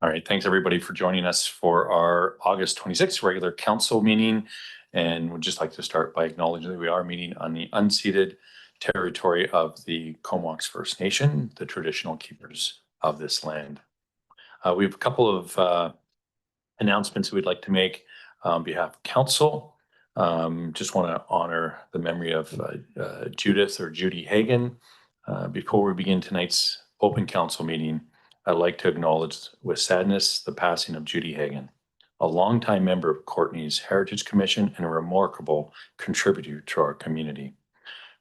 All right, thanks everybody for joining us for our August 26th regular council meeting. And we'd just like to start by acknowledging that we are meeting on the unceded territory of the Comox First Nation, the traditional keepers of this land. We have a couple of announcements we'd like to make on behalf of council. Just want to honor the memory of Judith or Judy Hagan. Before we begin tonight's open council meeting, I'd like to acknowledge with sadness the passing of Judy Hagan, a longtime member of Courtenay's Heritage Commission and a remarkable contributor to our community.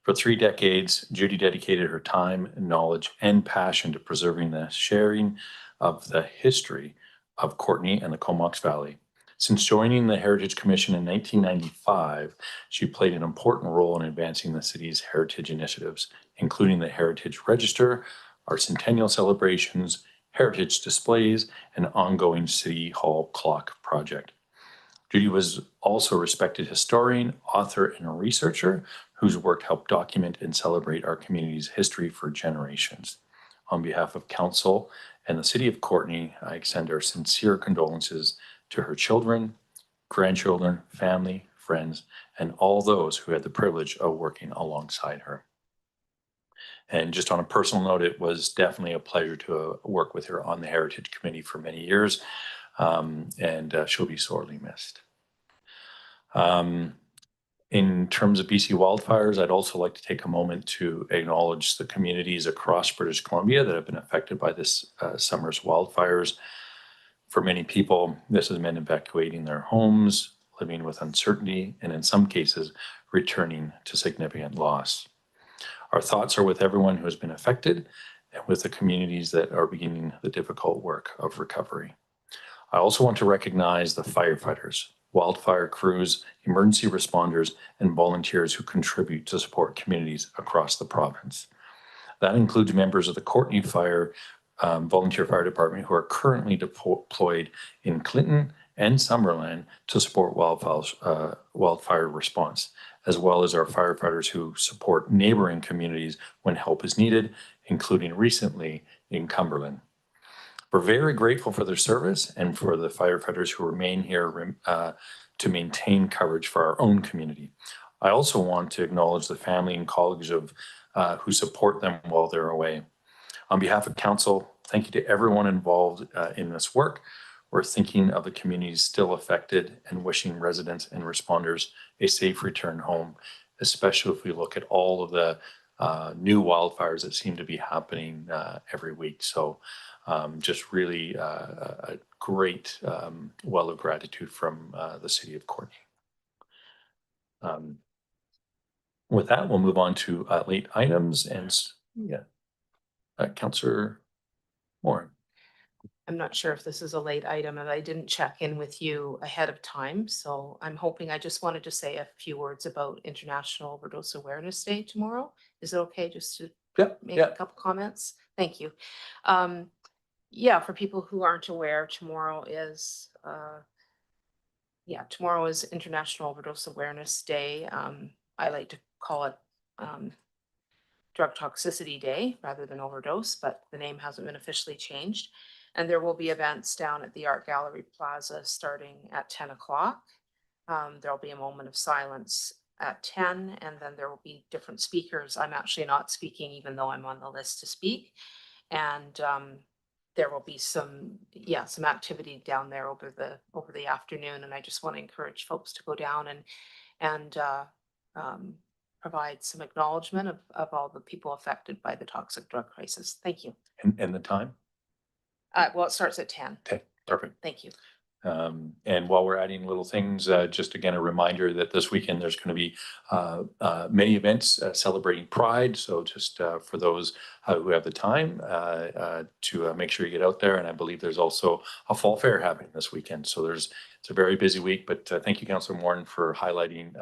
For 3 decades, Judy dedicated her time, knowledge, and passion to preserving the sharing of the history of Courtenay and the Comox Valley. Since joining the Heritage Commission in 1995, she played an important role in advancing the city's heritage initiatives, including the Heritage Register, our centennial celebrations, heritage displays, and ongoing City Hall clock project. Judy was also a respected historian, author, and a researcher whose work helped document and celebrate our community's history for generations. On behalf of council and the city of Courtenay, I extend our sincere condolences to her children, grandchildren, family, friends, and all those who had the privilege of working alongside her. And just on a personal note, it was definitely a pleasure to work with her on the Heritage Committee for many years, and she'll be sorely missed. In terms of BC wildfires, I'd also like to take a moment to acknowledge the communities across British Columbia that have been affected by this summer's wildfires. For many people, this has meant evacuating their homes, living with uncertainty, and in some cases, returning to significant loss. Our thoughts are with everyone who has been affected and with the communities that are beginning the difficult work of recovery. I also want to recognize the firefighters, wildfire crews, emergency responders, and volunteers who contribute to support communities across the province. That includes members of the Courtenay Volunteer Fire Department who are currently deployed in Clinton and Summerland to support wildfire response, as well as our firefighters who support neighboring communities when help is needed, including recently in Cumberland. We're very grateful for their service and for the firefighters who remain here to maintain coverage for our own community. I also want to acknowledge the family and colleagues of who support them while they're away. On behalf of council, thank you to everyone involved in this work. We're thinking of the communities still affected and wishing residents and responders a safe return home, especially if we look at all of the new wildfires that seem to be happening every week. So just really a great well of gratitude from the city of Courtenay. With that, we'll move on to late items and Councillor Moore. I'm not sure if this is a late item and I didn't check in with you ahead of time. So I'm hoping I just wanted to say a few words about International Overdose Awareness Day tomorrow. Is it okay just to make a couple comments? Thank you. Yeah, for people who aren't aware, tomorrow is International Overdose Awareness Day. I like to call it Drug Toxicity Day rather than overdose, but the name hasn't been officially changed. And there will be events down at the Art Gallery Plaza starting at 10 o'clock. There'll be a moment of silence at 10, and then there will be different speakers. I'm actually not speaking, even though I'm on the list to speak. And there will be some activity down there over the afternoon. And I just want to encourage folks to go down and provide some acknowledgement of all the people affected by the toxic drug crisis. Thank you. And the time? Well, it starts at 10. Okay, perfect. Thank you. And while we're adding little things, just again, a reminder that this weekend there's going to be many events celebrating Pride. So just for those who have the time to make sure you get out there. And I believe there's also a fall fair happening this weekend. So it's a very busy week, but thank you, Councillor Moran, for highlighting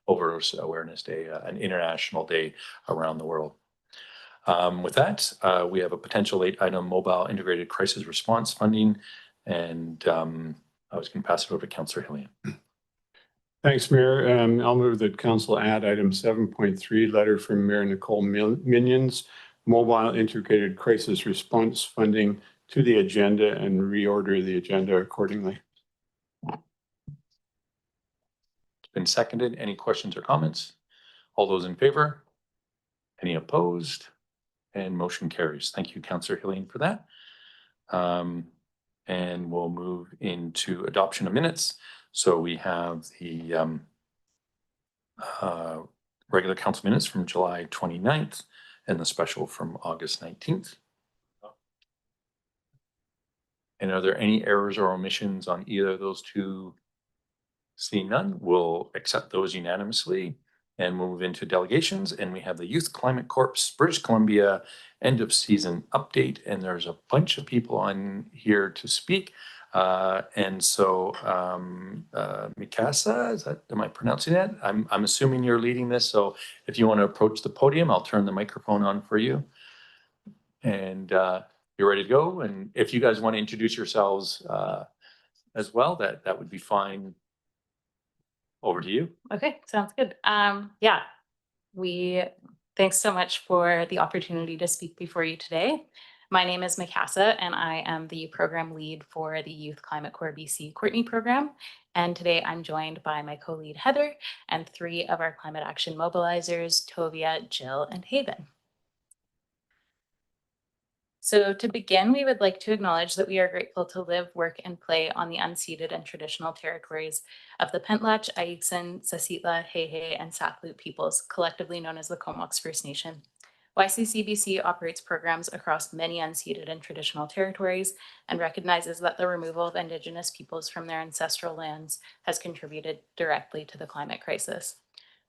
Overdose Awareness Day, an international day around the world. With that, we have a potential 8-item mobile integrated crisis response funding. And I was going to pass it over to Councillor Hillian. Thanks, Mayor. I'll move that Council add item 7.3, letter from Mayor Nicole Minions, mobile integrated crisis response funding to the agenda and reorder the agenda accordingly. It's been seconded. Any questions or comments? All those in favor? Any opposed? And motion carries. Thank you, Councillor Helene, for that. And we'll move into adoption of minutes. So we have the regular council minutes from July 29th and the special from August 19th. And are there any errors or omissions on either of those two? Seeing none, we'll accept those unanimously and we'll move into delegations. And we have the Youth Climate Corps British Columbia end of season update. And there's a bunch of people on here to speak. And so Mikasa, am I pronouncing that? I'm assuming you're leading this. So if you want to approach the podium, I'll turn the microphone on for you. And you're ready to go. And if you guys want to introduce yourselves as well, that would be fine. Over to you. Okay, sounds good. Yeah, thanks so much for the opportunity to speak before you today. My name is Mikasa and I am the program lead for the Youth Climate Corps BC Courtenay program. And today I'm joined by my co-lead Heather and 3 of our climate action mobilizers, Tovia, Jill, and Haven. So to begin, we would like to acknowledge that we are grateful to live, work, and play on the unceded and traditional territories of the Pentlatch, Ayikson, Sasitla, Hehe, and Sathlut peoples, collectively known as the Comox First Nation. YCCBC operates programs across many unceded and traditional territories and recognizes that the removal of Indigenous peoples from their ancestral lands has contributed directly to the climate crisis.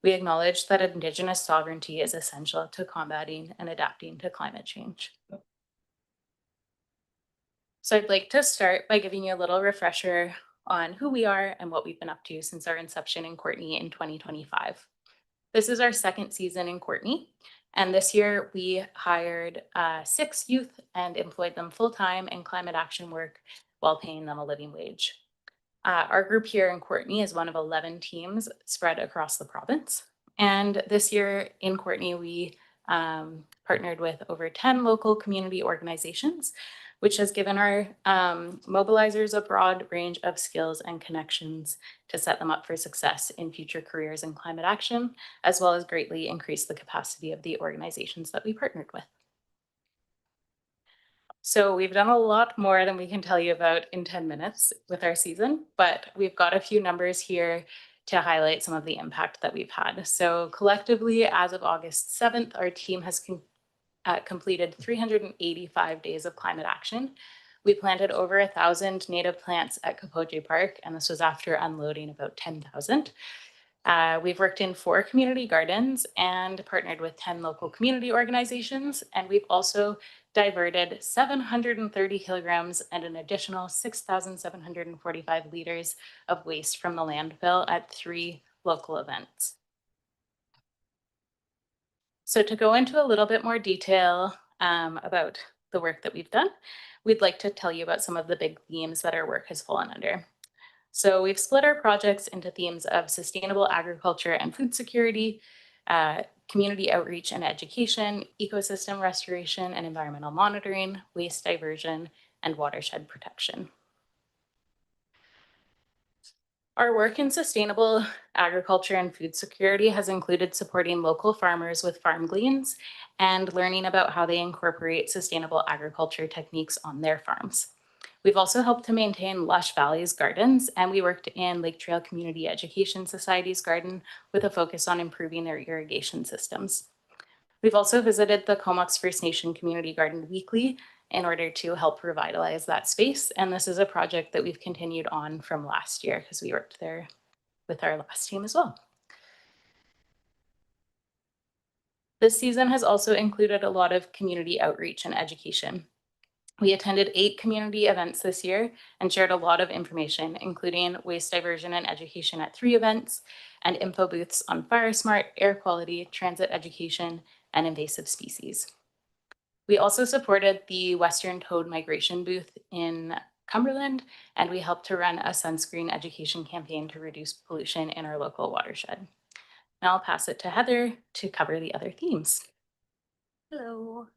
We acknowledge that Indigenous sovereignty is essential to combating and adapting to climate change. So I'd like to start by giving you a little refresher on who we are and what we've been up to since our inception in Courtenay in 2025. This is our 2nd season in Courtenay, and this year we hired 6 youth and employed them full-time in climate action work while paying them a living wage. Our group here in Courtenay is one of 11 teams spread across the province. And this year in Courtenay, we partnered with over 10 local community organizations, which has given our mobilizers a broad range of skills and connections to set them up for success in future careers in climate action, as well as greatly increase the capacity of the organizations that we partnered with. So we've done a lot more than we can tell you about in 10 minutes with our season, but we've got a few numbers here to highlight some of the impact that we've had. So collectively, as of August 7th, our team has completed 385 days of climate action. We planted over 1,000 native plants at Kapoje Park, and this was after unloading about 10,000. We've worked in 4 community gardens and partnered with 10 local community organizations, and we've also diverted 730 kilograms and an additional 6,745 liters of waste from the landfill at 3 local events. So to go into a little bit more detail about the work that we've done, we'd like to tell you about some of the big themes that our work has fallen under. So we've split our projects into themes of sustainable agriculture and food security, community outreach and education, ecosystem restoration and environmental monitoring, waste diversion, and watershed protection. Our work in sustainable agriculture and food security has included supporting local farmers with farm gleans and learning about how they incorporate sustainable agriculture techniques on their farms. We've also helped to maintain Lush Valley's gardens, and we worked in Lake Trail Community Education Society's garden with a focus on improving their irrigation systems. We've also visited the Comox First Nation Community Garden weekly in order to help revitalize that space. And this is a project that we've continued on from last year because we worked there with our last team as well. This season has also included a lot of community outreach and education. We attended 8 community events this year and shared a lot of information, including waste diversion and education at 3 events and info booths on fire smart, air quality, transit education, and invasive species. We also supported the Western Toad Migration booth in Cumberland, and we helped to run a sunscreen education campaign to reduce pollution in our local watershed. Now I'll pass it to Heather to cover the other themes. Hello.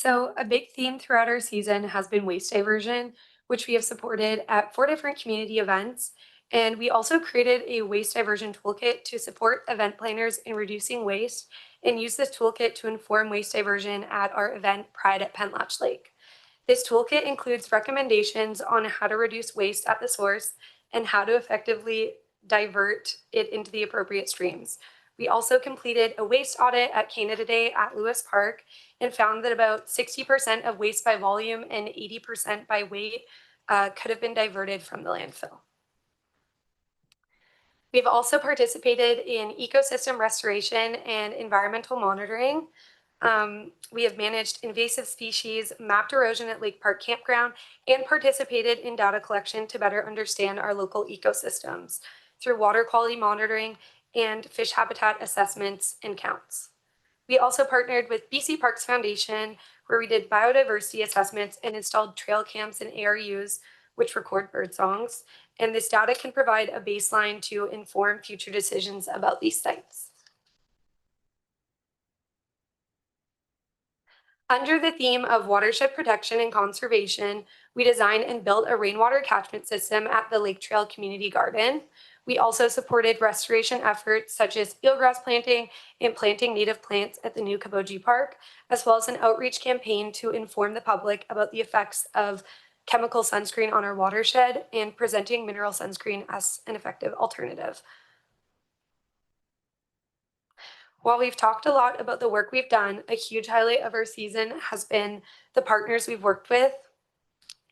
So a big theme throughout our season has been waste diversion, which we have supported at 4 different community events. And we also created a waste diversion toolkit to support event planners in reducing waste and use this toolkit to inform waste diversion at our event Pride at Pentlatch Lake. This toolkit includes recommendations on how to reduce waste at the source and how to effectively divert it into the appropriate streams. We also completed a waste audit at Canada Day at Lewis Park and found that about 60% of waste by volume and 80% by weight could have been diverted from the landfill. We've also participated in ecosystem restoration and environmental monitoring. We have managed invasive species, mapped erosion at Lake Park Campground, and participated in data collection to better understand our local ecosystems through water quality monitoring and fish habitat assessments and counts. We also partnered with BC Parks Foundation, where we did biodiversity assessments and installed trail cams and ARUs, which record bird songs. And this data can provide a baseline to inform future decisions about these sites. Under the theme of watershed protection and conservation, we designed and built a rainwater catchment system at the Lake Trail Community Garden. We also supported restoration efforts such as eelgrass planting and planting native plants at the new Kaboji Park, as well as an outreach campaign to inform the public about the effects of chemical sunscreen on our watershed and presenting mineral sunscreen as an effective alternative. While we've talked a lot about the work we've done, a huge highlight of our season has been the partners we've worked with.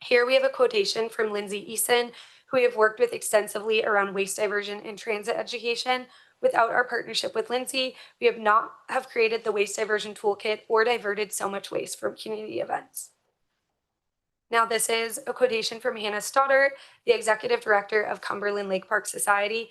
Here we have a quotation from Lindsay Eason, who we have worked with extensively around waste diversion and transit education. Without our partnership with Lindsay, we have not have created the waste diversion toolkit or diverted so much waste from community events. Now, this is a quotation from Hannah Stoddart, the executive director of Cumberland Lake Park Society.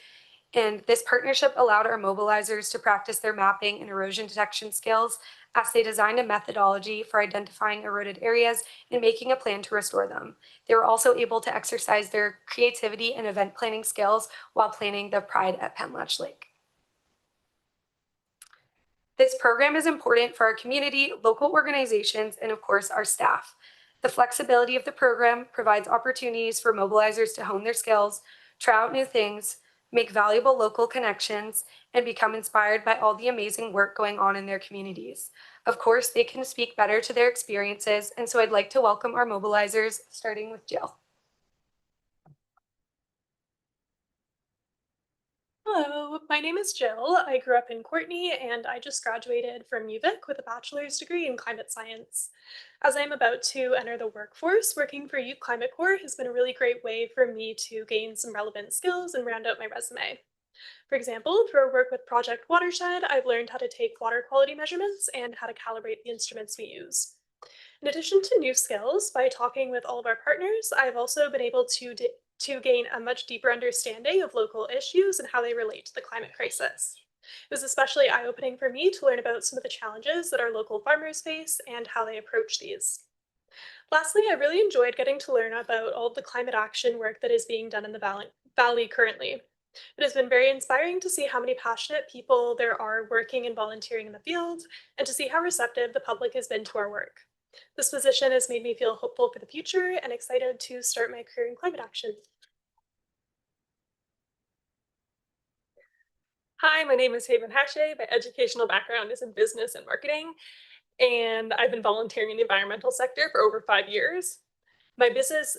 And this partnership allowed our mobilizers to practice their mapping and erosion detection skills as they designed a methodology for identifying eroded areas and making a plan to restore them. They were also able to exercise their creativity and event planning skills while planning the Pride at Pentlatch Lake. This program is important for our community, local organizations, and of course, our staff. The flexibility of the program provides opportunities for mobilizers to hone their skills, try out new things, make valuable local connections, and become inspired by all the amazing work going on in their communities. Of course, they can speak better to their experiences, and so I'd like to welcome our mobilizers, starting with Jill. Hello, my name is Jill. I grew up in Courtenay and I just graduated from UVic with a bachelor's degree in climate science. As I'm about to enter the workforce, working for Youth Climate Corps has been a really great way for me to gain some relevant skills and round out my resume. For example, for our work with Project Watershed, I've learned how to take water quality measurements and how to calibrate the instruments we use. In addition to new skills, by talking with all of our partners, I've also been able to gain a much deeper understanding of local issues and how they relate to the climate crisis. It was especially eye-opening for me to learn about some of the challenges that our local farmers face and how they approach these. Lastly, I really enjoyed getting to learn about all of the climate action work that is being done in the Valley currently. It has been very inspiring to see how many passionate people there are working and volunteering in the field, and to see how receptive the public has been to our work. This position has made me feel hopeful for the future and excited to start my career in climate action. Hi, my name is Haven Hashe. My educational background is in business and marketing, and I've been volunteering in the environmental sector for over 5 years. My biggest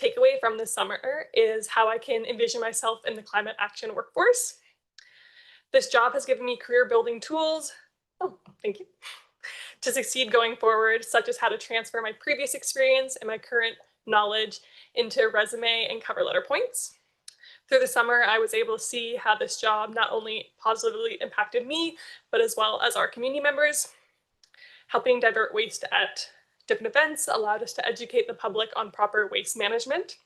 takeaway from this summer is how I can envision myself in the climate action workforce. This job has given me career building tools, thank you, to succeed going forward, such as how to transfer my previous experience and my current knowledge into resume and cover letter points. Through the summer, I was able to see how this job not only positively impacted me, but as well as our community members. Helping divert waste at different events allowed us to educate the public on proper waste management.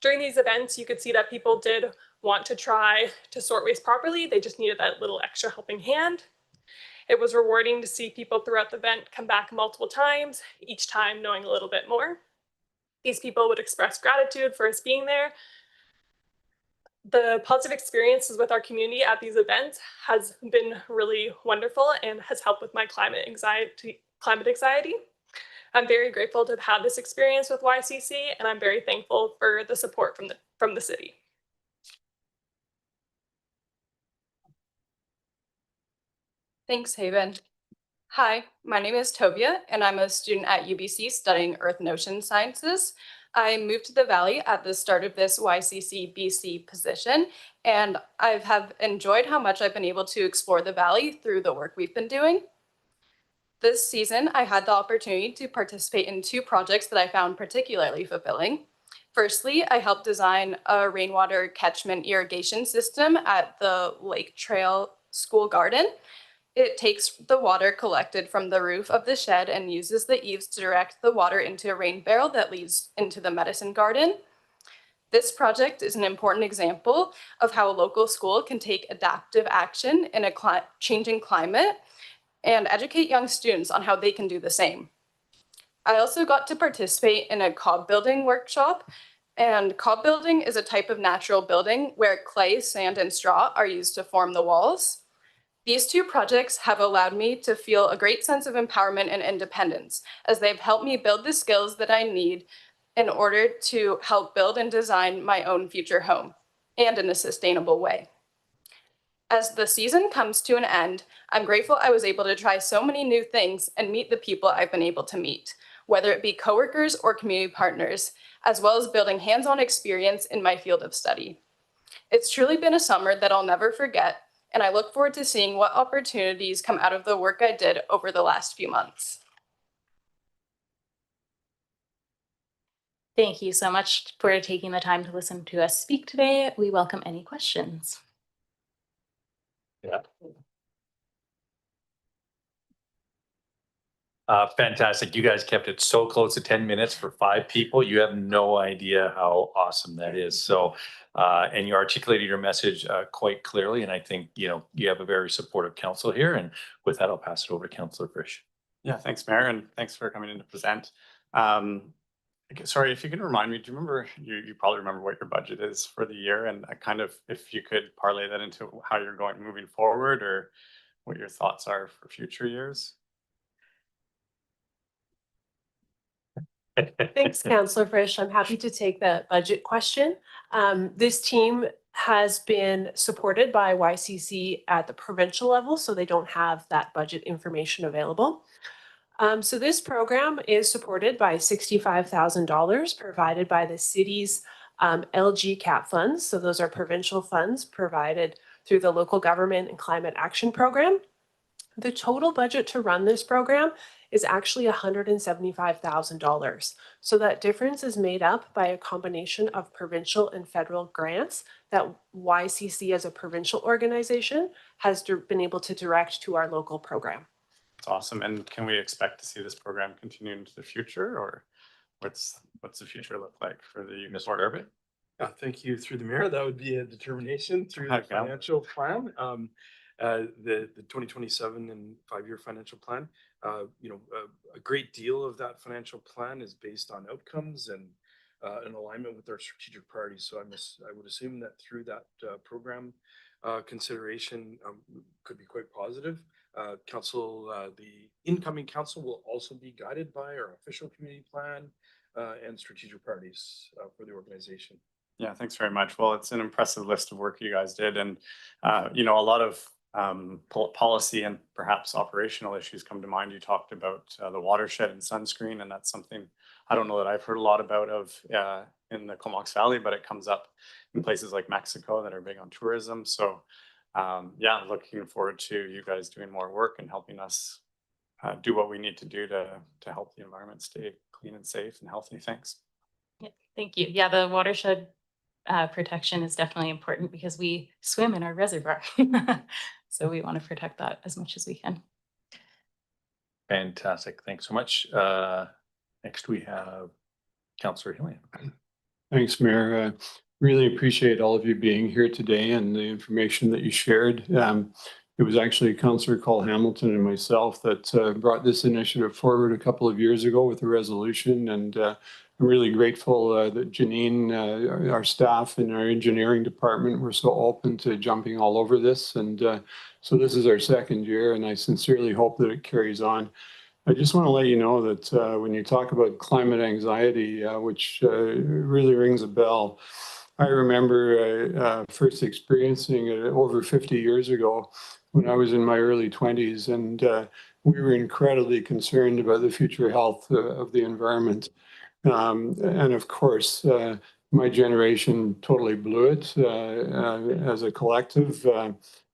During these events, you could see that people did want to try to sort waste properly. They just needed that little extra helping hand. It was rewarding to see people throughout the event come back multiple times, each time knowing a little bit more. These people would express gratitude for us being there. The positive experiences with our community at these events has been really wonderful and has helped with my climate climate anxiety. I'm very grateful to have had this experience with YCC, and I'm very thankful for the support from the city. Thanks, Haven. Hi, my name is Tovia, and I'm a student at UBC studying Earth and Ocean Sciences. I moved to the Valley at the start of this YCC BC position, and I have enjoyed how much I've been able to explore the Valley through the work we've been doing. This season, I had the opportunity to participate in 2 projects that I found particularly fulfilling. Firstly, I helped design a rainwater catchment irrigation system at the Lake Trail School Garden. It takes the water collected from the roof of the shed and uses the eaves to direct the water into a rain barrel that leads into the medicine garden. This project is an important example of how a local school can take adaptive action in a changing climate and educate young students on how they can do the same. I also got to participate in a cob building workshop, and cob building is a type of natural building where clay, sand, and straw are used to form the walls. These 2 projects have allowed me to feel a great sense of empowerment and independence, as they've helped me build the skills that I need in order to help build and design my own future home, and in a sustainable way. As the season comes to an end, I'm grateful I was able to try so many new things and meet the people I've been able to meet, whether it be coworkers or community partners, as well as building hands-on experience in my field of study. It's truly been a summer that I'll never forget, and I look forward to seeing what opportunities come out of the work I did over the last few months. Thank you so much for taking the time to listen to us speak today. We welcome any questions. Yeah. Fantastic. You guys kept it so close to 10 minutes for 5 people. You have no idea how awesome that is. So, and you articulated your message quite clearly. And I think, you have a very supportive council here. And with that, I'll pass it over to Councillor Frisch. Yeah, thanks, Mayor, and thanks for coming in to present. Sorry, if you can remind me, do you remember, you probably remember what your budget is for the year, and kind of if you could parlay that into how you're going moving forward, or what your thoughts are for future years? Thanks, Councillor Frisch. I'm happy to take the budget question. This team has been supported by YCC at the provincial level, so they don't have that budget information available. So this program is supported by $65,000 provided by the city's LG CAP funds. So those are provincial funds provided through the Local Government and Climate Action Program. The total budget to run this program is actually $175,000. So that difference is made up by a combination of provincial and federal grants that YCC as a provincial organization has been able to direct to our local program. That's awesome. And can we expect to see this program continue into the future, or what's the future look like for the Mr. Garbett? Thank you. Through the mayor, that would be a determination through the Yeah. financial plan. The 2027 and 5-year financial plan, a great deal of that financial plan is based on outcomes and in alignment with our strategic priorities. So I would assume that through that program consideration could be quite positive. The incoming council will also be guided by our official community plan and strategic priorities for the organization. Yeah, thanks very much. Well, it's an impressive list of work you guys did, and a lot of policy and perhaps operational issues come to mind. You talked about the watershed and sunscreen, and that's something I don't know that I've heard a lot about in the Comox Valley, but it comes up in places like Mexico that are big on tourism. So yeah, looking forward to you guys doing more work and helping us do what we need to do to help the environment stay clean and safe and healthy. Thanks. Yeah, thank you. Yeah, the watershed protection is definitely important because we swim in our reservoir. So we want to protect that as much as we can. Fantastic. Thanks so much. Next we have Councillor Hillian. Thanks, Mayor. Really appreciate all of you being here today and the information that you shared. It was actually Councillor Cole Hamilton and myself that brought this initiative forward a couple of years ago with a resolution, and I'm really grateful that Janine, our staff and our engineering department were so open to jumping all over this. And so this is our 2nd year, and I sincerely hope that it carries on. I just want to let you know that when you talk about climate anxiety, which really rings a bell, I remember first experiencing it over 50 years ago when I was in my early 20s, and we were incredibly concerned about the future health of the environment. And of course, my generation totally blew it as a collective.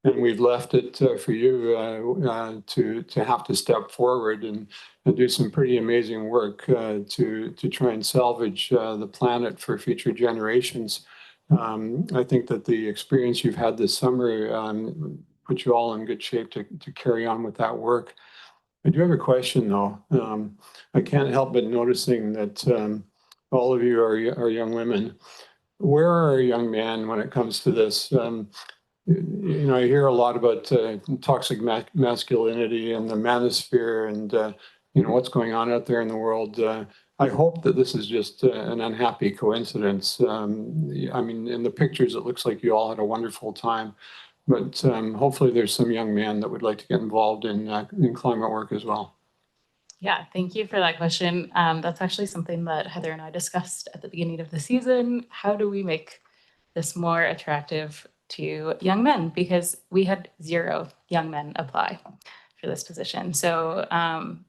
And we've left it for you to have to step forward and do some pretty amazing work to try and salvage the planet for future generations. I think that the experience you've had this summer put you all in good shape to carry on with that work. I do have a question though. I can't help but noticing that all of you are young women. Where are our young men when it comes to this? I hear a lot about toxic masculinity and the manosphere and what's going on out there in the world. I hope that this is just an unhappy coincidence. I mean, in the pictures, it looks like you all had a wonderful time, but hopefully there's some young men that would like to get involved in climate work as well. Yeah, thank you for that question. That's actually something that Heather and I discussed at the beginning of the season. How do we make this more attractive to young men? Because we had 0 young men apply for this position. So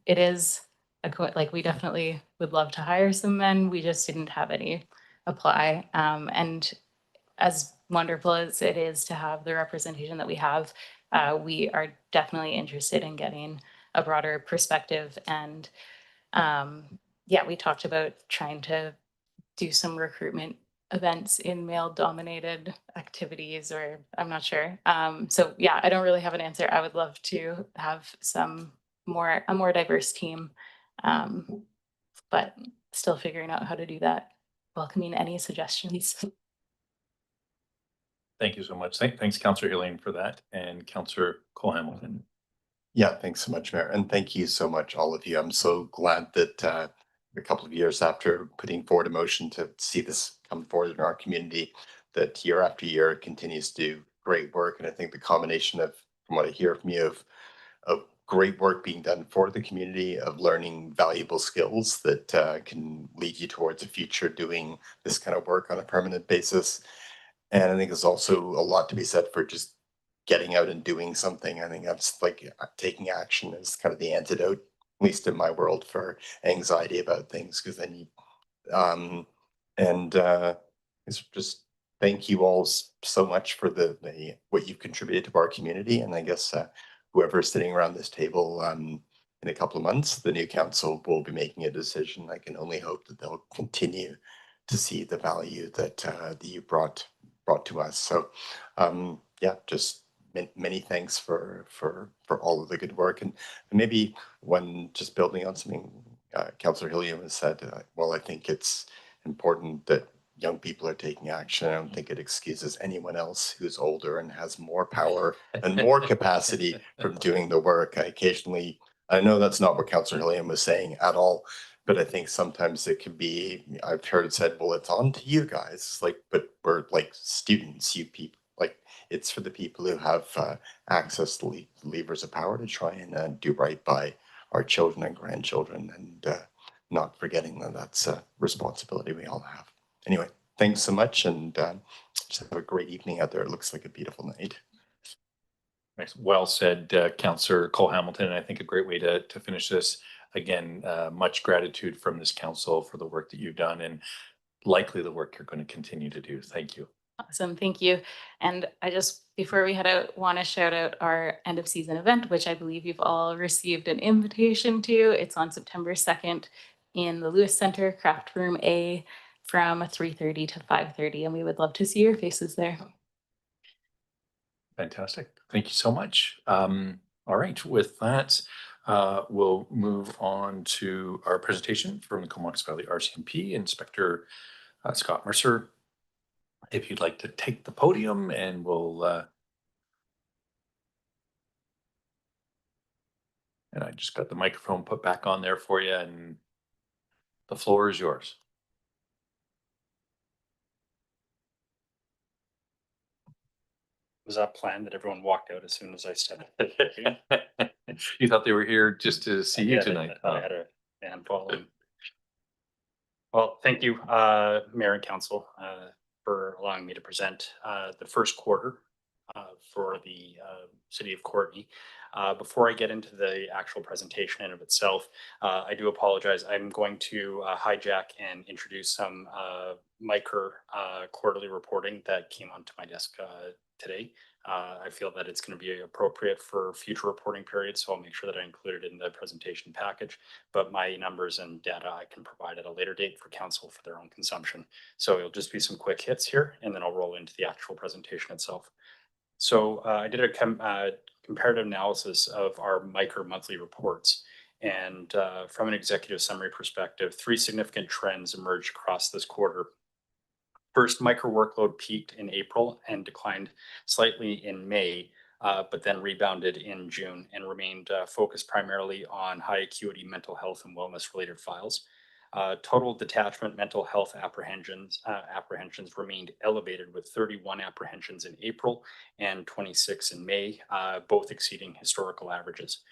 it is like we definitely would love to hire some men. We just didn't have any apply. And as wonderful as it is to have the representation that we have, we are definitely interested in getting a broader perspective. And yeah, we talked about trying to do some recruitment events in male dominated activities, or I'm not sure. So yeah, I don't really have an answer. I would love to have a more diverse team, but still figuring out how to do that. Welcoming any suggestions. Thank you so much. Thanks, Councillor Helene, for that, and Councillor Cole Hamilton. Yeah, thanks so much, Mayor. And thank you so much, all of you. I'm so glad that a couple of years after putting forward a motion to see this come forward in our community, that year after year it continues to do great work. And I think the combination of, from what I hear from you, of great work being done for the community, of learning valuable skills that can lead you towards a future doing this kind of work on a permanent basis. And I think there's also a lot to be said for just getting out and doing something. I think that's like taking action is kind of the antidote, at least in my world, for anxiety about things. Because then it's just thank you all so much for the what you've contributed to our community. And I guess whoever's sitting around this table in a couple of months, the new council will be making a decision. I can only hope that they'll continue to see the value that you brought to us. So yeah, just many thanks for all of the good work. And maybe one, just building on something Councillor Hilliam has said, well, I think it's important that young people are taking action. I don't think it excuses anyone else who's older and has more power and more capacity from doing the work. I know that's not what Councillor Hilliam was saying at all, but I think sometimes it can be, I've heard it said, well, it's on to you guys, like, but we're like students, you people, like it's for the people who have access to levers of power to try and do right by our children and grandchildren, and not forgetting that that's a responsibility we all have. Anyway, thanks so much, and just have a great evening out there. It looks like a beautiful night. Nice. Well said, Councillor Cole Hamilton. And I think a great way to finish this. Again, much gratitude from this council for the work that you've done, and likely the work you're going to continue to do. Thank you. Awesome, thank you. And I just, before we head out, want to shout out our end of season event, which I believe you've all received an invitation to. It's on September 2nd in the Lewis Center, Craft Room A, from 3:30 to 5:30, and we would love to see your faces there. Fantastic. Thank you so much. All right, with that, we'll move on to our presentation from the Comox Valley RCMP, Inspector Scott Mercer. If you'd like to take the podium, and we'll and I just got the microphone put back on there for you, and the floor is yours. Was that planned that everyone walked out as soon as I said it? You thought they were here just to see you Yeah, tonight? I thought I had a hand following. Well, thank you, Mayor and Council, for allowing me to present the first quarter for the city of Courtenay. Before I get into the actual presentation in of itself, I do apologize. I'm going to hijack and introduce some micro quarterly reporting that came onto my desk today. I feel that it's going to be appropriate for future reporting periods, so I'll make sure that I include it in the presentation package. But my numbers and data I can provide at a later date for council for their own consumption. So it'll just be some quick hits here, and then I'll roll into the actual presentation itself. So I did a comparative analysis of our micro monthly reports. And from an executive summary perspective, 3 significant trends emerged across this quarter. First, micro workload peaked in April and declined slightly in May, but then rebounded in June and remained focused primarily on high acuity mental health and wellness related files. Total detachment mental health apprehensions remained elevated, with 31 apprehensions in April and 26 in May, both exceeding historical averages.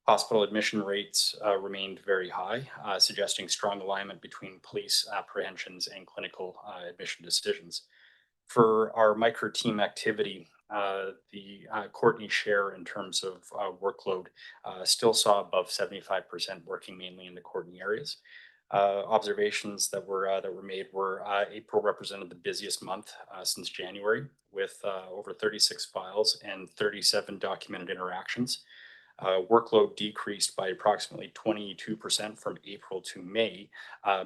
Hospital admission rates remained very high, suggesting strong alignment between police apprehensions and clinical admission decisions. For our micro team activity, the Courtenay share in terms of workload still saw above 75% working mainly in the Courtenay areas. Observations that were made were April represented the busiest month since January, with over 36 files and 37 documented interactions. Workload decreased by approximately 22% from April to May,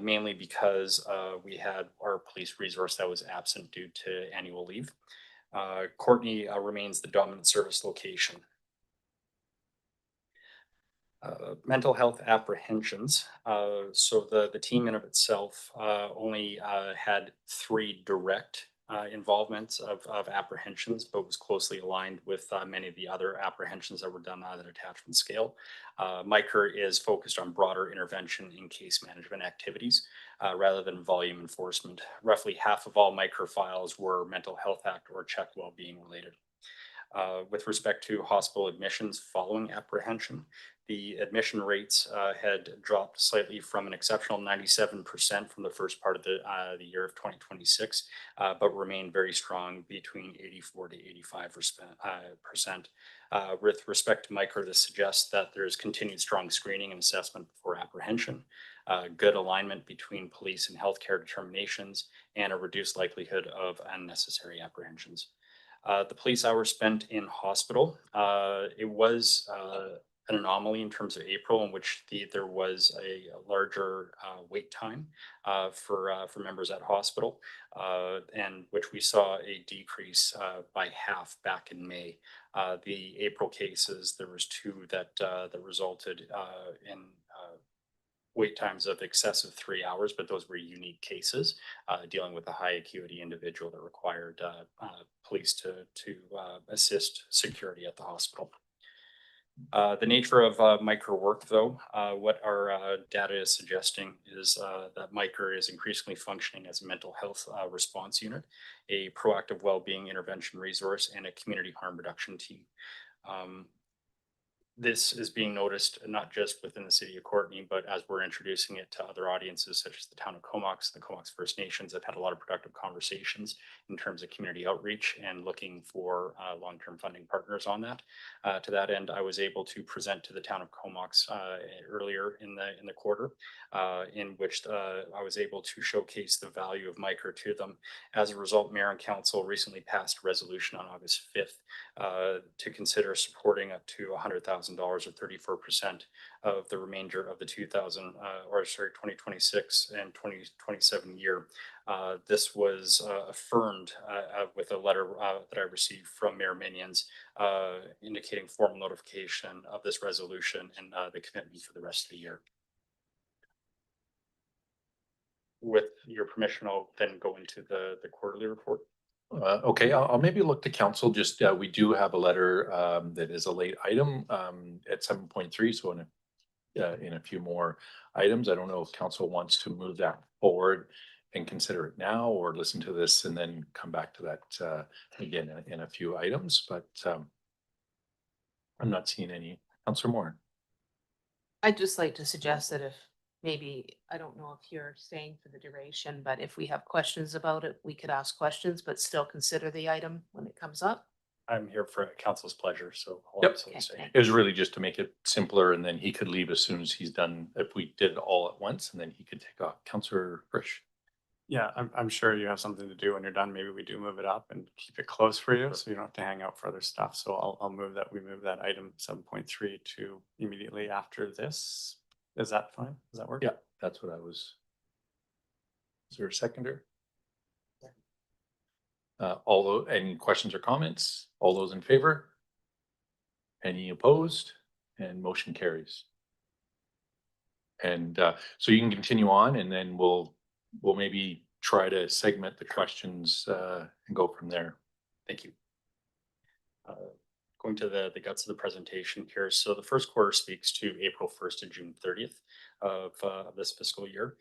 mainly because we had our police resource that was absent due to annual leave. Courtenay remains the dominant service location. Mental health apprehensions. So the team in of itself only had 3 direct involvements of apprehensions, but was closely aligned with many of the other apprehensions that were done on the detachment scale. Micro is focused on broader intervention in case management activities rather than volume enforcement. Roughly half of all micro files were Mental Health Act or check well-being related. With respect to hospital admissions following apprehension, the admission rates had dropped slightly from an exceptional 97% from the first part of the year of 2026, but remained very strong between 84 to 85%. With respect to micro, this suggests that there's continued strong screening and assessment before apprehension, good alignment between police and healthcare determinations, and a reduced likelihood of unnecessary apprehensions. The police hours spent in hospital, it was an anomaly in terms of April, in which there was a larger wait time for members at hospital, and which we saw a decrease by half back in May. The April cases, there was 2 that resulted in wait times of excessive 3 hours, but those were unique cases dealing with a high acuity individual that required police to assist security at the hospital. The nature of micro work, though, what our data is suggesting is that micro is increasingly functioning as a mental health response unit, a proactive well-being intervention resource, and a community harm reduction team. This is being noticed not just within the city of Courtenay, but as we're introducing it to other audiences such as the town of Comox, the Comox First Nations. I've had a lot of productive conversations in terms of community outreach and looking for long-term funding partners on that. To that end, I was able to present to the town of Comox earlier in the quarter, in which I was able to showcase the value of micro to them. As a result, Mayor and Council recently passed a resolution on August 5th to consider supporting up to $100,000 or 34% of the remainder of the 2026 and 2027 year. This was affirmed with a letter that I received from Mayor Minions indicating formal notification of this resolution and the commitment for the rest of the year. With your permission, I'll then go into the quarterly report. Okay, I'll maybe look to council. Just we do have a letter that is a late item at 7.3. So in a few more items, I don't know if council wants to move that forward and consider it now, or listen to this and then come back to that again in a few items. But I'm not seeing any. Councillor Moore. I'd just like to suggest that if maybe, I don't know if you're staying for the duration, but if we have questions about it, we could ask questions, but still consider the item when it comes up. I'm here for council's pleasure, so I'll Yep. absolutely stay. Okay. It was really just to make it simpler and then he could leave as soon as he's done. If we did it all at once and then he could take off. Councillor Frisch. Yeah, I'm sure you have something to do when you're done. Maybe we do move it up and keep it close for you, so you don't have to hang out for other stuff. So I'll move that, we move that item 7.3 to immediately after this. Is that fine? Does that work? Yeah, that's what I was. Is there a seconder? Any questions or comments? All those in favor? Any opposed? And motion carries. And so you can continue on and then we'll maybe try to segment the questions and go from there. Thank you. Going to the guts of the presentation here. So the first quarter speaks to April 1st to June 30th of this fiscal year.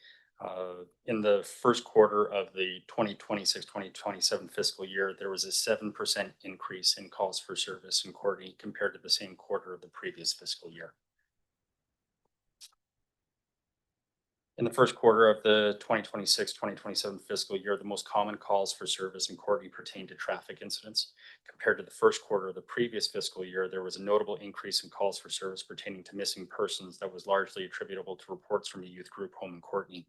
In the first quarter of the 2026-2027 fiscal year, there was a 7% increase in calls for service in Courtenay compared to the same quarter of the previous fiscal year. In the first quarter of the 2026-2027 fiscal year, the most common calls for service in Courtenay pertain to traffic incidents. Compared to the first quarter of the previous fiscal year, there was a notable increase in calls for service pertaining to missing persons that was largely attributable to reports from a youth group home in Courtenay.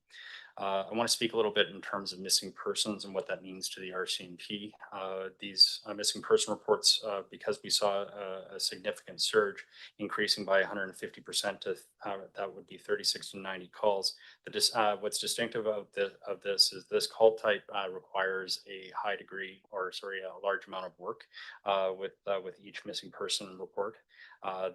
I want to speak a little bit in terms of missing persons and what that means to the RCMP. These missing person reports, because we saw a significant surge increasing by 150% to that would be 36 to 90 calls. What's distinctive of this is this call type requires a high degree, or sorry, a large amount of work with each missing person report.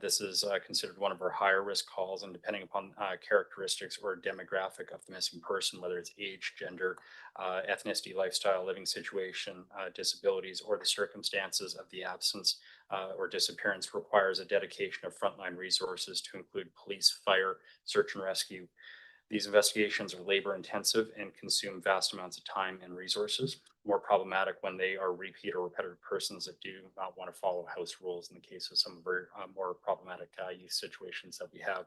This is considered one of our higher risk calls, and depending upon characteristics or demographic of the missing person, whether it's age, gender, ethnicity, lifestyle, living situation, disabilities, or the circumstances of the absence or disappearance, requires a dedication of frontline resources to include police, fire, search and rescue. These investigations are labor intensive and consume vast amounts of time and resources. More problematic when they are repeat or repetitive persons that do not want to follow house rules in the case of some of our more problematic youth situations that we have.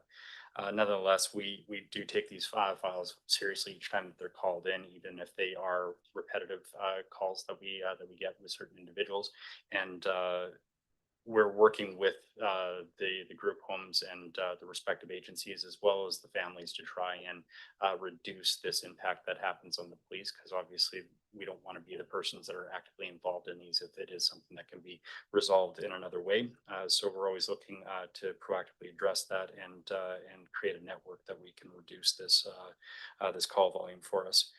Nonetheless, we do take these files seriously each time that they're called in, even if they are repetitive calls that we get with certain individuals. And we're working with the group homes and the respective agencies, as well as the families, to try and reduce this impact that happens on the police, because obviously we don't want to be the persons that are actively involved in these if it is something that can be resolved in another way. So we're always looking to proactively address that and create a network that we can reduce this this call volume for us.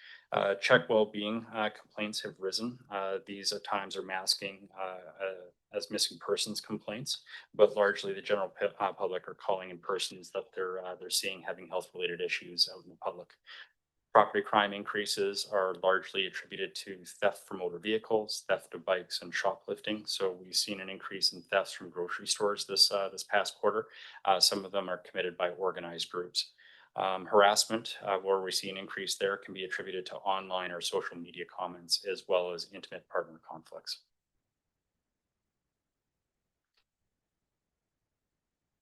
Check well-being complaints have risen. These at times are masking as missing persons complaints, but largely the general public are calling in persons that they're seeing having health-related issues out in the public. Property crime increases are largely attributed to theft from motor vehicles, theft of bikes, and shoplifting. So we've seen an increase in thefts from grocery stores this past quarter. Some of them are committed by organized groups. Harassment, where we see an increase there, can be attributed to online or social media comments, as well as intimate partner conflicts.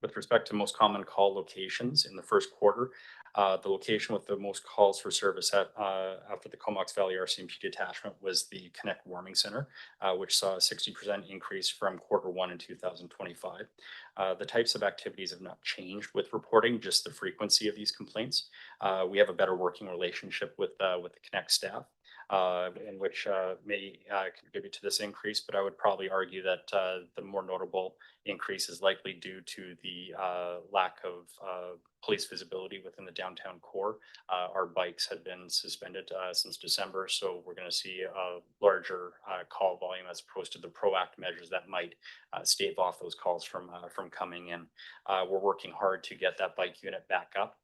With respect to most common call locations in the first quarter, the location with the most calls for service after the Comox Valley RCMP detachment was the Connect Warming Center, which saw a 60% increase from quarter one in 2025. The types of activities have not changed with reporting, just the frequency of these complaints. We have a better working relationship with the Connect staff, in which may contribute to this increase, but I would probably argue that the more notable increase is likely due to the lack of police visibility within the downtown core. Our bikes had been suspended since December, so we're going to see a larger call volume as opposed to the proactive measures that might stave off those calls from coming in. We're working hard to get that bike unit back up,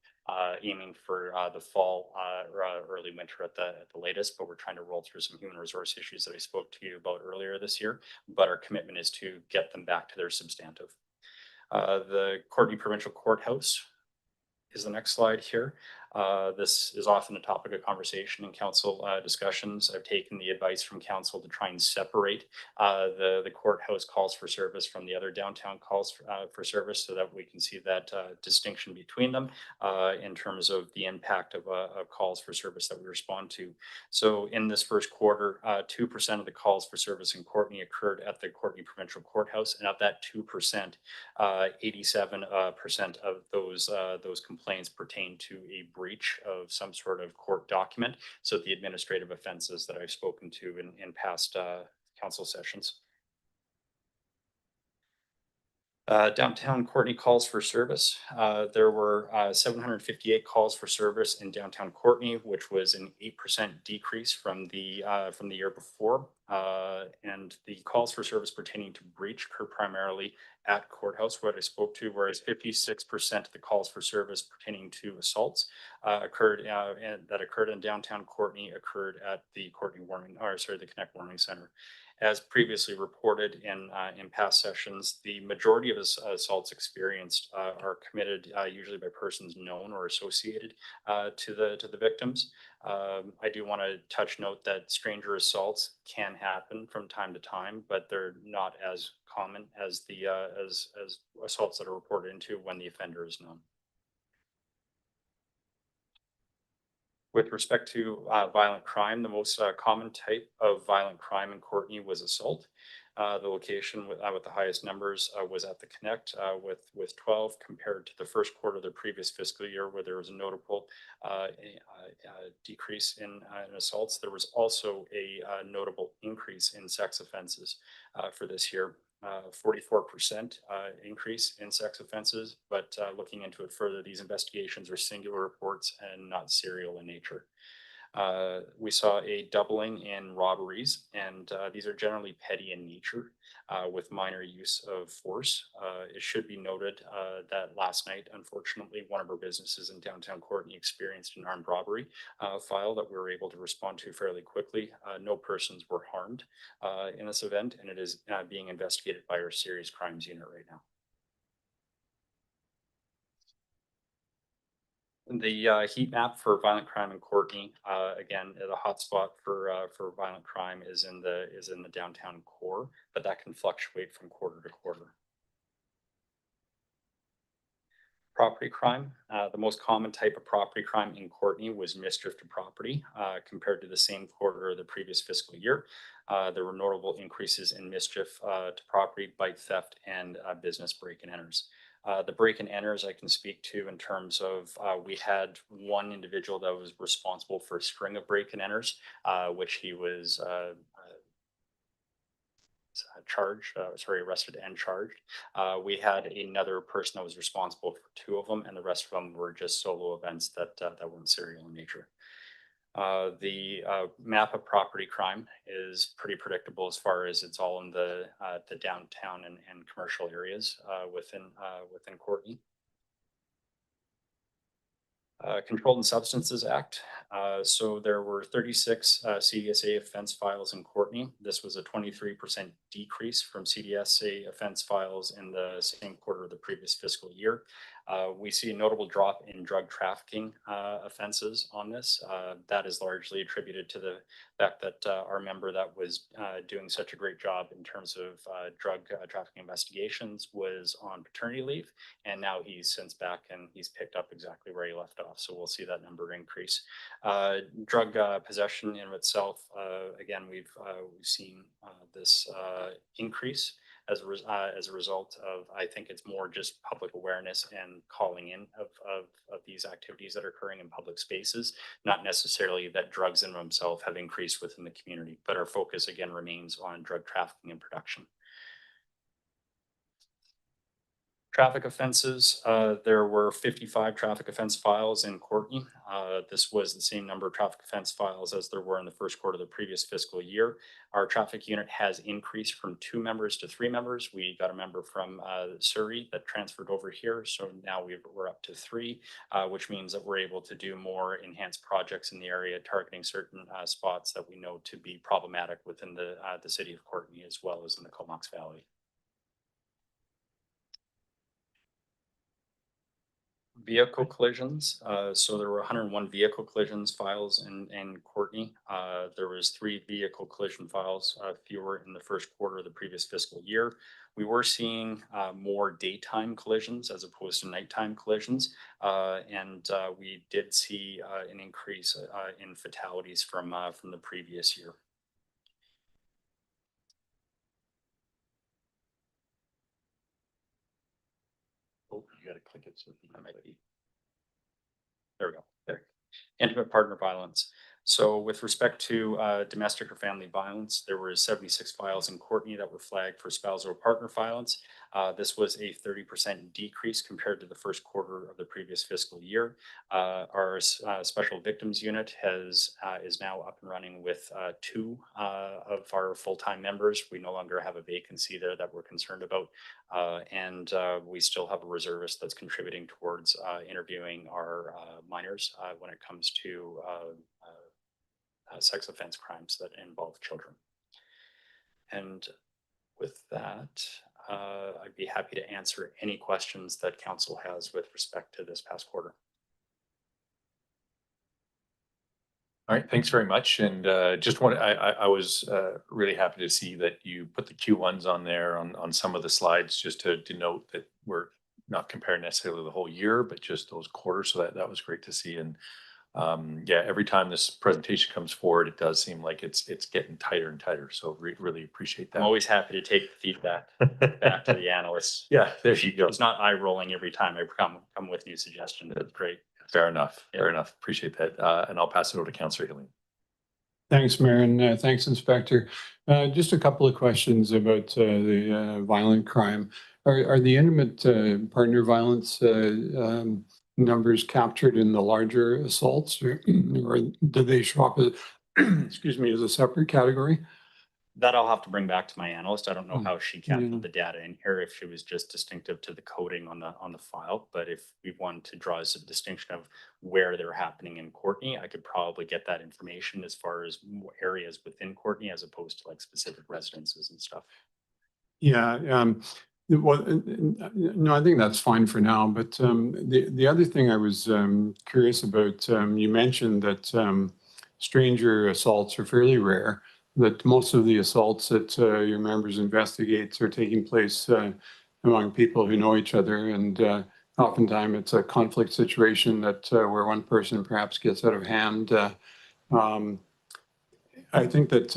aiming for the fall or early winter at the latest, but we're trying to roll through some human resource issues that I spoke to you about earlier this year, but our commitment is to get them back to their substantive. The Courtenay Provincial Courthouse is the next slide here. This is often a topic of conversation in council discussions. I've taken the advice from council to try and separate the courthouse calls for service from the other downtown calls for service so that we can see that distinction between them in terms of the impact of calls for service that we respond to. So in this first quarter, 2% of the calls for service in Courtenay occurred at the Courtenay Provincial Courthouse, and of that 2%, 87% of those complaints pertain to a breach of some sort of court document. So the administrative offenses that I've spoken to in past council sessions. Downtown Courtenay calls for service. There were 758 calls for service in downtown Courtenay, which was an 8% decrease from the year before. And the calls for service pertaining to breach occur primarily at courthouse, what I spoke to, whereas 56% of the calls for service pertaining to assaults occurred in downtown Courtenay occurred at the the Connect Warming Center. As previously reported in past sessions, the majority of assaults experienced are committed usually by persons known or associated to the victims. I do want to note that stranger assaults can happen from time to time, but they're not as common as the as assaults that are reported into when the offender is known. With respect to violent crime, the most common type of violent crime in Courtenay was assault. The location with the highest numbers was at the Connect with 12 compared to the first quarter of the previous fiscal year, where there was a notable decrease in assaults. There was also a notable increase in sex offenses for this year. 44% increase in sex offenses, but looking into it further, these investigations are singular reports and not serial in nature. We saw a doubling in robberies, and these are generally petty in nature with minor use of force. It should be noted that last night, unfortunately, one of our businesses in downtown Courtenay experienced an armed robbery file that we were able to respond to fairly quickly. No persons were harmed in this event, and it is being investigated by our serious crimes unit right now. The heat map for violent crime in Courtenay, again, the hotspot for violent crime is in the downtown core, but that can fluctuate from quarter to quarter. Property crime, the most common type of property crime in Courtenay was mischief to property compared to the same quarter of the previous fiscal year. There were notable increases in mischief to property, bike theft, and business break-and enters. The break-and-enters I can speak to in terms of we had one individual that was responsible for a string of break-and-enters, which he was arrested and charged. We had another person that was responsible for two of them, and the rest of them were just solo events that weren't serial in nature. The map of property crime is pretty predictable as far as it's all in the downtown and commercial areas within Courtenay. Controlled Substances Act. So there were 36 CDSA offense files in Courtenay. This was a 23% decrease from CDSA offense files in the same quarter of the previous fiscal year. We see a notable drop in drug trafficking offenses on this. That is largely attributed to the fact that our member that was doing such a great job in terms of drug trafficking investigations was on paternity leave, and now he's since back and he's picked up exactly where he left off. So we'll see that number increase. Drug possession in itself, again, we've seen this increase as a result of, I think it's more just public awareness and calling in of these activities that are occurring in public spaces, not necessarily that drugs in themselves have increased within the community, but our focus again remains on drug trafficking and production. Traffic offenses, there were 55 traffic offense files in Courtenay. This was the same number of traffic offense files as there were in the first quarter of the previous fiscal year. Our traffic unit has increased from 2 members to 3 members. We got a member from Surrey that transferred over here. So now we're up to 3, which means that we're able to do more enhanced projects in the area, targeting certain spots that we know to be problematic within the city of Courtenay as well as in the Comox Valley. vehicle collisions. So there were 101 vehicle collisions files in Courtenay. There was 3 vehicle collision files, fewer in the first quarter of the previous fiscal year. We were seeing more daytime collisions as opposed to nighttime collisions. And we did see an increase in fatalities from the previous year. Oh, you gotta click it so that might be. There we go. There. Intimate partner violence. So with respect to domestic or family violence, there were 76 files in Courtenay that were flagged for spousal or partner violence. This was a 30% decrease compared to the first quarter of the previous fiscal year. Our special victims unit is now up and running with 2 of our full-time members. We no longer have a vacancy there that we're concerned about. And we still have a reservist that's contributing towards interviewing our minors when it comes to sex offense crimes that involve children. And with that, I'd be happy to answer any questions that council has with respect to this past quarter. All right, thanks very much. And I was really happy to see that you put the Q1s on there on some of the slides, just to denote that we're not comparing necessarily the whole year, but just those quarters. So that was great to see. And yeah, every time this presentation comes forward, it does seem like it's getting tighter and tighter. So really appreciate that. I'm always happy to take the feedback back to the analysts. Yeah, there you go. It's not eye rolling every time I come with new suggestions. That's great. Fair enough. Yeah. Fair enough. Appreciate that. And I'll pass it over to Councillor Healy. Thanks, Mayor, and thanks, Inspector. Just a couple of questions about the violent crime. Are the intimate partner violence numbers captured in the larger assaults, or do they show up as, excuse me, as a separate category? That I'll have to bring back to my analyst. I don't know how she captured Yeah. the data in here, if she was just distinctive to the coding on the file. But if we want to draw as a distinction of where they're happening in Courtenay, I could probably get that information as far as areas within Courtenay as opposed to like specific residences and stuff. Yeah, well, no, I think that's fine for now. But the other thing I was curious about, you mentioned that stranger assaults are fairly rare, that most of the assaults that your members investigate are taking place among people who know each other. And oftentimes it's a conflict situation that where one person perhaps gets out of hand. I think that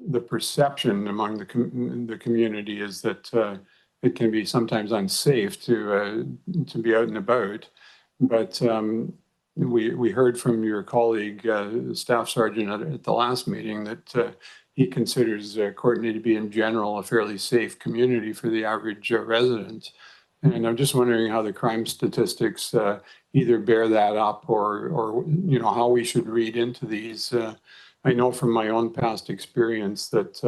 the perception among the community is that it can be sometimes unsafe to be out and about. But we heard from your colleague, Staff Sergeant at the last meeting, that he considers Courtenay to be in general a fairly safe community for the average resident. And I'm just wondering how the crime statistics either bear that up, or how we should read into these. I know from my own past experience that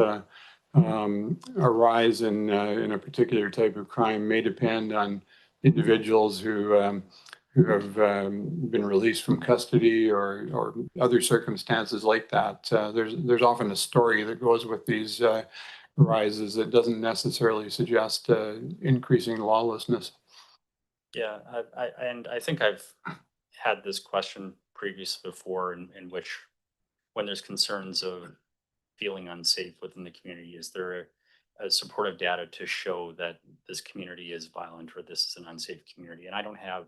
a rise in a particular type of crime may depend on individuals who have been released from custody or other circumstances like that. There's often a story that goes with these rises that doesn't necessarily suggest increasing lawlessness. Yeah, I think I've had this question previously before, in which, when there's concerns of feeling unsafe within the community, is there a supportive data to show that this community is violent or this is an unsafe community? And I don't have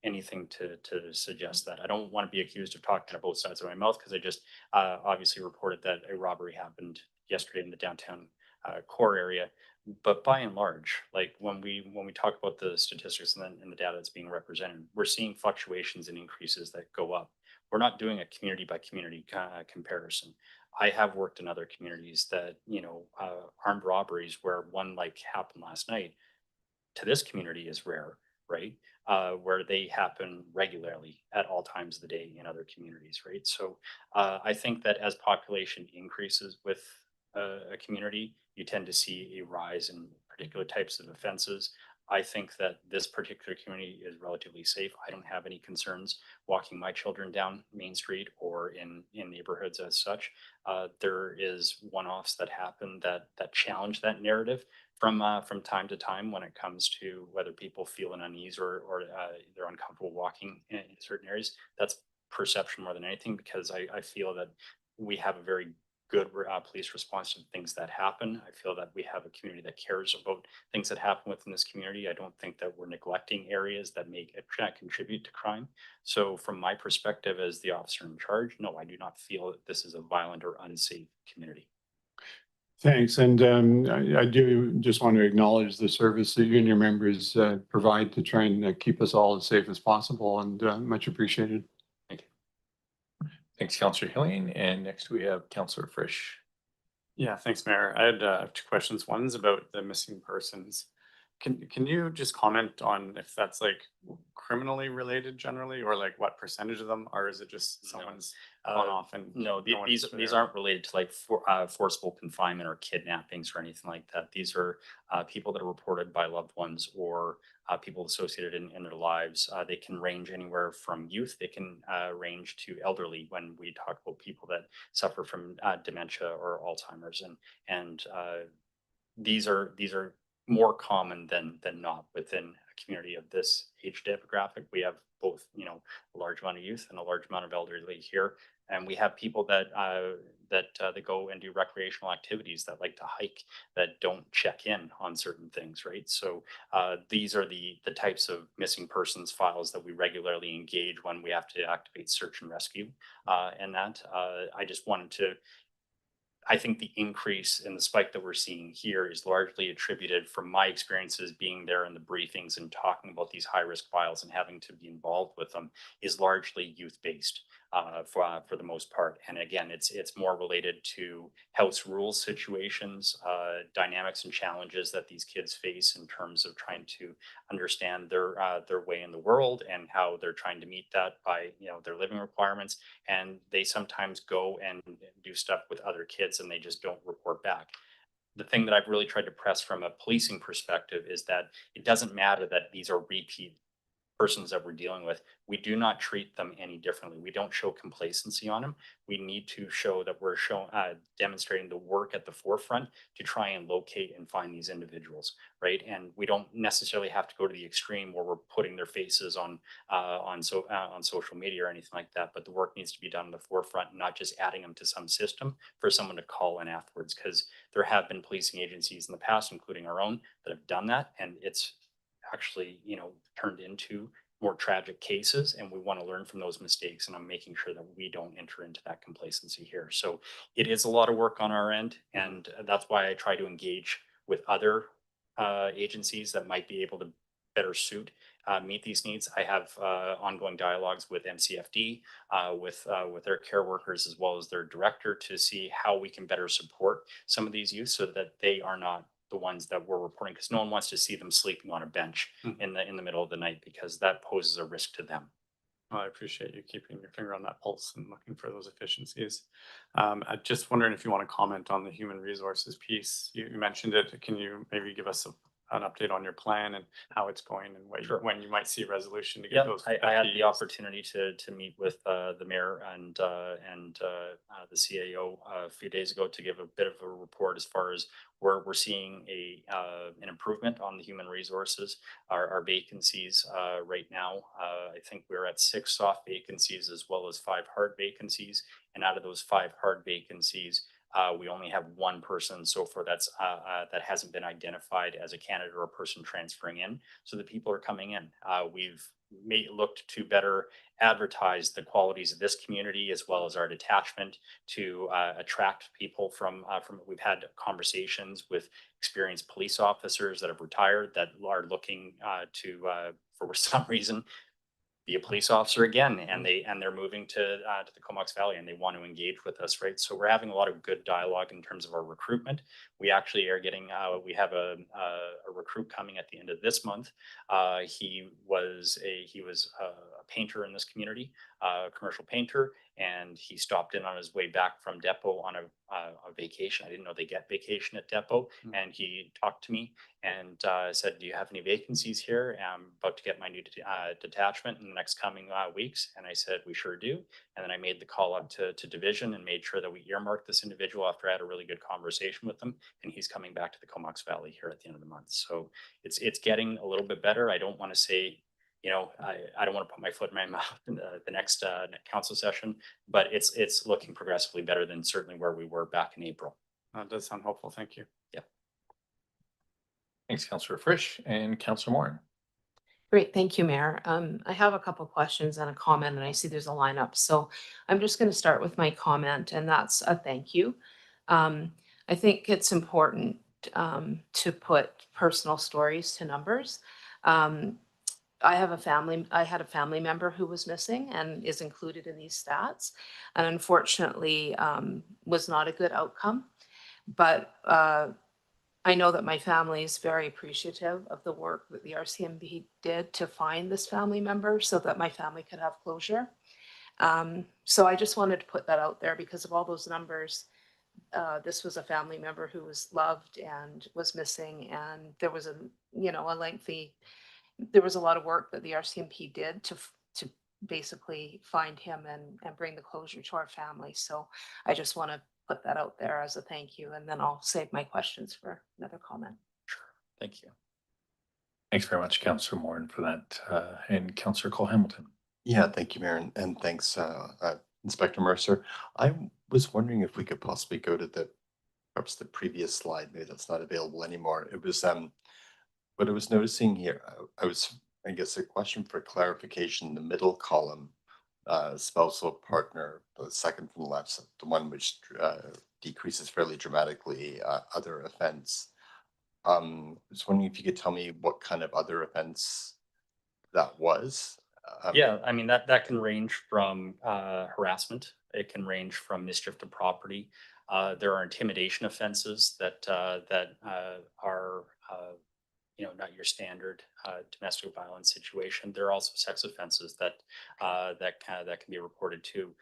anything to suggest that. I don't want to be accused of talking out of both sides of my mouth, because I just obviously reported that a robbery happened yesterday in the downtown core area. But by and large, like when we talk about the statistics and the data that's being represented, we're seeing fluctuations and increases that go up. We're not doing a community by community comparison. I have worked in other communities that, armed robberies, where one like happened last night, to this community is rare, right? Where they happen regularly at all times of the day in other communities, right? So I think that as population increases with a community, you tend to see a rise in particular types of offenses. I think that this particular community is relatively safe. I don't have any concerns walking my children down Main Street or in neighborhoods as such. There is one-offs that happen that challenge that narrative. From time to time when it comes to whether people feel an unease or they're uncomfortable walking in certain areas. That's perception more than anything, because I feel that we have a very good police response to things that happen. I feel that we have a community that cares about things that happen within this community. I don't think that we're neglecting areas that contribute to crime. So from my perspective as the officer in charge, no, I do not feel that this is a violent or unsafe community. Thanks. And I do just want to acknowledge the service that you and your members provide to try and keep us all as safe as possible, and much appreciated. Thank you. Thanks, Councillor Hillian. And next we have Councillor Frisch. Yeah, thanks, Mayor. I had 2 questions. One's about the missing persons. Can you just comment on if that's like criminally related generally, or like what percentage of them, or is it just No. someone's gone off and No, no these one's there? aren't related to like forcible confinement or kidnappings or anything like that. These are people that are reported by loved ones or people associated in their lives. They can range anywhere from youth. They can range to elderly when we talk about people that suffer from dementia or Alzheimer's, and these are more common than not within a community of this age demographic. We have both, a large amount of youth and a large amount of elderly here, and we have people that they go and do recreational activities, that like to hike, that don't check in on certain things, right? So these are the types of missing persons files that we regularly engage when we have to activate search and rescue, and that I just wanted to. I think the increase in the spike that we're seeing here is largely attributed from my experiences being there in the briefings and talking about these high risk files and having to be involved with them, is largely youth based for the most part. And again, it's more related to house rules situations, dynamics and challenges that these kids face in terms of trying to understand their way in the world and how they're trying to meet that by their living requirements. And they sometimes go and do stuff with other kids and they just don't report back. The thing that I've really tried to press from a policing perspective is that it doesn't matter that these are repeat persons that we're dealing with. We do not treat them any differently. We don't show complacency on them. We need to show that we're demonstrating the work at the forefront to try and locate and find these individuals, right? And we don't necessarily have to go to the extreme where we're putting their faces on social media or anything like that. But the work needs to be done in the forefront, not just adding them to some system for someone to call in afterwards. Because there have been policing agencies in the past, including our own, that have done that, and it's actually turned into more tragic cases, and we want to learn from those mistakes, and I'm making sure that we don't enter into that complacency here. So it is a lot of work on our end, and that's why I try to engage with other agencies that might be able to better meet these needs. I have ongoing dialogues with MCFD, with their care workers as well as their director, to see how we can better support some of these youth so that they are not the ones that we're reporting, because no one wants to see them sleeping on a bench in the middle of the night, because that poses a risk to them. Well, I appreciate you keeping your finger on that pulse and looking for those efficiencies. I'm just wondering if you want to comment on the human resources piece. You mentioned it. Can you maybe give us an update on your plan and how it's going, and when you might see a resolution to get those? I had the opportunity to meet with the mayor and the CAO a few days ago to give a bit of a report as far as where we're seeing an improvement on the human resources. Our vacancies right now, I think we're at 6 soft vacancies as well as 5 hard vacancies. And out of those 5 hard vacancies, we only have 1 person so far that hasn't been identified as a candidate or a person transferring in. So the people are coming in. We've looked to better advertise the qualities of this community as well as our detachment to attract people from. We've had conversations with experienced police officers that have retired that are looking to, for some reason, be a police officer again, and they're moving to the Comox Valley, and they want to engage with us, right? So we're having a lot of good dialogue in terms of our recruitment. We actually are getting we have a recruit coming at the end of this month. He was a painter in this community, a commercial painter, and he stopped in on his way back from depot on a vacation. I didn't know they get vacation at depot, and he talked to me and said, "Do you have any vacancies here? I'm about to get my new detachment in the next coming weeks." And I said, "We sure do." And then I made the call up to division and made sure that we earmarked this individual after I had a really good conversation with him. And he's coming back to the Comox Valley here at the end of the month. So it's getting a little bit better. I don't want to say, I don't want to put my foot in my mouth in the next council session, but it's looking progressively better than certainly where we were back in April. That does sound hopeful. Thank you. Thanks, Councillor Frisch and Councillor Moore. Great, thank you, Mayor. I have a couple questions and a comment, and I see there's a lineup. So I'm just going to start with my comment, and that's a thank you. I think it's important to put personal stories to numbers. I had a family member who was missing and is included in these stats, and unfortunately was not a good outcome. But I know that my family is very appreciative of the work that the RCMP did to find this family member so that my family could have closure. So I just wanted to put that out there because of all those numbers. This was a family member who was loved and was missing, and there was there was a lot of work that the RCMP did to basically find him and bring the closure to our family. So I just want to put that out there as a thank you, and then I'll save my questions for another comment. Sure. Thank you. Thanks very much, Councillor Moore, for that. And Councillor Cole Hamilton. Yeah, thank you, Mayor, and thanks, Inspector Mercer. I was wondering if we could possibly go to perhaps the previous slide. Maybe that's not available anymore. It was what I was noticing here. I guess a question for clarification. The middle column, spousal partner, the second from the left, the one which decreases fairly dramatically. Other offense. I was wondering if you could tell me what kind of other offense that was. Yeah, I mean, that can range from harassment. It can range from mischief to property. There are intimidation offenses that are not your standard domestic violence situation. There are also sex offenses that can be reported too.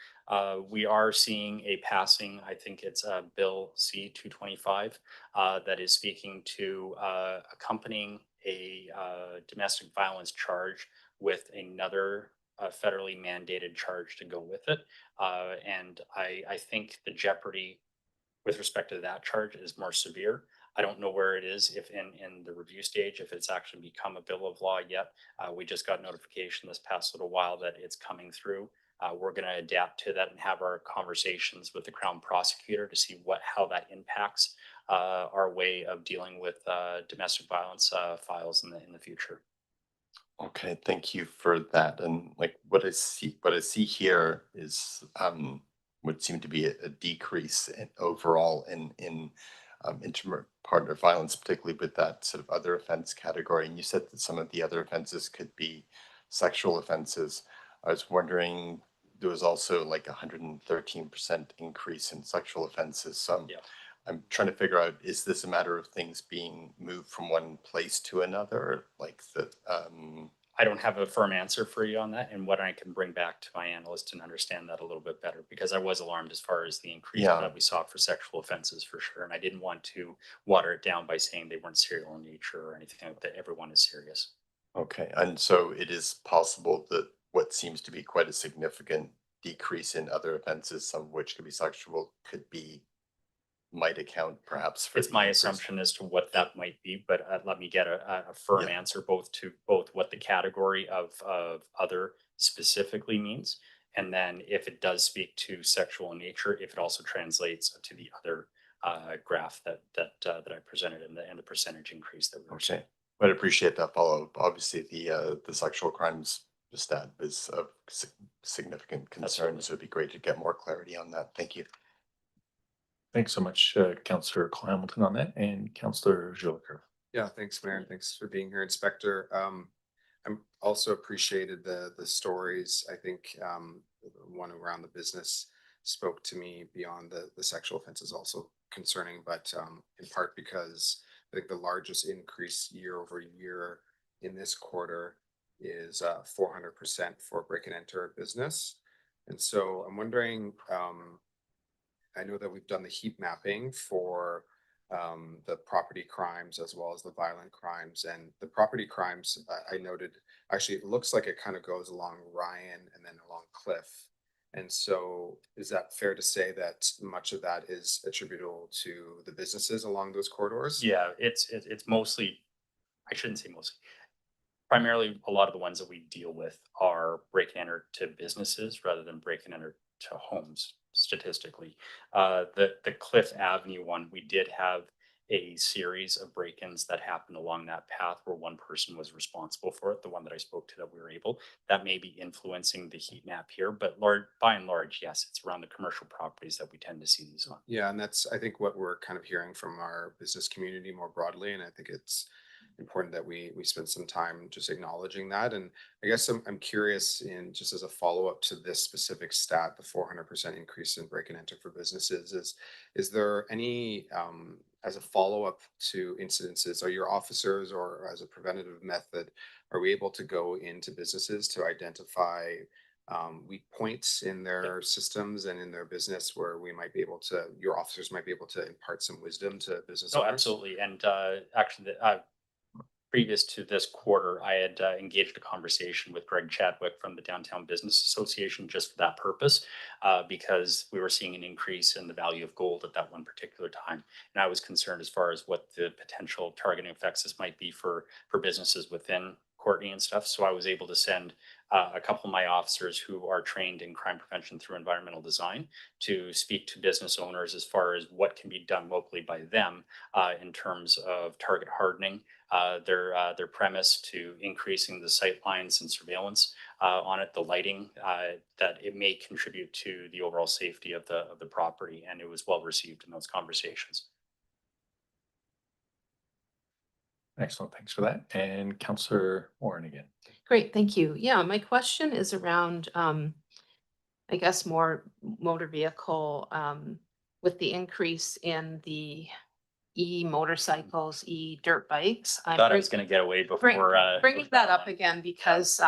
We are seeing a passing. I think it's Bill C-225 that is speaking to accompanying a domestic violence charge with another federally mandated charge to go with it. And I think the jeopardy with respect to that charge is more severe. I don't know where it is, if in the review stage, if it's actually become a bill of law yet. We just got notification this past little while that it's coming through. We're going to adapt to that and have our conversations with the Crown Prosecutor to see how that impacts our way of dealing with domestic violence files in the future. Okay, thank you for that. And like what I see here is would seem to be a decrease overall in intimate partner violence, particularly with that sort of other offense category. And you said that some of the other offenses could be sexual offenses. I was wondering, there was also like 113% increase in sexual offenses. So Yeah. I'm trying to figure out, is this a matter of things being moved from one place to another? Like I don't have a firm answer for you on that, and what I can bring back to my analyst and understand that a little bit better, because I was alarmed as far as the increase Yeah. that we saw for sexual offenses for sure. And I didn't want to water it down by saying they weren't serial in nature or anything like that. Everyone is serious. Okay, and so it is possible that what seems to be quite a significant decrease in other offenses, some of which could be sexual, might account perhaps for It's the my increase. assumption as to what that might be, but let me get a firm Yeah. answer both what the category of other specifically means, and then if it does speak to sexual in nature, if it also translates to the other graph that I presented and the percentage increase that we were seeing. Okay, but I appreciate that follow-up. Obviously, the sexual crimes stat is of significant concern, Absolutely. so it'd be great to get more clarity on that. Thank you. Thanks so much, Councillor Cole Hamilton, on that, and Councillor Jolicoeur. Yeah, thanks, Mayor, and thanks for being here, Inspector. I'm also appreciated the stories. I think the one around the business spoke to me beyond the sexual offenses also concerning, but in part because I think the largest increase year over year in this quarter is 400% for break and enter business. And so I'm wondering, I know that we've done the heat mapping for the property crimes as well as the violent crimes. And the property crimes, I noted, actually, it looks like it kind of goes along Ryan and then along Cliff. And so is that fair to say that much of that is attributable to the businesses along those corridors? Yeah, it's mostly, I shouldn't say mostly. Primarily, a lot of the ones that we deal with are break and enter to businesses rather than break and enter to homes statistically. The Cliff Avenue one, we did have a series of break-ins that happened along that path where one person was responsible for it, the one that I spoke to that we were able. That may be influencing the heat map here, but by and large, yes, it's around the commercial properties that we tend to see these on. Yeah, and that's, I think, what we're kind of hearing from our business community more broadly. And I think it's important that we spend some time just acknowledging that. And I guess I'm curious, in just as a follow-up to this specific stat, the 400% increase in break and enter for businesses, is there any as a follow-up to incidences, are your officers, or as a preventative method, are we able to go into businesses to identify weak points in their systems and in their business where we might be able to, your officers might be able to impart some wisdom to business Oh, owners? absolutely. And actually, previous to this quarter, I had engaged a conversation with Greg Chadwick from the Downtown Business Association just for that purpose, because we were seeing an increase in the value of gold at that one particular time. And I was concerned as far as what the potential targeting effects this might be for businesses within Courtenay and stuff. So I was able to send a couple of my officers who are trained in crime prevention through environmental design to speak to business owners as far as what can be done locally by them in terms of target hardening their premise to increasing the sight lines and surveillance on it, the lighting, that it may contribute to the overall safety of the property, and it was well received in those conversations. Excellent, thanks for that. And Councillor Warren again. Great, thank you. Yeah, my question is around, I guess, more motor vehicle, with the increase in the e-motorcycles, e-dirt bikes. Thought I was going to get away before. Bringing that up again because,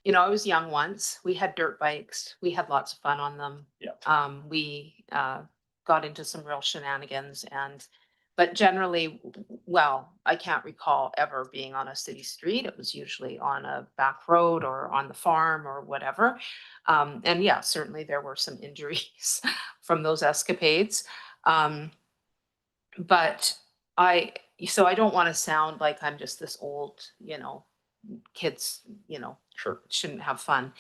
you know, I was young once. We had dirt bikes. We had lots of fun on them. Yeah. We got into some real shenanigans but generally, well, I can't recall ever being on a city street. It was usually on a back road or on the farm or whatever. And yeah, certainly there were some injuries from those escapades. But so I don't want to sound like I'm just this old, you know, kids, you know, Sure. shouldn't have fun.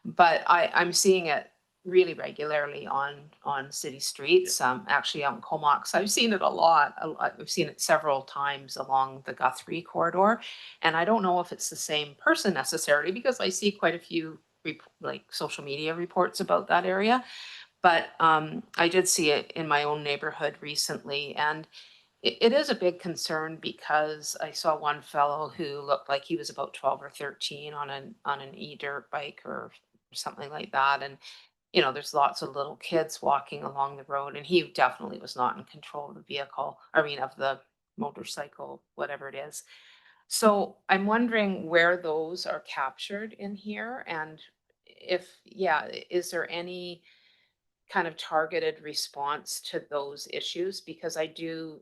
But I'm seeing it really regularly on city streets, actually on Comox. I've seen it a lot. I've seen it several times along the Guthrie corridor. And I don't know if it's the same person necessarily because I see quite a few like social media reports about that area. But I did see it in my own neighborhood recently, and it is a big concern because I saw one fellow who looked like he was about 12 or 13 on an e-dirt bike or something like that. And you know, there's lots of little kids walking along the road, and he definitely was not in control of the vehicle, I mean, of the motorcycle, whatever it is. So I'm wondering where those are captured in here, and if, yeah, is there any kind of targeted response to those issues? Because I do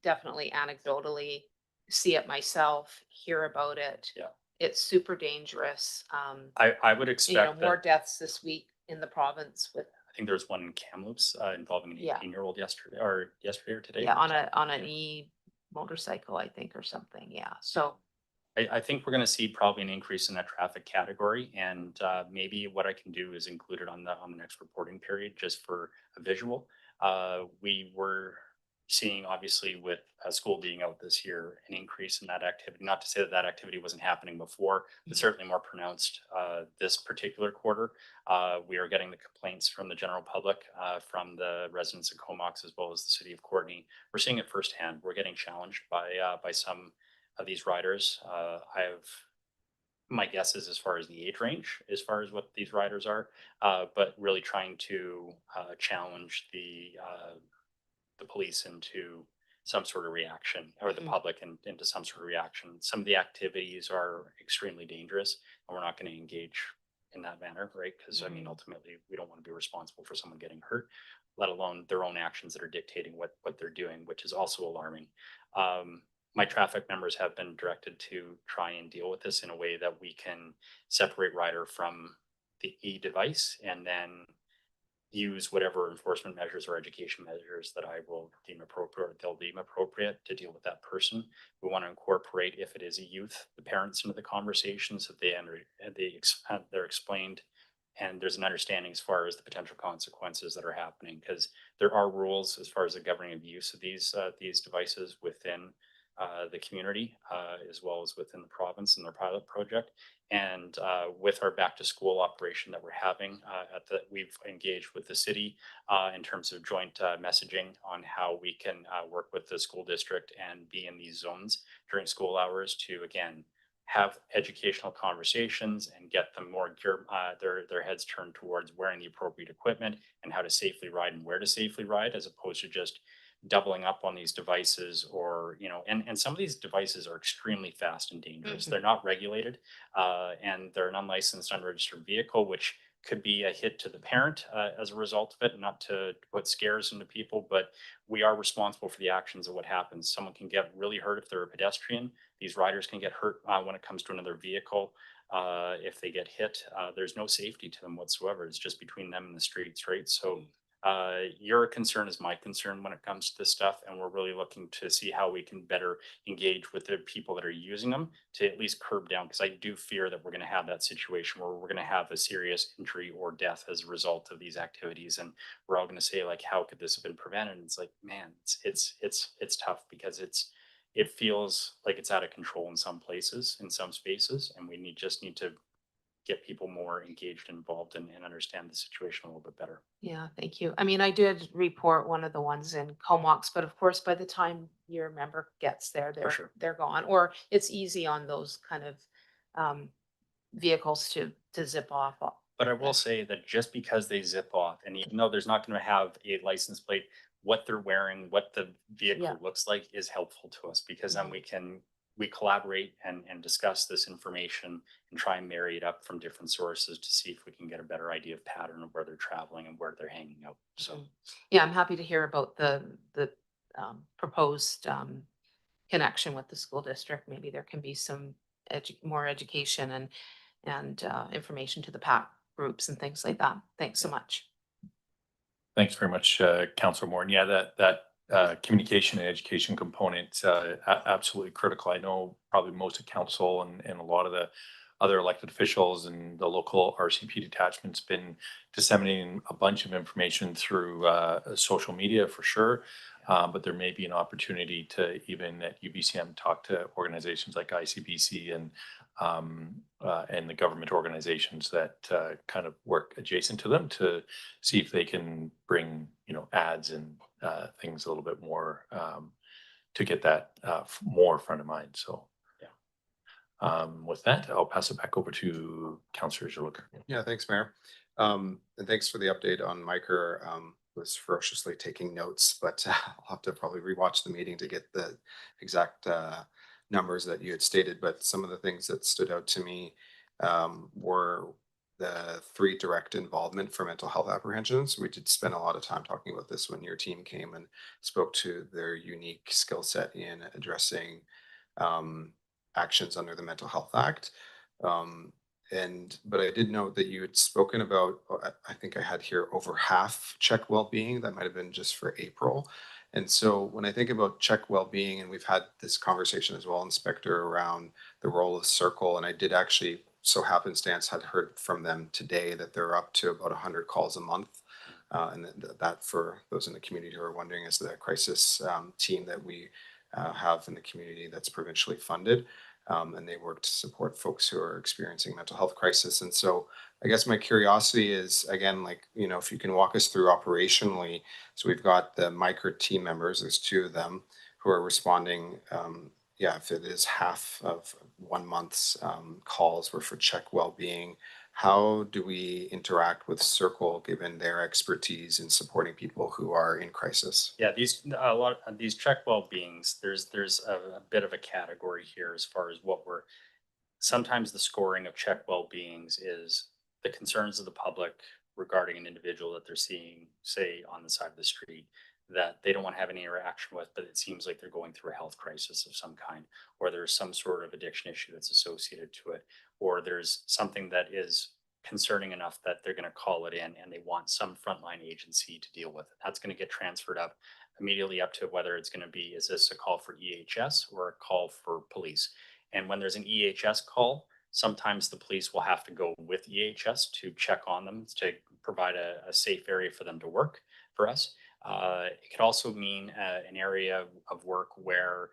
definitely anecdotally see it myself, hear about it. Yeah. It's super dangerous. I would You know, expect more that. deaths this week in the province with, I think there was one in Kamloops involving an Yeah. 18-year-old yesterday or today. yeah, on an e-motorcycle, I think, or something. Yeah. So I think we're going to see probably an increase in that traffic category, and maybe what I can do is include it on the next reporting period just for a visual. We were seeing, obviously, with school being out this year, an increase in that activity. Not to say that activity wasn't happening before, but certainly more pronounced this particular quarter. We are getting the complaints from the general public, from the residents of Comox, as well as the city of Courtenay. We're seeing it firsthand. We're getting challenged by some of these riders. My guess is as far as the age range, as far as what these riders are, but really trying to challenge the police into some sort of reaction, or the Mhm. public into some sort of reaction. Some of the activities are extremely dangerous, and we're not going to engage in that manner, right? Because I mean, ultimately, we don't want to be responsible for someone getting hurt, let alone their own actions that are dictating what they're doing, which is also alarming. My traffic members have been directed to try and deal with this in a way that we can separate rider from the device, and then use whatever enforcement measures or education measures that I will deem appropriate, or they'll deem appropriate to deal with that person. We want to incorporate, if it is a youth, the parents into the conversations, that they're explained, and there's an understanding as far as the potential consequences that are happening, because there are rules as far as the governing of use of these devices within the community, as well as within the province and their pilot project. And with our back to school operation that we're having, we've engaged with the city in terms of joint messaging on how we can work with the school district and be in these zones during school hours to, again, have educational conversations and get them more their heads turned towards wearing the appropriate equipment and how to safely ride and where to safely ride, as opposed to just doubling up on these devices, or and some of these devices are extremely fast and dangerous. They're not regulated, and they're an unlicensed, unregistered vehicle, which could be a hit to the parent as a result of it. Not to put scares into people, but we are responsible for the actions of what happens. Someone can get really hurt if they're a pedestrian. These riders can get hurt when it comes to another vehicle. If they get hit, there's no safety to them whatsoever. It's just between them and the streets, right? So your concern is my concern when it comes to this stuff, and we're really looking to see how we can better engage with the people that are using them to at least curb down, because I do fear that we're going to have that situation where we're going to have a serious injury or death as a result of these activities, and we're all going to say, like, how could this have been prevented? And it's like, man, it's tough, because it feels like it's out of control in some places, in some spaces, and we just need to get people more engaged and involved, and understand the situation a little bit better. Yeah, thank you. I mean, I did report one of the ones in Comox, but of course, by the time your member gets there, sure. they're gone. Or it's easy on those kind of vehicles to zip off. But I will say that just because they zip off, and even though there's not going to have a license plate, what they're wearing, what the vehicle Yeah. looks like is helpful to us, because then we collaborate and discuss this information and try and marry it up from different sources to see if we can get a better idea of pattern of where they're traveling and where they're hanging out. So Yeah, I'm happy to hear about the proposed connection with the school district. Maybe there can be some more education and information to the PAC groups and things like that. Thanks so much. Thanks very much, Councillor Moore. And yeah, that communication and education component, absolutely critical. I know probably most of council and a lot of the other elected officials and the local RCP detachment's been disseminating a bunch of information through social media for sure. But there may be an opportunity to, even at UBCM, talk to organizations like ICBC and the government organizations that kind of work adjacent to them, to see if they can bring, ads and things a little bit more to get that more front of mind. So with that, I'll pass it back over to Councillor Jaluka. Yeah, thanks, Mayor. And thanks for the update on Micro. Was ferociously taking notes, but I'll have to probably rewatch the meeting to get the exact numbers that you had stated. But some of the things that stood out to me were the 3 direct involvement for mental health apprehensions. We did spend a lot of time talking about this when your team came and spoke to their unique skill set in addressing actions under the Mental Health Act. But I did note that you had spoken about, I think I had here, over half check well-being. That might have been just for April. And so when I think about check well-being, and we've had this conversation as well, Inspector, around the role of Circle, and I did actually, so happenstance, had heard from them today that they're up to about 100 calls a month. And that, for those in the community who are wondering, is the crisis team that we have in the community that's provincially funded. And they work to support folks who are experiencing mental health crisis. And so I guess my curiosity is, again, like, if you can walk us through operationally. So we've got the Micro team members, there's 2 of them who are responding yeah, if it is half of 1 month's calls were for check well-being, how do we interact with Circle given their expertise in supporting people who are in crisis? Yeah, a lot of these check well-beings, there's a bit of a category here as far as what we're, sometimes the scoring of check well-beings is the concerns of the public regarding an individual that they're seeing, say, on the side of the street, that they don't want to have any interaction with, but it seems like they're going through a health crisis of some kind, or there's some sort of addiction issue that's associated to it, or there's something that is concerning enough that they're going to call it in and they want some frontline agency to deal with it. That's going to get transferred up immediately up to whether it's going to be, is this a call for EHS or a call for police? And when there's an EHS call, sometimes the police will have to go with EHS to check on them to provide a safe area for them to work for us. It could also mean an area of work where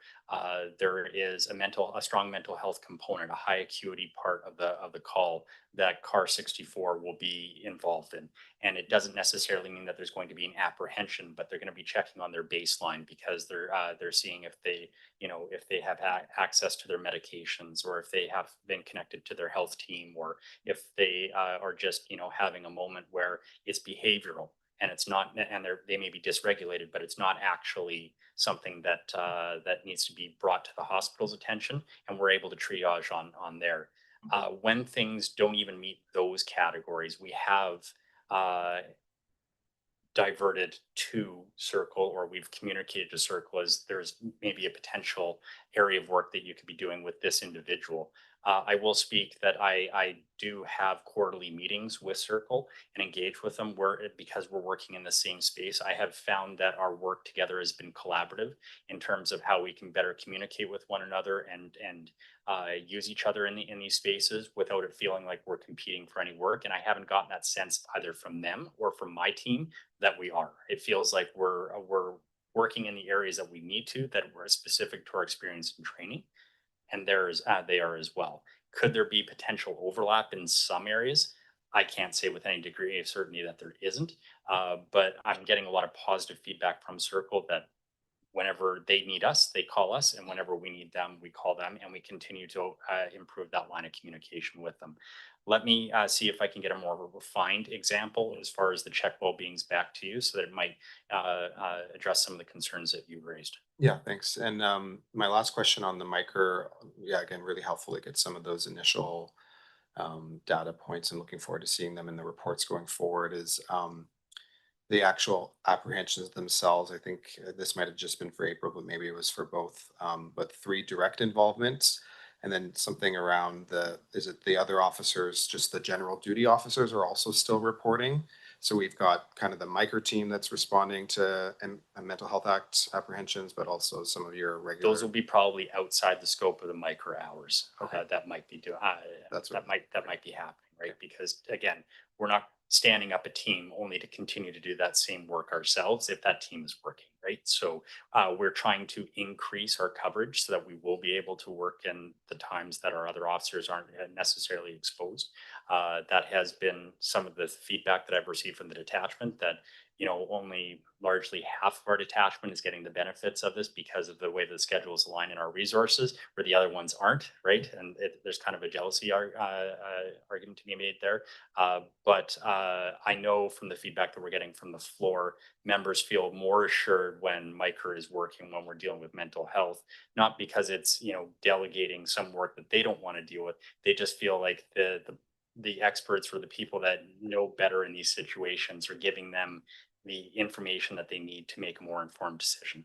there is a strong mental health component, a high acuity part of the call that CAR 64 will be involved in. And it doesn't necessarily mean that there's going to be an apprehension, but they're going to be checking on their baseline because they're seeing if they, if they have access to their medications, or if they have been connected to their health team, or if they are just, having a moment where it's behavioral and it's not, and they may be dysregulated, but it's not actually something that that needs to be brought to the hospital's attention, and we're able to triage on there. When things don't even meet those categories, we have diverted to Circle, or we've communicated to Circle as there's maybe a potential area of work that you could be doing with this individual. I will speak that I do have quarterly meetings with Circle and engage with them because we're working in the same space. I have found that our work together has been collaborative in terms of how we can better communicate with one another and use each other in these spaces without it feeling like we're competing for any work. And I haven't gotten that sense either from them or from my team that we are. It feels like we're working in the areas that we need to, that were specific to our experience and training, and they are as well. Could there be potential overlap in some areas? I can't say with any degree of certainty that there isn't, but I'm getting a lot of positive feedback from Circle that whenever they need us, they call us, and whenever we need them, we call them, and we continue to improve that line of communication with them. Let me see if I can get a more refined example as far as the check well-beings back to you, so that it might address some of the concerns that you raised. Yeah, thanks. And my last question on the micro, yeah, again, really helpful to get some of those initial data points, and looking forward to seeing them in the reports going forward, is the actual apprehensions themselves. I think this might have just been for April, but maybe it was for both, but 3 direct involvements. And then something around is it the other officers, just the general duty officers are also still reporting? So we've got kind of the micro team that's responding to a Mental Health Act apprehensions, but also some of your regular. Those will be probably outside the scope of the micro hours. Okay. That might be doing. That's that might be happening, right? Because again, we're not standing up a team only to continue to do that same work ourselves if that team is working, right? So we're trying to increase our coverage so that we will be able to work in the times that our other officers aren't necessarily exposed. That has been some of the feedback that I've received from the detachment, that only largely half of our detachment is getting the benefits of this because of the way the schedules align in our resources, where the other ones aren't, right? And there's kind of a jealousy argument to be made there. But I know from the feedback that we're getting from the floor, members feel more assured when Micro is working, when we're dealing with mental health, not because it's, delegating some work that they don't want to deal with. They just feel like the experts, or the people that know better in these situations, are giving them the information that they need to make a more informed decision.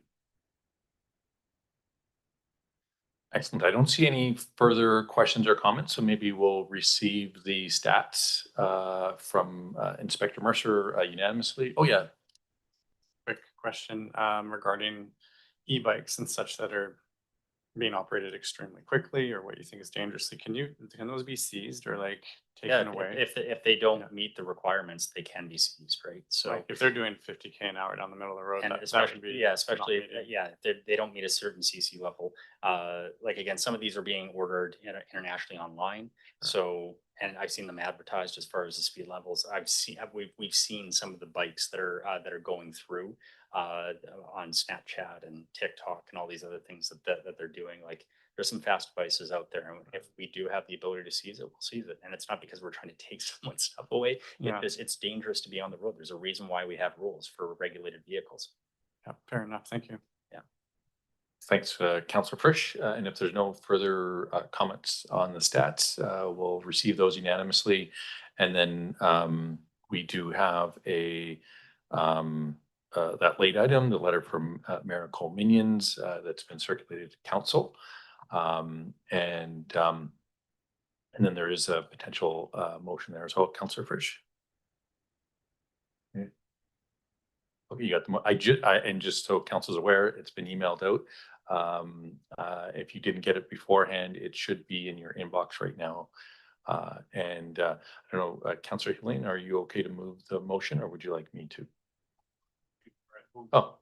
Excellent. I don't see any further questions or comments, so maybe we'll receive the stats from Inspector Mercer unanimously. Oh yeah. Quick question regarding e-bikes and such that are being operated extremely quickly, or what you think is dangerously. Can those be seized or taken away? If they don't meet the requirements, they can be seized, right? So if they're doing 50K an hour down the middle of the road, and that especially would be if they don't meet a certain CC level, Like again, some of these are being ordered internationally online. So, and I've seen them advertised as far as the speed levels. We've seen some of the bikes that are going through on Snapchat and TikTok and all these other things that they're doing. Like there's some fast devices out there, and if we do have the ability to seize it, we'll seize it. And it's not because we're trying to take someone's stuff away. Yeah. It's dangerous to be on the road. There's a reason why we have rules for regulated vehicles. Yeah, fair enough. Thank you. Thanks, Councillor Frisch. And if there's no further comments on the stats, we'll receive those unanimously. And then we do have that late item, the letter from Mayor Nicole Minions that's been circulated to council. And then there is a potential motion there as well. Councillor Frisch. Okay, you got the, and just so council's aware, it's been emailed out. If you didn't get it beforehand, it should be in your inbox right now. I don't know, Councillor Helene, are you okay to move the motion or would you like me to? Oh,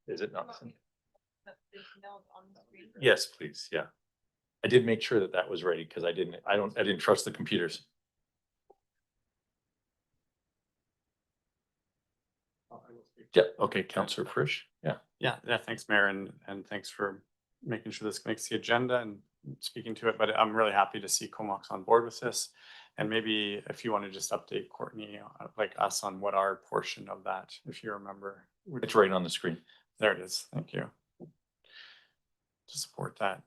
is it not? Yes, please. Yeah. I did make sure that that was ready because I didn't trust the computers. Yeah. Okay. Councillor Frisch. Yeah. Yeah, thanks, Mayor, and thanks for making sure this makes the agenda and speaking to it. But I'm really happy to see Comox on board with this. And maybe if you want to just update Courtney, like us, on what our portion of that, if you remember. It's right on the screen. There it is. Thank you. To support that.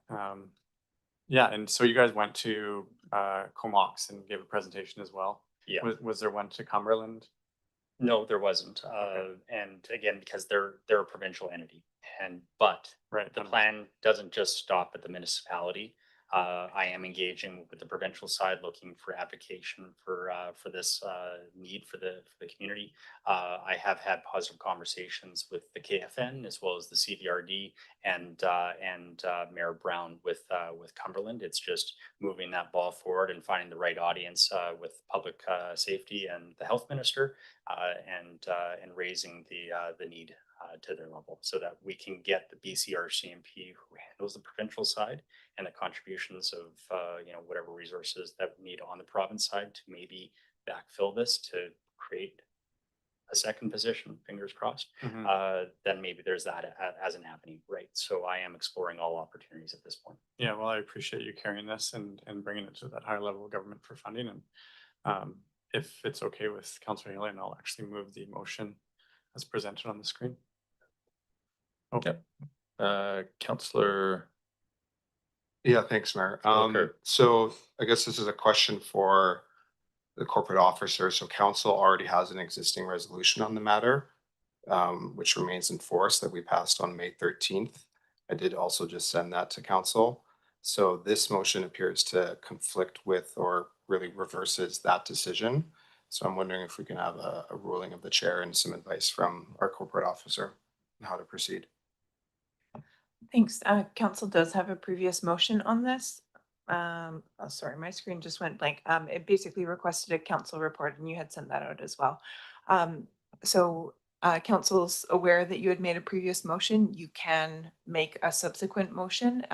Yeah, and so you guys went to Comox and gave a presentation as well. Yeah. Was there one to Cumberland? No, there wasn't. And again, because they're a provincial entity, but Right. the plan doesn't just stop at the municipality. I am engaging with the provincial side, looking for advocation for this need for the community. I have had positive conversations with the KFN as well as the CVRD and Mayor Brown with Cumberland. It's just moving that ball forward and finding the right audience with public safety and the health minister, and raising the need to their level so that we can get the BCRCMP who handles the provincial side and the contributions of whatever resources that we need on the province side to maybe backfill this to create a second position, fingers crossed. Then maybe there's that as an avenue, right? So I am exploring all opportunities at this point. Yeah, well, I appreciate you carrying this and bringing it to that higher level of government for funding. And if it's okay with Councillor Haley, I'll actually move the motion as presented on the screen. Okay. Councillor. Yeah, thanks, Mayor. Okay. So I guess this is a question for the corporate officer. So council already has an existing resolution on the matter, which remains in force that we passed on May 13th. I did also just send that to council. So this motion appears to conflict with or really reverses that decision. So I'm wondering if we can have a ruling of the chair and some advice from our corporate officer on how to proceed. Thanks. Council does have a previous motion on this. Oh, sorry, my screen just went blank. It basically requested a council report and you had sent that out as well. Council's aware that you had made a previous motion. You can make a subsequent motion.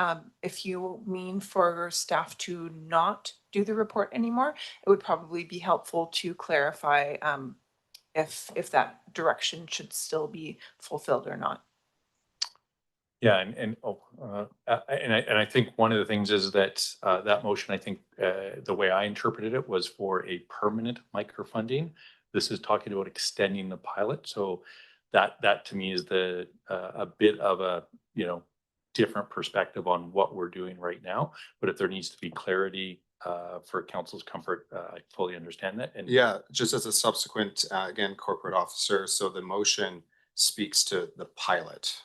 If you mean for staff to not do the report anymore, it would probably be helpful to clarify if that direction should still be fulfilled or not. Yeah, and I think one of the things is that that motion, I think the way I interpreted it was for a permanent microfunding. This is talking about extending the pilot, so that to me is a bit of a different perspective on what we're doing right now. But if there needs to be clarity for council's comfort, I fully understand that. And yeah, just as a subsequent again corporate officer, so the motion speaks to the pilot.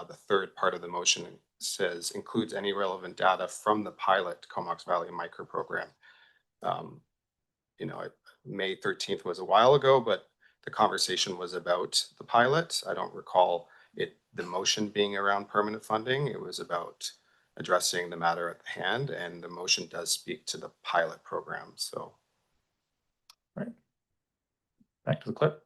The third part of the motion says includes any relevant data from the pilot Comox Valley micro program. May 13th was a while ago, but the conversation was about the pilot. I don't recall the motion being around permanent funding. It was about addressing the matter at hand, and the motion does speak to the pilot program. So, right. Back to the clip.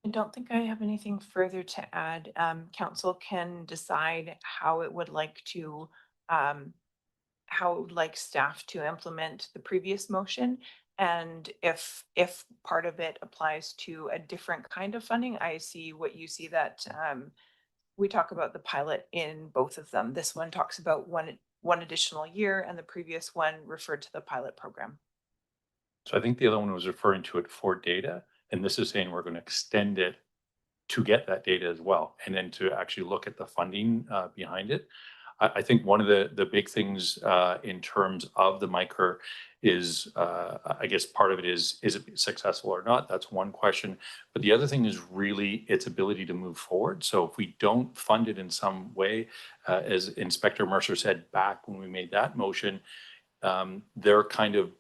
I don't think I have anything further to add. Council can decide how it would like to, how it would like staff to implement the previous motion. And if part of it applies to a different kind of funding, I see what you see that, we talk about the pilot in both of them. This one talks about one additional year and the previous one referred to the pilot program. So I think the other one was referring to it for data, and this is saying we're going to extend it to get that data as well, and then to actually look at the funding behind it. I think one of the big things in terms of the micro is, I guess part of it is it successful or not? That's one question. But the other thing is really its ability to move forward. So if we don't fund it in some way, as Inspector Mercer said back when we made that motion, they're kind of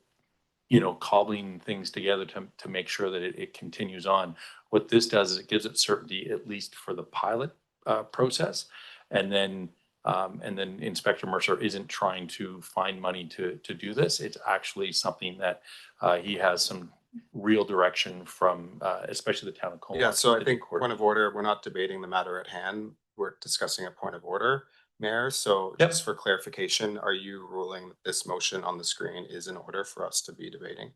cobbling things together to make sure that it continues on. What this does is it gives it certainty, at least for the pilot process. And then Inspector Mercer isn't trying to find money to do this. It's actually something that he has some real direction from, especially the town of Comox. Yeah, so I think point of order, we're not debating the matter at hand. We're discussing a point of order, Mayor. So Yep. just for clarification, are you ruling that this motion on the screen is in order for us to be debating?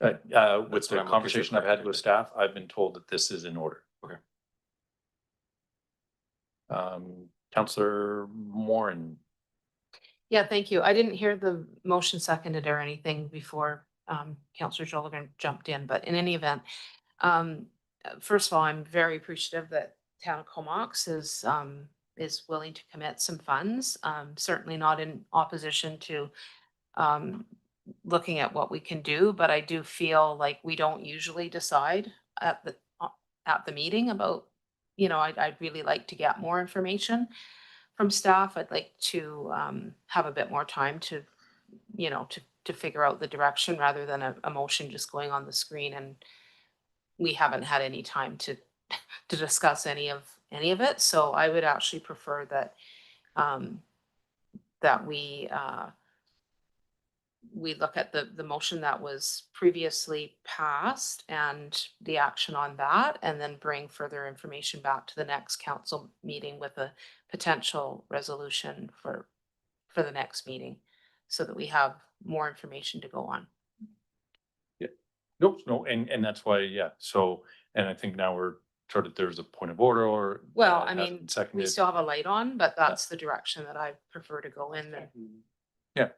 With That's what the I'm looking conversation for. I've had with staff, I've been told that this is in order. Okay. Councillor Moran. Yeah, thank you. I didn't hear the motion seconded or anything before Councillor Jolligan jumped in, but in any event, first of all, I'm very appreciative that Town of Comox is willing to commit some funds. Certainly not in opposition to looking at what we can do, but I do feel like we don't usually decide at the meeting about, I'd really like to get more information from staff. I'd like to have a bit more time to, to figure out the direction rather than a motion just going on the screen, and we haven't had any time to to discuss any of it. So I would actually prefer that that we look at the motion that was previously passed and the action on that, and then bring further information back to the next council meeting with a potential resolution for the next meeting, so that we have more information to go on. Nope, no, and that's why, yeah. So, and I think now we're sort of, there's a point of order or. Well, it I hasn't mean, been we seconded. still have a light on, but that's the direction that I prefer to go in. Yeah.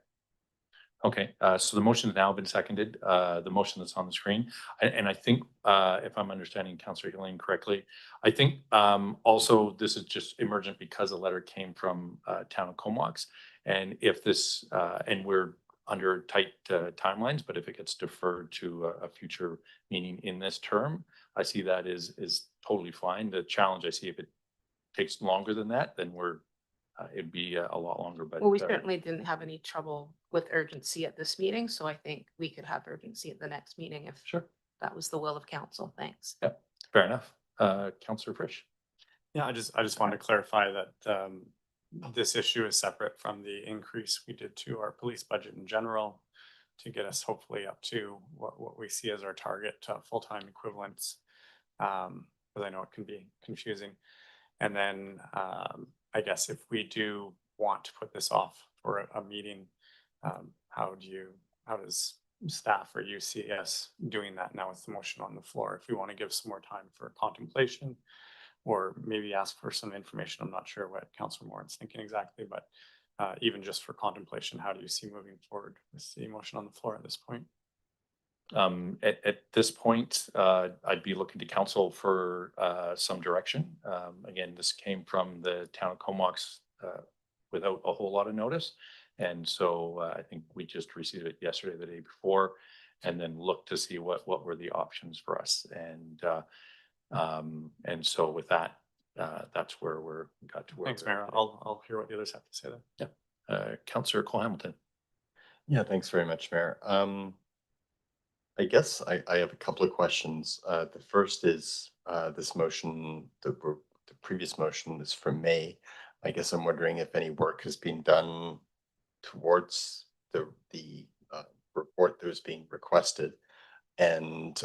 Okay, so the motion has now been seconded, the motion that's on the screen. And I think, if I'm understanding Councillor Elaine correctly, I think also this is just emergent because a letter came from Town of Comox. And if this, and we're under tight timelines, but if it gets deferred to a future meeting in this term, I see that is totally fine. The challenge I see, if it takes longer than that, then it'd be a lot longer, but. Well, we certainly didn't have any trouble with urgency at this meeting, so I think we could have urgency at the next meeting if Sure. that was the will of council. Thanks. Yeah, fair enough. Councillor Frisch. Yeah, I just wanted to clarify that this issue is separate from the increase we did to our police budget in general to get us hopefully up to what we see as our target full-time equivalents. Because I know it can be confusing. And then I guess if we do want to put this off for a meeting, how does staff or you see us doing that now with the motion on the floor? If we want to give some more time for contemplation, or maybe ask for some information. I'm not sure what Councillor Moran's thinking exactly, but even just for contemplation, how do you see moving forward with the motion on the floor at this point? At this point, I'd be looking to council for some direction. Again, this came from the Town of Comox without a whole lot of notice. And so I think we just received it yesterday, the day before, and then looked to see what were the options for us. And so with that, that's where got to where. Thanks, Mayor. I'll hear what the others have to say then. Yeah. Councillor Cole Hamilton. Yeah, thanks very much, Mayor. I guess I have a couple of questions. The first is this motion, the previous motion is from May. I guess I'm wondering if any work has been done towards the report that was being requested. And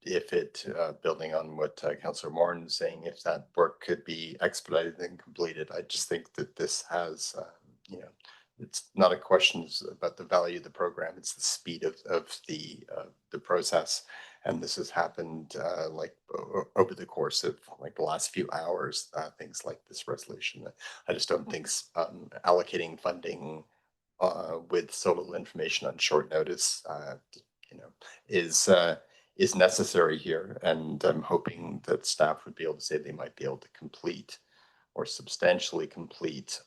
if it, building on what Councillor Moran is saying, if that work could be expedited and completed, I just think that this has, you know, it's not a question about the value of the program, it's the speed of the process. And this has happened like over the course of like the last few hours, things like this resolution. I just don't think allocating funding with so little information on short notice, you know, is necessary here. And I'm hoping that staff would be able to say they might be able to complete or substantially complete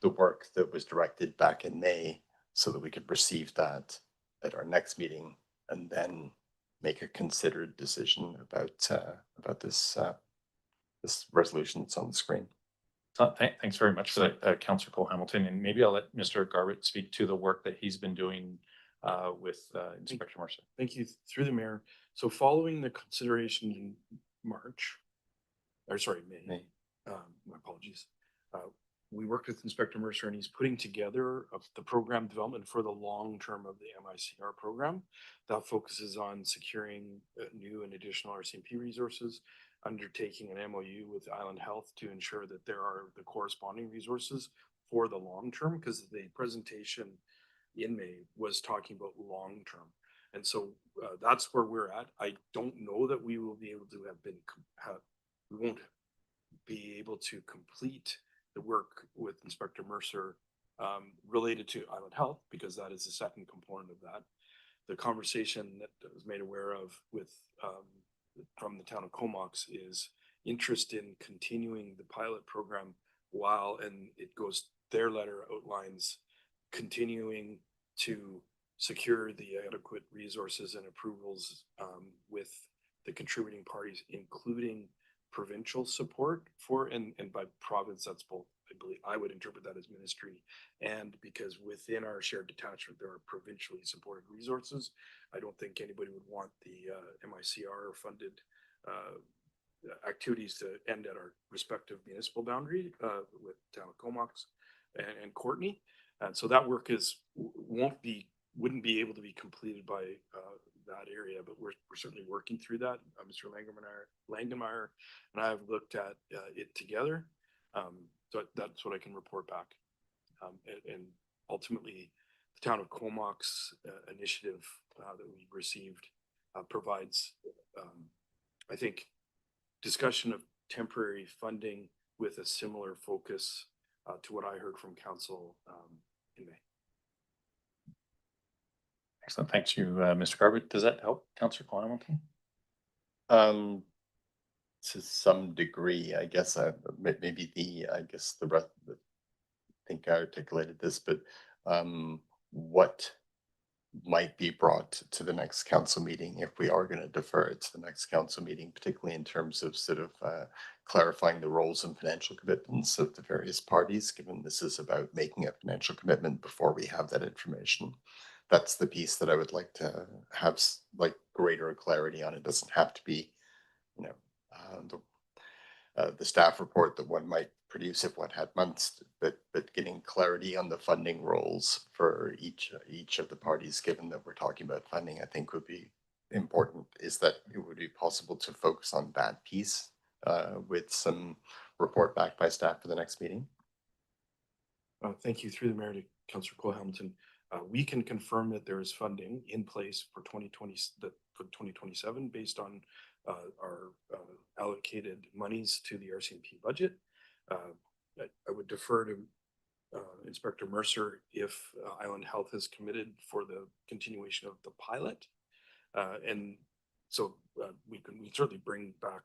the work that was directed back in May so that we could receive that at our next meeting and then make a considered decision about this resolution that's on the screen. So thanks very much for that, Councillor Cole Hamilton, and maybe I'll let Mr. Garbutt speak to the work that he's been doing with Inspector Mercer. Thank you, through the mayor. So following the consideration in March, or sorry, May, my apologies. We worked with Inspector Mercer and he's putting together the program development for the long term of the MICR program that focuses on securing new and additional RCMP resources, undertaking an MOU with Island Health to ensure that there are the corresponding resources for the long term, because the presentation in May was talking about long term. And so that's where we're at. I don't know that we will be able to we won't be able to complete the work with Inspector Mercer related to Island Health, because that is the second component of that. The conversation that I was made aware of with from the town of Comox is interest in continuing the pilot program while, and it goes, their letter outlines continuing to secure the adequate resources and approvals with the contributing parties, including provincial support for, and by province, that's both, I believe, I would interpret that as ministry, and because within our shared detachment, there are provincially supported resources. I don't think anybody would want the MICR funded activities to end at our respective municipal boundary with town of Comox and Courtenay. And so that work wouldn't be able to be completed by that area, but we're certainly working through that. Mr. Langenmeyer and I have looked at it together. So that's what I can report back. And ultimately, the town of Comox initiative that we received provides, I think, discussion of temporary funding with a similar focus to what I heard from council in May. Excellent. Thanks you, Mr. Garbutt. Does that help, Councillor Cole Hamilton? To some degree, I guess, maybe I think I articulated this, but what might be brought to the next council meeting if we are going to defer it to the next council meeting, particularly in terms of sort of clarifying the roles and financial commitments of the various parties, given this is about making a financial commitment before we have that information. That's the piece that I would like to have like greater clarity on. It doesn't have to be, you know, the staff report that one might produce if one had months, but getting clarity on the funding roles for each of the parties, given that we're talking about funding, I think would be important. Is that it would be possible to focus on that piece with some report back by staff for the next meeting? Thank you, through the mayor, to Councillor Cole Hamilton. We can confirm that there is funding in place for 2027 based on our allocated monies to the RCMP budget. I would defer to Inspector Mercer if Island Health has committed for the continuation of the pilot. And so we certainly bring back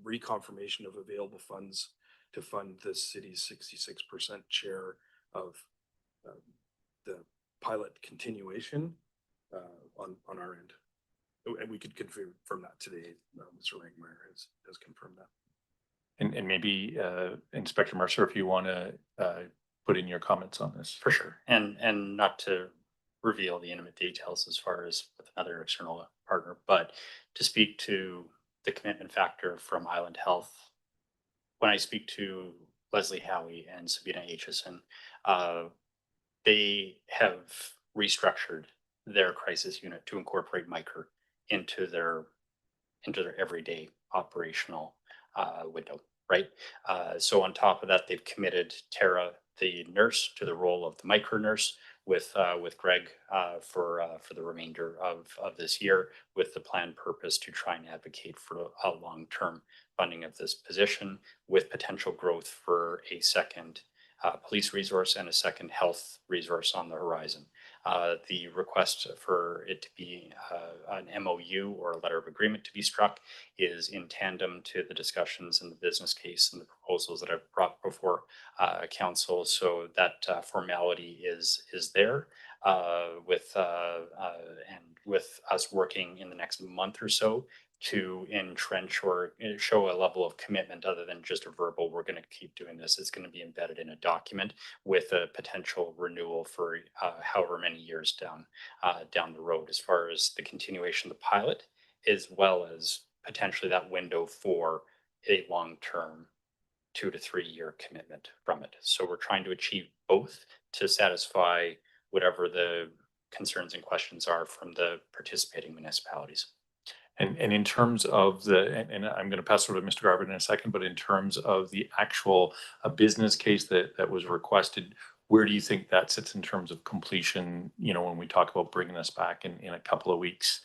reconfirmation of available funds to fund the city's 66% share of the pilot continuation on our end. And we could confirm that today. Mr. Langmeyer has confirmed that. And maybe Inspector Mercer, if you want to put in your comments on this. For sure. And not to reveal the intimate details as far as with another external partner, but to speak to the commitment factor from Island Health. When I speak to Leslie Howie and Sabina Aitchison, they have restructured their crisis unit to incorporate MICR into their everyday operational window, right? So on top of that, they've committed Tara, the nurse, to the role of the micro nurse with Greg for the remainder of this year, with the planned purpose to try and advocate for a long-term funding of this position, with potential growth for a second police resource and a second health resource on the horizon. The request for it to be an MOU or a letter of agreement to be struck is in tandem to the discussions and the business case and the proposals that I've brought before council. So that formality is there with us working in the next month or so to entrench or show a level of commitment other than just a verbal, we're going to keep doing this. It's going to be embedded in a document with a potential renewal for however many years down the road, as far as the continuation of the pilot, as well as potentially that window for a long-term 2 to 3 year commitment from it. So we're trying to achieve both to satisfy whatever the concerns and questions are from the participating municipalities. And in terms of and I'm going to pass over to Mr. Garbutt in a second, but in terms of the actual business case that was requested, where do you think that sits in terms of completion? You know, when we talk about bringing this back in a couple of weeks,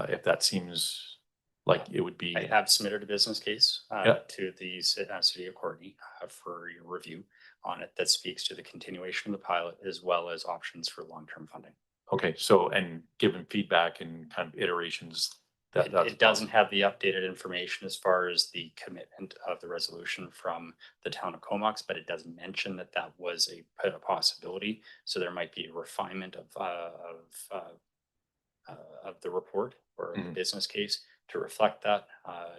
if that seems like it would be. I have submitted a business case to the city of Courtenay for your review on it that speaks to the continuation of the pilot as well as options for long-term funding. Okay, so and given feedback and kind of iterations. It doesn't have the updated information as far as the commitment of the resolution from the town of Comox, but it does mention that that was a possibility. So there might be a refinement of the report or the business case to reflect that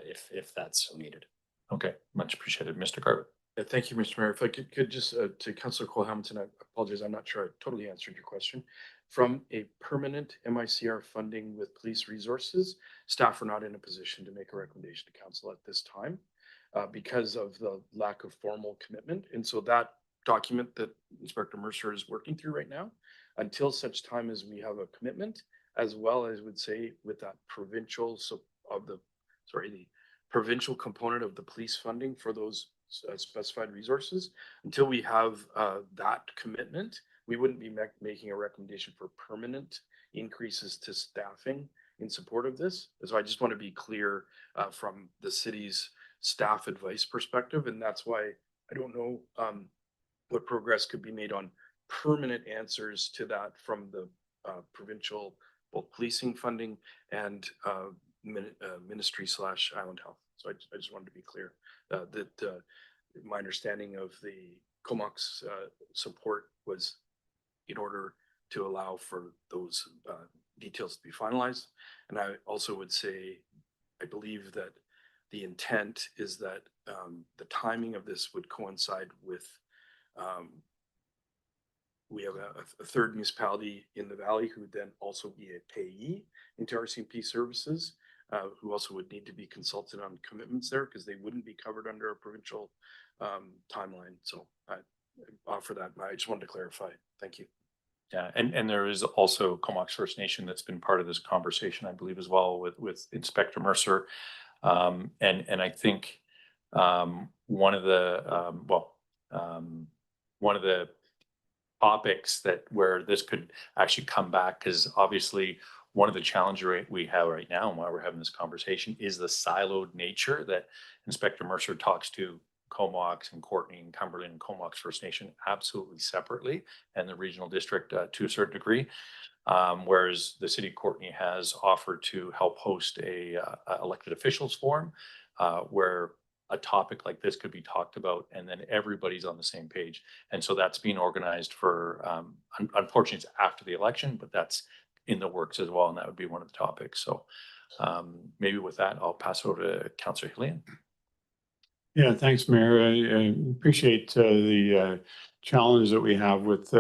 if that's so needed. Okay, much appreciated. Mr. Garbutt. Yeah, thank you, Mr. Mayor. If I could just to Councillor Cole Hamilton, I apologize. I'm not sure I totally answered your question. From a permanent MICR funding with police resources, staff are not in a position to make a recommendation to council at this time because of the lack of formal commitment. And so that document that Inspector Mercer is working through right now, until such time as we have a commitment, as well as would say with that provincial the provincial component of the police funding for those specified resources, until we have that commitment, we wouldn't be making a recommendation for permanent increases to staffing in support of this. So I just want to be clear from the city's staff advice perspective, and that's why I don't know what progress could be made on permanent answers to that from the provincial both policing funding and ministry / Island Health. So I just wanted to be clear that my understanding of the Comox support was in order to allow for those details to be finalized. And I also would say, I believe that the intent is that the timing of this would coincide with we have a third municipality in the valley who would then also be a payee into RCMP services, who also would need to be consulted on commitments there because they wouldn't be covered under a provincial timeline. So I offer that. I just wanted to clarify. Thank you. Yeah, and there is also Comox First Nation that's been part of this conversation, I believe, as well with Inspector Mercer. And I think one of the topics that where this could actually come back, because obviously one of the challenges we have right now and why we're having this conversation is the siloed nature that Inspector Mercer talks to Comox and Courtenay and Cumberland and Comox First Nation absolutely separately, and the regional district to a certain degree. Whereas the city of Courtenay has offered to help host a elected officials forum where a topic like this could be talked about and then everybody's on the same page. And so that's being organized for, unfortunately it's after the election, but that's in the works as well. And that would be one of the topics. So maybe with that, I'll pass over to Councillor Hillian. Yeah, thanks, Mayor. I appreciate the challenge that we have with,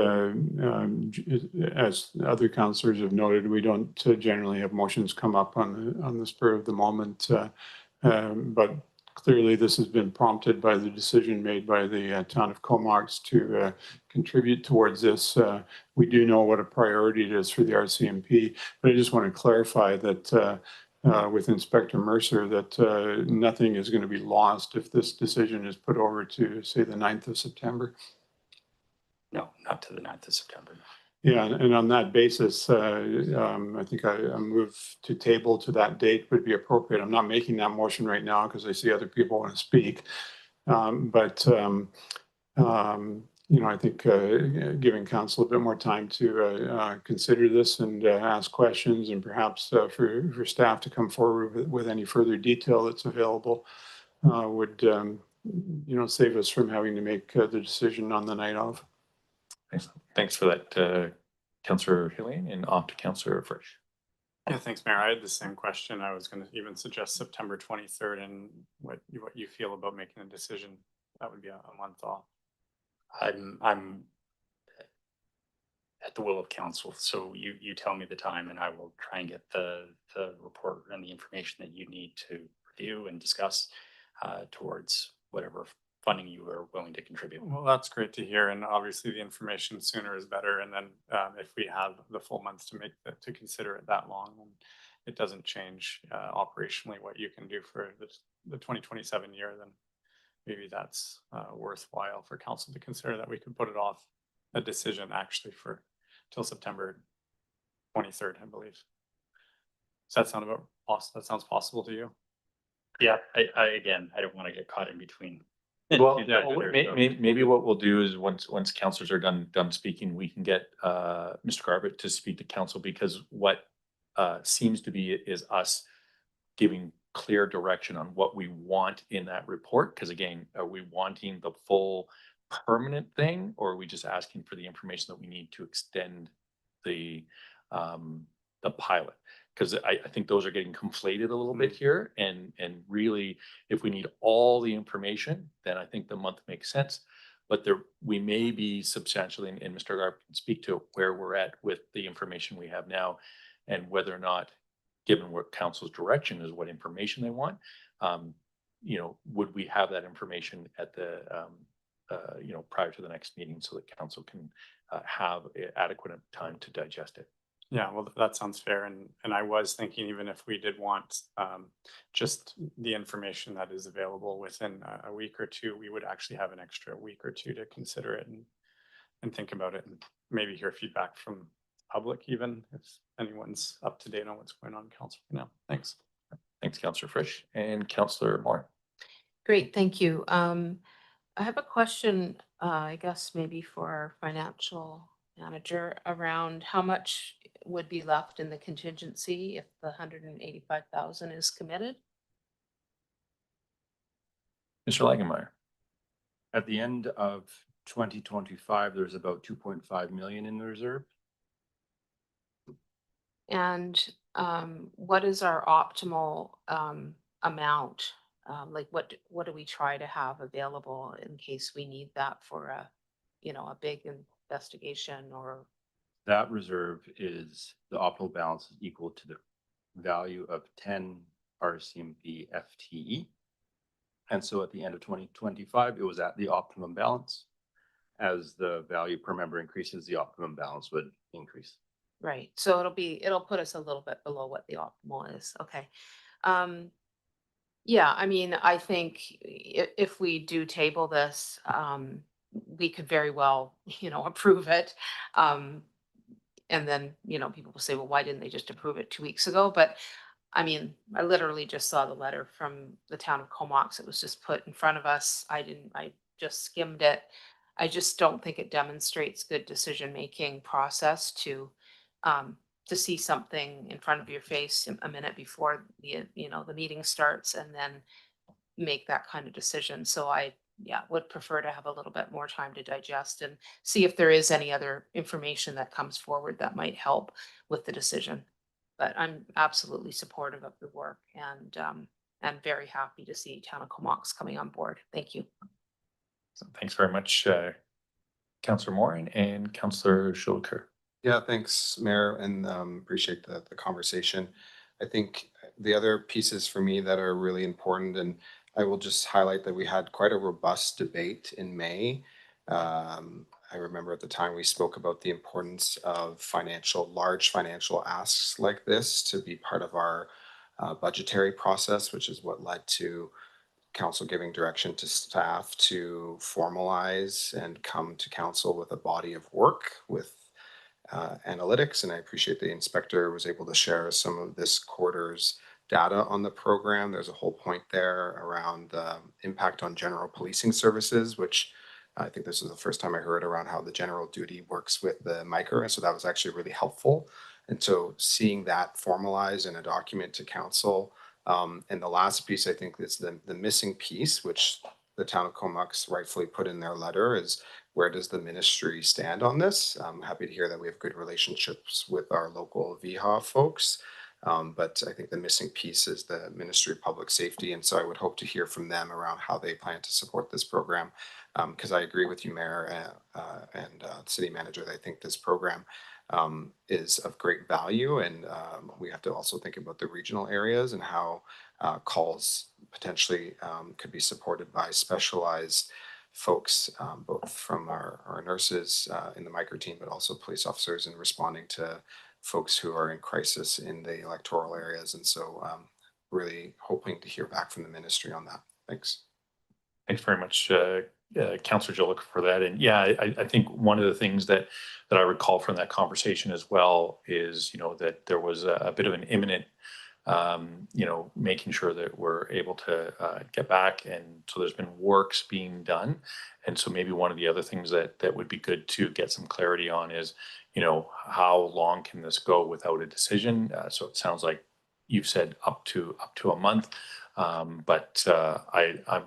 as other councillors have noted, we don't generally have motions come up on the spur of the moment. But Clearly, this has been prompted by the decision made by the town of Comox to contribute towards this. We do know what a priority it is for the RCMP, but I just want to clarify that with Inspector Mercer that nothing is going to be lost if this decision is put over to, say, the 9th of September. No, not to the 9th of September. Yeah, and on that basis, I think a move to table to that date would be appropriate. I'm not making that motion right now because I see other people want to speak. You know, I think giving council a bit more time to consider this and ask questions and perhaps for staff to come forward with any further detail that's available would, you know, save us from having to make the decision on the night of. Thanks for that, Councillor Hillian, and off to Councillor Frisch. Yeah, thanks, Mayor. I had the same question. I was going to even suggest September 23rd, and what you feel about making a decision. That would be a month off. I'm at the will of council, so you tell me the time and I will try and get the report and the information that you need to review and discuss towards whatever funding you are willing to contribute. Well, that's great to hear, and obviously the information sooner is better. And then if we have the full month to consider it that long, then it doesn't change operationally what you can do for the 2027 year, then maybe that's worthwhile for council to consider, that we could put it off a decision actually for till September 23rd, I believe. Does that sound about possible? That sounds possible to you? Yeah, I again, I don't want to get caught in between. Well, maybe what we'll do is once councillors are done speaking, we can get Mr. Garbett to speak to council, because what seems to be is us giving clear direction on what we want in that report. Because again, are we wanting the full permanent thing, or are we just asking for the information that we need to extend the pilot? Because I think those are getting conflated a little bit here, and really, if we need all the information, then I think the month makes sense. But we may be substantially, and Mr. Garb can speak to where we're at with the information we have now, and whether or not, given what council's direction is, what information they want, you know, would we have that information at the you know, prior to the next meeting, so that council can have adequate time to digest it. Yeah, well, that sounds fair. And I was thinking, even if we did want just the information that is available within a week or two, we would actually have an extra week or two to consider it and think about it, and maybe hear feedback from public, even if anyone's up to date on what's going on in council for now. Thanks. Thanks, Councillor Frisch. And Councillor Moore. Great, thank you. I have a question, I guess maybe for our financial manager, around how much would be left in the contingency if the 185,000 is committed. Mr. Langenmeyer. At the end of 2025, there's about 2.5 million in the reserve. And what is our optimal amount? Like what do we try to have available in case we need that for a, you know, a big investigation? Or that reserve is, the optimal balance is equal to the value of 10 RCMP FTE. And so at the end of 2025, it was at the optimum balance. As the value per member increases, the optimum balance would increase. Right. So it'll put us a little bit below what the optimal is. Okay. Yeah, I mean, I think if we do table this, we could very well, you know, approve it. And then, you know, people will say, well, why didn't they just approve it 2 weeks ago? But I mean, I literally just saw the letter from the town of Comox. It was just put in front of us. I just skimmed it. I just don't think it demonstrates good decision-making process to see something in front of your face a minute before the, you know, the meeting starts, and then make that kind of decision. So I would prefer to have a little bit more time to digest and see if there is any other information that comes forward that might help with the decision. But I'm absolutely supportive of the work, and very happy to see Town of Comox coming on board. Thank you. So thanks very much, Councillor Moore and Councillor Schulker. Yeah, thanks, Mayor, and appreciate the conversation. I think the other pieces for me that are really important, and I will just highlight that we had quite a robust debate in May. I remember at the time we spoke about the importance of large financial asks like this to be part of our budgetary process, which is what led to council giving direction to staff to formalize and come to council with a body of work with analytics. And I appreciate the inspector was able to share some of this quarter's data on the program. There's a whole point there around the impact on general policing services, which I think this is the first time I heard around how the general duty works with the micro. And so that was actually really helpful. And so seeing that formalized in a document to council. And the last piece, I think, is the missing piece, which the town of Comox rightfully put in their letter, is where does the ministry stand on this? I'm happy to hear that we have good relationships with our local VHA folks. But I think the missing piece is the Ministry of Public Safety. And so I would hope to hear from them around how they plan to support this program. Because I agree with you, Mayor and City Manager, that I think this program is of great value. And we have to also think about the regional areas and how calls potentially could be supported by specialized folks, both from our nurses in the micro team, but also police officers in responding to folks who are in crisis in the electoral areas. And so really hoping to hear back from the ministry on that. Thanks. Thanks very much, Councillor Jolick, for that. And yeah, I think one of the things that I recall from that conversation as well is, that there was a bit of an imminent, making sure that we're able to get back. And so there's been works being done. And so maybe one of the other things that would be good to get some clarity on is, how long can this go without a decision? So it sounds like you've said up to a month. But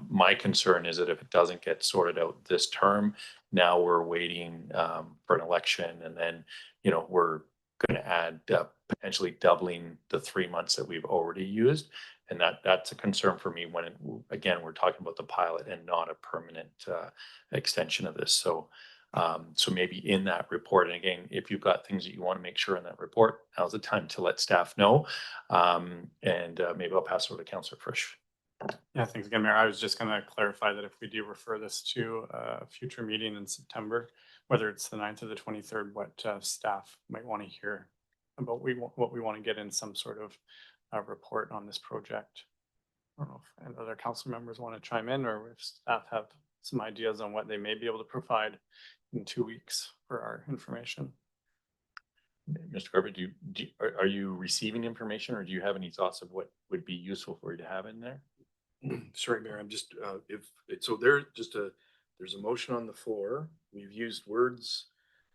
my concern is that if it doesn't get sorted out this term, now we're waiting for an election, and then we're going to add potentially doubling the 3 months that we've already used, and that's a concern for me when again we're talking about the pilot and not a permanent extension of this. So maybe in that report, and again, if you've got things that you want to make sure in that report, now's the time to let staff know. And maybe I'll pass it over to Councillor Frisch. Yeah, thanks again, Mayor. I was just going to clarify that if we do refer this to a future meeting in September, whether it's the 9th or the 23rd, what staff might want to hear about what we want to get in some sort of report on this project. I don't know if other council members want to chime in, or if staff have some ideas on what they may be able to provide in 2 weeks for our information. Mr. Garber, are you receiving information, or do you have any thoughts of what would be useful for you to have in there? Sorry, Mayor, I'm just, there's a motion on the floor. We've used words,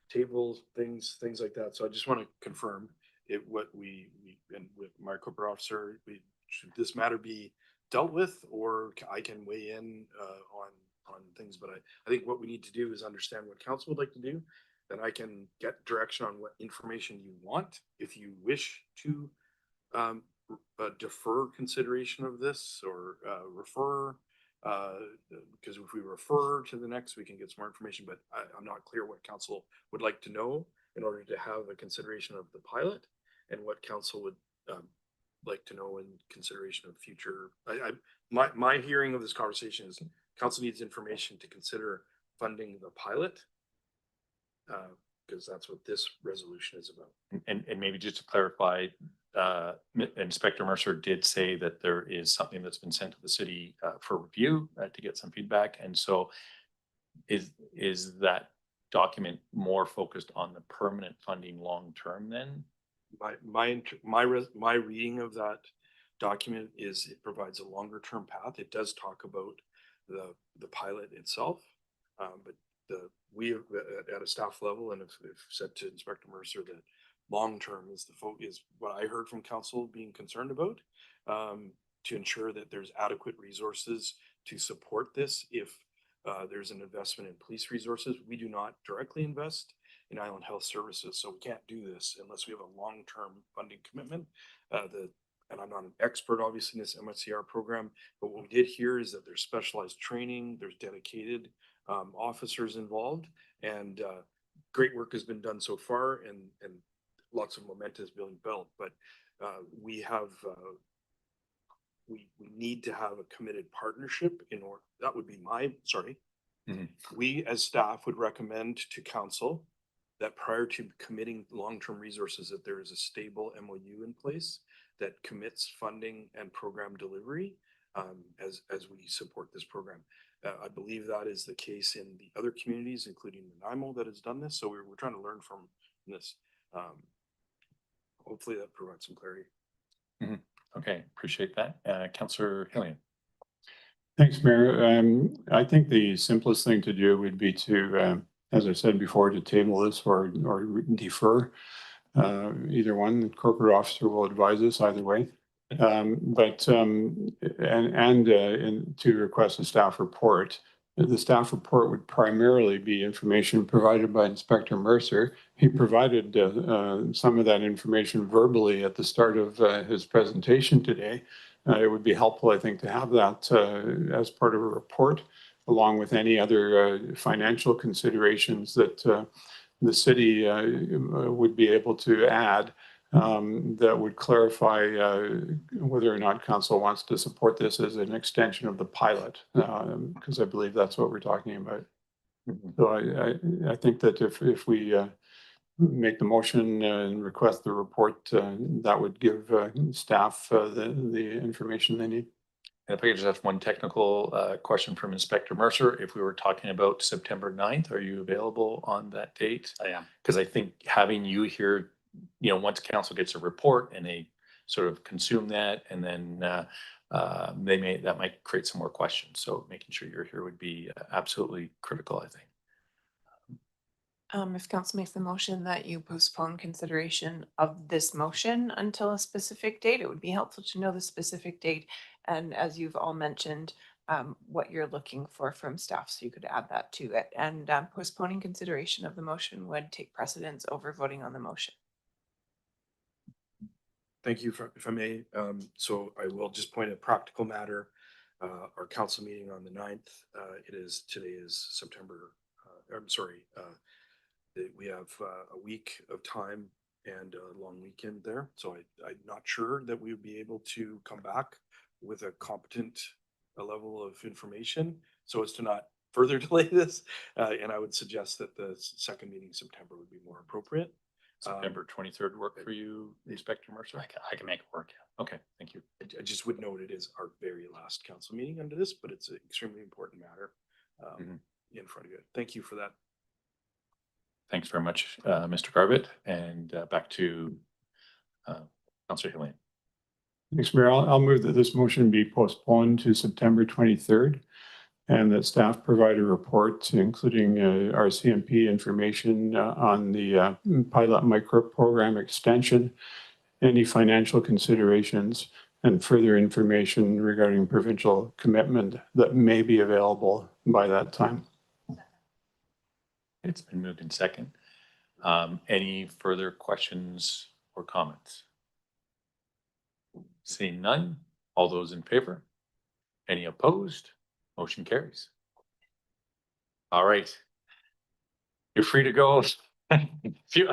tables, things like that. So I just want to confirm and with my corporate officer, should this matter be dealt with, or I can weigh in on things. But I think what we need to do is understand what council would like to do. Then I can get direction on what information you want. If you wish to defer consideration of this or refer, because if we refer to the next, we can get some more information, but I'm not clear what council would like to know in order to have a consideration of the pilot, and what council would like to know in consideration of future. My hearing of this conversation is council needs information to consider funding the pilot, because that's what this resolution is about. And maybe just to clarify, Inspector Mercer did say that there is something that's been sent to the city for review to get some feedback. And so is that document more focused on the permanent funding long term then? My reading of that document is it provides a longer term path. It does talk about the pilot itself, but we at a staff level, and have said to Inspector Mercer that long term is what I heard from council being concerned about, to ensure that there's adequate resources to support this. If there's an investment in police resources, we do not directly invest in Island Health Services, so we can't do this unless we have a long-term funding commitment. And I'm not an expert, obviously, in this MSCR program, but what we did hear is that there's specialized training, there's dedicated officers involved, and great work has been done so far, and lots of momentum is being built. But we have we need to have a committed partnership in order, that would be my, sorry. Mhm. We as staff would recommend to council that prior to committing long-term resources, that there is a stable MOU in place that commits funding and program delivery as we support this program. I believe that is the case in the other communities, including Nanaimo, that has done this. So we're trying to learn from this. Hopefully that provides some clarity. Okay, appreciate that. Councillor Hillian. Thanks, Mayor. I think the simplest thing to do would be to, as I said before, to table this or defer. Either one, the corporate officer will advise us either way. And to request a staff report. The staff report would primarily be information provided by Inspector Mercer. He provided some of that information verbally at the start of his presentation today. It would be helpful, I think, to have that as part of a report, along with any other financial considerations that the city would be able to add that would clarify whether or not council wants to support this as an extension of the pilot, because I believe that's what we're talking about. So I think that if we make the motion and request the report, that would give staff the information they need. And if I could just ask one technical question from Inspector Mercer, if we were talking about September 9th, are you available on that date? I am. Because I think having you here, once council gets a report and they sort of consume that, and then that might create some more questions. So making sure you're here would be absolutely critical, I think. If council makes the motion that you postpone consideration of this motion until a specific date, it would be helpful to know the specific date. And as you've all mentioned, what you're looking for from staff, so you could add that to it. And postponing consideration of the motion would take precedence over voting on the motion. Thank you, if I may. So I will just point a practical matter. Our council meeting on the 9th, today is September, I'm sorry, we have a week of time and a long weekend there. So I'm not sure that we would be able to come back with a competent level of information so as to not further delay this. And I would suggest that the second meeting in September would be more appropriate. September 23rd work for you, Inspector Mercer? I can make it work. Yeah. Okay, thank you. I just would note it is our very last council meeting under this, but it's an extremely important matter in front of you. Thank you for that. Thanks very much, Mr. Garbett, and back to Councillor Hillian. Thanks, Mayor. I'll move that this motion be postponed to September 23rd and that staff provide a report, including our CMP information on the pilot micro program extension, any financial considerations, and further information regarding provincial commitment that may be available by that time. It's been moved in second. Any further questions or comments? Seeing none, all those in favor? Any opposed? Motion carries. All right. You're free to go. I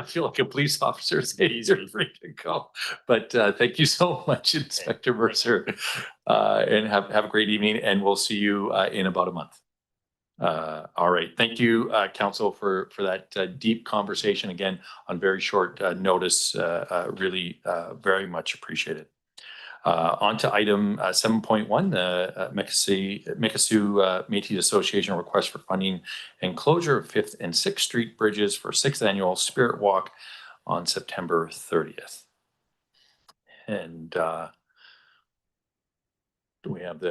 feel like a police officer saying you're free to go. But thank you so much, Inspector Mercer. And have a great evening, and we'll see you in about a month. All right. Thank you, Council, for that deep conversation again on very short notice. Really very much appreciated. On to item 7.1, the Mikisew Métis Association request for funding and closure of 5th and 6th Street bridges for 6th Annual Spirit Walk on September 30th. And do we have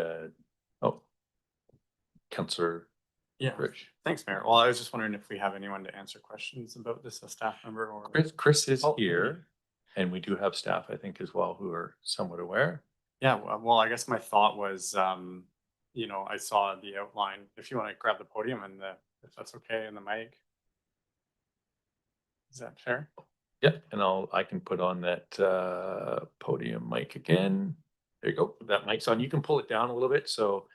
Councillor? Yeah, thanks, Mayor. Well, I was just wondering if we have anyone to answer questions about this, a staff member or Chris is here, and we do have staff, I think, as well, who are somewhat aware. Yeah, well, I guess my thought was, I saw the outline. If you want to grab the podium and if that's okay, and the mic, is that fair? Yeah, and I can put on that podium mic again. There you go. That mic's on. You can pull it down a little bit. So.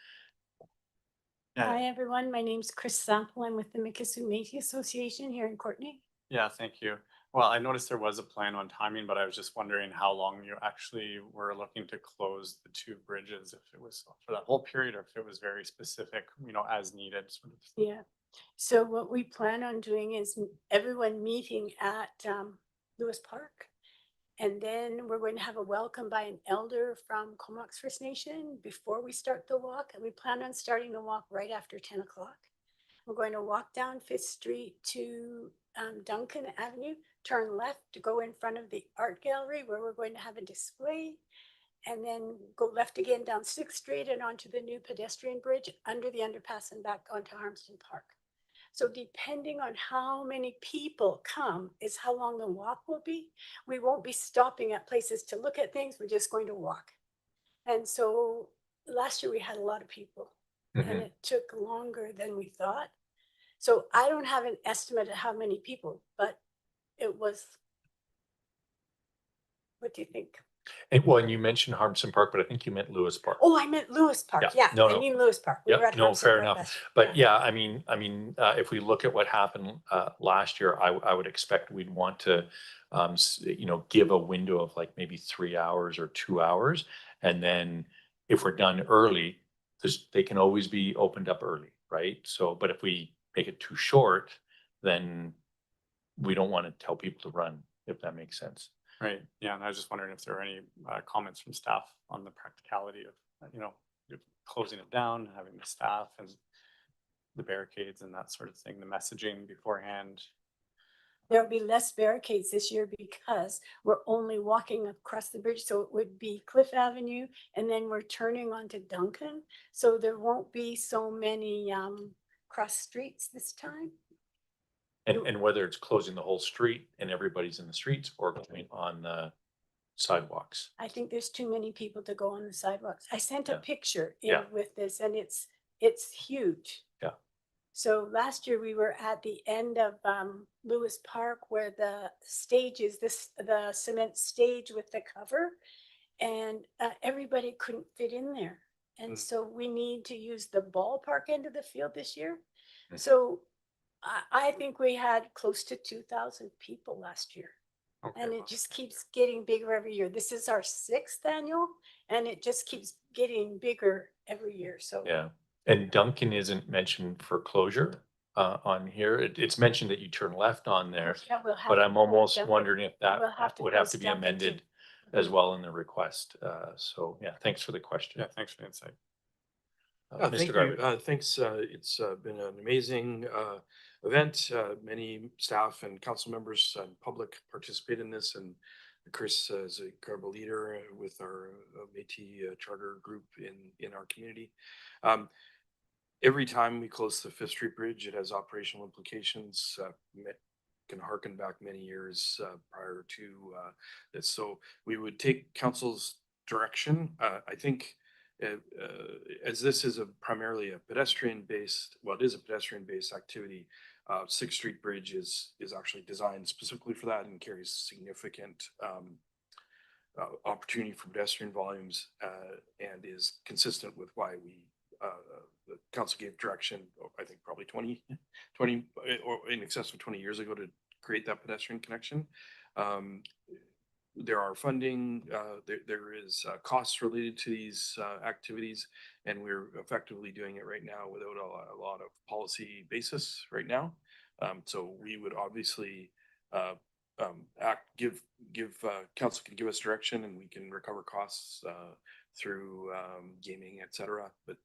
Yeah. Hi, everyone. My name's Chris Sample. I'm with the Mikisew Métis Association here in Courtenay. Yeah, thank you. Well, I noticed there was a plan on timing, but I was just wondering how long you actually were looking to close the two bridges, if it was for that whole period or if it was very specific, as needed sort of. Yeah. So what we plan on doing is everyone meeting at Lewis Park. And then we're going to have a welcome by an elder from Comox First Nation before we start the walk. And we plan on starting the walk right after 10 o'clock. We're going to walk down 5th Street to Duncan Avenue, turn left to go in front of the art gallery where we're going to have a display, and then go left again down 6th Street and onto the new pedestrian bridge under the underpass and back onto Harmston Park. So depending on how many people come is how long the walk will be. We won't be stopping at places to look at things. We're just going to walk. And so last year we had a lot of people and it took longer than we thought. So I don't have an estimate of how many people, but it was, what do you think? And you mentioned Harmson Park, but I think you meant Lewis Park. Oh, I meant Lewis Park. Yeah. Yeah, No, I no. mean Lewis Park. We were at No, Harmson fair Park enough. last year. But yeah, I mean, if we look at what happened last year, I would expect we'd want to, give a window of like maybe 3 hours or 2 hours. And then if we're done early, they can always be opened up early, right? So, but if we make it too short, then we don't want to tell people to run, if that makes sense. Right, yeah, and I was just wondering if there were any comments from staff on the practicality of, closing it down, having the staff and the barricades and that sort of thing, the messaging beforehand. There'll be less barricades this year because we're only walking across the bridge. So it would be Cliff Avenue and then we're turning onto Duncan. So there won't be so many cross streets this time. And whether it's closing the whole street and everybody's in the streets or going on the sidewalks. I think there's too many people to go on the sidewalks. I sent a Yeah. picture in Yeah. with this and it's huge. Yeah. So last year we were at the end of Lewis Park where the stage is the cement stage with the cover, and everybody couldn't fit in there. And so we need to use the ballpark end of the field this year. So I think we had close to 2,000 people last year. Okay, And well, it just keeps getting bigger every year. This is our 6th annual and it just keeps getting bigger every year. So Yeah. And Duncan isn't mentioned for closure on here. It's mentioned that you turn left on there, yeah, we'll have but to I'm close almost Duncan. wondering if that We'll have to would have close to be Duncan too. amended as well in the request. So yeah, thanks for the question. yeah, thanks for the insight. Mr. Thank Garvey. you. Thanks. It's been an amazing event. Many staff and council members and public participate in this, and Chris is a incredible leader with our Métis charter group in our community. Every time we close the 5th Street Bridge, it has operational implications. Can harken back many years prior to this. So we would take council's direction. I think as this is primarily a pedestrian-based, well, it is a pedestrian-based activity. 6th Street Bridge is actually designed specifically for that and carries significant opportunity for pedestrian volumes and is consistent with why the council gave direction, I think probably 20 or in excess of 20 years ago to create that pedestrian connection. There are funding, there is costs related to these activities, and we're effectively doing it right now without a lot of policy basis right now. So we would obviously council can give us direction and we can recover costs through gaming, etc. But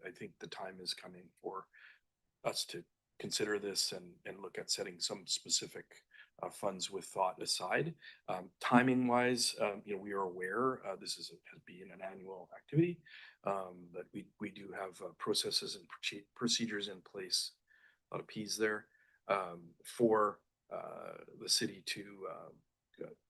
I think the time is coming for us to consider this and look at setting some specific funds with thought aside. Timing wise, we are aware this has been an annual activity, but we do have processes and procedures in place, a lot of P's there, for the city to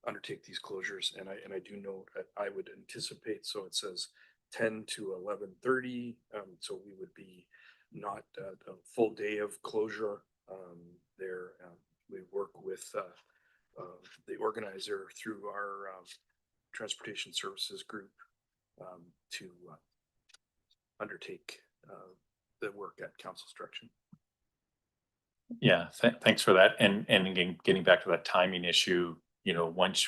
undertake these closures. And I do note that I would anticipate, so it says 10 to 11:30. So we would be not a full day of closure there. We work with the organizer through our transportation services group to undertake the work at council's direction. Yeah, thanks for that. And again, getting back to that timing issue, once,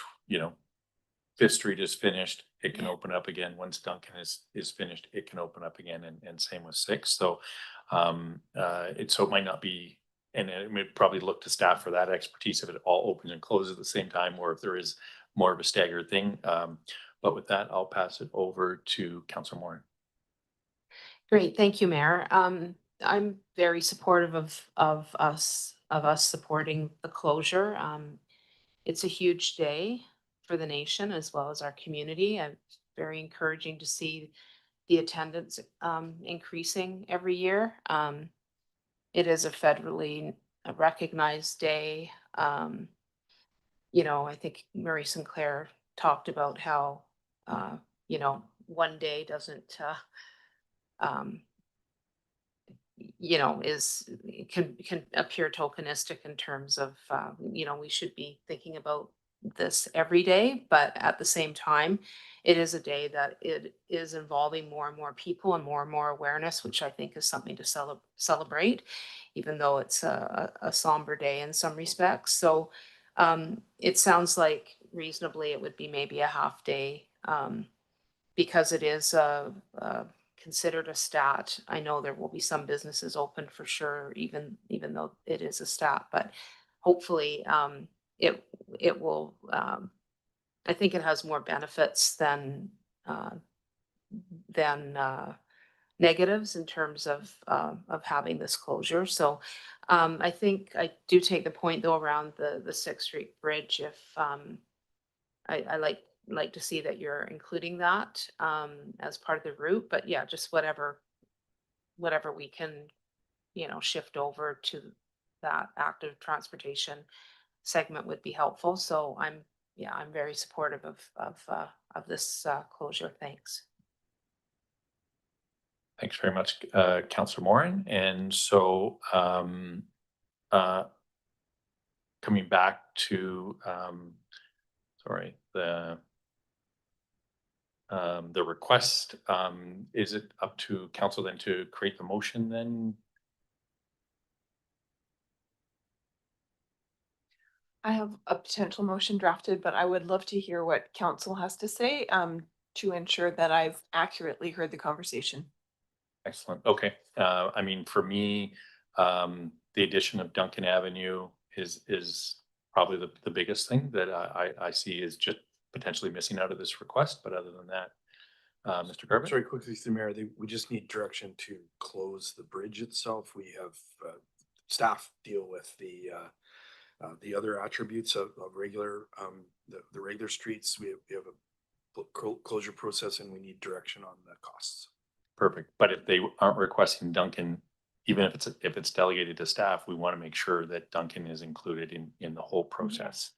Fifth Street is finished, it can Yeah. open up again. Once Duncan is finished, it can open up again, and same with Sixth. So, it might not be, and it would probably look to staff for that expertise if it all opens and closes at the same time, or if there is more of a staggered thing. But with that, I'll pass it over to Councillor Moore. Great, thank you, Mayor. I'm very supportive of us supporting the closure. It's a huge day for the nation as well as our community. It's very encouraging to see the attendance increasing every year. It is a federally recognized day. I think Murray Sinclair talked about how one day doesn't um, can appear tokenistic in terms of, we should be thinking about this every day, but at the same time, it is a day that it is involving more and more people and more awareness, which I think is something to celebrate, even though it's a somber day in some respects. So it sounds like reasonably it would be maybe a half day, because it is considered a stat. I know there will be some businesses open for sure, even though it is a stat, but hopefully it will, I think it has more benefits than negatives in terms of having this closure. So I think I do take the point though around the Sixth Street Bridge. If I like to see that you're including that as part of the route, but yeah, just whatever we can, shift over to that active transportation segment would be helpful. So I'm very supportive of this closure. Thanks. Thanks very much, Councillor Morin. And so, coming back to, sorry, the request, is it up to council then to create the motion then? I have a potential motion drafted, but I would love to hear what council has to say to ensure that I've accurately heard the conversation. Excellent. Okay. I mean, for me, the addition of Duncan Avenue is probably the biggest thing that I see is just potentially missing out of this request. But other than that, Mr. Garbutt? Sorry, quickly, Mr. Mayor, we just need direction to close the bridge itself. We have staff deal with the other attributes of regular, the regular streets. We have a closure process and we need direction on the costs. Perfect. But if they aren't requesting Duncan, even if it's delegated to staff, we want to make sure that Duncan is included in the whole process.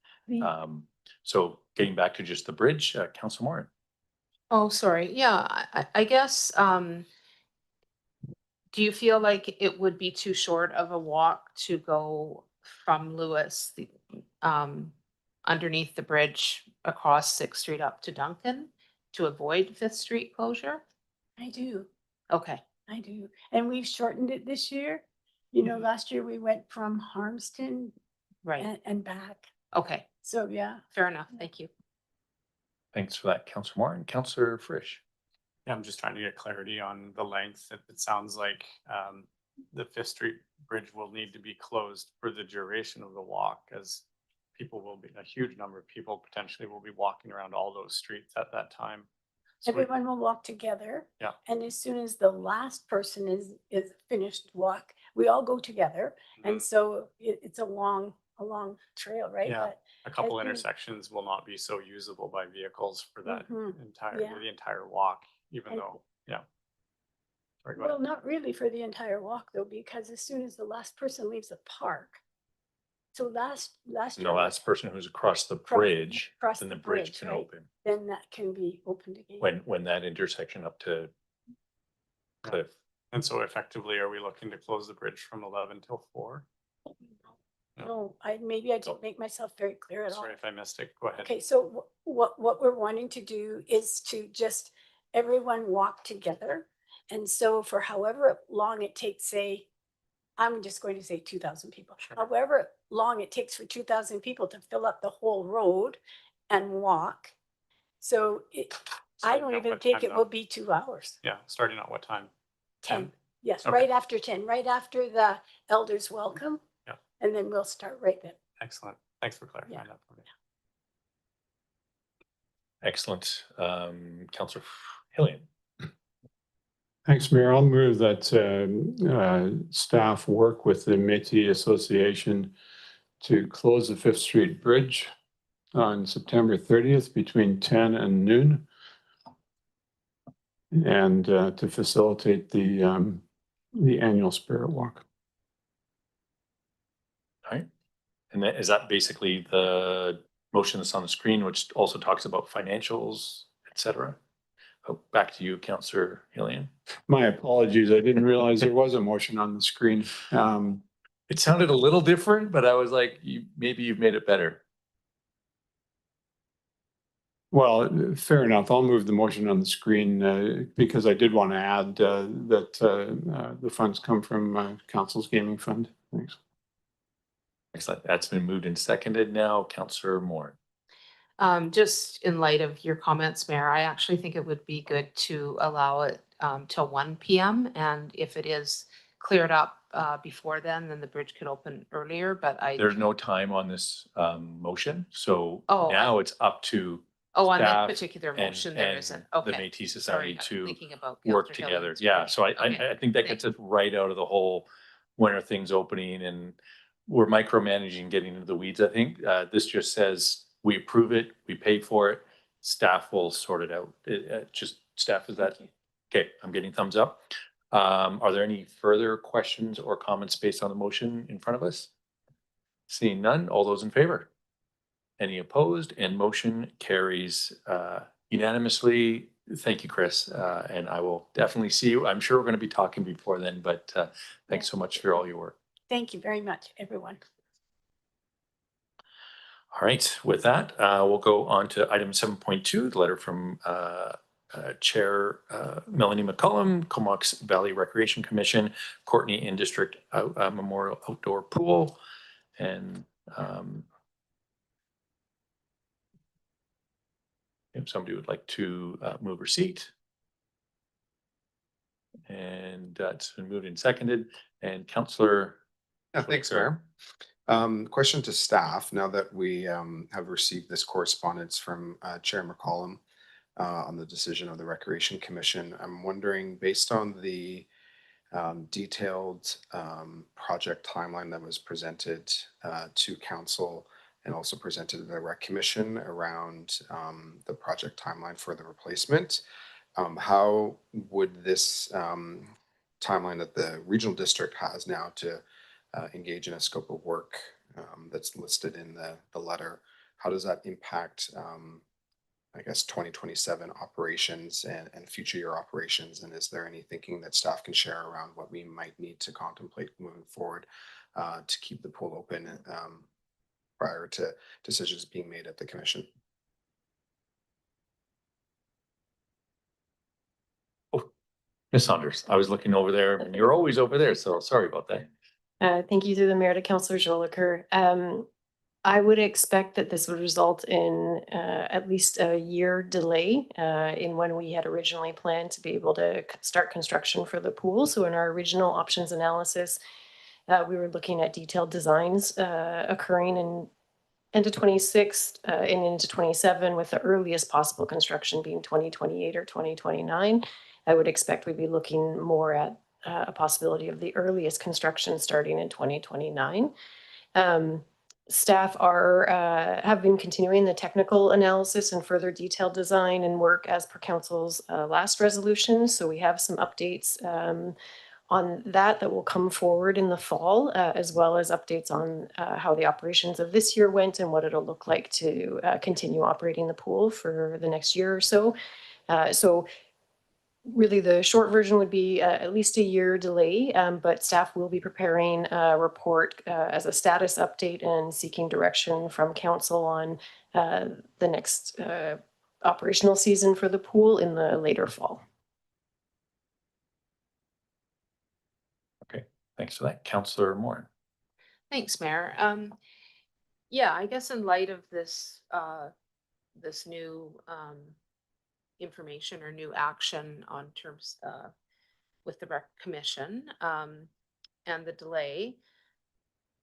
So getting back to just the bridge, Councillor Morin. Oh, sorry. Yeah, I guess, do you feel like it would be too short of a walk to go from Lewis, underneath the bridge across Sixth Street up to Duncan to avoid Fifth Street closure? I do, Okay, I do. And we've shortened it this year. Last year we went from Harmston right. and back. Okay, So, yeah. fair enough. Thank you. Thanks for that, Councillor Morin. Councillor Frisch. Yeah, I'm just trying to get clarity on the length. It sounds like the Fifth Street Bridge will need to be closed for the duration of the walk, as a huge number of people potentially will be walking around all those streets at that time. So Everyone will walk together. Yeah. And as soon as the last person is finished walk, we all go together. And so it's a long trail, right? Yeah, But a couple I think- intersections will not be so usable by vehicles for that Yeah. the entire walk, even And- though, yeah. Sorry, go Well, ahead. not really for the entire walk though, because as soon as the last person leaves the park. So last And year. the last person who's across the bridge, across then the the bridge bridge, can right? open. Then that can be opened again. When that intersection up to Cliff. And so effectively, are we looking to close the bridge from 11 till 4? No, maybe I didn't make myself very clear at all. Sorry if I missed it. Go ahead. Okay, so what we're wanting to do is to just everyone walk together. And so for however long it takes, say I'm just going to say 2,000 people. However long it takes for 2,000 people to fill up the whole road and walk. So I don't even think it will be 2 hours. Yeah, starting at what time? 10. Yes, Okay. right after 10, right after the elders welcome. Yeah. And then we'll start right then. Excellent. Thanks for clarifying that for me. Excellent. Councillor Hillian. Thanks, Mayor. I'll move that staff work with the Métis Association to close the Fifth Street Bridge on September 30th between 10 and noon, and to facilitate the annual Spirit Walk. All right. And that, is that basically the motion that's on the screen, which also talks about financials, et cetera? Oh, back to you, Councillor Hillian. My apologies. I didn't realize there was a motion on the screen. It sounded a little different, but I was like, maybe you've made it better. Well, fair enough. I'll move the motion on the screen because I did want to add that the funds come from Council's Gaming Fund. Thanks. Excellent. That's been moved and seconded now. Councillor Moore. Just in light of your comments, Mayor, I actually think it would be good to allow it till 1 p.m. And if it is cleared up before then the bridge could open earlier, but There's no time on this motion, so Oh, now it's up to on that staff particular and- motion, there and isn't. the Okay. Métis Society Sorry, I'm to thinking about work Councillor together. Hillian's Yeah, point. so Okay. I think that gets us right out of the whole when are things opening, and we're micromanaging, getting into the weeds, I think. This just says we approve it, we pay for it, staff will sort it out. Just staff, is that, okay, I'm getting thumbs up. Are there any further questions or comments based on the motion in front of us? Seeing none, all those in favor? Any opposed? And motion carries unanimously. Thank you, Chris. And I will definitely see you. I'm sure we're going to be talking before then, but thanks so much for all your work. Thank you very much, everyone. All right, with that, we'll go on to item 7.2, the letter from Chair Melanie McCullum, Comox Valley Recreation Commission, Courtenay in District Memorial Outdoor Pool. And if somebody would like to move or seat. And that's been moved and seconded. And Councillor. Yeah, thanks, Mayor. Question to staff, now that we have received this correspondence from Chair McCollum on the decision of the Recreation Commission, I'm wondering, based on the detailed project timeline that was presented to council and also presented to the Rec Commission around the project timeline for the replacement, how would this timeline that the regional district has now to engage in a scope of work that's listed in the letter, how does that impact I guess 2027 operations and future year operations? And is there any thinking that staff can share around what we might need to contemplate moving forward to keep the pool open prior to decisions being made at the commission? Oh, Ms. Saunders, I was looking over there and you're always over there, so sorry about that. Thank you through the mayor to Councillor Jolicoeur. I would expect that this would result in at least a year delay in when we had originally planned to be able to start construction for the pool. So in our original options analysis, we were looking at detailed designs occurring in end of 26 and into 27, with the earliest possible construction being 2028 or 2029. I would expect we'd be looking more at a possibility of the earliest construction starting in 2029. Staff have been continuing the technical analysis and further detailed design and work as per council's last resolution. So we have some updates on that will come forward in the fall, as well as updates on how the operations of this year went and what it'll look like to continue operating the pool for the next year or so. So really the short version would be at least a year delay, but staff will be preparing a report as a status update and seeking direction from council on the next operational season for the pool in the later fall. Okay, Thanks for that. Councillor Moore. Thanks, Mayor. Yeah, I guess in light of this, this new, information or new action on terms, with the rec commission, and the delay,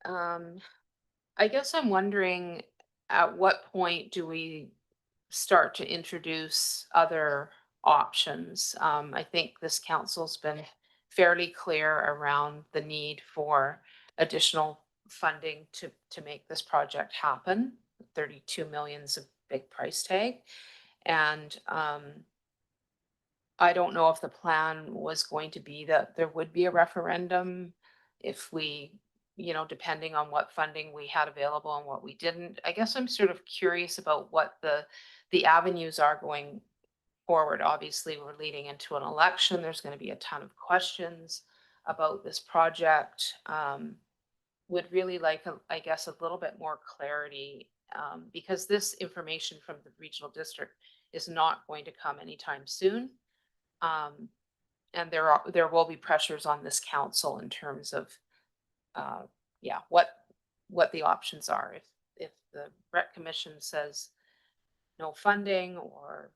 I guess I'm wondering, at what point do we start to introduce other options? I think this council's been fairly clear around the need for additional funding to make this project happen. 32 million is a big price tag. And I don't know if the plan was going to be that there would be a referendum if we, you know, depending on what funding we had available and what we didn't. I guess I'm sort of curious about what the avenues are going forward. Obviously, we're leading into an election. There's going to be a ton of questions about this project. Would really like, I guess, a little bit more clarity, because this information from the regional district is not going to come anytime soon. And there will be pressures on this council in terms of, yeah, what the options are. If the rec commission says no funding or,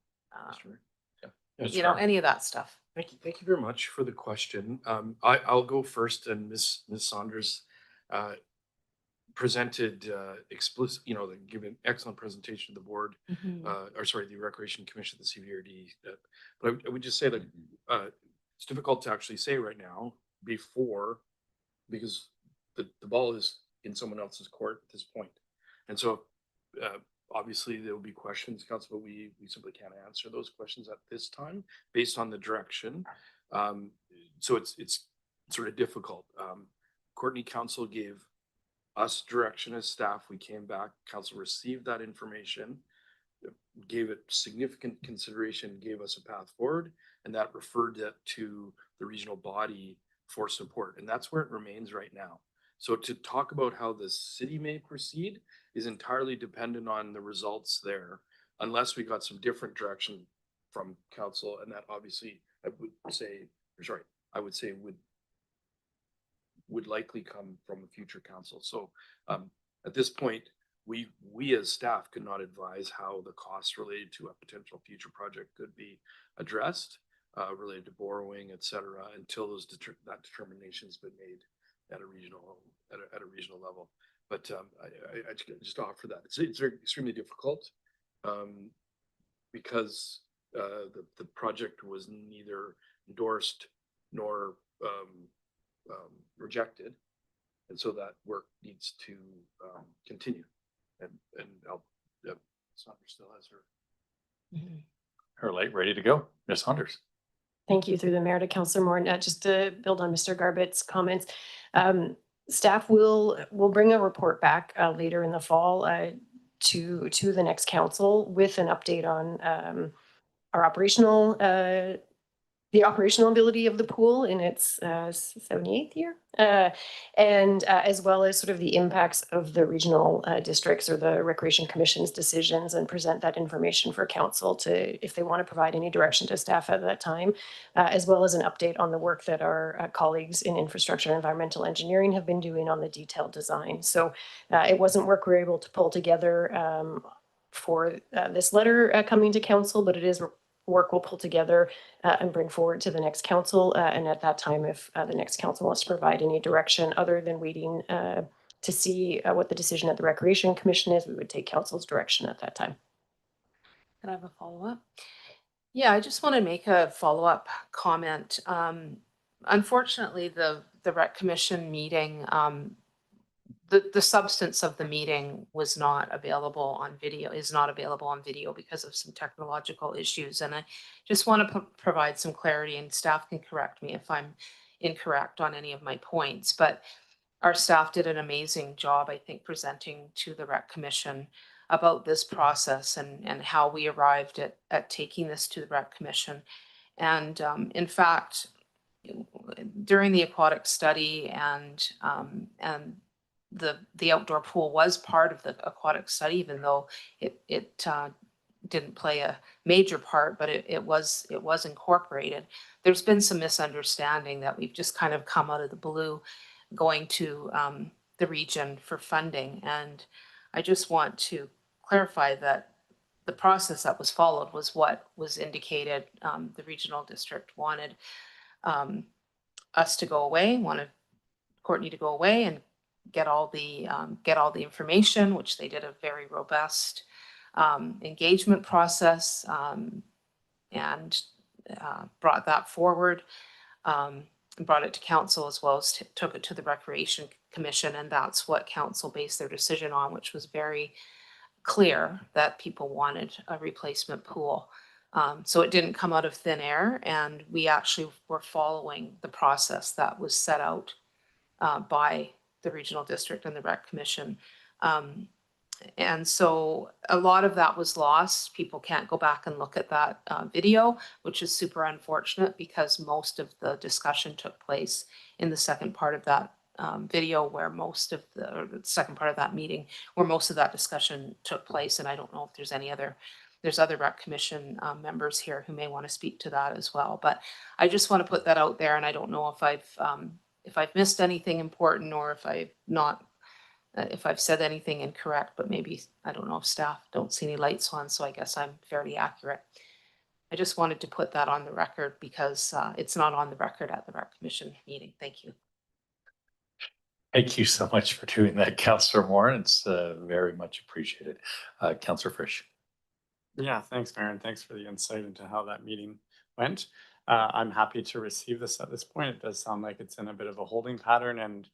you know, any of that stuff. Thank you very much for the question. I'll go first, and Ms. Saunders presented explicit, give an excellent presentation to the board, or sorry, the Recreation Commission, the CVRD. But I would just say that it's difficult to actually say right now because the ball is in someone else's court at this point. And so obviously there will be questions, Council, but we simply can't answer those questions at this time based on the direction. So it's sort of difficult. Courtenay Council gave us direction as staff. We came back, Council received that information, gave it significant consideration, gave us a path forward, and that referred it to the regional body for support. And that's where it remains right now. So to talk about how the city may proceed is entirely dependent on the results there, unless we got some different direction from council. And that obviously I would say would likely come from a future council. So at this point, we as staff could not advise how the costs related to a potential future project could be addressed, related to borrowing, et cetera, until that determination has been made at a regional level. But I just offer that it's extremely difficult because the project was neither endorsed nor rejected, and so that work needs to continue. And Saunders still has her light ready to go. Ms. Saunders. Thank you, through the mayor, to Councillor Moore. Just to build on Mr. Garbutt's comments, staff will bring a report back later in the fall to the next council with an update on our operational the operational ability of the pool in its 78th year, and as well as sort of the impacts of the regional districts or the Recreation Commission's decisions, and present that information for council to, if they want to provide any direction to staff at that time, as well as an update on the work that our colleagues in infrastructure and environmental engineering have been doing on the detailed design. So it wasn't work we were able to pull together for this letter coming to council, but it is work we'll pull together and bring forward to the next council. And at that time, if the next council wants to provide any direction other than waiting to see what the decision at the Recreation Commission is, we would take council's direction at that time. Can I have a follow-up? Yeah, I just want to make a follow-up comment. Unfortunately, the Rec Commission meeting, the substance of the meeting was not available on video, is not available on video because of some technological issues. And I just want to provide some clarity, and staff can correct me if I'm incorrect on any of my points, but our staff did an amazing job, I think, presenting to the Rec Commission about this process and how we arrived at taking this to the Rec Commission. And in fact, during the aquatic study and the outdoor pool was part of the aquatic study, even though it didn't play a major part, but it was incorporated. There's been some misunderstanding that we've just kind of come out of the blue going to the region for funding. And I just want to clarify that the process that was followed was what was indicated. The regional district wanted us to go away, wanted Courtenay to go away and get all the information, which they did a very robust engagement process, and brought that forward, and brought it to council, as well as took it to the Recreation Commission, and that's what council based their decision on, which was very clear that people wanted a replacement pool. So it didn't come out of thin air, and we actually were following the process that was set out by the regional district and the Rec Commission. And so a lot of that was lost. People can't go back and look at that video, which is super unfortunate because most of the discussion took place in the second part of that video, where most of or the second part of that meeting, where most of that discussion took place. And I don't know if there's other Rec Commission members here who may want to speak to that as well. But I just want to put that out there, and I don't know if I've missed anything important, or if I've said anything incorrect, but maybe, I don't know if staff don't see any lights on, so I guess I'm fairly accurate. I just wanted to put that on the record because it's not on the record at the Rec Commission meeting. Thank you. Thank you so much for doing that, Councillor Moore. It's very much appreciated. Councillor Frisch. Yeah, thanks, Mayor, and thanks for the insight into how that meeting went. I'm happy to receive this at this point. It does sound like it's in a bit of a holding pattern, and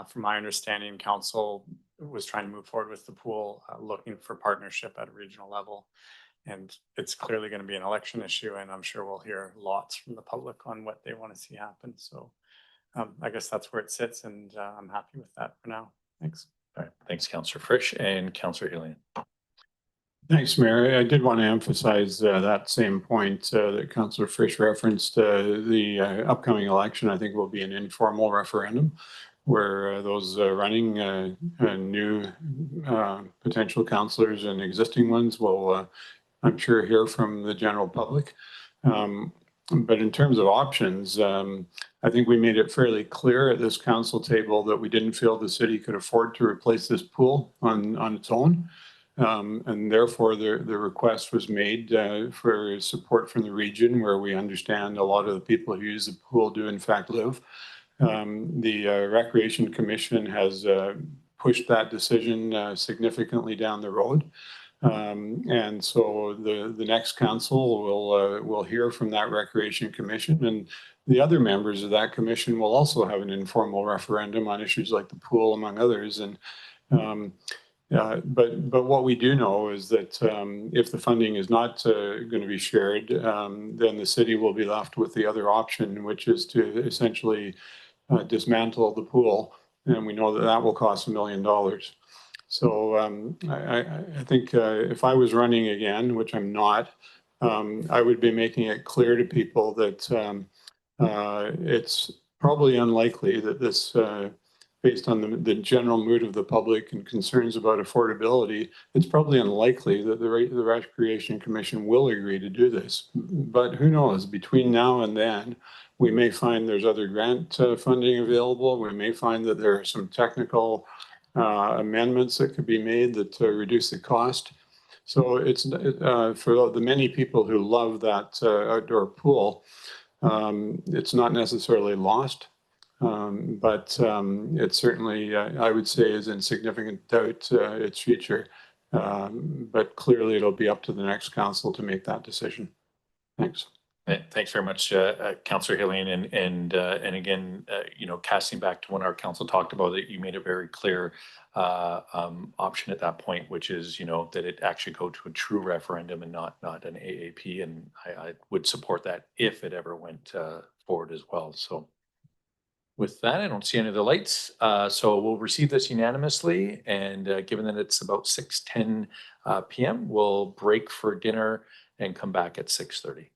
from my understanding, council was trying to move forward with the pool, looking for partnership at a regional level. And it's clearly going to be an election issue, and I'm sure we'll hear lots from the public on what they want to see happen. So I guess that's where it sits, and I'm happy with that for now. Thanks. All right, thanks, Councillor Frisch. And Councillor Hillian. Thanks, Mayor. I did want to emphasize that same point that Councillor Frisch referenced. The upcoming election, I think, will be an informal referendum where those running new potential councillors and existing ones will, I'm sure, hear from the general public. But in terms of options, I think we made it fairly clear at this council table that we didn't feel the city could afford to replace this pool on its own. And therefore, the request was made for support from the region, where we understand a lot of the people who use the pool do in fact live. The Recreation Commission has pushed that decision significantly down the road. And so the next council will hear from that Recreation Commission, and the other members of that commission will also have an informal referendum on issues like the pool, among others. And but what we do know is that if the funding is not going to be shared, then the city will be left with the other option, which is to essentially dismantle the pool. And we know that that will cost $1 million. So I think if I was running again, which I'm not, I would be making it clear to people that it's probably unlikely that this, based on the general mood of the public and concerns about affordability, it's probably unlikely that the Recreation Commission will agree to do this. But who knows? Between now and then, we may find there's other grant funding available. We may find that there are some technical amendments that could be made that reduce the cost. So it's for the many people who love that outdoor pool, it's not necessarily lost. But it certainly, I would say, is in significant doubt its future. But clearly, it'll be up to the next council to make that decision. Thanks. Thanks very much, Councillor Hillian. And again, you know, casting back to when our council talked about it, you made a very clear option at that point, which is, you know, that it actually go to a true referendum and not an AAP. And I would support that if it ever went forward as well. So with that, I don't see any of the lights. So we'll receive this unanimously. And given that it's about 6:10 p.m., we'll break for dinner and come back at 6:30.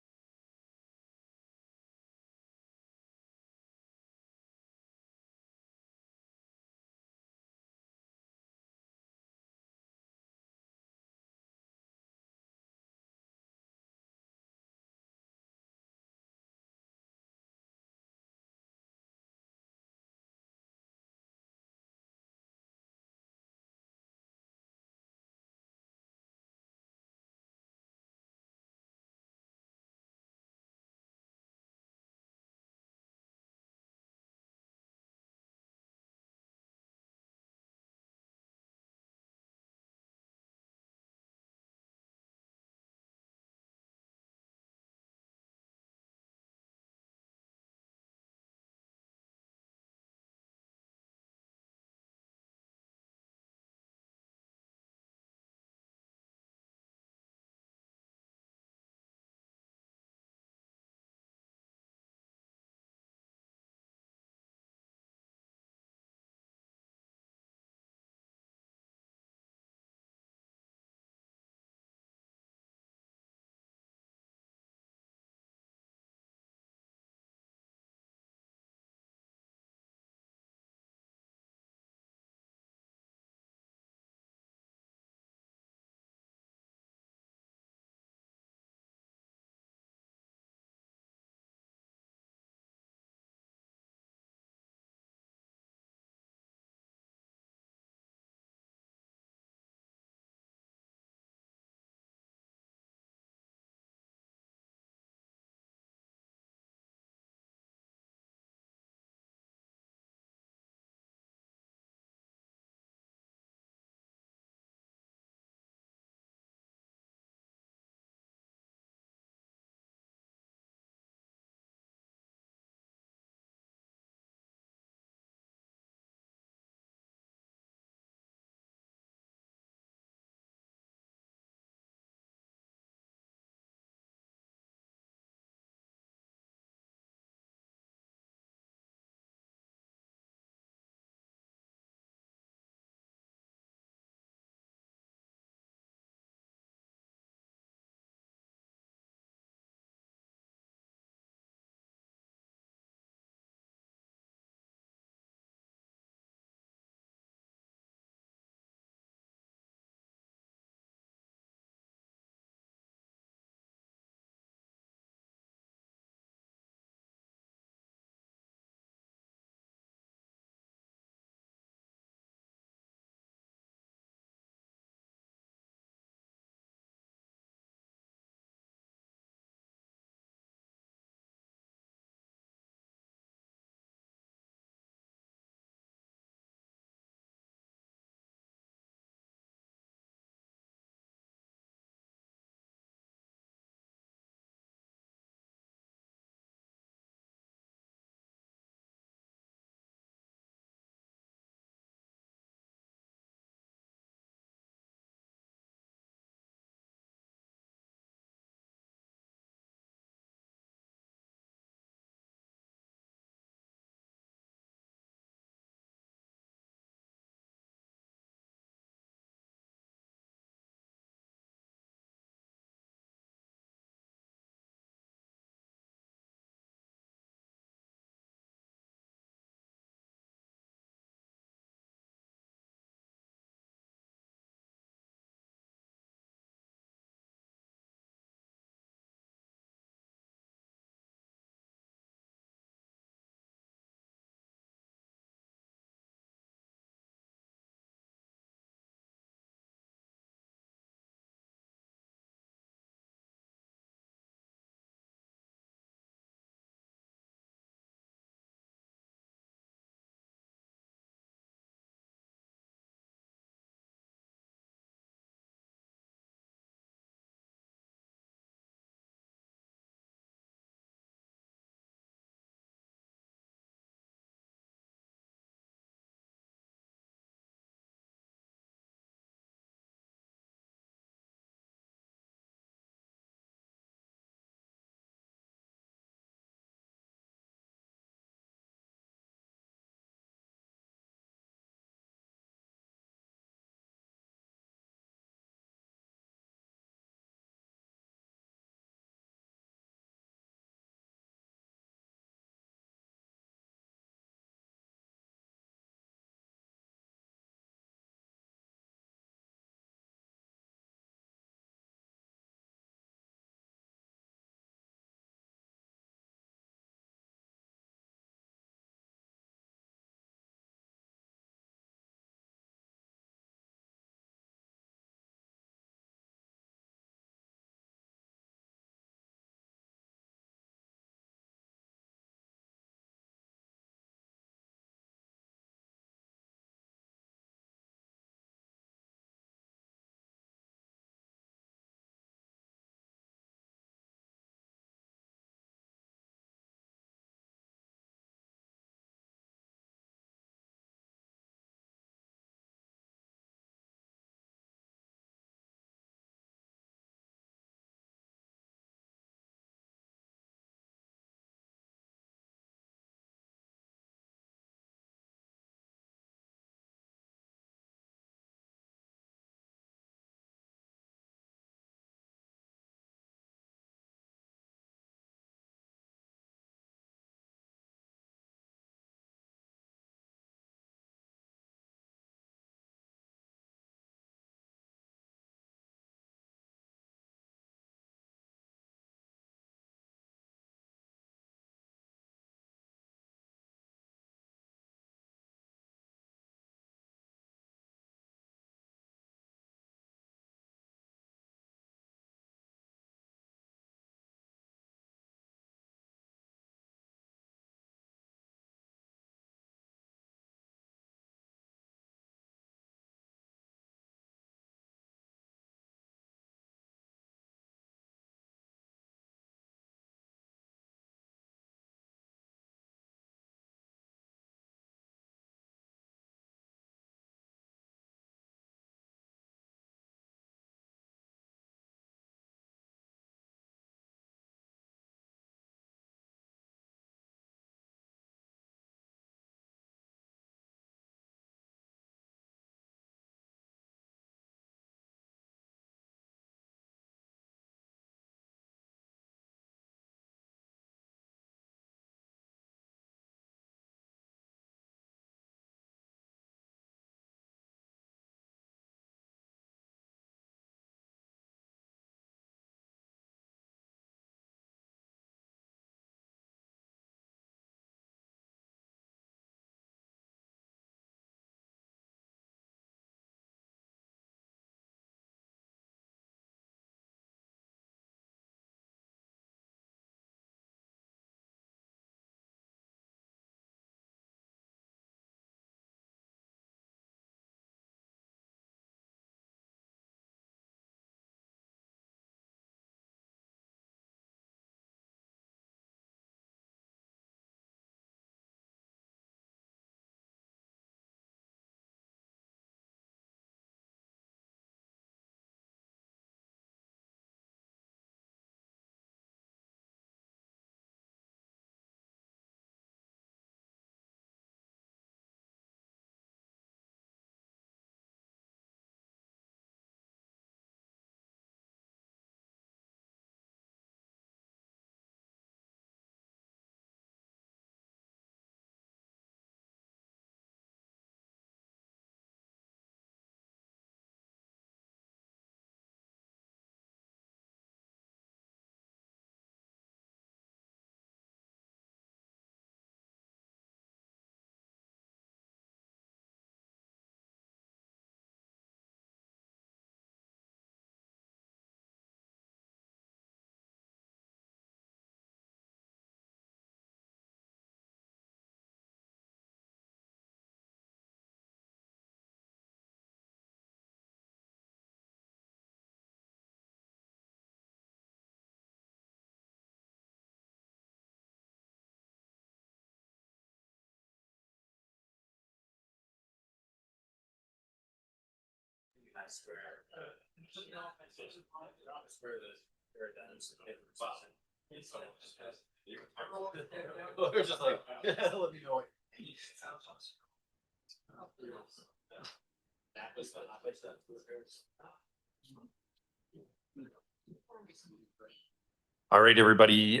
All right, everybody,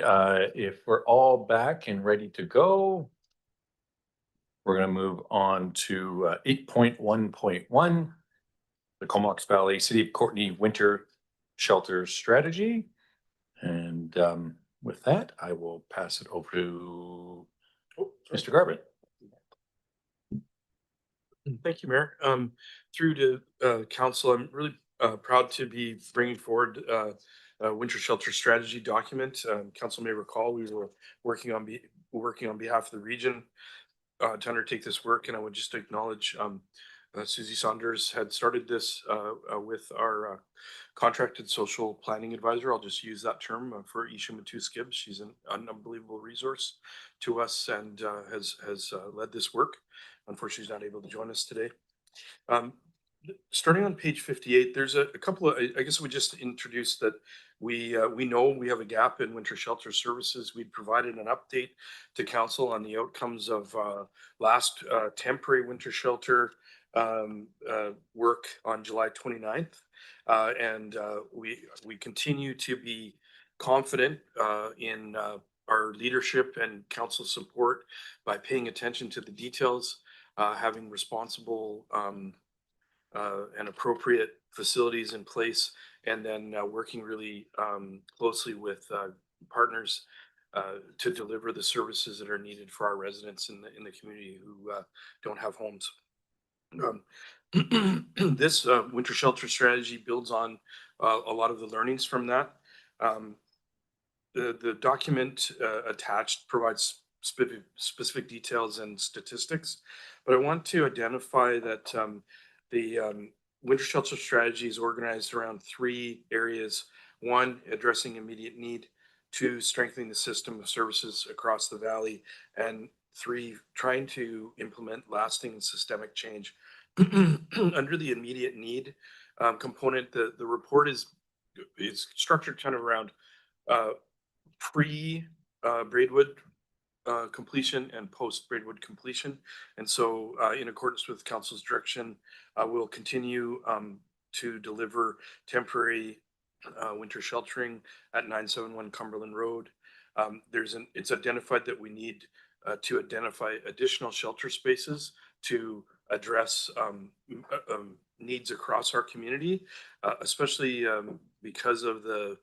if we're all back and ready to go, we're going to move on to 8.1.1, the Comox Valley City of Courtenay Winter Shelter Strategy. And with that, I will pass it over to Mr. Garbutt. Thank you, Mayor. Through to council, I'm really proud to be bringing forward a winter shelter strategy document. Council may recall we were working on behalf of the region to undertake this work, and I would just acknowledge Susie Saunders had started this with our contracted social planning advisor. I'll just use that term for Isha Matu-Skibbs. She's an unbelievable resource to us and has led this work. Unfortunately, she's not able to join us today. Starting on page 58, there's a couple of, I guess we just introduced that we know we have a gap in winter shelter services. We provided an update to council on the outcomes of last temporary winter shelter work on July 29th. And we continue to be confident in our leadership and council support by paying attention to the details, having responsible and appropriate facilities in place, and then working really closely with partners to deliver the services that are needed for our residents in the community who don't have homes. This winter shelter strategy builds on a lot of the learnings from that. The document attached provides specific details and statistics, but I want to identify that the winter shelter strategy is organized around 3 areas. 1, addressing immediate need. 2, strengthening the system of services across the valley. And 3, trying to implement lasting and systemic change. Under the immediate need component, the report is structured kind of around pre-Braidwood completion and post-Braidwood completion. And so in accordance with council's direction, we'll continue to deliver temporary winter sheltering at 971 Cumberland Road. It's identified that we need to identify additional shelter spaces to address needs across our community, especially because of the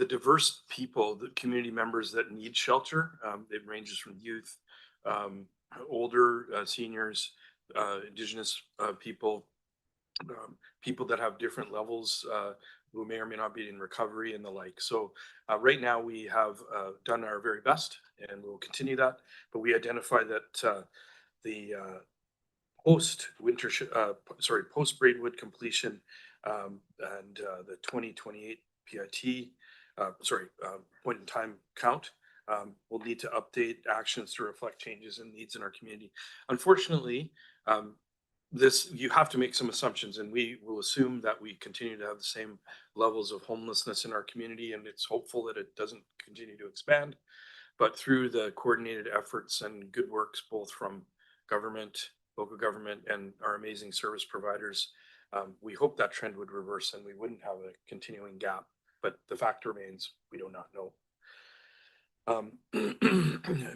diverse people, the community members that need shelter. It ranges from youth, older seniors, Indigenous people, people that have different levels who may or may not be in recovery and the like. So right now we have done our very best and we'll continue that, but we identify that the post-Braidwood completion and the 2028 PIT, point in time count, we'll need to update actions to reflect changes in needs in our community. Unfortunately, you have to make some assumptions, and we will assume that we continue to have the same levels of homelessness in our community, and it's hopeful that it doesn't continue to expand. But through the coordinated efforts and good works, both from government, local government, and our amazing service providers, we hope that trend would reverse and we wouldn't have a continuing gap. But the fact remains, we do not know.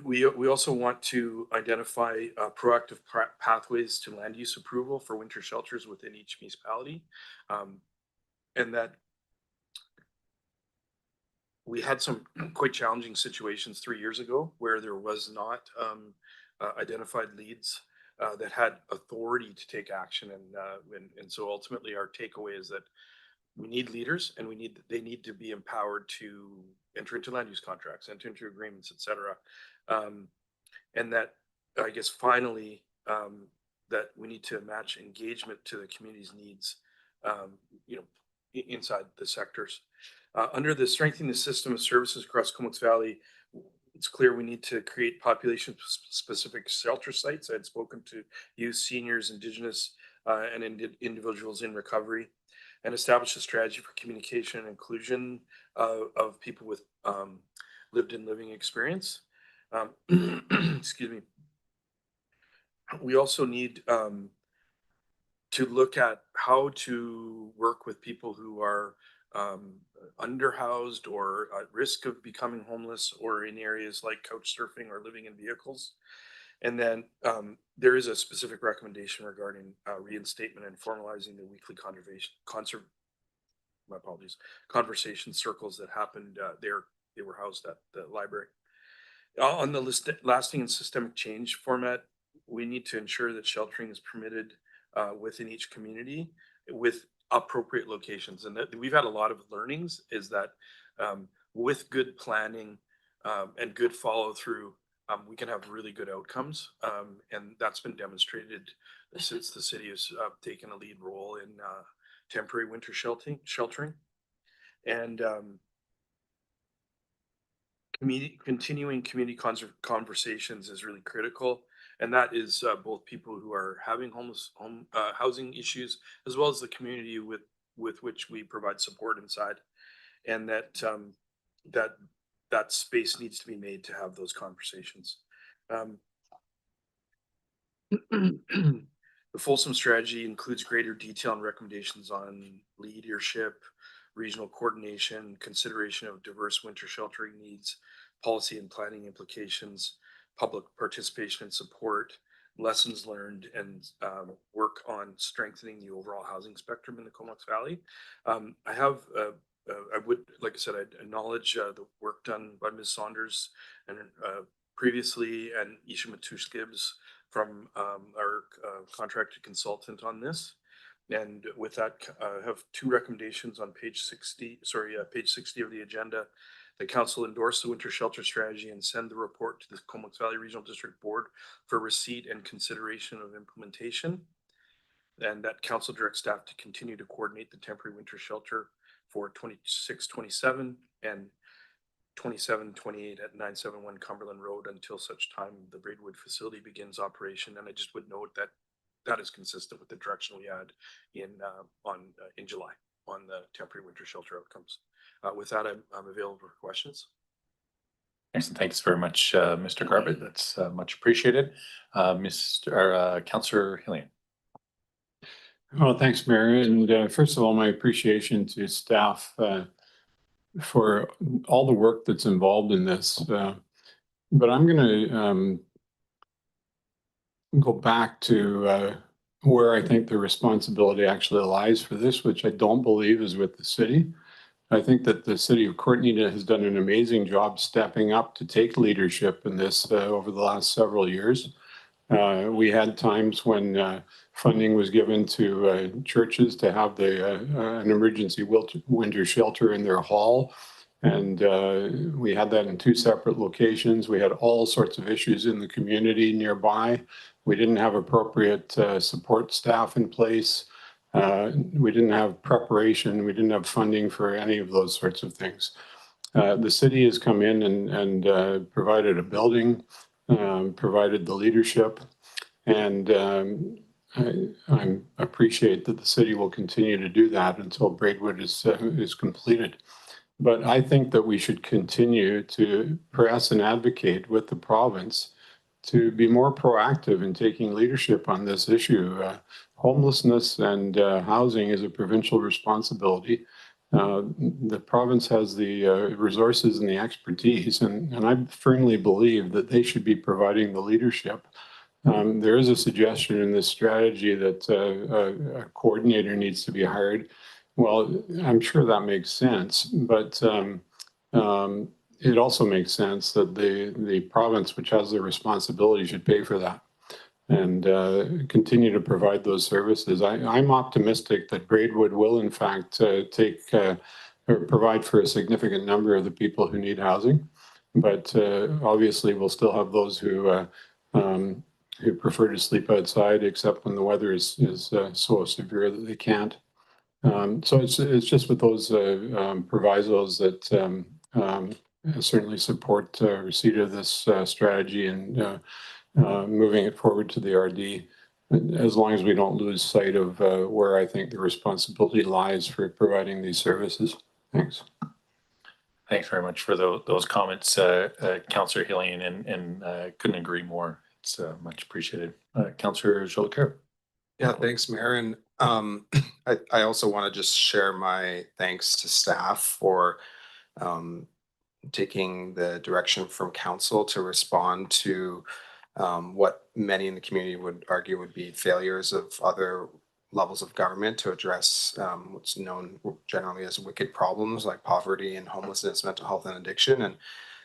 We also want to identify proactive pathways to land use approval for winter shelters within each municipality. And that we had some quite challenging situations 3 years ago where there was not identified leads that had authority to take action. And so ultimately our takeaway is that we need leaders and they need to be empowered to enter into land use contracts, enter into agreements, et cetera. And that, I guess, finally, that we need to match engagement to the community's needs, inside the sectors. Under the strengthening the system of services across Comox Valley, it's clear we need to create population specific shelter sites. I had spoken to youth, seniors, Indigenous and individuals in recovery, and establish a strategy for communication and inclusion of people with lived and living experience. Excuse me. We also need to look at how to work with people who are underhoused or at risk of becoming homeless, or in areas like couch surfing or living in vehicles. And then there is a specific recommendation regarding reinstatement and formalizing the weekly conversation circles that happened there. They were housed at the library. On the lasting and systemic change format, we need to ensure that sheltering is permitted within each community with appropriate locations. And that we've had a lot of learnings is that with good planning and good follow through, we can have really good outcomes. And that's been demonstrated since the city has taken a lead role in temporary winter sheltering. And continuing community conversations is really critical. And that is both people who are having housing issues, as well as the community with which we provide support inside. And that that space needs to be made to have those conversations. The fulsome strategy includes greater detail and recommendations on leadership, regional coordination, consideration of diverse winter sheltering needs, policy and planning implications, public participation and support, lessons learned, and work on strengthening the overall housing spectrum in the Comox Valley. I would, like I said, I'd acknowledge the work done by Ms. Saunders and previously, and Isha Matush-Gibbs from our contracted consultant on this. And with that, I have two recommendations on page 60 of the agenda. The council endorse the winter shelter strategy and send the report to the Comox Valley Regional District Board for receipt and consideration of implementation. And that council directs staff to continue to coordinate the temporary winter shelter for 26-27 and 27-28 at 971 Cumberland Road until such time the Braidwood facility begins operation. And I just would note that that is consistent with the direction we had in July on the temporary winter shelter outcomes. With that, I'm available for questions. Excellent. Thanks very much, Mr. Garbett. That's much appreciated. Councillor Hillian. Well, thanks, Mayor. And first of all, my appreciation to staff for all the work that's involved in this. But I'm going to go back to where I think the responsibility actually lies for this, which I don't believe is with the city. I think that the city of Courtenay has done an amazing job stepping up to take leadership in this over the last several years. We had times when funding was given to churches to have an emergency winter shelter in their hall. And we had that in two separate locations. We had all sorts of issues in the community nearby. We didn't have appropriate support staff in place. We didn't have preparation. We didn't have funding for any of those sorts of things. The city has come in and provided a building, provided the leadership, and I appreciate that the city will continue to do that until Braidwood is completed. But I think that we should continue to press and advocate with the province to be more proactive in taking leadership on this issue. Homelessness and housing is a provincial responsibility. The province has the resources and the expertise, and I firmly believe that they should be providing the leadership. There is a suggestion in this strategy that a coordinator needs to be hired. Well, I'm sure that makes sense, but it also makes sense that the province, which has the responsibility, should pay for that and continue to provide those services. I'm optimistic that Braidwood will, in fact, or provide for a significant number of the people who need housing, but obviously we'll still have those who prefer to sleep outside, except when the weather is so severe that they can't. So it's just with those provisos that certainly support receipt of this strategy and moving it forward to the RD. as long as we don't lose sight of where I think the responsibility lies for providing these services. Thanks. Thanks very much for those comments, Councillor Hillian, and couldn't agree more. It's much appreciated. Councillor Jolicoeur. Yeah, thanks, Mayor. And I also want to just share my thanks to staff for taking the direction from council to respond to what many in the community would argue would be failures of other levels of government to address what's known generally as wicked problems like poverty and homelessness, mental health and addiction. And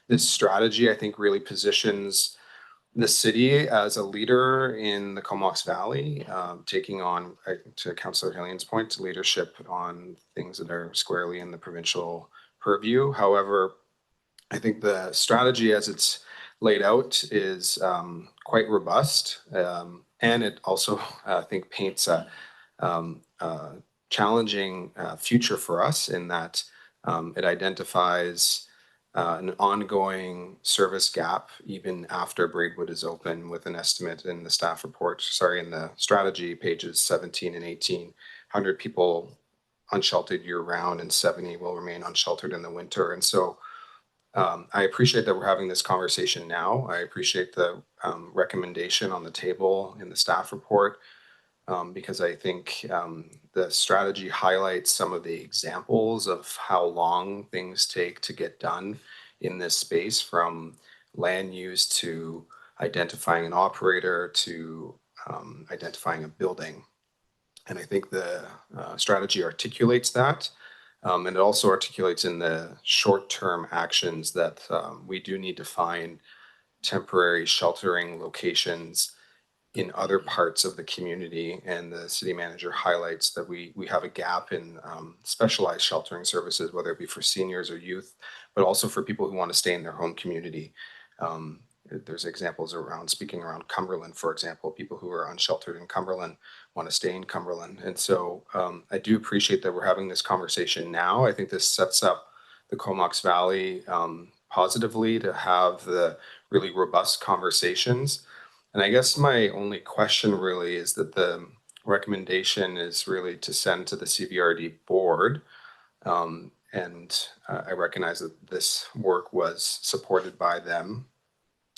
this strategy, I think, really positions the city as a leader in the Comox Valley, taking on, to Councillor Hillian's point, leadership on things that are squarely in the provincial purview. However, I think the strategy as it's laid out is quite robust, and it also, I think, paints a challenging future for us in that it identifies an ongoing service gap even after Braidwood is open, with an estimate in the staff report, in the strategy pages 17 and 18, 100 people unsheltered year round and 70 will remain unsheltered in the winter. And so I appreciate that we're having this conversation now. I appreciate the recommendation on the table in the staff report, because I think the strategy highlights some of the examples of how long things take to get done in this space, from land use to identifying an operator to identifying a building. And I think the strategy articulates that. And it also articulates in the short-term actions that we do need to find temporary sheltering locations in other parts of the community. And the city manager highlights that we have a gap in specialized sheltering services, whether it be for seniors or youth, but also for people who want to stay in their home community. There's examples around, speaking around Cumberland, for example, people who are unsheltered in Cumberland want to stay in Cumberland. And so I do appreciate that we're having this conversation now. I think this sets up the Comox Valley positively to have the really robust conversations. And I guess my only question really is that the recommendation is really to send to the CVRD board. And I recognize that this work was supported by them,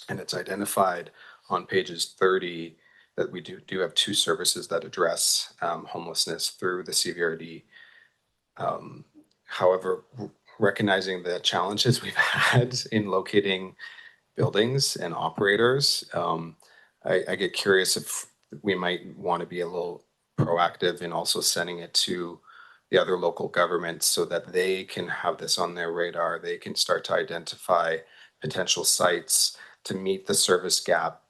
and it's identified on pages 30 that we do have two services that address homelessness through the CVRD. However, recognizing the challenges we've had in locating buildings and operators, I get curious if we might want to be a little proactive in also sending it to the other local governments so that they can have this on their radar. They can start to identify potential sites to meet the service gap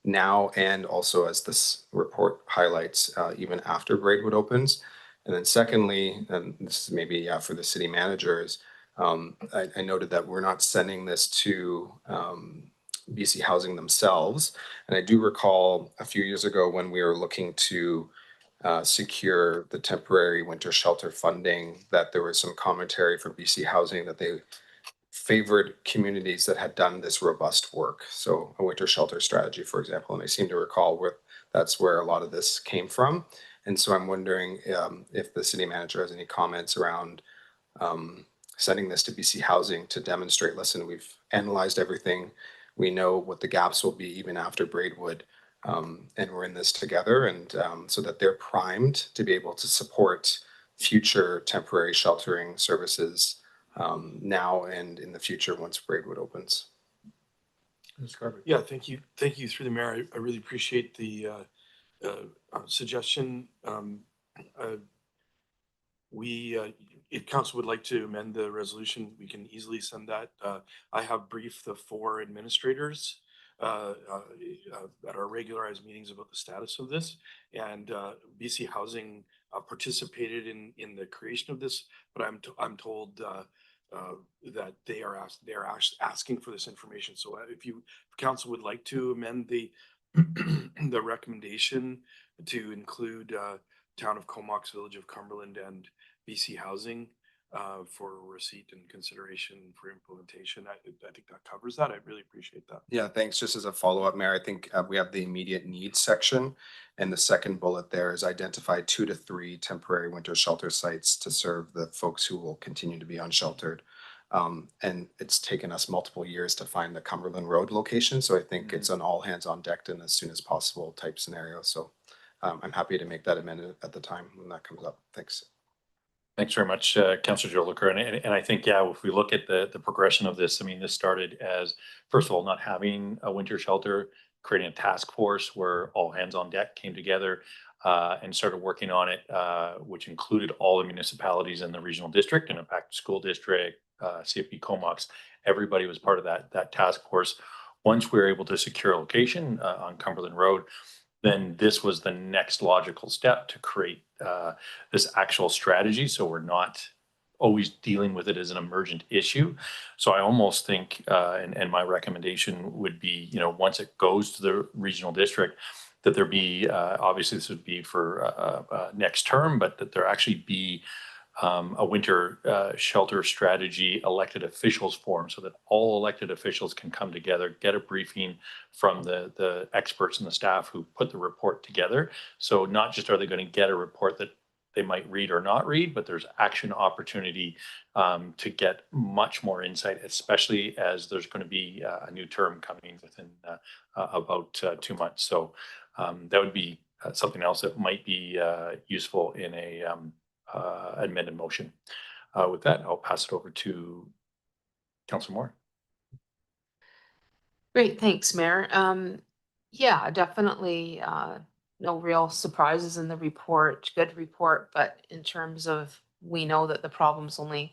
now, and also, as this report highlights, even after Braidwood opens. And then secondly, and this is maybe for the city managers, I noted that we're not sending this to BC Housing themselves. And I do recall a few years ago when we were looking to secure the temporary winter shelter funding, that there was some commentary from BC Housing that they favored communities that had done this robust work. So a winter shelter strategy, for example, and I seem to recall that's where a lot of this came from. And so I'm wondering if the city manager has any comments around sending this to BC Housing to demonstrate, listen, we've analyzed everything. We know what the gaps will be even after Braidwood, and we're in this together, and so that they're primed to be able to support future temporary sheltering services now and in the future once Braidwood opens. Yeah, thank you. Thank you through the mayor. I really appreciate the suggestion. If council would like to amend the resolution, we can easily send that. I have briefed the 4 administrators at our regularized meetings about the status of this, and BC Housing participated in the creation of this, but I'm told that they are asking for this information. So if council would like to amend the the recommendation to include Town of Comox, Village of Cumberland, and BC Housing, for receipt and consideration for implementation. I think that covers that. I really appreciate that. Yeah, thanks. Just as a follow-up, Mayor, I think we have the immediate needs section. And the second bullet there is identify 2 to 3 temporary winter shelter sites to serve the folks who will continue to be unsheltered. And it's taken us multiple years to find the Cumberland Road location. So I think it's an all hands on deck and as soon as possible type scenario. So I'm happy to make that amendment at the time when that comes up. Thanks. Thanks very much, Councillor Jolicoeur. And I think, yeah, if we look at the progression of this, I mean, this started as, first of all, not having a winter shelter, creating a task force where all hands on deck came together and started working on it, which included all the municipalities in the regional district and in fact, school district, CFP Comox. Everybody was part of that task force. Once we were able to secure a location on Cumberland Road, then this was the next logical step to create this actual strategy. So we're not always dealing with it as an emergent issue. So I almost think, and my recommendation would be, you know, once it goes to the regional district, that there be, obviously this would be for next term, but that there actually be a winter shelter strategy elected officials forum so that all elected officials can come together, get a briefing from the experts and the staff who put the report together. So not just are they going to get a report that they might read or not read, but there's action opportunity to get much more insight, especially as there's going to be a new term coming within about 2 months. So that would be something else that might be useful in a amended motion. With that, I'll pass it over to Councillor Moore. Great, thanks, Mayor. Yeah, definitely no real surprises in the report, good report, but in terms of, we know that the problem's only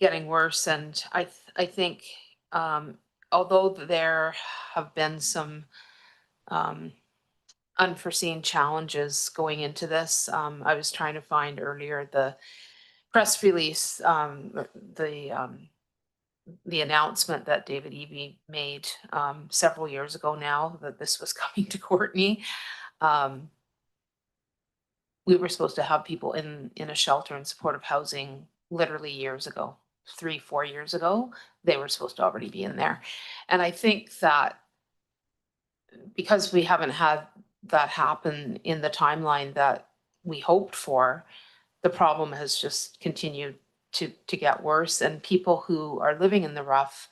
getting worse. And I think although there have been some unforeseen challenges going into this, I was trying to find earlier the press release, the announcement that David Eby made several years ago now that this was coming to Courtenay. We were supposed to have people in a shelter and supportive housing literally years ago, 3-4 years ago. They were supposed to already be in there. And I think that because we haven't had that happen in the timeline that we hoped for, the problem has just continued to get worse. And people who are living in the rough,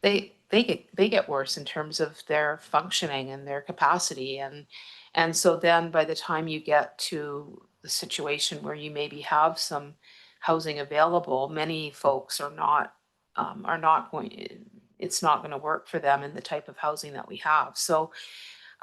they get worse in terms of their functioning and their capacity. And so then by the time you get to the situation where you maybe have some housing available, many folks are not going, it's not going to work for them in the type of housing that we have. So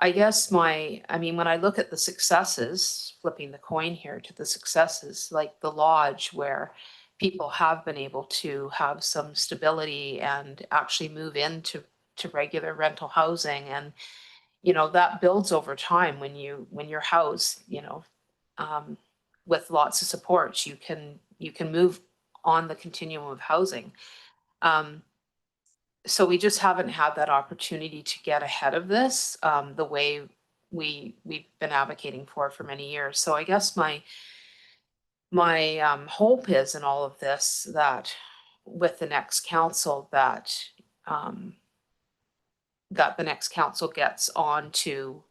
I guess I mean, when I look at the successes, flipping the coin here to the successes, like the lodge, where people have been able to have some stability and actually move into regular rental housing. And, you know, that builds over time when you're housed, you know, with lots of supports, you can move on the continuum of housing. So we just haven't had that opportunity to get ahead of this the way we've been advocating for many years. So I guess my hope is in all of this that with the next council that the next council gets on to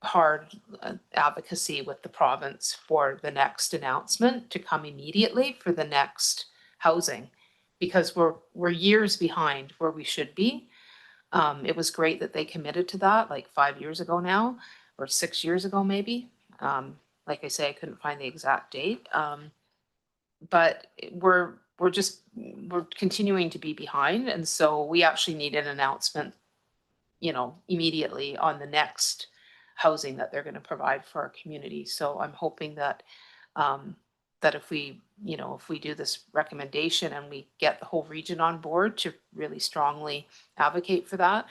hard advocacy with the province for the next announcement to come immediately for the next housing, because we're years behind where we should be. It was great that they committed to that like 5 years ago now, or 6 years ago maybe. Like I say, I couldn't find the exact date. But we're continuing to be behind. And so we actually need an announcement, you know, immediately on the next housing that they're going to provide for our community. So I'm hoping that that if we do this recommendation and we get the whole region on board to really strongly advocate for that,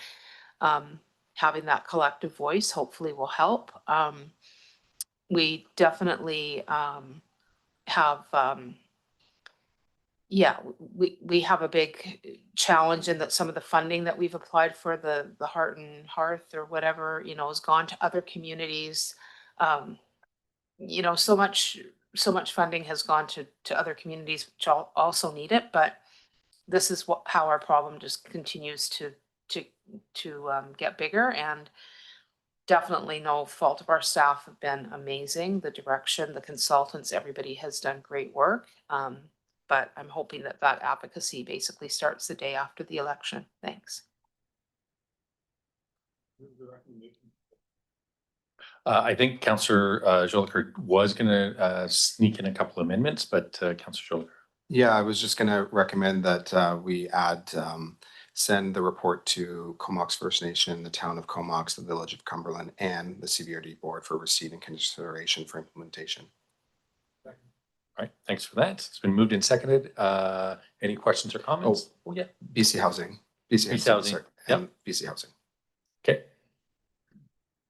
having that collective voice hopefully will help. We definitely have we have a big challenge in that some of the funding that we've applied for the Heart and Hearth or whatever, you know, has gone to other communities. You know, so much so much funding has gone to other communities which also need it, but this is how our problem just continues to get bigger, and definitely no fault of our staff have been amazing. The direction, the consultants, everybody has done great work. But I'm hoping that advocacy basically starts the day after the election. Thanks. I think Councillor Jolicoeur was going to sneak in a couple of amendments, but Councillor Jolicoeur. Yeah, I was just gonna recommend that we add, send the report to Comox First Nation, the town of Comox, the village of Cumberland, and the CVRD board for receipt and consideration for implementation. All right, thanks for that. It's been moved and seconded. Any questions or comments? Oh, yeah. BC Housing. BC Housing, sorry, yep. and BC Housing. Okay.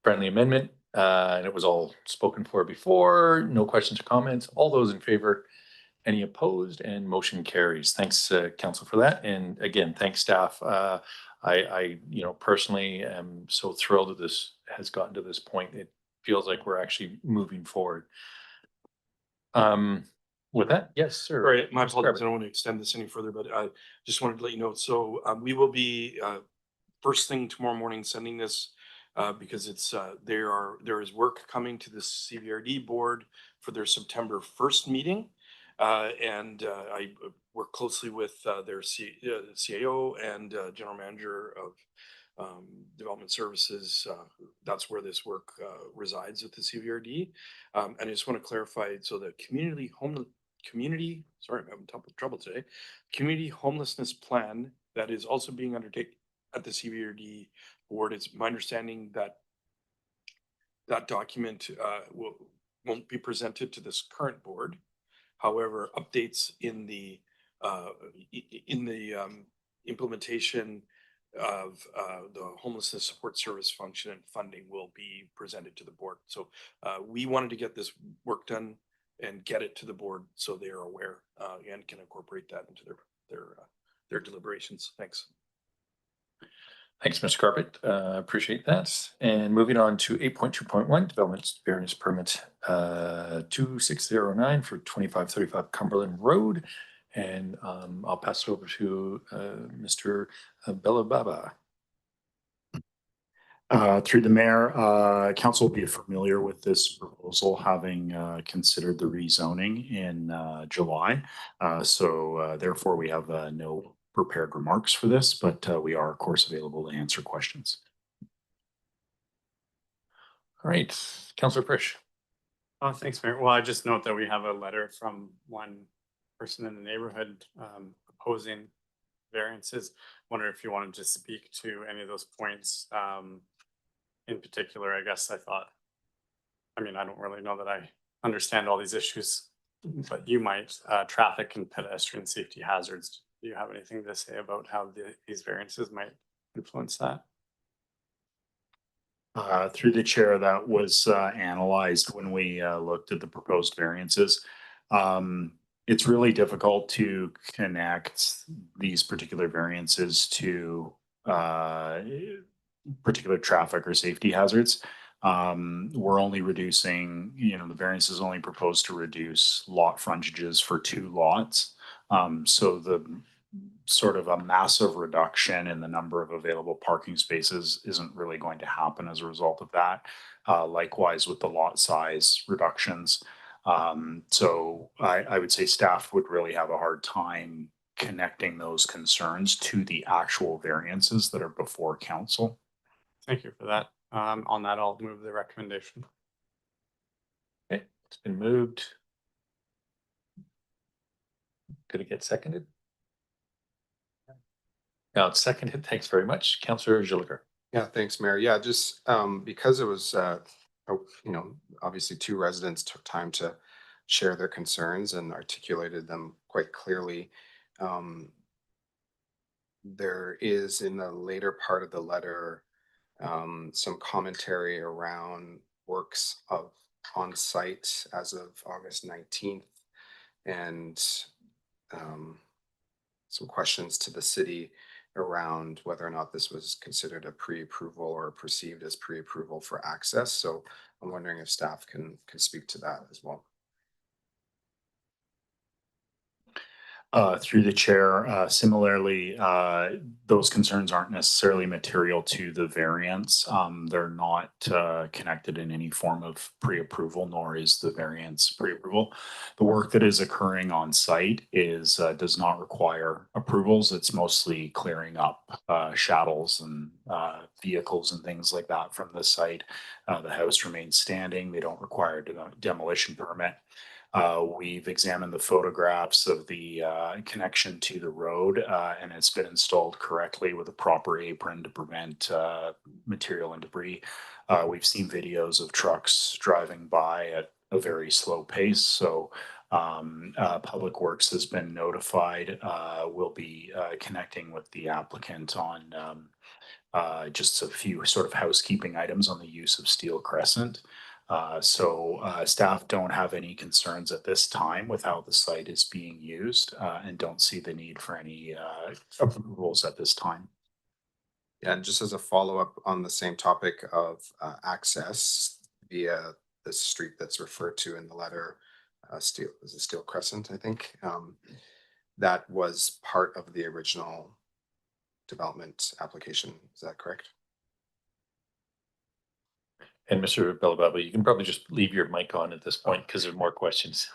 Friendly amendment, and it was all spoken for before. No questions or comments. All those in favor? Any opposed? And motion carries. Thanks, Council, for that. And again, thanks, staff. I personally am so thrilled that this has gotten to this point. It feels like we're actually moving forward. With that, yes, sir. Sorry, my apologies. I don't want to extend this any further, but I just wanted to let you know. So we will be first thing tomorrow morning sending this because it's there is work coming to the CVRD board for their September 1st meeting. And I work closely with their CAO and general manager of development services. That's where this work resides at the CVRD. And I just want to clarify, so the sorry, I'm having trouble today. Community homelessness plan that is also being undertaken at the CVRD board. It's my understanding that that document won't be presented to this current board. However, updates in the implementation of the homelessness support service function and funding will be presented to the board. So we wanted to get this work done and get it to the board so they are aware and can incorporate that into their deliberations. Thanks. Thanks, Mr. Carpet. Appreciate that. And moving on to 8.2.1, development variance permit 2609 for 2535 Cumberland Road. And I'll pass it over to Mr. Bellababa. Through the mayor, council will be familiar with this proposal, having considered the rezoning in July. So therefore, we have no prepared remarks for this, but we are, of course, available to answer questions. All right, Councillor Frisch. Oh, thanks, Mayor. Well, I just note that we have a letter from one person in the neighborhood opposing variances. Wonder if you wanted to speak to any of those points. In particular, I guess I don't really know that I understand all these issues, but you might. Traffic and pedestrian safety hazards. Do you have anything to say about how these variances might influence that? Through the chair, that was analyzed when we looked at the proposed variances. It's really difficult to connect these particular variances to particular traffic or safety hazards. We're only reducing, the variance is only proposed to reduce lot frontages for 2 lots. So the sort of a massive reduction in the number of available parking spaces isn't really going to happen as a result of that. Likewise with the lot size reductions. So I would say staff would really have a hard time connecting those concerns to the actual variances that are before council. Thank you for that. On that, I'll move the recommendation. Okay, it's been moved. Could it get seconded? Now it's seconded. Thanks very much. Councillor Jolicoeur. Yeah, thanks, Mayor. Yeah, just because it was, obviously 2 residents took time to share their concerns and articulated them quite clearly. There is in the later part of the letter some commentary around works of on site as of August 19th and some questions to the city around whether or not this was considered a pre-approval or perceived as pre-approval for access. So I'm wondering if staff can speak to that as well. Through the chair, similarly, those concerns aren't necessarily material to the variance. They're not connected in any form of pre-approval, nor is the variance pre-approval. The work that is occurring on site is does not require approvals. It's mostly clearing up chattels and vehicles and things like that from the site. The house remains standing. They don't require a demolition permit. We've examined the photographs of the connection to the road, and it's been installed correctly with a proper apron to prevent material and debris. We've seen videos of trucks driving by at a very slow pace, so Public Works has been notified. We'll be connecting with the applicant on just a few sort of housekeeping items on the use of Steel Crescent. Staff don't have any concerns at this time with how the site is being used and don't see the need for any approvals at this time. Yeah, and just as a follow-up on the same topic of access via the street that's referred to in the letter, Steel Crescent, I think. That was part of the original development application. Is that correct? And Mr. Belababa, you can probably just leave your mic on at this point because there are more questions.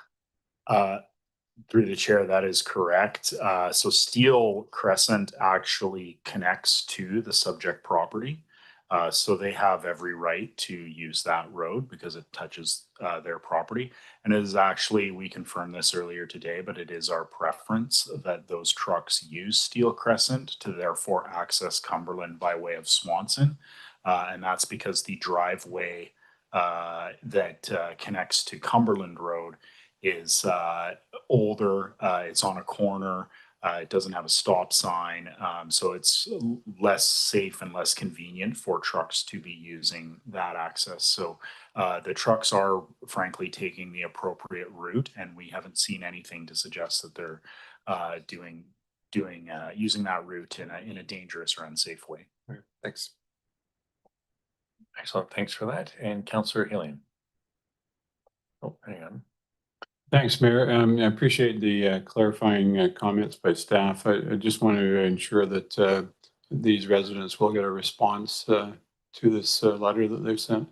Through the chair, that is correct. So Steel Crescent actually connects to the subject property. So they have every right to use that road because it touches their property. And it is actually, we confirmed this earlier today, but it is our preference that those trucks use Steel Crescent to therefore access Cumberland by way of Swanson. And that's because the driveway that connects to Cumberland Road is older. It's on a corner. It doesn't have a stop sign. So it's less safe and less convenient for trucks to be using that access. So the trucks are frankly taking the appropriate route, and we haven't seen anything to suggest that they're using that route in a dangerous or unsafe way. Thanks. Excellent. Thanks for that. And Councillor Hillian. Oh, hang on. Thanks, Mayor. I appreciate the clarifying comments by staff. I just want to ensure that these residents will get a response to this letter that they've sent.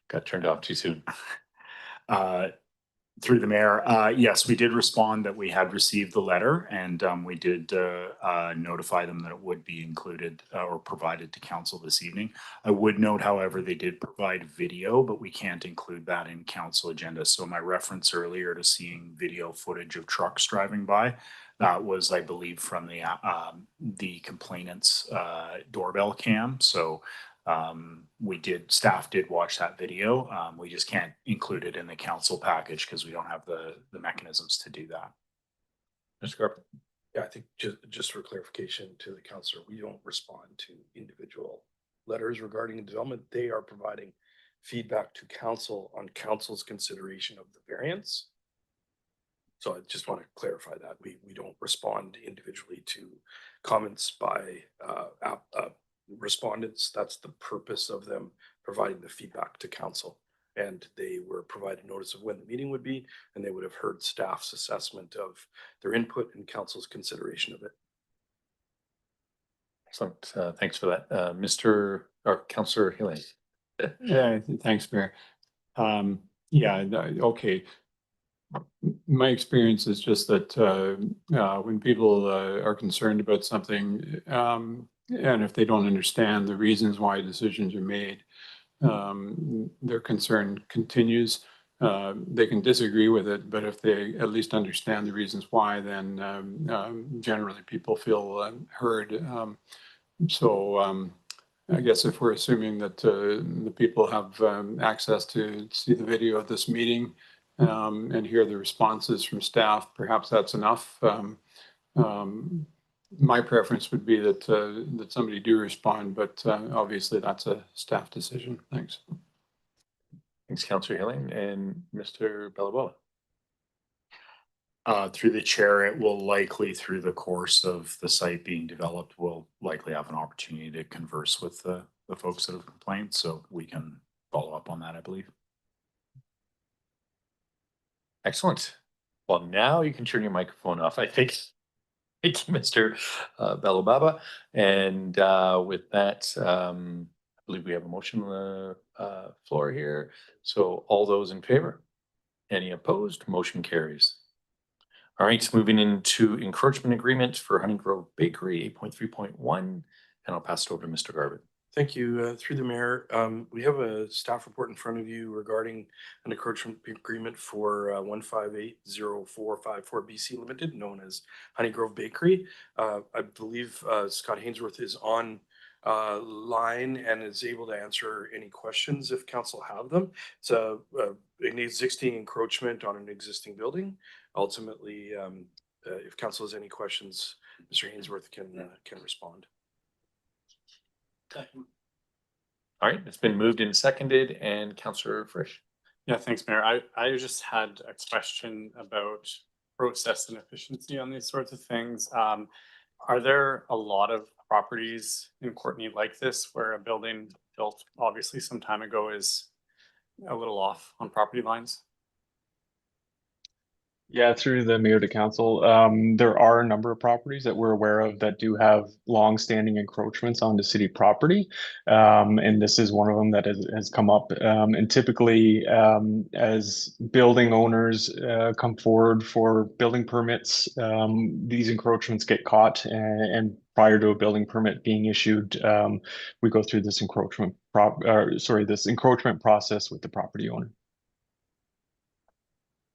Got turned off too soon. Through the mayor, yes, we did respond that we had received the letter, and we did notify them that it would be included or provided to council this evening. I would note, however, they did provide video, but we can't include that in council agenda. So my reference earlier to seeing video footage of trucks driving by, that was, I believe, from the complainant's doorbell cam. So staff did watch that video. We just can't include it in the council package because we don't have the mechanisms to do that. Mr. Carpenter. Yeah, I think just for clarification to the councillor, we don't respond to individual letters regarding development. They are providing feedback to council on council's consideration of the variance. So I just want to clarify that we don't respond individually to comments by respondents. That's the purpose of them providing the feedback to council. And they were provided notice of when the meeting would be, and they would have heard staff's assessment of their input and council's consideration of it. Excellent. Thanks for that. Councillor Hillian. Yeah, thanks, Mayor. Yeah, okay. My experience is just that when people are concerned about something, and if they don't understand the reasons why decisions are made, their concern continues. They can disagree with it, but if they at least understand the reasons why, then generally people feel heard. I guess if we're assuming that the people have access to see the video of this meeting and hear the responses from staff, perhaps that's enough. My preference would be that somebody do respond, but obviously that's a staff decision. Thanks. Thanks, Councillor Hillian. And Mr. Bellabella. Through the chair, it will likely, through the course of the site being developed, we'll likely have an opportunity to converse with the folks that have complained, so we can follow up on that, I believe. Excellent. Well, now you can turn your microphone off, I think. Thank you, Mr. Belobaba. And with that, I believe we have a motion on the floor here. So all those in favor? Any opposed? Motion carries. All right, moving into encroachment agreement for Honey Grove Bakery, 8.3.1, and I'll pass it over to Mr. Garbutt. Thank you. Through the mayor, we have a staff report in front of you regarding an encroachment agreement for 1580454 BC Limited, known as Honey Grove Bakery. I believe Scott Hainsworth is on line and is able to answer any questions if council have them. It's an existing encroachment on an existing building. Ultimately, if council has any questions, Mr. Hainsworth can respond. All right, it's been moved and seconded, and Councillor Frisch. Yeah, thanks, Mayor. I just had a question about process and efficiency on these sorts of things. Are there a lot of properties in Courtenay like this where a building built obviously some time ago is a little off on property lines? Yeah, through the mayor to council, there are a number of properties that we're aware of that do have long-standing encroachments onto city property. And this is one of them that has come up. And typically, as building owners come forward for building permits, these encroachments get caught, and prior to a building permit being issued, we go through this encroachment process with the property owner.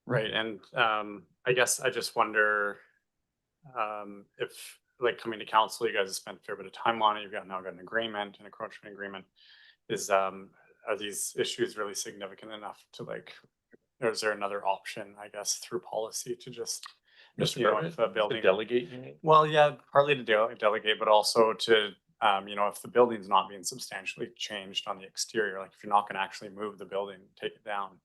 Right, and I guess I just wonder if, like, coming to council, you guys have spent a fair bit of time on it. You've now got an agreement, an encroachment agreement. Are these issues really significant enough to, like, or is there another option, I guess, through policy to just Mr. you know, Garbutt, if a building delegate, you mean? Well, yeah, partly to delegate, but also to you know, if the building's not being substantially changed on the exterior, like if you're not going to actually move the building, take it down,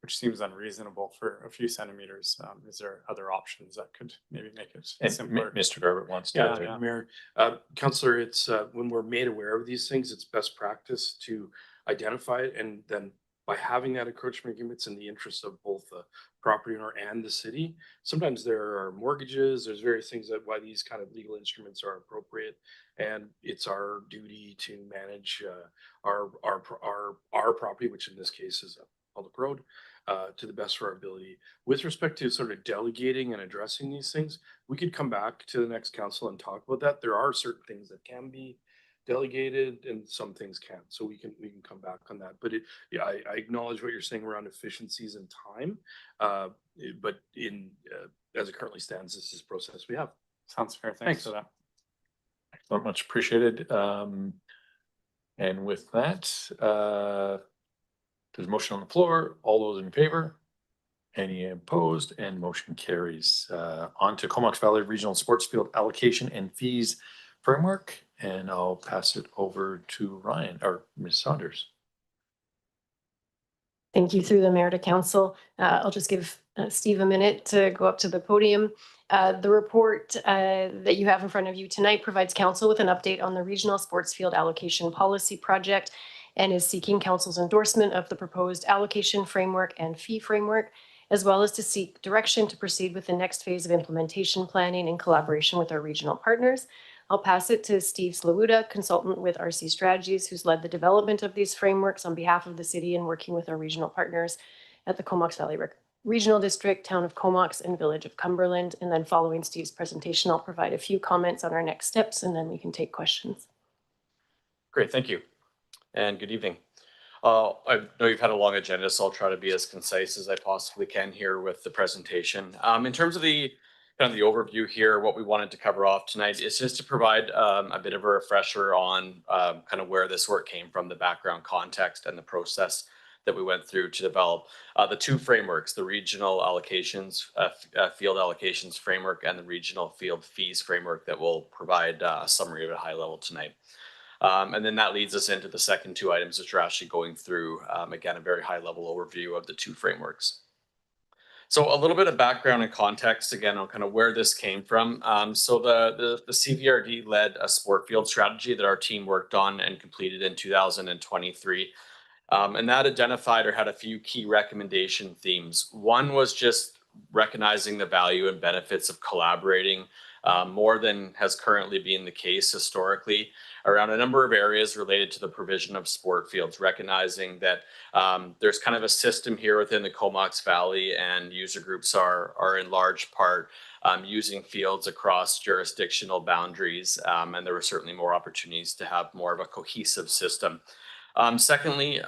which seems unreasonable for a few centimeters. Is there other options that could maybe make it And simpler? Mr. Garbutt wants to. Yeah. Mayor, Councillor, it's when we're made aware of these things, it's best practice to identify it, and then by having that encroachment agreement, it's in the interest of both the property owner and the city. Sometimes there are mortgages, there's various things that why these kind of legal instruments are appropriate, and it's our duty to manage our property, which in this case is a public road, to the best of our ability. With respect to sort of delegating and addressing these things, we could come back to the next council and talk about that. There are certain things that can be delegated and some things can't. So we can come back on that. But yeah, I acknowledge what you're saying around efficiencies and time. But as it currently stands, this is the process we have. Sounds fair. Thanks for that. Excellent, much appreciated. And with that, there's a motion on the floor. All those in favor? Any opposed? And motion carries. On to Comox Valley Regional Sports Field Allocation and Fees Framework. And I'll pass it over to Ryan or Ms. Saunders. Thank you through the mayor to council. I'll just give Steve a minute to go up to the podium. The report that you have in front of you tonight provides council with an update on the Regional Sports Field Allocation Policy Project and is seeking council's endorsement of the proposed allocation framework and fee framework, as well as to seek direction to proceed with the next phase of implementation planning in collaboration with our regional partners. I'll pass it to Steve Slawuda, consultant with RC Strategies, who's led the development of these frameworks on behalf of the city and working with our regional partners at the Comox Valley Regional District, Town of Comox, and Village of Cumberland. And then following Steve's presentation, I'll provide a few comments on our next steps, and then we can take questions. Great, thank you. And good evening. I know you've had a long agenda, so I'll try to be as concise as I possibly can here with the presentation. In terms of the kind of the overview here, what we wanted to cover off tonight is just to provide a bit of a refresher on kind of where this work came from, the background context and the process that we went through to develop the two frameworks, the regional allocations, field allocations framework, and the regional field fees framework that will provide a summary at a high level tonight. And then that leads us into the second two items, which are actually going through, again, a very high level overview of the two frameworks. So a little bit of background and context, again, on kind of where this came from. So the CVRD led a sport field strategy that our team worked on and completed in 2023. And that identified or had a few key recommendation themes. One was just recognizing the value and benefits of collaborating more than has currently been the case historically around a number of areas related to the provision of sport fields, recognizing that there's kind of a system here within the Comox Valley, and user groups are in large part using fields across jurisdictional boundaries, and there were certainly more opportunities to have more of a cohesive system. Secondly,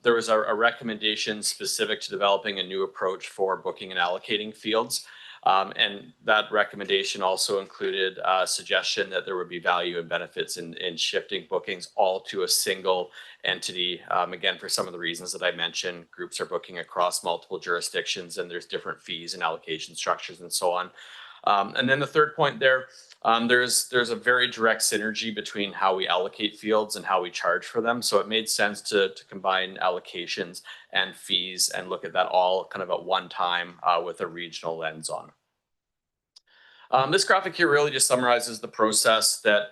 there was a recommendation specific to developing a new approach for booking and allocating fields. And that recommendation also included a suggestion that there would be value and benefits in shifting bookings all to a single entity. Again, for some of the reasons that I mentioned, groups are booking across multiple jurisdictions and there's different fees and allocation structures and so on. And then the third point there, there's a very direct synergy between how we allocate fields and how we charge for them. So it made sense to combine allocations and fees and look at that all kind of at one time with a regional lens on. This graphic here really just summarizes the process that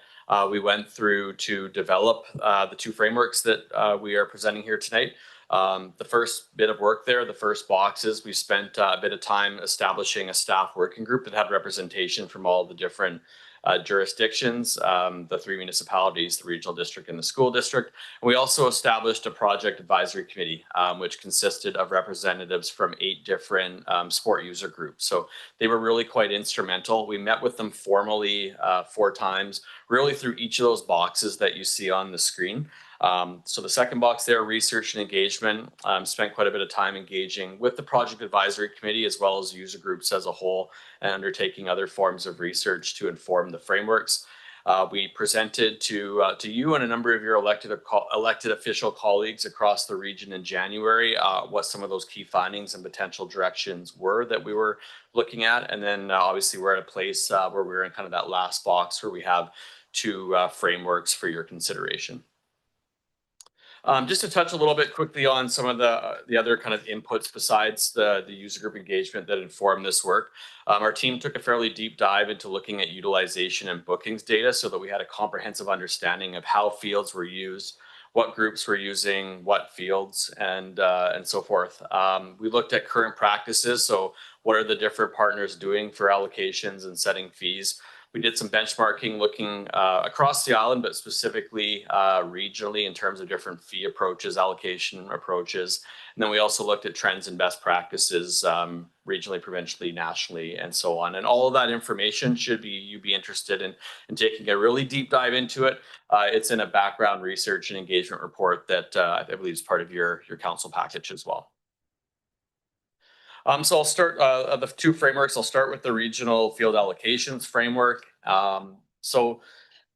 we went through to develop the two frameworks that we are presenting here tonight. The first bit of work there, the first boxes, we spent a bit of time establishing a staff working group that had representation from all the different jurisdictions, the three municipalities, the regional district and the school district. And we also established a project advisory committee, which consisted of representatives from 8 different sport user groups. So they were really quite instrumental. We met with them formally 4 times, really through each of those boxes that you see on the screen. So the second box there, research and engagement, spent quite a bit of time engaging with the project advisory committee as well as user groups as a whole and undertaking other forms of research to inform the frameworks. We presented to you and a number of your elected official colleagues across the region in January what some of those key findings and potential directions were that we were looking at. And then obviously we're at a place where we're in kind of that last box where we have 2 frameworks for your consideration. Just to touch a little bit quickly on some of the other kind of inputs besides the user group engagement that informed this work. Our team took a fairly deep dive into looking at utilization and bookings data so that we had a comprehensive understanding of how fields were used, what groups were using what fields, and so forth. We looked at current practices, so what are the different partners doing for allocations and setting fees. We did some benchmarking looking across the island, but specifically regionally in terms of different fee approaches, allocation approaches. And then we also looked at trends and best practices regionally, provincially, nationally, and so on. And all of that information should you be interested in taking a really deep dive into it. It's in a background research and engagement report that I believe is part of your council package as well. So I'll start the 2 frameworks. I'll start with the regional field allocations framework. So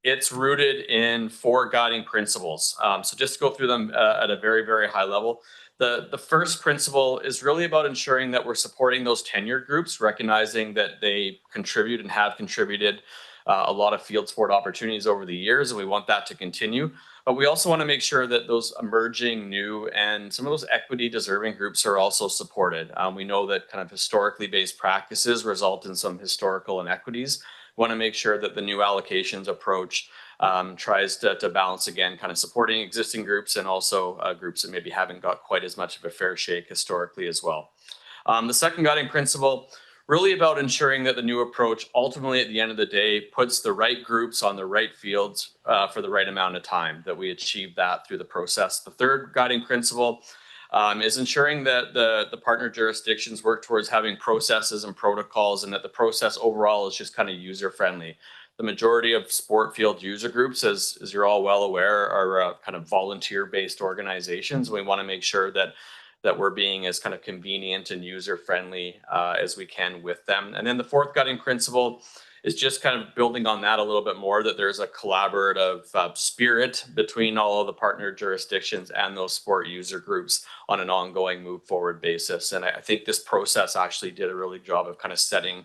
it's rooted in 4 guiding principles. So just to go through them at a very, very high level. The first principle is really about ensuring that we're supporting those tenured groups, recognizing that they contribute and have contributed a lot of field sport opportunities over the years, and we want that to continue. But we also want to make sure that those emerging, new, and some of those equity deserving groups are also supported. We know that kind of historically based practices result in some historical inequities. We want to make sure that the new allocations approach tries to balance, again, kind of supporting existing groups and also groups that maybe haven't got quite as much of a fair shake historically as well. The second guiding principle, really about ensuring that the new approach ultimately at the end of the day puts the right groups on the right fields for the right amount of time, that we achieve that through the process. The third guiding principle is ensuring that the partner jurisdictions work towards having processes and protocols and that the process overall is just kind of user friendly. The majority of sport field user groups, as you're all well aware, are kind of volunteer-based organizations. We want to make sure that we're being as kind of convenient and user-friendly as we can with them. And then the fourth guiding principle is just kind of building on that a little bit more, that there's a collaborative spirit between all of the partner jurisdictions and those sport user groups on an ongoing move forward basis. And I think this process actually did a really good job of kind of setting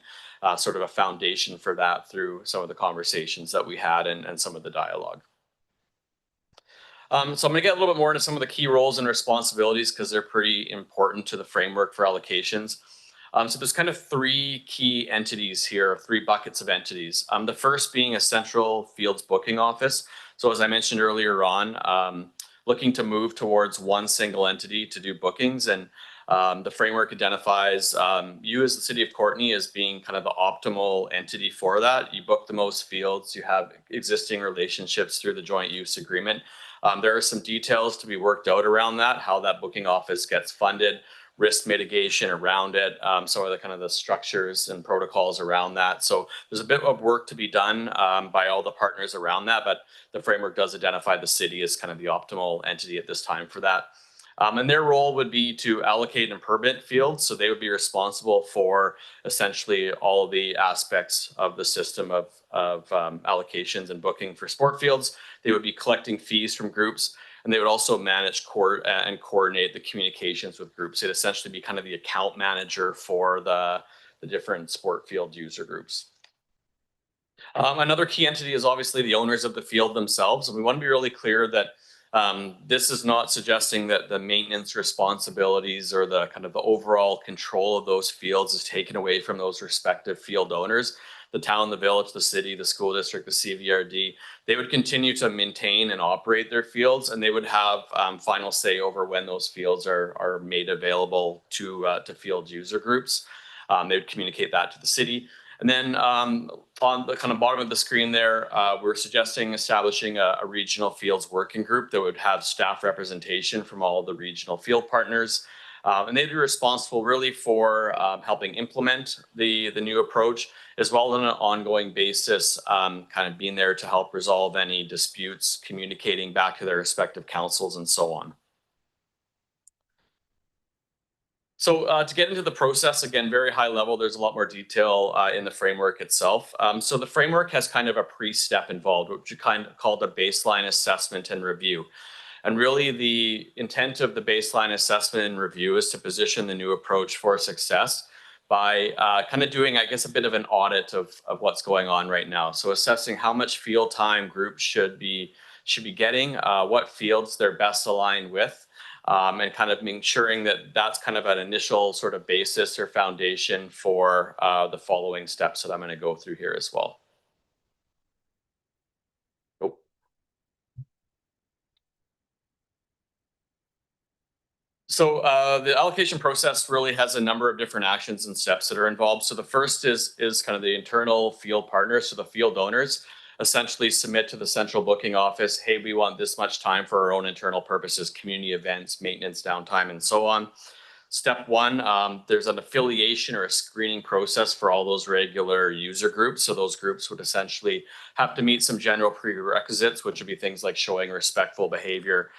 sort of a foundation for that through some of the conversations that we had and some of the dialogue. So I'm going to get a little bit more into some of the key roles and responsibilities because they're pretty important to the framework for allocations. So there's kind of 3 key entities here, 3 buckets of entities. The first being a central fields booking office. So as I mentioned earlier on, looking to move towards one single entity to do bookings. And the framework identifies you as the city of Courtenay as being kind of the optimal entity for that. You book the most fields, you have existing relationships through the joint use agreement. There are some details to be worked out around that, how that booking office gets funded, risk mitigation around it, some of the kind of the structures and protocols around that. So there's a bit of work to be done by all the partners around that, but the framework does identify the city as kind of the optimal entity at this time for that. And their role would be to allocate and permit fields. So they would be responsible for essentially all of the aspects of the system of allocations and booking for sport fields. They would be collecting fees from groups, and they would also manage and coordinate the communications with groups. It'd essentially be kind of the account manager for the different sport field user groups. Another key entity is obviously the owners of the field themselves. And we want to be really clear that this is not suggesting that the maintenance responsibilities or the kind of the overall control of those fields is taken away from those respective field owners. The town, the village, the city, the school district, the CVRD, they would continue to maintain and operate their fields, and they would have final say over when those fields are made available to field user groups. They would communicate that to the city. And then on the kind of bottom of the screen there, we're suggesting establishing a regional fields working group that would have staff representation from all of the regional field partners. And they'd be responsible really for helping implement the new approach, as well as on an ongoing basis, kind of being there to help resolve any disputes, communicating back to their respective councils and so on. So to get into the process, again, very high level, there's a lot more detail in the framework itself. So the framework has kind of a pre-step involved, which we kind of called a baseline assessment and review. And really the intent of the baseline assessment and review is to position the new approach for success by kind of doing, I guess, a bit of an audit of what's going on right now. So assessing how much field time groups should be getting, what fields they're best aligned with, and kind of ensuring that that's kind of an initial sort of basis or foundation for the following steps that I'm going to go through here as well. So the allocation process really has a number of different actions and steps that are involved. So the first is kind of the internal field partners, so the field owners essentially submit to the central booking office, hey, we want this much time for our own internal purposes, community events, maintenance, downtime, and so on. Step one, there's an affiliation or a screening process for all those regular user groups. So those groups would essentially have to meet some general prerequisites, which would be things like showing respectful behavior,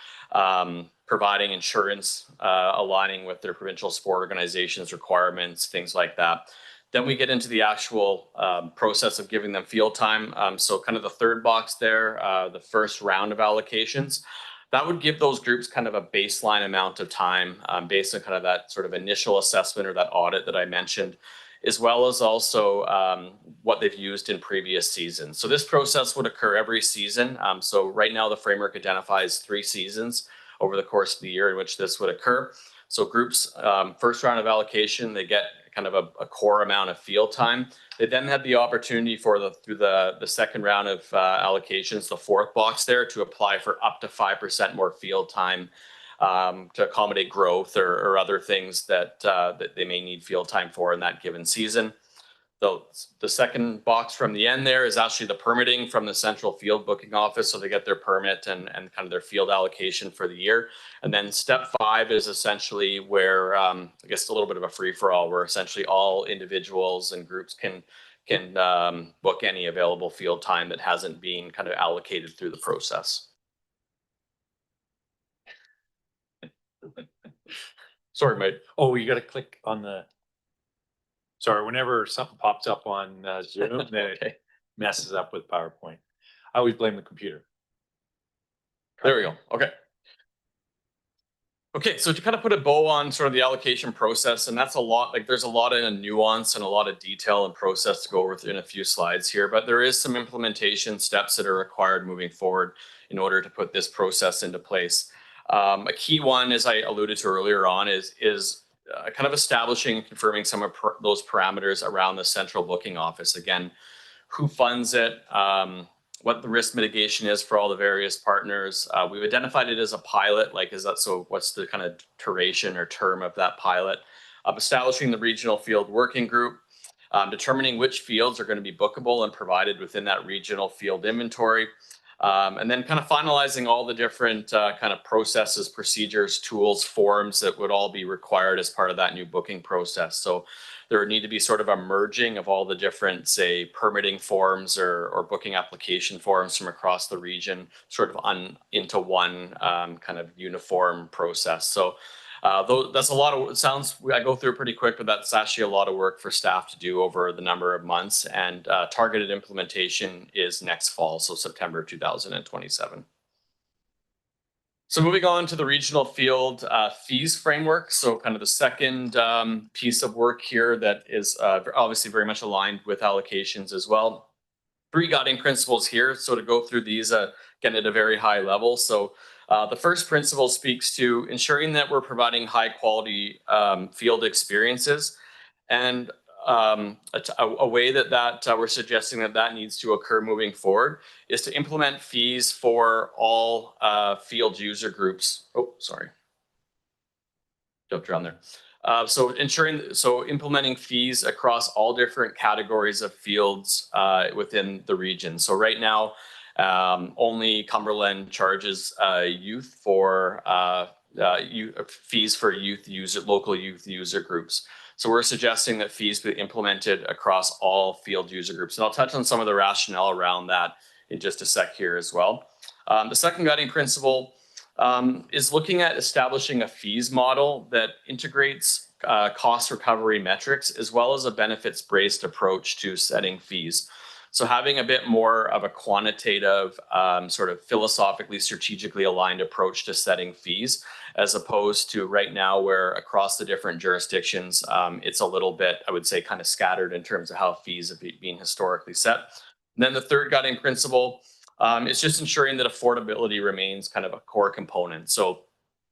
providing insurance, aligning with their provincial sport organizations requirements, things like that. Then we get into the actual process of giving them field time. So kind of the third box there, the first round of allocations, that would give those groups kind of a baseline amount of time based on kind of that sort of initial assessment or that audit that I mentioned, as well as also what they've used in previous seasons. So this process would occur every season. So right now the framework identifies 3 seasons over the course of the year in which this would occur. So groups, first round of allocation, they get kind of a core amount of field time. They then have the opportunity for through the second round of allocations, the fourth box there, to apply for up to 5% more field time to accommodate growth or other things that they may need field time for in that given season. The second box from the end there is actually the permitting from the central field booking office. So they get their permit and kind of their field allocation for the year. And then step 5 is essentially where, I guess a little bit of a free for all, where essentially all individuals and groups can book any available field time that hasn't been kind of allocated through the process. Sorry, mate. Oh, you got to click on the. Sorry, whenever something pops up on Zoom, then it messes up with PowerPoint. I always blame the computer. There we go. Okay. Okay, so to kind of put a bow on sort of the allocation process, and that's a lot, like there's a lot of nuance and a lot of detail and process to go over in a few slides here, but there is some implementation steps that are required moving forward in order to put this process into place. A key one, as I alluded to earlier on, is kind of establishing and confirming some of those parameters around the central booking office. Again, who funds it, what the risk mitigation is for all the various partners. We've identified it as a pilot, like what's the kind of duration or term of that pilot? Establishing the regional field working group, determining which fields are going to be bookable and provided within that regional field inventory, and then kind of finalizing all the different kind of processes, procedures, tools, forms that would all be required as part of that new booking process. So there would need to be sort of a merging of all the different, say, permitting forms or booking application forms from across the region, sort of into one kind of uniform process. So that's a lot of, it sounds, I go through it pretty quick, but that's actually a lot of work for staff to do over the number of months, and targeted implementation is next fall, so September 2027. So moving on to the regional field fees framework. So kind of the second piece of work here that is obviously very much aligned with allocations as well. 3 guiding principles here. So to go through these again at a very high level. So the first principle speaks to ensuring that we're providing high quality field experiences, and a way that we're suggesting that needs to occur moving forward is to implement fees for all field user groups. Oh, sorry. Jumped around there. So implementing fees across all different categories of fields within the region. So right now, only Cumberland charges youth for fees for local youth user groups. So we're suggesting that fees be implemented across all field user groups. And I'll touch on some of the rationale around that in just a sec here as well. The second guiding principle is looking at establishing a fees model that integrates cost recovery metrics as well as a benefits-based approach to setting fees. So having a bit more of a quantitative, sort of philosophically, strategically aligned approach to setting fees, as opposed to right now where across the different jurisdictions, it's a little bit, I would say, kind of scattered in terms of how fees have been historically set. And then the third guiding principle is just ensuring that affordability remains kind of a core component. So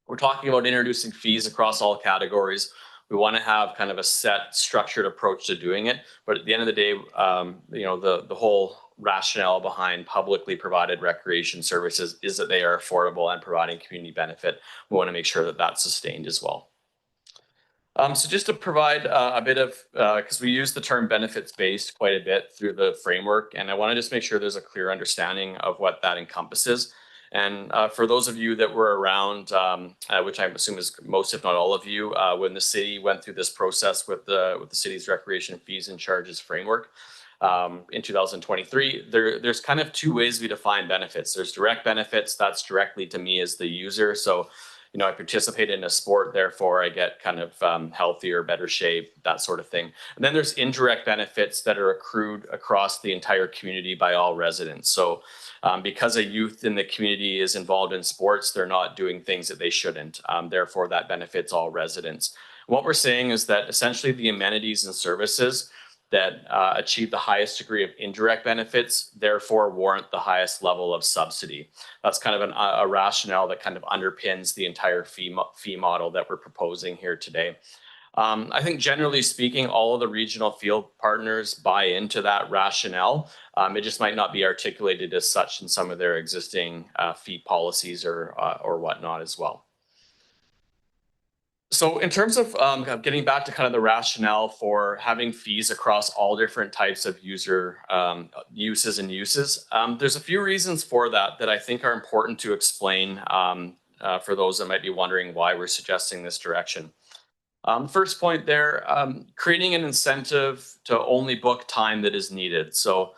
we're talking about introducing fees across all categories. We want to have kind of a set, structured approach to doing it. But at the end of the day, the whole rationale behind publicly provided recreation services is that they are affordable and providing community benefit. We want to make sure that that's sustained as well. So just to provide a bit of, because we use the term benefits-based quite a bit through the framework, and I want to just make sure there's a clear understanding of what that encompasses. And for those of you that were around, which I assume is most, if not all of you, when the city went through this process with the city's recreation fees and charges framework in 2023, there's kind of 2 ways we define benefits. There's direct benefits, that's directly to me as the user. So, I participate in a sport, therefore I get kind of healthier, better shape, that sort of thing. And then there's indirect benefits that are accrued across the entire community by all residents. So because a youth in the community is involved in sports, they're not doing things that they shouldn't. Therefore, that benefits all residents. What we're saying is that essentially the amenities and services that achieve the highest degree of indirect benefits, therefore warrant the highest level of subsidy. That's kind of a rationale that kind of underpins the entire fee model that we're proposing here today. I think generally speaking, all of the regional field partners buy into that rationale. It just might not be articulated as such in some of their existing fee policies or whatnot as well. So in terms of getting back to kind of the rationale for having fees across all different types of user uses, there's a few reasons for that I think are important to explain for those that might be wondering why we're suggesting this direction. First point there, creating an incentive to only book time that is needed. So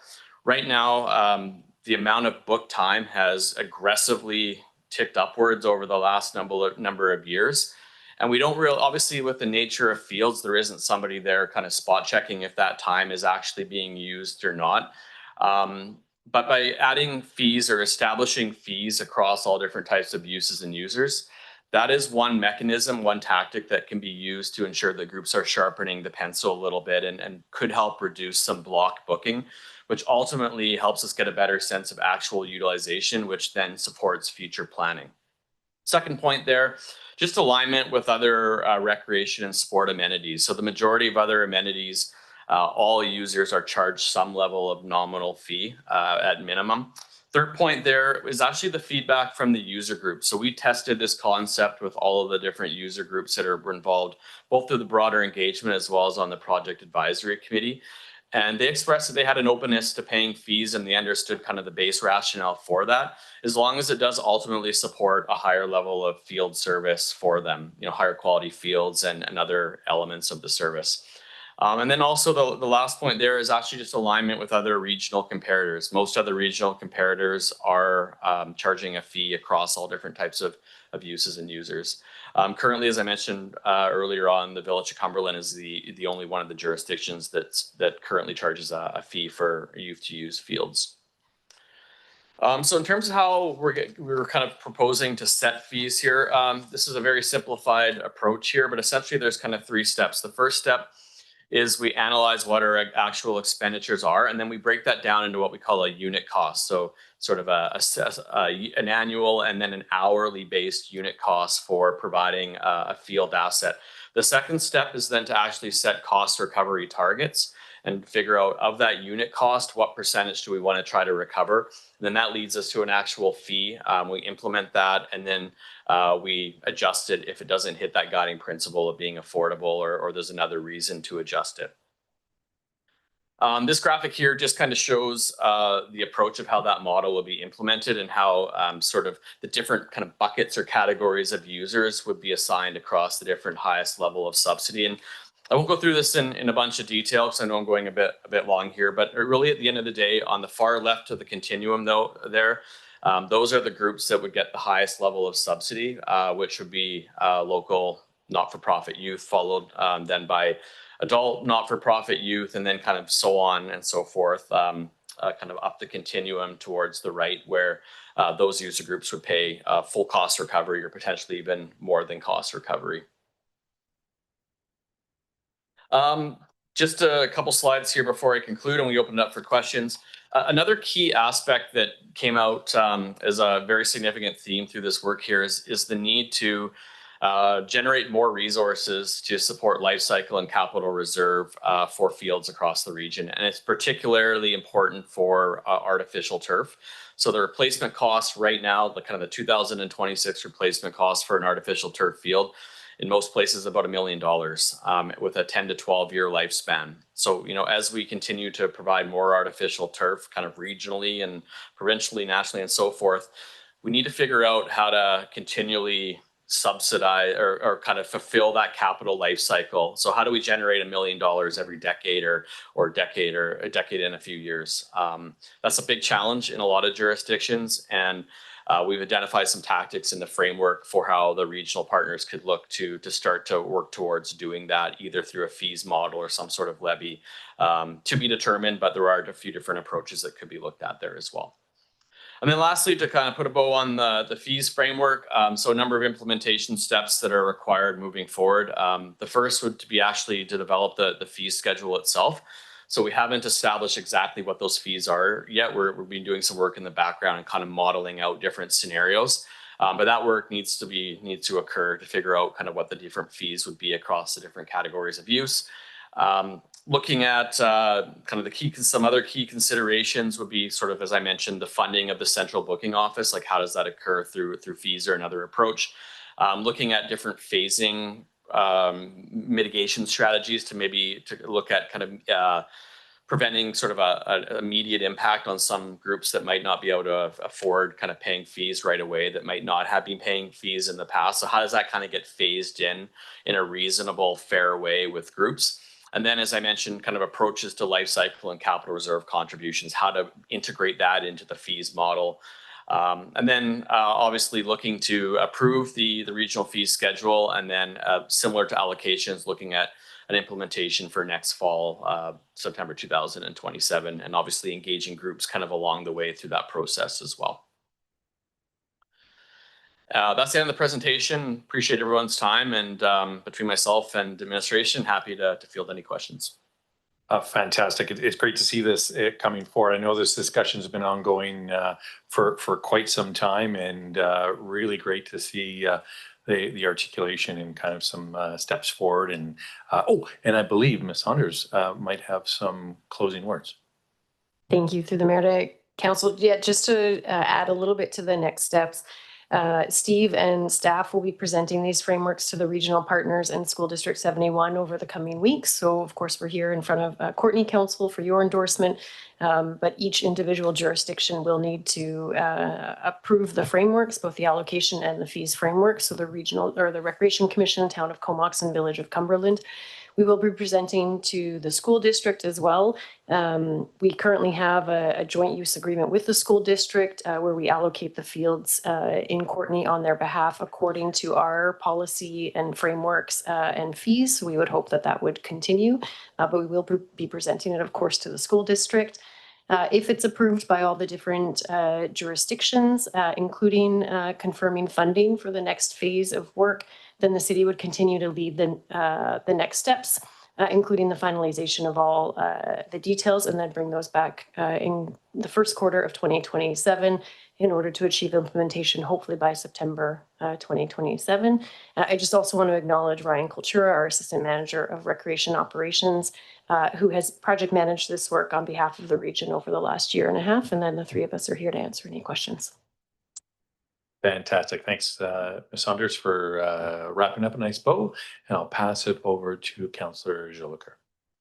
right now, the amount of book time has aggressively ticked upwards over the last number of years. And we don't obviously with the nature of fields, there isn't somebody there kind of spot checking if that time is actually being used or not. But by adding fees or establishing fees across all different types of uses and users, that is one mechanism, one tactic that can be used to ensure that groups are sharpening the pencil a little bit and could help reduce some block booking, which ultimately helps us get a better sense of actual utilization, which then supports future planning. Second point there, just alignment with other recreation and sport amenities. So the majority of other amenities all users are charged some level of nominal fee at minimum. Third point there is actually the feedback from the user group. So we tested this concept with all of the different user groups that are involved, both through the broader engagement as well as on the project advisory committee. And they expressed that they had an openness to paying fees, and they understood kind of the base rationale for that, as long as it does ultimately support a higher level of field service for them, higher quality fields and other elements of the service. And then also the last point there is actually just alignment with other regional comparators. Most other regional comparators are charging a fee across all different types of uses and users. Currently, as I mentioned earlier on, the Village of Cumberland is the only one of the jurisdictions that currently charges a fee for youth to use fields. So in terms of how we're kind of proposing to set fees here, this is a very simplified approach here, but essentially there's kind of 3 steps. The first step is we analyze what our actual expenditures are, and then we break that down into what we call a unit cost. So sort of an annual and then an hourly based unit cost for providing a field asset. The second step is then to actually set cost recovery targets and figure out of that unit cost, what percentage do we want to try to recover? And then that leads us to an actual fee. We implement that, and then we adjust it if it doesn't hit that guiding principle of being affordable or there's another reason to adjust it. This graphic here just kind of shows the approach of how that model will be implemented and how sort of the different kind of buckets or categories of users would be assigned across the different highest level of subsidy. And I won't go through this in a bunch of detail because I know I'm going a bit long here, but really at the end of the day, on the far left of the continuum those are the groups that would get the highest level of subsidy, which would be local not-for-profit youth, followed then by adult not-for-profit youth, and then kind of so on and so forth, kind of up the continuum towards the right, where those user groups would pay full cost recovery or potentially even more than cost recovery. Just a couple slides here before I conclude and we open it up for questions. Another key aspect that came out as a very significant theme through this work here is the need to generate more resources to support life cycle and capital reserve for fields across the region. And it's particularly important for artificial turf. So the replacement cost right now, the kind of the 2026 replacement cost for an artificial turf field, in most places about $1 million with a 10 to 12 year lifespan. So, as we continue to provide more artificial turf kind of regionally and provincially, nationally, and so forth, we need to figure out how to continually subsidize or kind of fulfill that capital life cycle. So how do we generate $1 million every decade or a decade in a few years? That's a big challenge in a lot of jurisdictions, and we've identified some tactics in the framework for how the regional partners could look to start to work towards doing that, either through a fees model or some sort of levy to be determined, but there are a few different approaches that could be looked at there as well. And then lastly, to kind of put a bow on the fees framework, so a number of implementation steps that are required moving forward. The first would be actually to develop the fee schedule itself. So we haven't established exactly what those fees are yet. We've been doing some work in the background and kind of modeling out different scenarios. But that work needs to occur to figure out kind of what the different fees would be across the different categories of use. Looking at kind of some other key considerations would be sort of, as I mentioned, the funding of the central booking office, like how does that occur through fees or another approach. Looking at different phasing mitigation strategies to look at kind of preventing sort of an immediate impact on some groups that might not be able to afford kind of paying fees right away, that might not have been paying fees in the past. So how does that kind of get phased in a reasonable, fair way with groups? And then, as I mentioned, kind of approaches to life cycle and capital reserve contributions, how to integrate that into the fees model. And then obviously looking to approve the regional fees schedule, and then similar to allocations, looking at an implementation for next fall, September 2027, and obviously engaging groups kind of along the way through that process as well. That's the end of the presentation. Appreciate everyone's time, and between myself and administration, happy to field any questions. Fantastic. It's great to see this coming forward. I know this discussion has been ongoing for quite some time, and really great to see the articulation and kind of some steps forward. And and I believe Ms. Saunders might have some closing words. Thank you. Through the mayor to council. Yeah, just to add a little bit to the next steps. Steve and staff will be presenting these frameworks to the regional partners and School District 71 over the coming weeks. So of course, we're here in front of Courtenay Council for your endorsement, but each individual jurisdiction will need to approve the frameworks, both the allocation and the fees framework. So the regional or the Recreation Commission, Town of Comox and Village of Cumberland. We will be presenting to the school district as well. We currently have a joint use agreement with the school district where we allocate the fields in Courtenay on their behalf according to our policy and frameworks and fees. So we would hope that that would continue, but we will be presenting it, of course, to the school district. If it's approved by all the different jurisdictions, including confirming funding for the next phase of work, then the city would continue to lead the next steps, including the finalization of all the details, and then bring those back in the first quarter of 2027 in order to achieve implementation, hopefully by September 2027. I just also want to acknowledge Ryan Kultura, our Assistant Manager of Recreation Operations, who has project managed this work on behalf of the region over the last year and a half. And then the three of us are here to answer any questions. Fantastic. Thanks, Ms. Saunders, for wrapping up a nice bow. And I'll pass it over to Councillor Jolicoeur.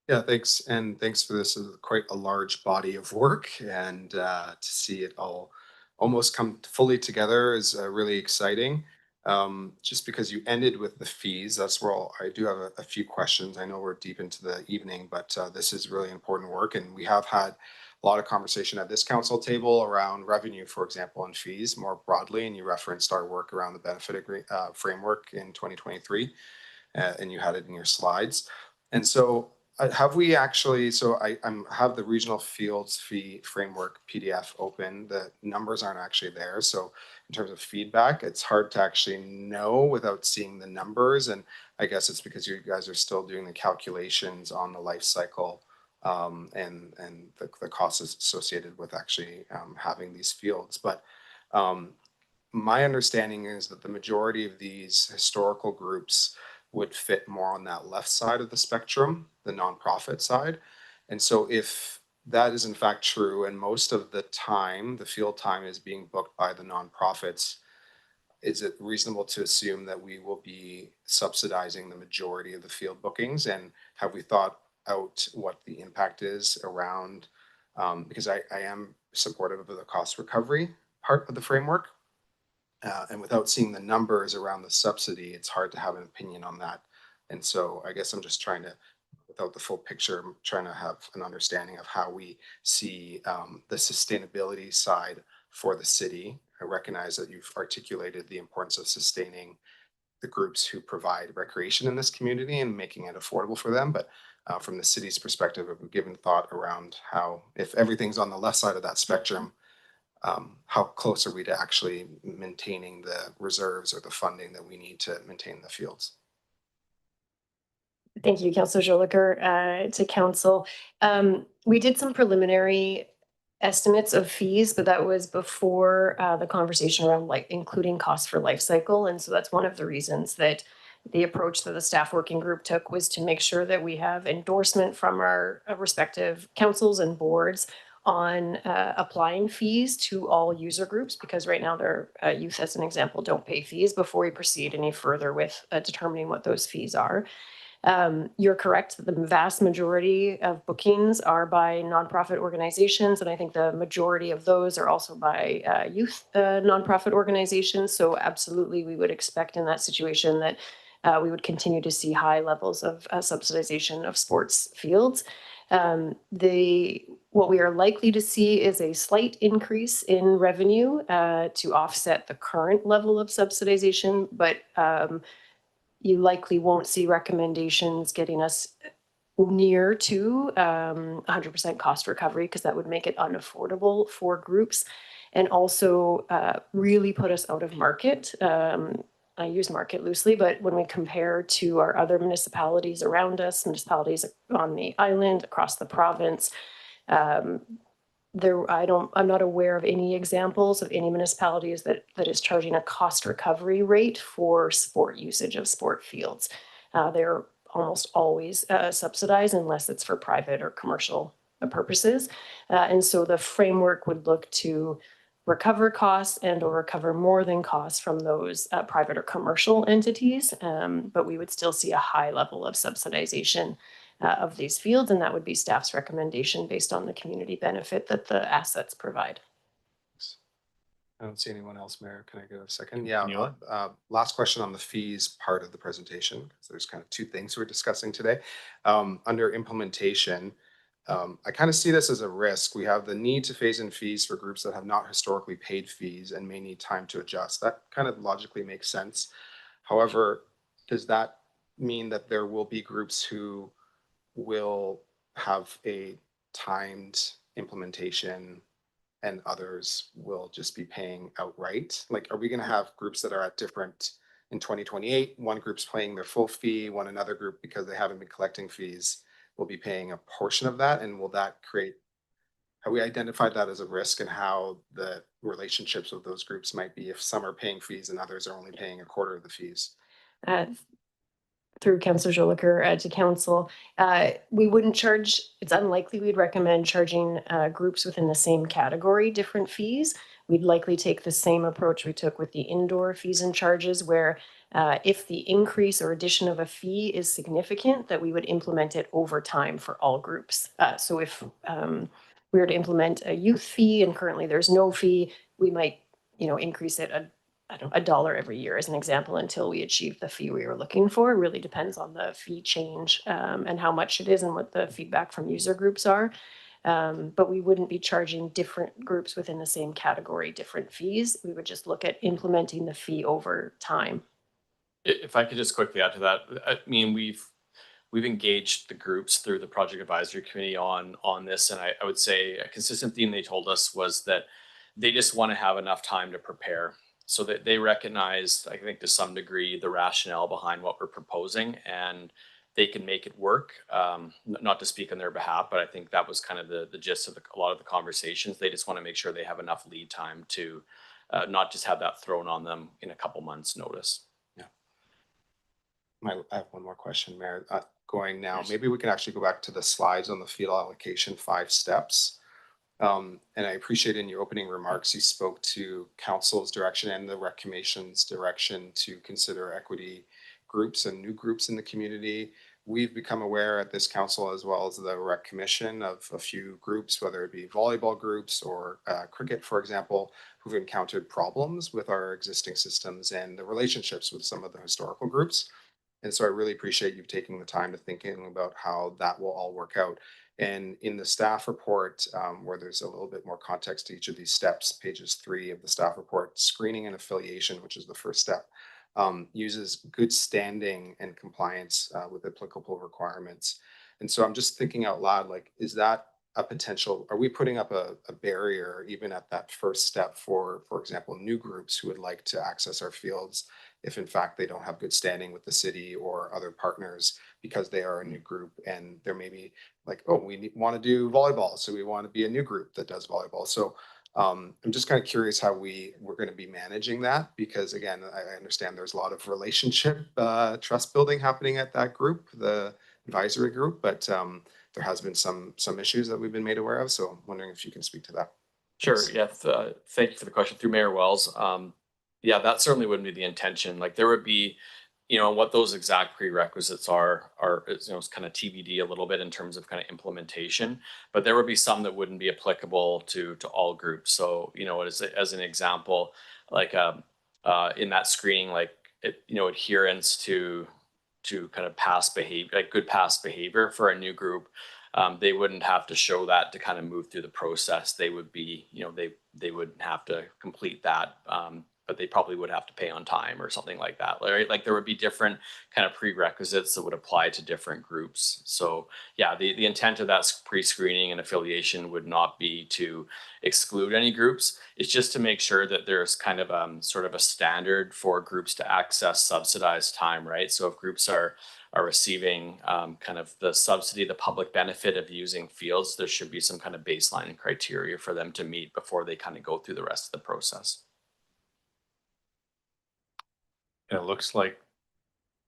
Yeah, thanks. And thanks for this. Quite a large body of work, and to see it all almost come fully together is really exciting. Just because you ended with the fees, that's where I do have a few questions. I know we're deep into the evening, but this is really important work. And we have had a lot of conversation at this council table around revenue, for example, and fees more broadly. And you referenced our work around the benefit framework in 2023, and you had it in your slides. And so have we actually, so I have the regional fields fee framework PDF open. The numbers aren't actually there. So in terms of feedback, it's hard to actually know without seeing the numbers. And I guess it's because you guys are still doing the calculations on the life cycle and the costs associated with actually having these fields. But my understanding is that the majority of these historical groups would fit more on that left side of the spectrum, the nonprofit side. And so if that is in fact true, and most of the time, the field time is being booked by the nonprofits, is it reasonable to assume that we will be subsidizing the majority of the field bookings? And have we thought out what the impact is around, because I am supportive of the cost recovery part of the framework. And without seeing the numbers around the subsidy, it's hard to have an opinion on that. And so I guess I'm just trying to, without the full picture, I'm trying to have an understanding of how we see the sustainability side for the city. I recognize that you've articulated the importance of sustaining the groups who provide recreation in this community and making it affordable for them. But from the city's perspective, have we given thought around how, if everything's on the left side of that spectrum, how close are we to actually maintaining the reserves or the funding that we need to maintain the fields? Thank you, Councillor Jolicoeur. To council, we did some preliminary estimates of fees, but that was before the conversation around like including costs for life cycle. And so that's one of the reasons that the approach that the staff working group took was to make sure that we have endorsement from our respective councils and boards on applying fees to all user groups, because right now their youth, as an example, don't pay fees before we proceed any further with determining what those fees are. You're correct that the vast majority of bookings are by nonprofit organizations, and I think the majority of those are also by youth nonprofit organizations. So absolutely, we would expect in that situation that we would continue to see high levels of subsidization of sports fields. What we are likely to see is a slight increase in revenue to offset the current level of subsidization, but you likely won't see recommendations getting us near to 100% cost recovery, because that would make it unaffordable for groups and also really put us out of market. I use market loosely, but when we compare to our other municipalities around us, municipalities on the island, across the province, I'm not aware of any examples of any municipalities that is charging a cost recovery rate for sport usage of sport fields. They're almost always subsidized unless it's for private or commercial purposes. And so the framework would look to recover costs and or recover more than costs from those private or commercial entities. But we would still see a high level of subsidization of these fields, and that would be staff's recommendation based on the community benefit that the assets provide. I don't see anyone else, Mayor. Can I get a second? Yeah. Last question on the fees part of the presentation, because there's kind of two things we're discussing today. Under implementation, I kind of see this as a risk. We have the need to phase in fees for groups that have not historically paid fees and may need time to adjust. That kind of logically makes sense. However, does that mean that there will be groups who will have a timed implementation and others will just be paying outright? Like, are we going to have groups that are at different in 2028? One group's paying their full fee, another group, because they haven't been collecting fees, will be paying a portion of that. And will that create, have we identified that as a risk, and how the relationships with those groups might be if some are paying fees and others are only paying a quarter of the fees? Through Councillor Jolicoeur to council, we wouldn't charge, it's unlikely we'd recommend charging groups within the same category different fees. We'd likely take the same approach we took with the indoor fees and charges, where if the increase or addition of a fee is significant, that we would implement it over time for all groups. So if we were to implement a youth fee and currently there's no fee, we might, increase it $1 every year as an example until we achieve the fee we were looking for. It really depends on the fee change and how much it is and what the feedback from user groups are. But we wouldn't be charging different groups within the same category different fees. We would just look at implementing the fee over time. If I could just quickly add to that, I mean, we've engaged the groups through the project advisory committee on this, and I would say a consistent theme they told us was that they just want to have enough time to prepare, so that they recognize, I think to some degree, the rationale behind what we're proposing, and they can make it work. Not to speak on their behalf, but I think that was kind of the gist of a lot of the conversations. They just want to make sure they have enough lead time to not just have that thrown on them in a couple months' notice. I have one more question, Mayor. Going now, maybe we can actually go back to the slides on the field allocation 5 steps. And I appreciate in your opening remarks, you spoke to council's direction and the rec commission's direction to consider equity groups and new groups in the community. We've become aware at this council, as well as the rec commission, of a few groups, whether it be volleyball groups or cricket, for example, who've encountered problems with our existing systems and the relationships with some of the historical groups. And so I really appreciate you taking the time to thinking about how that will all work out. And in the staff report, where there's a little bit more context to each of these steps, pages 3 of the staff report, screening and affiliation, which is the first step, uses good standing and compliance with applicable requirements. And so I'm just thinking out loud, like, is that a potential, are we putting up a barrier even at that first step for example, new groups who would like to access our fields, if in fact they don't have good standing with the city or other partners because they are a new group, and there may be like, oh, we want to do volleyball, so we want to be a new group that does volleyball. So I'm just kind of curious how we're going to be managing that, because again, I understand there's a lot of relationship trust building happening at that group, the advisory group, but there has been some issues that we've been made aware of. So I'm wondering if you can speak to that. Sure. Yeah. Thank you for the question through Mayor Wells. Yeah, that certainly wouldn't be the intention. Like, there would be, what those exact prerequisites are it's kind of TBD a little bit in terms of kind of implementation, but there would be some that wouldn't be applicable to all groups. So, as an example, like in that screening, like adherence to kind of past behavior, like good past behavior for a new group. They wouldn't have to show that to kind of move through the process. They would be, they wouldn't have to complete that, but they probably would have to pay on time or something like that. Right? Like, there would be different kind of prerequisites that would apply to different groups. So yeah, the intent of that pre-screening and affiliation would not be to exclude any groups. It's just to make sure that there's kind of sort of a standard for groups to access subsidized time, right? So if groups are are receiving kind of the subsidy, the public benefit of using fields, there should be some kind of baseline criteria for them to meet before they kind of go through the rest of the process. And it looks like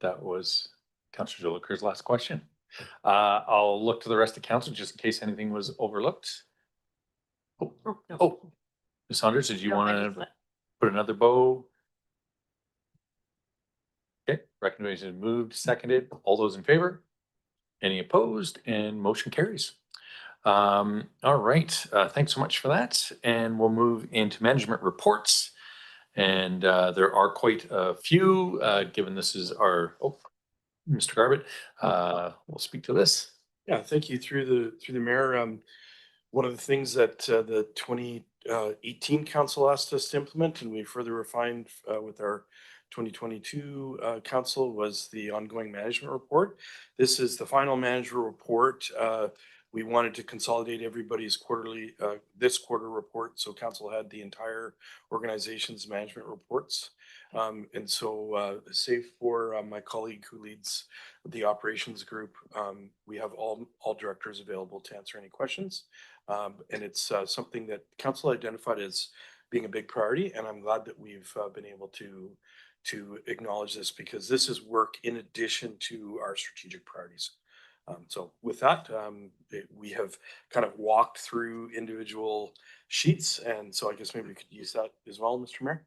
that was Councillor Jolicoeur's last question. I'll look to the rest of council just in case anything was overlooked. Oh, Ms. Saunders, did you want to put another bow? Okay, recommendation moved, seconded. All those in favor? Any opposed? And motion carries. All right, thanks so much for that. And we'll move into management reports. And there are quite a few, given this is our, Mr. Garbett, we'll speak to this. Yeah, thank you. Through the mayor, one of the things that the 2018 council asked us to implement, and we further refined with our 2022 council, was the ongoing management report. This is the final management report. We wanted to consolidate everybody's quarterly, this quarter report, so council had the entire organization's management reports. And so, save for my colleague who leads the operations group, we have all directors available to answer any questions. And it's something that council identified as being a big priority, and I'm glad that we've been able to acknowledge this, because this is work in addition to our strategic priorities. So with that, we have kind of walked through individual sheets, and so I guess maybe we could use that as well, Mr. Mayor.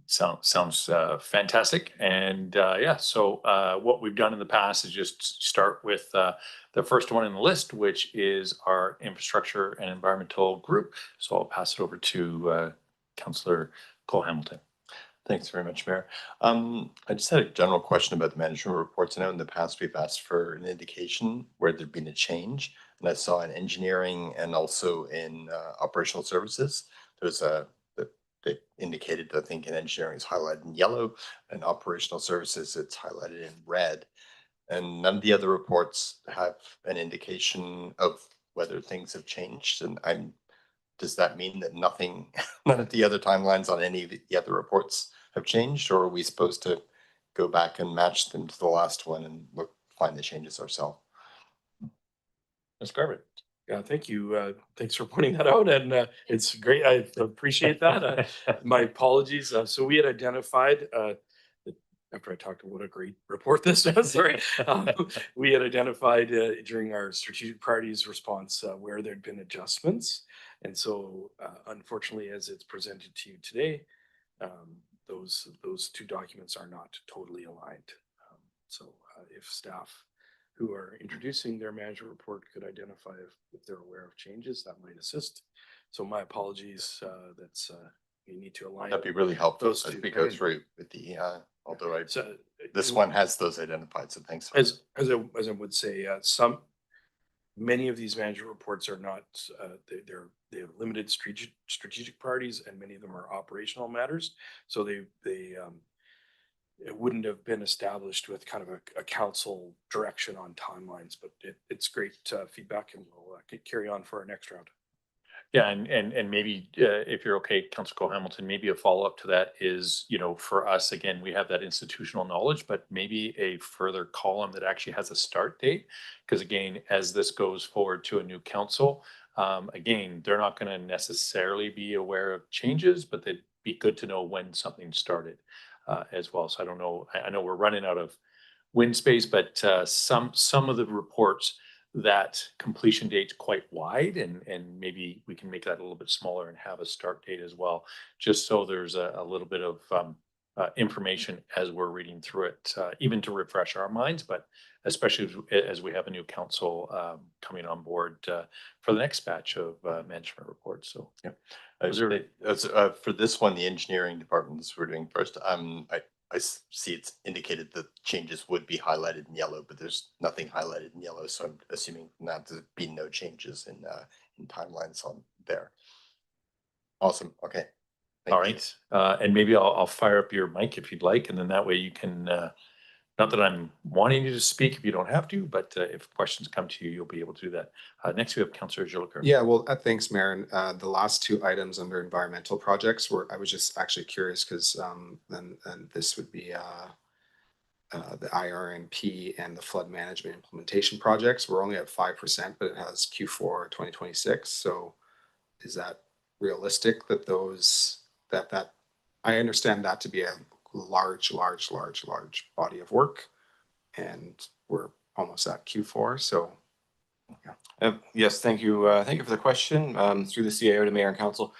Sounds fantastic. And yeah, so what we've done in the past is just start with the first one in the list, which is our infrastructure and environmental group. So I'll pass it over to Councillor Cole Hamilton. Thanks very much, Mayor. I just had a general question about the management reports. I know in the past we've asked for an indication where there'd been a change, and I saw in engineering and also in operational services, there's they indicated, I think in engineering is highlighted in yellow, and operational services it's highlighted in red. And none of the other reports have an indication of whether things have changed. And does that mean that none of the other timelines on any of the other reports have changed, or are we supposed to go back and match them to the last one and find the changes ourselves? Ms. Garbett. Yeah, thank you. Thanks for pointing that out, and it's great. I appreciate that. My apologies. So we had identified, after I talked about what a great report this was, sorry, we had identified during our strategic priorities response where there'd been adjustments. And so unfortunately, as it's presented to you today, those two documents are not totally aligned. So if staff who are introducing their management report could identify if they're aware of changes, that might assist. So my apologies, that's you need to align. That'd be really helpful Those as two. we go through with the although this one has those identified, so thanks. As I would say, many of these management reports are not they have limited strategic priorities, and many of them are operational matters. So it wouldn't have been established with kind of a council direction on timelines, but it's great feedback, and we'll carry on for our next round. Yeah, and maybe if you're okay, Councillor Cole Hamilton, maybe a follow-up to that is, for us, again, we have that institutional knowledge, but maybe a further column that actually has a start date. Because again, as this goes forward to a new council, again, they're not going to necessarily be aware of changes, but they'd be good to know when something started as well. So I don't know, I know we're running out of wind space, but some of the reports, that completion date's quite wide, and maybe we can make that a little bit smaller and have a start date as well, just so there's a little bit of information as we're reading through it, even to refresh our minds, but especially as we have a new council coming on board for the next batch of management reports. So yeah, for this one, the engineering department, this we're doing first. I see it's indicated that changes would be highlighted in yellow, but there's nothing highlighted in yellow. So I'm assuming not to be no changes in timelines on there. Awesome. Okay. All right. And maybe I'll fire up your mic if you'd like, and then that way you can, not that I'm wanting you to speak if you don't have to, but if questions come to you, you'll be able to do that. Next, we have Councillor Jolicoeur. Yeah, well, thanks, Mayor. The last two items under environmental projects I was just actually curious because then this would be the IRMP and the flood management implementation projects. We're only at 5%, but it has Q4 2026. So is that realistic that that I understand that to be a large body of work, and we're almost at Q4. So Yes, thank you. Thank you for the question. Through the CAO to Mayor and Council.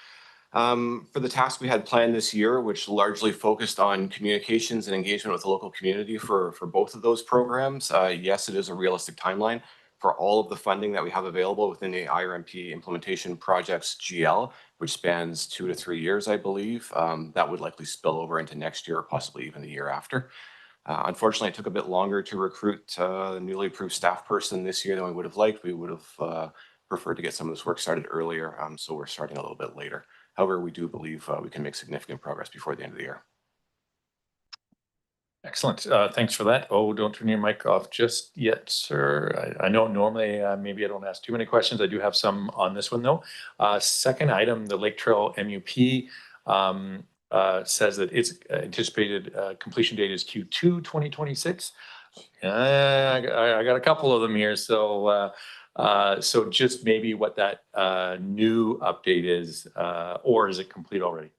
For the task we had planned this year, which largely focused on communications and engagement with the local community for both of those programs, yes, it is a realistic timeline for all of the funding that we have available within the IRMP implementation projects GL, which spans 2 to 3 years, I believe. That would likely spill over into next year or possibly even the year after. Unfortunately, it took a bit longer to recruit a newly approved staff person this year than we would have liked. We would have preferred to get some of this work started earlier, so we're starting a little bit later. However, we do believe we can make significant progress before the end of the year. Excellent. Thanks for that. Oh, don't turn your mic off just yet, sir. I know normally maybe I don't ask too many questions. I do have some on this one though. Second item, the Lake Trail MUP says that its anticipated completion date is Q2 2026. I got a couple of them here. So just maybe what that new update is, or is it complete already?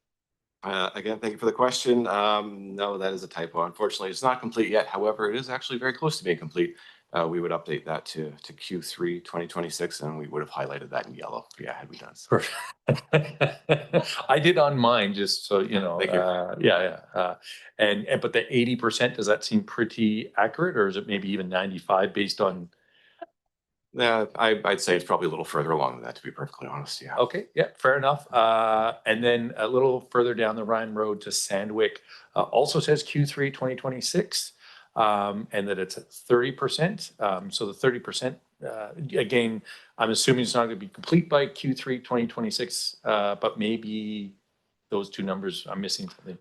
Again, thank you for the question. No, that is a typo. Unfortunately, it's not complete yet. However, it is actually very close to being complete. We would update that to Q3 2026, and we would have highlighted that in yellow. Yeah, had we done so. Perfect. I did on mine, just so you know. Thank you. But the 80%, does that seem pretty accurate, or is it maybe even 95 based on? Yeah, I'd say it's probably a little further along than that, to be perfectly honest. Yeah. Okay, yeah, fair enough. And then a little further down the Ryan Road to Sandwick, also says Q3 2026, and that it's at 30%. So the 30%, again, I'm assuming it's not going to be complete by Q3 2026, but maybe those two numbers, I'm missing something.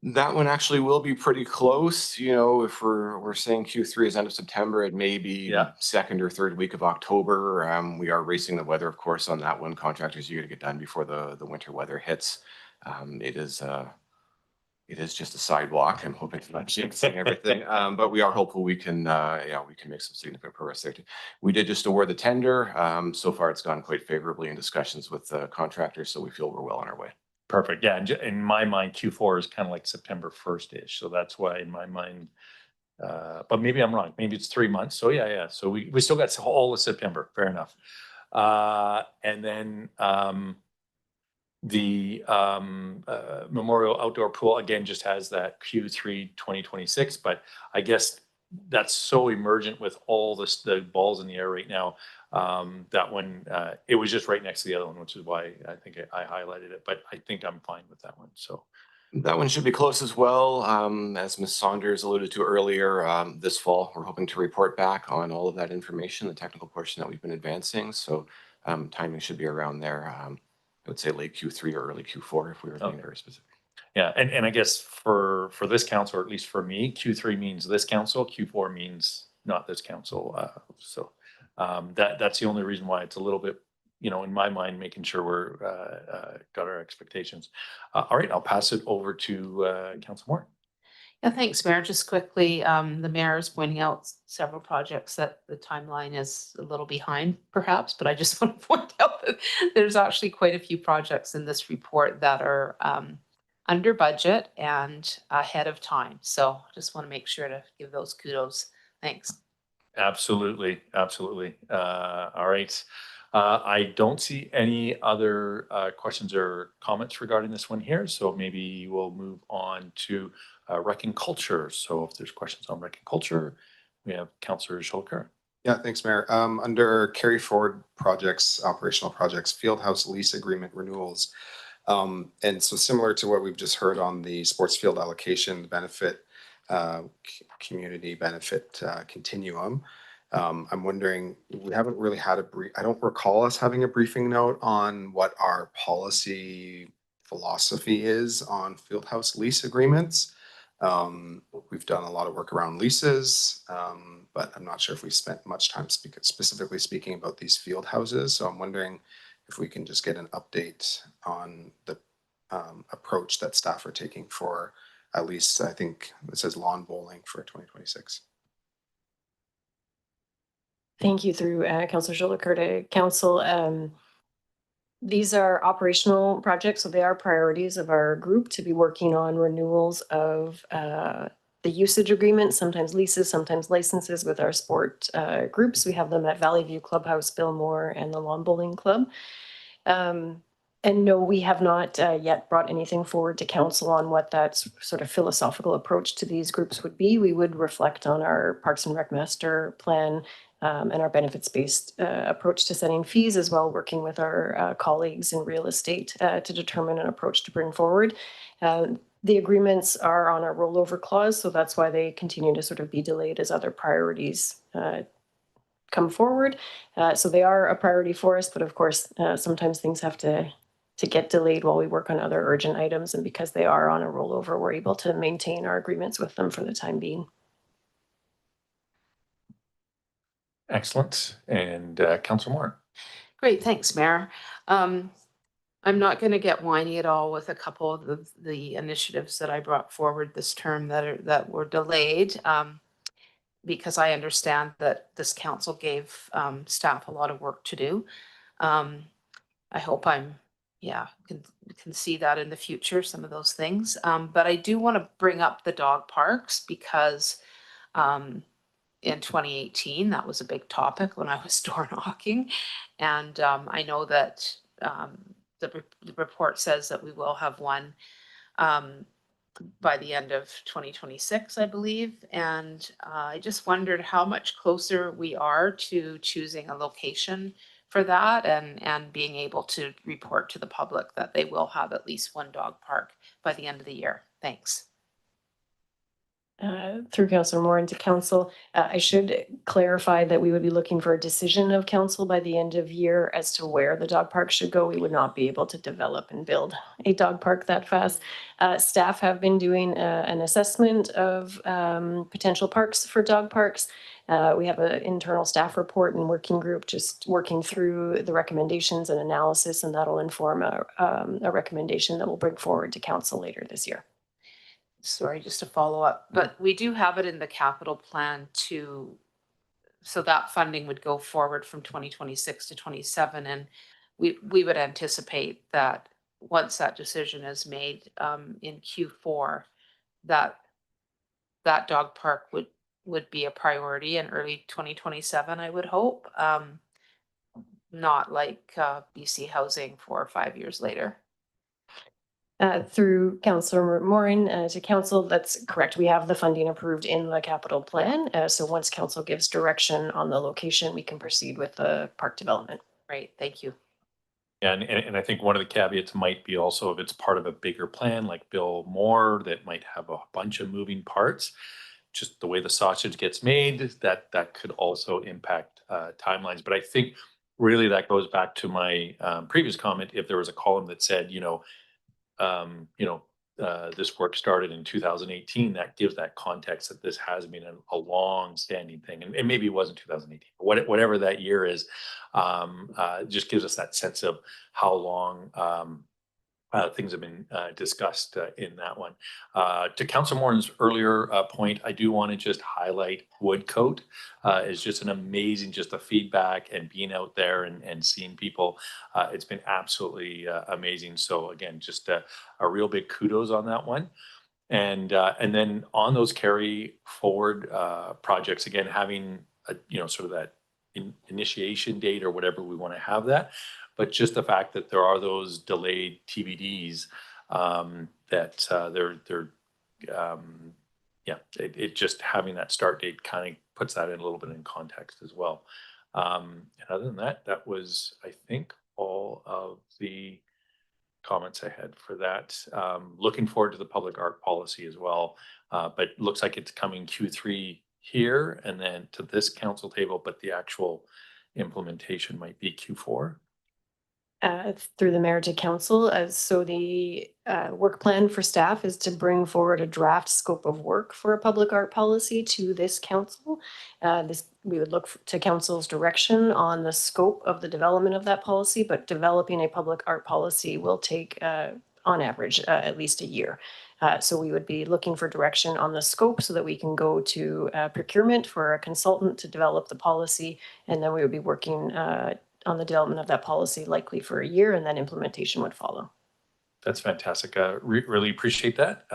That one actually will be pretty close. You know, if we're saying Q3 is end of September, it may be second or third week of October. We are racing the weather, of course, on that one. Contractors, you got to get done before the winter weather hits. It is just a sidewalk. I'm hoping it's not jinxing everything, but we are hopeful we can make some significant progress there too. We did just award the tender. So far, it's gone quite favorably in discussions with the contractors, so we feel we're well on our way. Perfect. Yeah, and in my mind, Q4 is kind of like September 1st-ish. So that's why in my mind, but maybe I'm wrong. Maybe it's 3 months. So yeah. So we still got all of September. Fair enough. And then the Memorial Outdoor Pool, again, just has that Q3 2026. But I guess that's so emergent with all the balls in the air right now. That one, it was just right next to the other one, which is why I think I highlighted it, but I think I'm fine with that one. So that one should be close as well. As Ms. Saunders alluded to earlier, this fall, we're hoping to report back on all of that information, the technical portion that we've been advancing. So timing should be around there. I would say late Q3 or early Q4 if we were being very specific. Yeah, and I guess for this council, or at least for me, Q3 means this council, Q4 means not this council. So that's the only reason why it's a little bit, in my mind, making sure we're got our expectations. All right, I'll pass it over to Councillor Moore. Yeah, thanks, Mayor. Just quickly, the mayor is pointing out several projects that the timeline is a little behind, perhaps, but I just want to point out that there's actually quite a few projects in this report that are under budget and ahead of time. So just want to make sure to give those kudos. Thanks. Absolutely. All right. I don't see any other questions or comments regarding this one here, so maybe we'll move on to rec and culture. So if there's questions on rec and culture, we have Councillor Schulker. Yeah, thanks, Mayor. Under carry forward projects, operational projects, Fieldhouse lease agreement renewals. And so similar to what we've just heard on the sports field allocation benefit, community benefit continuum, I'm wondering, we haven't really had I don't recall us having a briefing note on what our policy philosophy is on Fieldhouse lease agreements. We've done a lot of work around leases, but I'm not sure if we spent much time specifically speaking about these field houses. So I'm wondering if we can just get an update on the approach that staff are taking for at least I think it says lawn bowling for 2026. Thank you through Councillor Jolicoeur. Council. These are operational projects, so they are priorities of our group to be working on renewals of the usage agreements, sometimes leases, sometimes licenses with our sport groups. We have them at Valley View Clubhouse, Billmore, and the Lawn Bowling Club. And no, we have not yet brought anything forward to council on what that sort of philosophical approach to these groups would be. We would reflect on our Parks and Rec Master Plan and our benefits-based approach to setting fees, as well working with our colleagues in real estate to determine an approach to bring forward. The agreements are on a rollover clause, so that's why they continue to sort of be delayed as other priorities come forward. So they are a priority for us, but of course, sometimes things have to get delayed while we work on other urgent items. And because they are on a rollover, we're able to maintain our agreements with them for the time being. Excellent. And Councillor Moore. Great, thanks, Mayor. I'm not going to get whiny at all with a couple of the initiatives that I brought forward this term that were delayed, because I understand that this council gave staff a lot of work to do. I hope can see that in the future, some of those things. But I do want to bring up the dog parks because in 2018, that was a big topic when I was door knocking. And I know that the report says that we will have one by the end of 2026, I believe. And I just wondered how much closer we are to choosing a location for that and being able to report to the public that they will have at least one dog park by the end of the year. Thanks. Through Councillor Moore into council, I should clarify that we would be looking for a decision of council by the end of year as to where the dog park should go. We would not be able to develop and build a dog park that fast. Staff have been doing an assessment of potential parks for dog parks. We have an internal staff report and working group just working through the recommendations and analysis, and that'll inform a recommendation that we'll bring forward to council later this year. Sorry, just to follow up, but we do have it in the capital plan so that funding would go forward from 2026 to 27. And we would anticipate that once that decision is made in Q4, that dog park would be a priority in early 2027, I would hope. Not like BC Housing 4 or 5 years later. Through Councillor Morin to council, that's correct. We have the funding approved in the capital plan. So once council gives direction on the location, we can proceed with the park development. Great, thank you. And I think one of the caveats might be also if it's part of a bigger plan like Bill Moore that might have a bunch of moving parts, just the way the sausage gets made, that could also impact timelines. But I think really that goes back to my previous comment. If there was a column that said, this work started in 2018, that gives that context that this has been a long standing thing. And maybe it wasn't 2018, but whatever that year is, just gives us that sense of how long things have been discussed in that one. To Councillor Morin's earlier point, I do want to just highlight Woodcote. It's just an amazing, just the feedback and being out there and seeing people. It's been absolutely amazing. So again, just a real big kudos on that one. And then on those carry forward projects, again, having sort of that initiation date or whatever we want to have that. But just the fact that there are those delayed TBDs it just having that start date kind of puts that in a little bit in context as well. And other than that, that was, I think, all of the comments I had for that. Looking forward to the public art policy as well, but looks like it's coming Q3 here and then to this council table, but the actual implementation might be Q4. Through the mayor to council. So the work plan for staff is to bring forward a draft scope of work for a public art policy to this council. We would look to council's direction on the scope of the development of that policy, but developing a public art policy will take on average, at least a year. So we would be looking for direction on the scope so that we can go to procurement for a consultant to develop the policy. And then we would be working on the development of that policy likely for a year, and then implementation would follow. That's fantastic. Really appreciate that.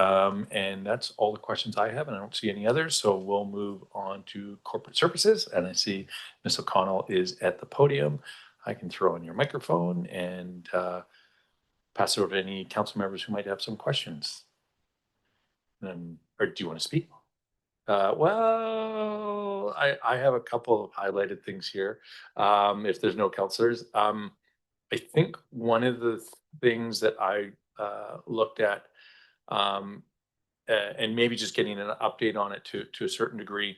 And that's all the questions I have, and I don't see any others. So we'll move on to corporate services. And I see Ms. O'Connell is at the podium. I can throw in your microphone and pass it over to any council members who might have some questions. Or do you want to speak? Well, I have a couple of highlighted things here. If there's no councilors, I think one of the things that I looked at, and maybe just getting an update on it to a certain degree,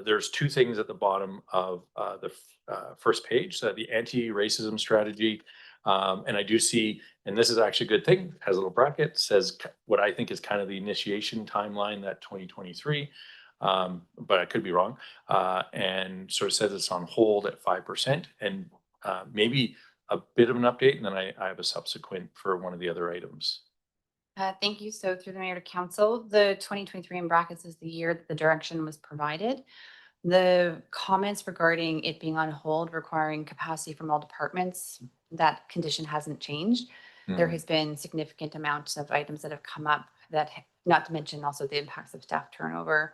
there's two things at the bottom of the first page, the anti-racism strategy. And I do see, and this is actually a good thing, has a little bracket, says what I think is kind of the initiation timeline, that 2023, but I could be wrong. And sort of says it's on hold at 5%, and maybe a bit of an update, and then I have a subsequent for one of the other items. Thank you. So through the mayor to council, the 2023 in brackets is the year that the direction was provided. The comments regarding it being on hold, requiring capacity from all departments, that condition hasn't changed. There has been significant amounts of items that have come up that, not to mention also the impacts of staff turnover,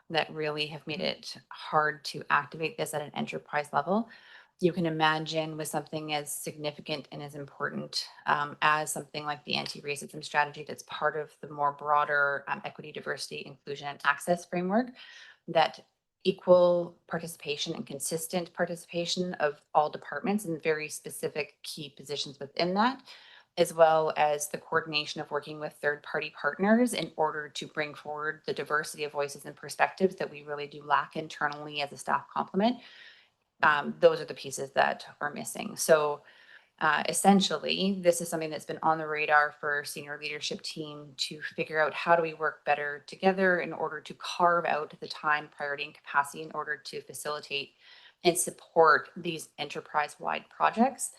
that really have made it hard to activate this at an enterprise level. You can imagine with something as significant and as important as something like the anti-racism strategy that's part of the more broader equity, diversity, inclusion, and access framework, that equal participation and consistent participation of all departments and very specific key positions within that, as well as the coordination of working with third-party partners in order to bring forward the diversity of voices and perspectives that we really do lack internally as a staff complement. Those are the pieces that are missing. So essentially, this is something that's been on the radar for senior leadership team to figure out how do we work better together in order to carve out the time, priority, and capacity in order to facilitate and support these enterprise-wide projects.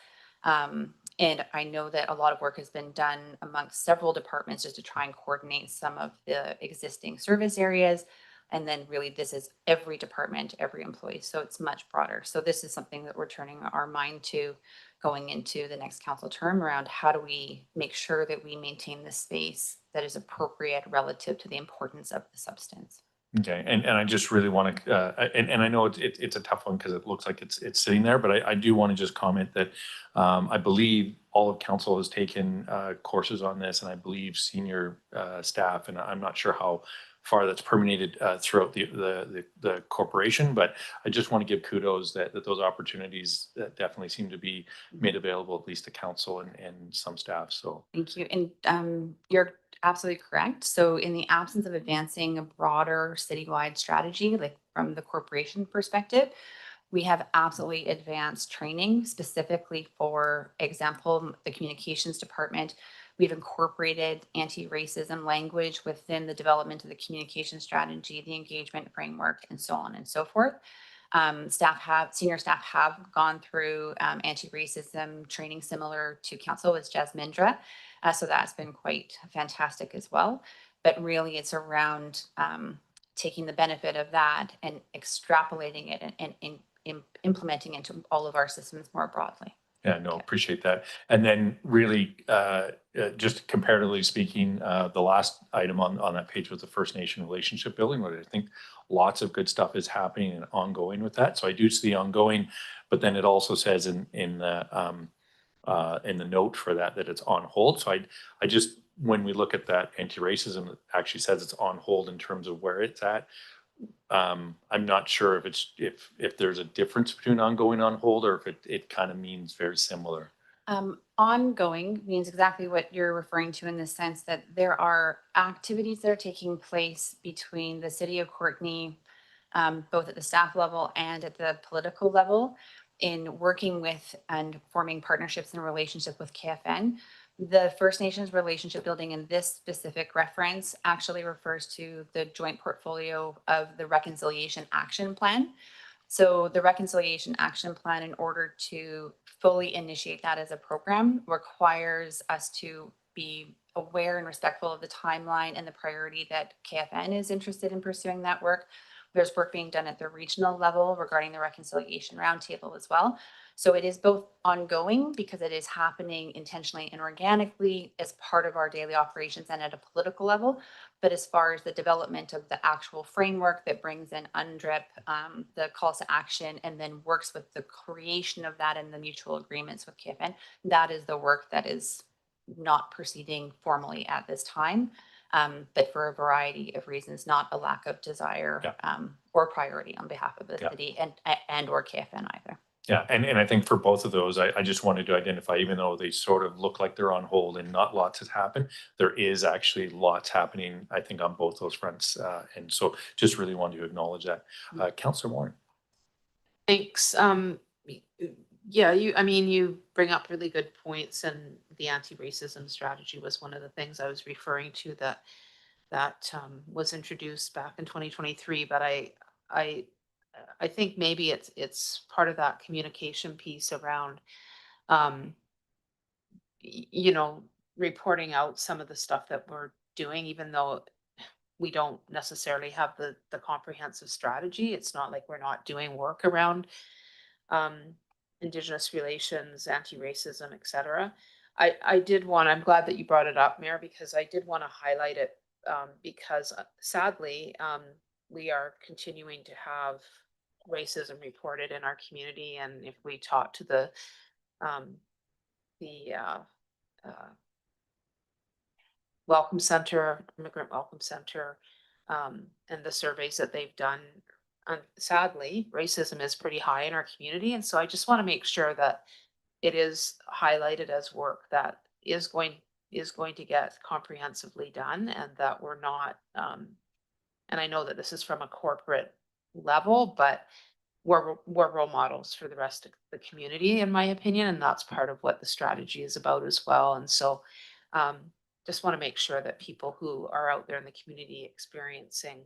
And I know that a lot of work has been done amongst several departments just to try and coordinate some of the existing service areas. And then really this is every department, every employee. So it's much broader. So this is something that we're turning our mind to going into the next council term around how do we make sure that we maintain the space that is appropriate relative to the importance of the substance. Okay, and I just really want to, and I know it's a tough one because it looks like it's sitting there, but I do want to just comment that I believe all of council has taken courses on this, and I believe senior staff, and I'm not sure how far that's permeated throughout the corporation, but I just want to give kudos that those opportunities that definitely seem to be made available at least to council and some staff. So thank you, and you're absolutely correct. So in the absence of advancing a broader citywide strategy, like from the corporation perspective, we have absolutely advanced training specifically for example, the communications department. We've incorporated anti-racism language within the development of the communication strategy, the engagement framework, and so on and so forth. Senior staff have gone through anti-racism training similar to council with Jasmindra. So that's been quite fantastic as well. But really it's around taking the benefit of that and extrapolating it and implementing into all of our systems more broadly. yeah, no, appreciate that. And then really, just comparatively speaking, the last item on that page was the First Nation relationship building, where I think lots of good stuff is happening and ongoing with that. So I do see ongoing, but then it also says in the note for that it's on hold. So I just, when we look at that anti-racism, it actually says it's on hold in terms of where it's at. I'm not sure if it's if there's a difference between ongoing, on hold, or if it kind of means very similar. Ongoing means exactly what you're referring to in the sense that there are activities that are taking place between the city of Courtenay, both at the staff level and at the political level, in working with and forming partnerships and relationship with KFN. The First Nations relationship building in this specific reference actually refers to the joint portfolio of the Reconciliation Action Plan. So the Reconciliation Action Plan, in order to fully initiate that as a program requires us to be aware and respectful of the timeline and the priority that KFN is interested in pursuing that work. There's work being done at the regional level regarding the reconciliation roundtable as well. So it is both ongoing because it is happening intentionally and organically as part of our daily operations and at a political level. But as far as the development of the actual framework that brings in UNDRIP, the calls to action, and then works with the creation of that and the mutual agreements with KFN, that is the work that is not proceeding formally at this time. But for a variety of reasons, not a lack of desire or priority on behalf of the city and or KFN either. Yeah, and I think for both of those, I just wanted to identify, even though they sort of look like they're on hold and not lots has happened, there is actually lots happening, I think, on both those fronts. And so just really wanted to acknowledge that. Councillor Moore. Thanks. Yeah, you bring up really good points, and the anti-racism strategy was one of the things I was referring to that was introduced back in 2023. But I think maybe it's part of that communication piece around, reporting out some of the stuff that we're doing, even though we don't necessarily have the comprehensive strategy. It's not like we're not doing work around Indigenous relations, anti-racism, et cetera. I'm glad that you brought it up, Mayor, because I did want to highlight it because sadly, we are continuing to have racism reported in our community. And if we talk to the Welcome Center, Immigrant Welcome Center, and the surveys that they've done, sadly, racism is pretty high in our community. And so I just want to make sure that it is highlighted as work that is going to get comprehensively done, and that we're not, and I know that this is from a corporate level, but we're role models for the rest of the community, in my opinion, and that's part of what the strategy is about as well. And so just want to make sure that people who are out there in the community experiencing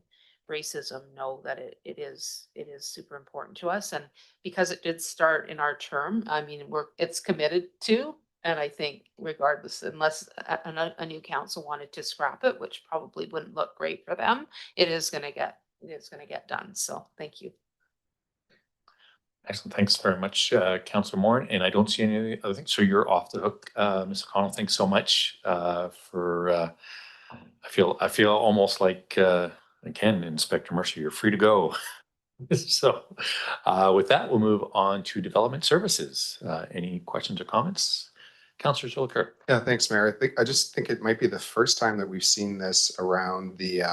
racism know that it is super important to us. And because it did start in our term, I mean, it's committed to, and I think regardless, unless a new council wanted to scrap it, which probably wouldn't look great for them, it is going to get done. So thank you. Excellent. Thanks very much, Councillor Moore. And I don't see any other things. So you're off the hook, Ms. O'Connell. Thanks so much for. I feel almost like again, Inspector Mercer. You're free to go. So with that, we'll move on to development services. Any questions or comments, Councillor Zolliker? Yeah, thanks, Mayor. I just think it might be the first time that we've seen this around the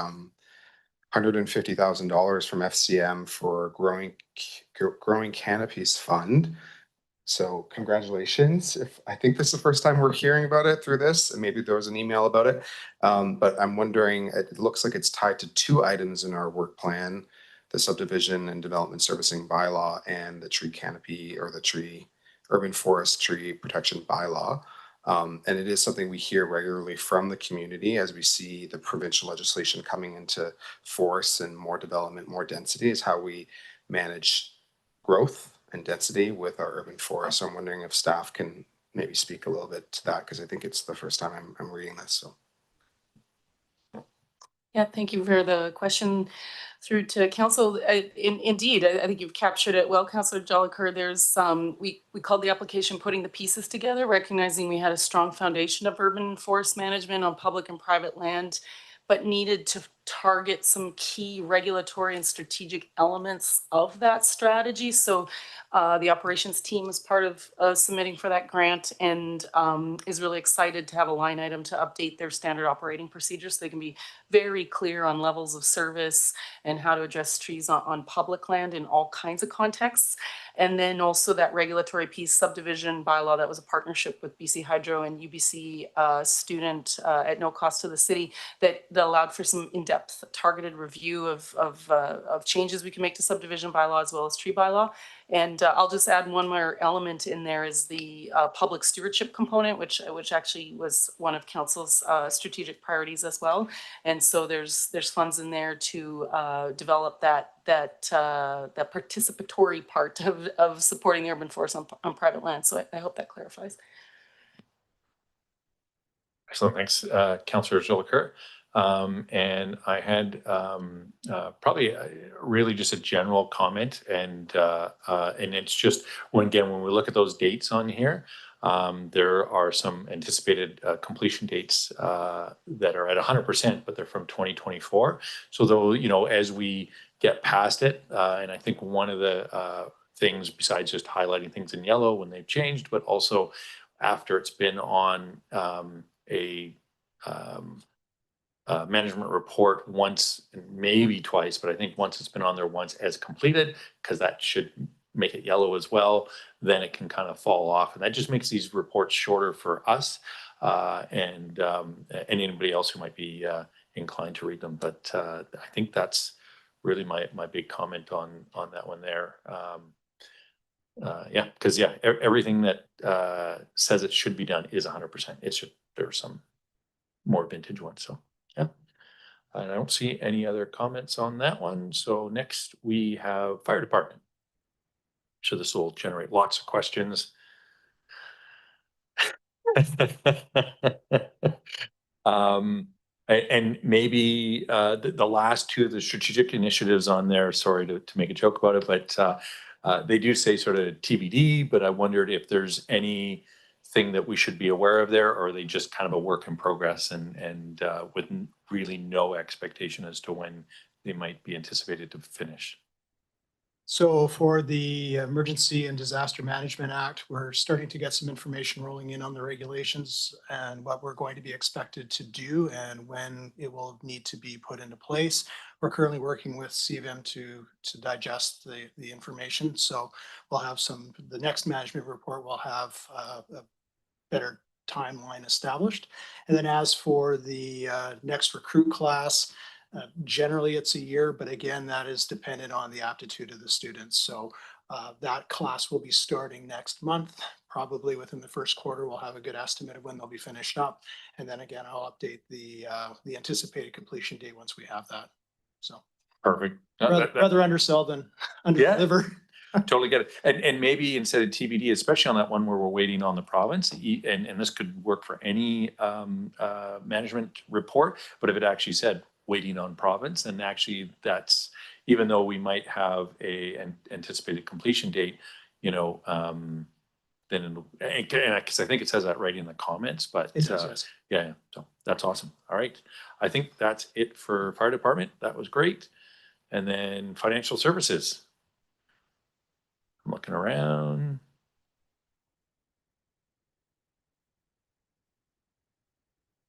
$150,000 from FCM for growing canopies fund. So congratulations. I think this is the first time we're hearing about it through this, and maybe there was an email about it. But I'm wondering, it looks like it's tied to two items in our work plan: the subdivision and development servicing bylaw and the tree canopy or the tree urban forest tree protection bylaw. And it is something we hear regularly from the community as we see the provincial legislation coming into force, and more development, more density is how we manage growth and density with our urban forest. So I'm wondering if staff can maybe speak a little bit to that, because I think it's the first time I'm reading this. So. Yeah, thank you for the question through to council. Indeed, I think you've captured it well, Councillor Jolliker. There's we called the application Putting the Pieces Together, recognizing we had a strong foundation of urban forest management on public and private land, but needed to target some key regulatory and strategic elements of that strategy. So the operations team is part of submitting for that grant, and is really excited to have a line item to update their standard operating procedures so they can be very clear on levels of service and how to address trees on public land in all kinds of contexts. And then also that regulatory piece, subdivision bylaw, that was a partnership with BC Hydro and UBC student at no cost to the city that allowed for some in-depth in-depth targeted review of changes we can make to subdivision bylaw as well as tree bylaw. And I'll just add one more element in there is the public stewardship component, which actually was one of council's strategic priorities as well. And so there's funds in there to develop that participatory part of supporting the urban forest on private land. So I hope that clarifies. Excellent. Thanks, Councillor Jolicoeur. And I had probably really just a general comment, and it's just when we look at those dates on here, there are some anticipated completion dates that are at 100%, but they're from 2024. So though, as we get past it, and I think one of the things besides just highlighting things in yellow when they've changed, but also after it's been on a management report once and maybe twice, but I think once it's been on there once as completed, because that should make it yellow as well, then it can kind of fall off. And that just makes these reports shorter for us and anybody else who might be inclined to read them. But I think that's really my big comment on that one there. Yeah, because everything that says it should be done is 100%. It's just there's some more vintage ones. So yeah, and I don't see any other comments on that one. So next we have fire department. So this will generate lots of questions. And maybe the last two of the strategic initiatives on there, sorry to make a joke about it, but they do say sort of TBD, but I wondered if there's anything that we should be aware of there, or are they just kind of a work in progress and with really no expectation as to when they might be anticipated to finish? So for the Emergency and Disaster Management Act, we're starting to get some information rolling in on the regulations and what we're going to be expected to do and when it will need to be put into place. We're currently working with CVM to digest the information. So we'll have the next management report will have a better timeline established. And then as for the next recruit class, generally it's a year, but again, that is dependent on the aptitude of the students. So that class will be starting next month. Probably within the first quarter, we'll have a good estimate of when they'll be finished up. And then again, I'll update the anticipated completion date once we have that. So perfect. Rather undersell than underdeliver. Totally get it. And maybe instead of TBD, especially on that one where we're waiting on the province, and this could work for any management report, but if it actually said waiting on province, and actually that's, even though we might have an anticipated completion date, then because I think it says that right in the comments, but it does, yes. Yeah, so that's awesome. All right, I think that's it for fire department. That was great. And then financial services. I'm looking around.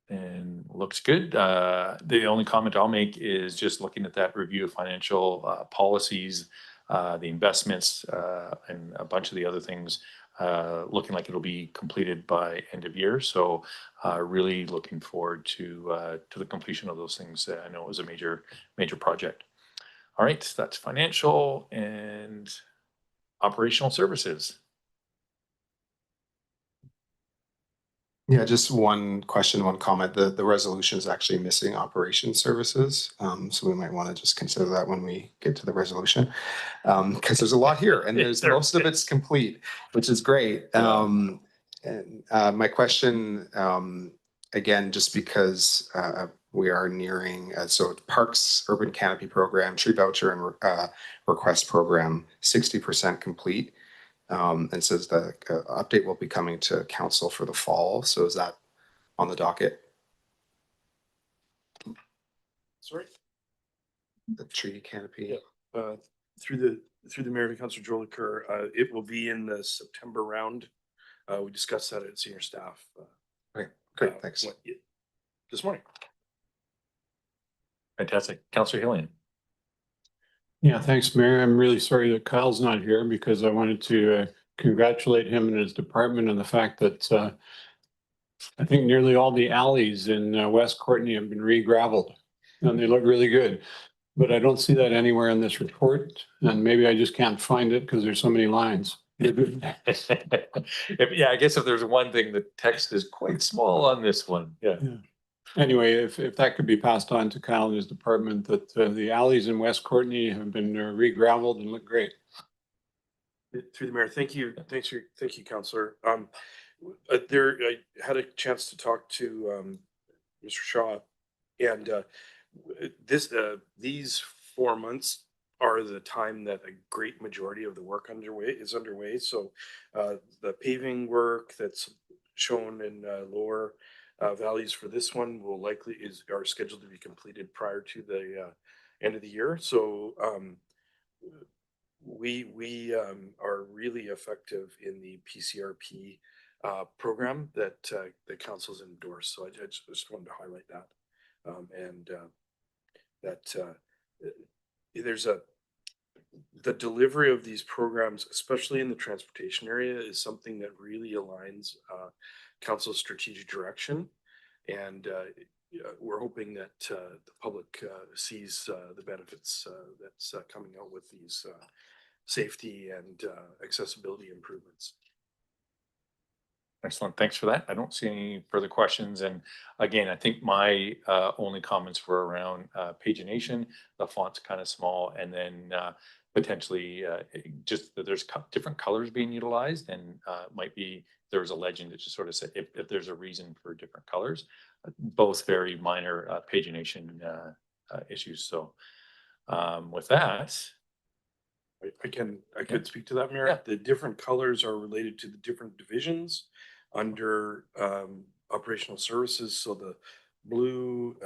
And looks good. The only comment I'll make is just looking at that review of financial policies, the investments, and a bunch of the other things, looking like it'll be completed by end of year. So really looking forward to the completion of those things. I know it was a major project. All right, that's financial and operational services. Yeah, just one question, one comment. The resolution is actually missing operation services. So we might want to just consider that when we get to the resolution. Because there's a lot here and there's most of it's complete, which is great. And my question, again, just because we are nearing, so Parks Urban Canopy Program, Tree Voucher and Request Program, 60% complete. And says the update will be coming to council for the fall. So is that on the docket? Sorry? The tree canopy? Yeah. Through the mayor to Councillor Jolicoeur, it will be in the September round. We discussed that at senior staff. Okay, great, thanks. This morning. Fantastic. Councillor Hillian. Yeah, thanks, Mayor. I'm really sorry that Kyle's not here because I wanted to congratulate him and his department on the fact that I think nearly all the alleys in West Courtenay have been re-graveled. and they look really good. But I don't see that anywhere in this report, and maybe I just can't find it because there's so many lines. Yeah, I guess if there's one thing, the text is quite small on this one. Yeah. Anyway, if that could be passed on to Kyle and his department, that the alleys in West Courtenay have been re-gravelled and look great. Through the mayor, thank you, thank you, Councillor. I had a chance to talk to Mr. Shaw, and these 4 months are the time that a great majority of the work is underway. So the paving work that's shown in lower values for this one are scheduled to be completed prior to the end of the year. So we are really effective in the PCRP program that the council's endorsed. So I just wanted to highlight that, and that the delivery of these programs, especially in the transportation area, is something that really aligns council's strategic direction, and we're hoping that the public sees the benefits that's coming out with these safety and accessibility improvements. Excellent. Thanks for that. I don't see any further questions. And again, I think my only comments were around pagination. The font's kind of small, and then potentially just that there's different colors being utilized, and might be there's a legend that just sort of said if there's a reason for different colors. Both very minor pagination issues. So with that, I could speak to that, Mayor. Yeah. The different colors are related to the different divisions under operational services. So the blue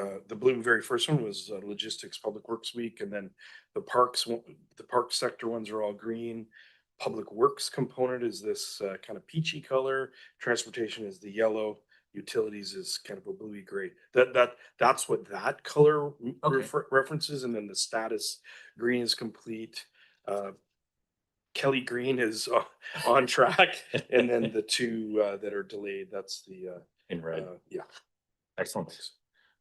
very first one was logistics public works week, and then the park sector ones are all green. Public works component is this kind of peachy color. Transportation is the yellow. Utilities is kind of a bluey gray. That's what that color references, and then the status green is complete. Kelly Green is on track, and then the two that are delayed, that's the in red. Yeah. Excellent.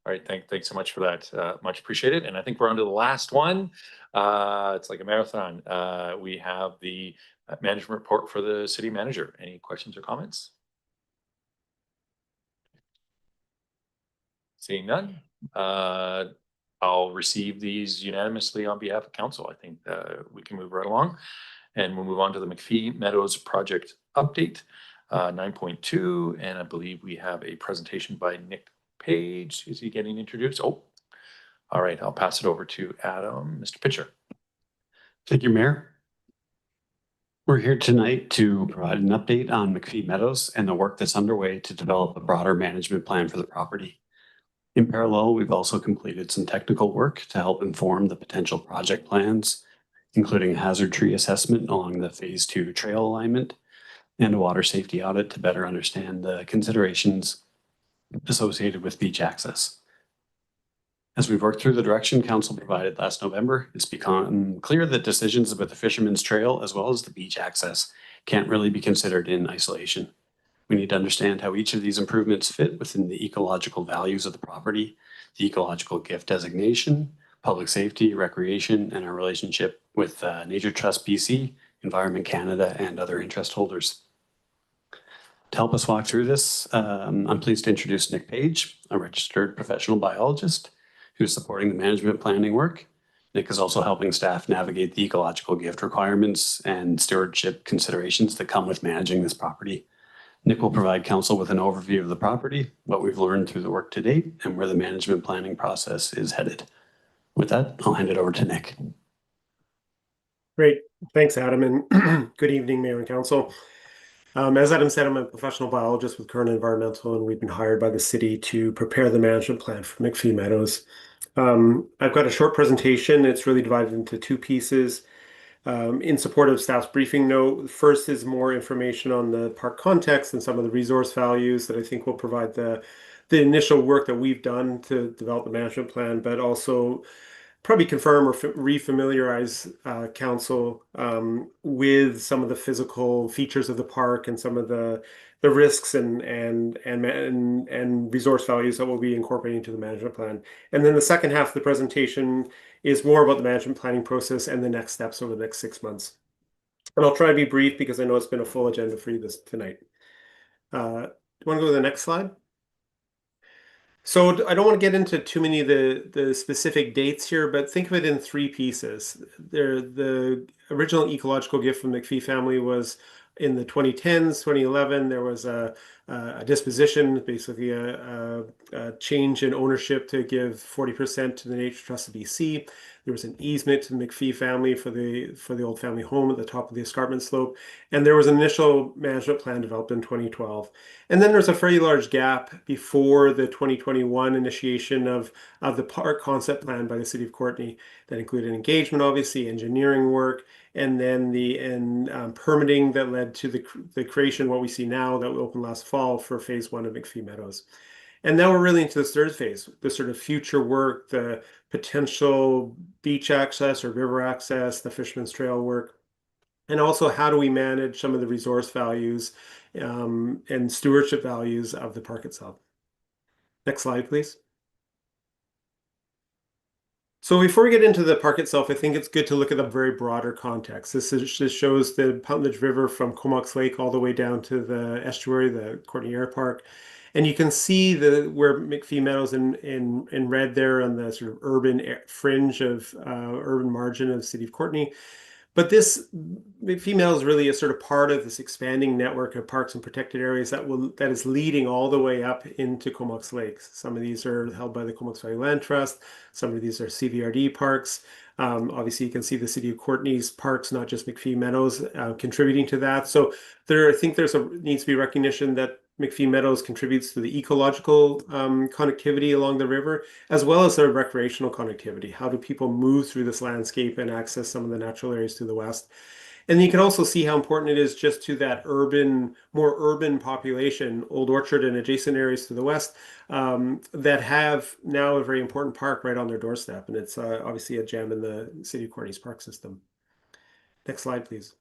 All right, thanks so much for that. Much appreciated. And I think we're on to the last one. It's like a marathon. We have the management report for the city manager. Any questions or comments? Seeing none. I'll receive these unanimously on behalf of council. I think we can move right along. And we'll move on to the McPhee Meadows project update, 9.2. And I believe we have a presentation by Nick Page. Is he getting introduced? Oh, all right. I'll pass it over to Adam, Mr. Pitcher. Thank you, Mayor. We're here tonight to provide an update on McPhee Meadows and the work that's underway to develop a broader management plan for the property. In parallel, we've also completed some technical work to help inform the potential project plans, including a hazard tree assessment along the phase 2 trail alignment and a water safety audit to better understand the considerations associated with beach access. As we've worked through the direction council provided last November, it's become clear that decisions about the Fisherman's Trail as well as the beach access can't really be considered in isolation. We need to understand how each of these improvements fit within the ecological values of the property, the ecological gift designation, public safety, recreation, and our relationship with Nature Trust BC, Environment Canada, and other interest holders. To help us walk through this, I'm pleased to introduce Nick Page, a registered professional biologist who's supporting the management planning work. Nick is also helping staff navigate the ecological gift requirements and stewardship considerations that come with managing this property. Nick will provide council with an overview of the property, what we've learned through the work to date, and where the management planning process is headed. With that, I'll hand it over to Nick. Great. Thanks, Adam, and good evening, Mayor and Council. As Adam said, I'm a professional biologist with Courtenay Environmental, and we've been hired by the city to prepare the management plan for McPhee Meadows. I've got a short presentation. It's really divided into two pieces. In support of staff's briefing note, first is more information on the park context and some of the resource values that I think will provide the initial work that we've done to develop the management plan, but also probably confirm or refamiliarize council with some of the physical features of the park and some of the risks and resource values that we'll be incorporating into the management plan. And then the second half of the presentation is more about the management planning process and the next steps over the next 6 months. And I'll try to be brief because I know it's been a full agenda for you tonight. Do you want to go to the next slide? So I don't want to get into too many of the specific dates here, but think of it in 3 pieces. The original ecological gift from the McPhee family was in the 2010s, 2011. There was a disposition, basically a change in ownership to give 40% to the Nature Trust of BC. There was an easement to the McPhee family for the old family home at the top of the escarpment slope. And there was an initial management plan developed in 2012. And then there's a fairly large gap before the 2021 initiation of the park concept plan by the city of Courtenay that included engagement, obviously, engineering work, and then permitting that led to the creation, what we see now, that will open last fall for phase 1 of McPhee Meadows. And now we're really into this third phase, the sort of future work, the potential beach access or river access, the Fisherman's Trail work. And also, how do we manage some of the resource values and stewardship values of the park itself? Next slide, please. So before we get into the park itself, I think it's good to look at the very broader context. This shows the Puntledge River from Comox Lake all the way down to the estuary, the Courtenay Air Park. And you can see where McPhee Meadows in red there on the sort of urban fringe of urban margin of the city of Courtenay. But this McPhee Meadows is really a sort of part of this expanding network of parks and protected areas that is leading all the way up into Comox Lakes. Some of these are held by the Comox Valley Land Trust. Some of these are CVRD parks. Obviously, you can see the city of Courtenay's parks, not just McPhee Meadows, contributing to that. So I think needs to be recognition that McPhee Meadows contributes to the ecological connectivity along the river, as well as the recreational connectivity. How do people move through this landscape and access some of the natural areas to the west? And you can also see how important it is just to that more urban population, Old Orchard and adjacent areas to the west, that have now a very important park right on their doorstep. And it's obviously a gem in the city of Courtenay's park system. Next slide, please.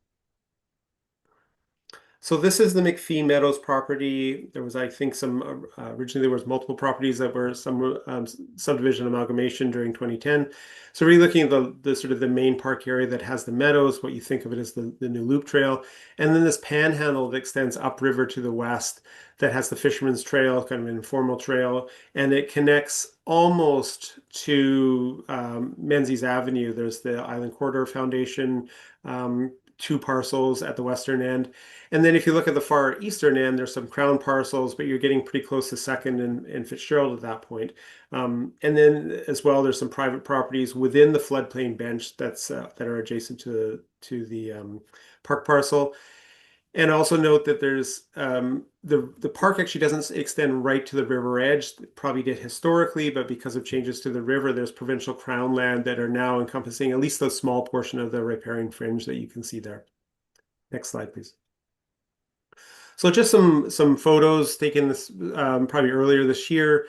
So this is the McPhee Meadows property. There was, I think, originally there was multiple properties that were some subdivision amalgamation during 2010. So really looking at the sort of the main park area that has the meadows, what you think of it as the new loop trail, and then this panhandle that extends upriver to the west that has the Fisherman's Trail, kind of an informal trail, and it connects almost to Menzies Avenue. There's the Island Corridor Foundation, 2 parcels at the western end. And then if you look at the far eastern end, there's some crown parcels, but you're getting pretty close to Second and Fitzgerald at that point. And then as well, there's some private properties within the floodplain bench that are adjacent to the park parcel. And also note that there's the park actually doesn't extend right to the river edge. It probably did historically, but because of changes to the river, there's provincial crown land that are now encompassing at least a small portion of the riparian fringe that you can see there. Next slide, please. So just some photos taken this probably earlier this year.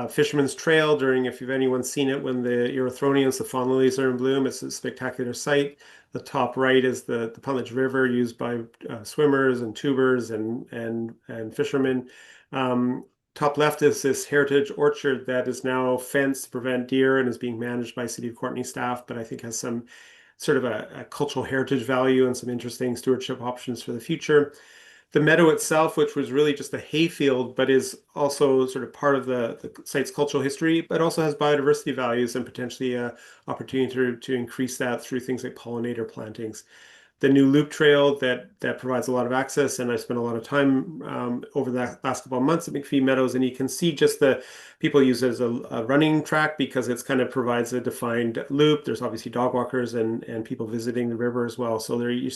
Fisherman's Trail if anyone's seen it, when the erythronians, the fawn lilies are in bloom. It's a spectacular sight. The top right is the Puntledge River used by swimmers and tubers and fishermen. Top left is this heritage orchard that is now fenced to prevent deer and is being managed by City of Courtenay staff, but I think has some sort of a cultural heritage value and some interesting stewardship options for the future. The meadow itself, which was really just a hayfield, but is also sort of part of the site's cultural history, but also has biodiversity values and potentially an opportunity to increase that through things like pollinator plantings. The new loop trail that provides a lot of access, and I spent a lot of time over the last couple of months at McPhee Meadows, and you can see just the people use it as a running track because it's kind of provides a defined loop. There's obviously dog walkers and people visiting the river as well. So you're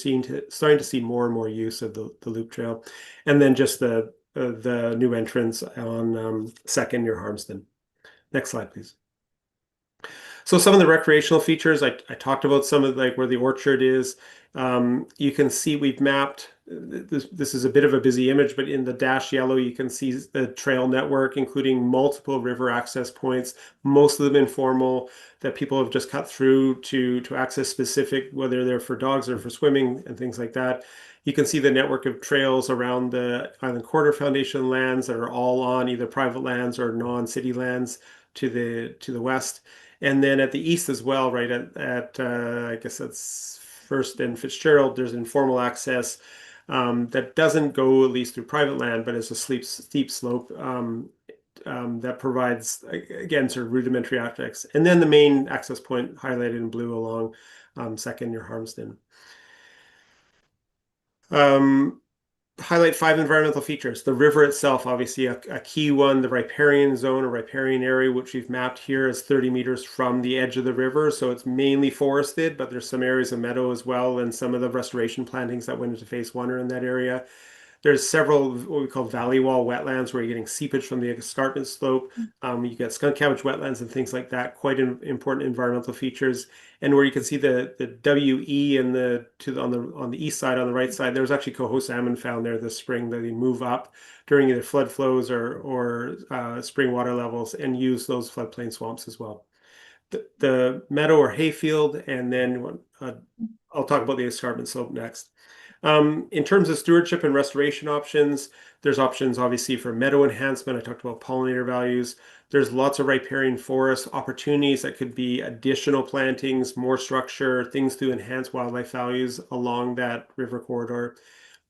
starting to see more and more use of the loop trail, and then just the new entrance on Second near Harmston. Next slide, please. So some of the recreational features, I talked about some of like where the orchard is. You can see we've mapped, this is a bit of a busy image, but in the dash yellow, you can see the trail network, including multiple river access points, most of them informal, that people have just cut through to access specific, whether they're for dogs or for swimming and things like that. You can see the network of trails around the Island Quarter Foundation lands that are all on either private lands or non-city lands to the west. And then at the east as well, right at I guess that's First and Fitzgerald, there's informal access that doesn't go at least through private land, but it's a steep slope that provides, again, sort of rudimentary access. And then the main access point highlighted in blue along Second near Harmsden. Highlight 5 environmental features. The river itself, obviously a key one, the riparian zone or riparian area, which we've mapped here is 30 meters from the edge of the river. So it's mainly forested, but there's some areas of meadow as well. And some of the restoration plantings that went into phase 1 are in that area. There's several what we call valley wall wetlands where you're getting seepage from the escarpment slope. You get skunk cabbage wetlands and things like that, quite important environmental features. And where you can see the WE on the east side, on the right side, there was actually coho salmon found there this spring that they move up during either flood flows or spring water levels and use those floodplain swamps as well. The meadow or hayfield, and then I'll talk about the escarpment slope next. In terms of stewardship and restoration options, there's options obviously for meadow enhancement. I talked about pollinator values. There's lots of riparian forest opportunities that could be additional plantings, more structure, things to enhance wildlife values along that river corridor.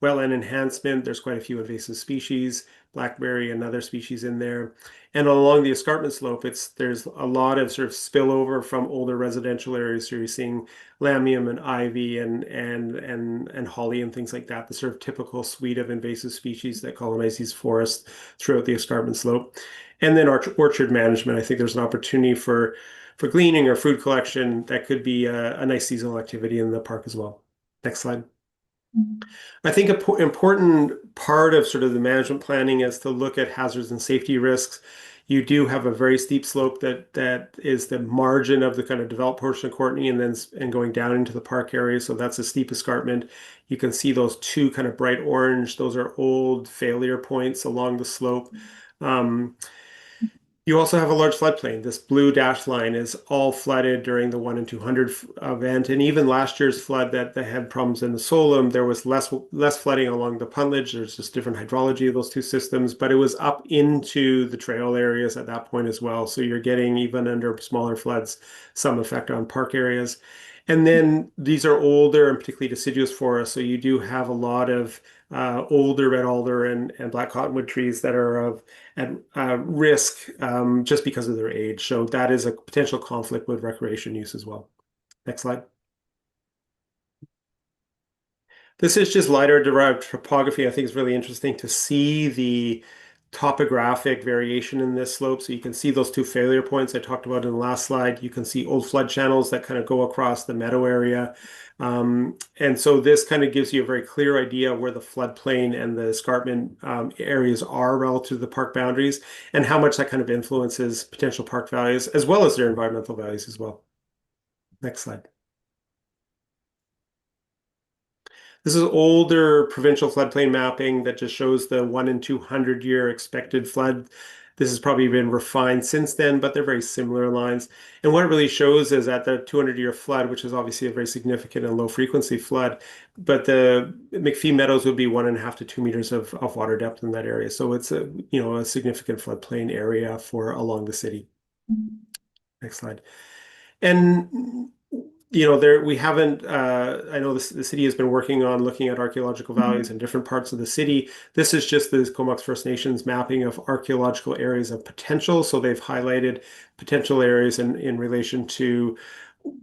Wetland enhancement, there's quite a few invasive species, blackberry and other species in there. And along the escarpment slope, there's a lot of sort of spillover from older residential areas. So you're seeing lamium and ivy and holly and things like that, the sort of typical suite of invasive species that colonize these forests throughout the escarpment slope. And then orchard management, I think there's an opportunity for gleaning or food collection that could be a nice seasonal activity in the park as well. Next slide. I think an important part of sort of the management planning is to look at hazards and safety risks. You do have a very steep slope that is the margin of the kind of developed portion of Courtenay and going down into the park area. So that's a steep escarpment. You can see those two kind of bright orange. Those are old failure points along the slope. You also have a large floodplain. This blue dashed line is all flooded during the 1 in 200 event. And even last year's flood that they had problems in the Solom, there was less flooding along the Puntledge. There's just different hydrology of those two systems, but it was up into the trail areas at that point as well. So you're getting, even under smaller floods, some effect on park areas. And then these are older and particularly deciduous forests. So you do have a lot of older red alder and black cottonwood trees that are at risk just because of their age. So that is a potential conflict with recreation use as well. Next slide. This is just LiDAR derived topography. I think it's really interesting to see the topographic variation in this slope. So you can see those two failure points I talked about in the last slide. You can see old flood channels that kind of go across the meadow area. And so this kind of gives you a very clear idea where the floodplain and the escarpment areas are relative to the park boundaries and how much that kind of influences potential park values as well as their environmental values as well. Next slide. This is older provincial floodplain mapping that just shows the 1 in 200 year expected flood. This has probably been refined since then, but they're very similar lines. And what it really shows is that the 200-year flood, which is obviously a very significant and low frequency flood, but the McPhee Meadows would be 1.5 to 2 meters of water depth in that area. So it's a significant floodplain area for along the city. Next slide. And we haven't, I know the city has been working on looking at archaeological values in different parts of the city. This is just the Comox First Nations mapping of archaeological areas of potential. So they've highlighted potential areas in relation to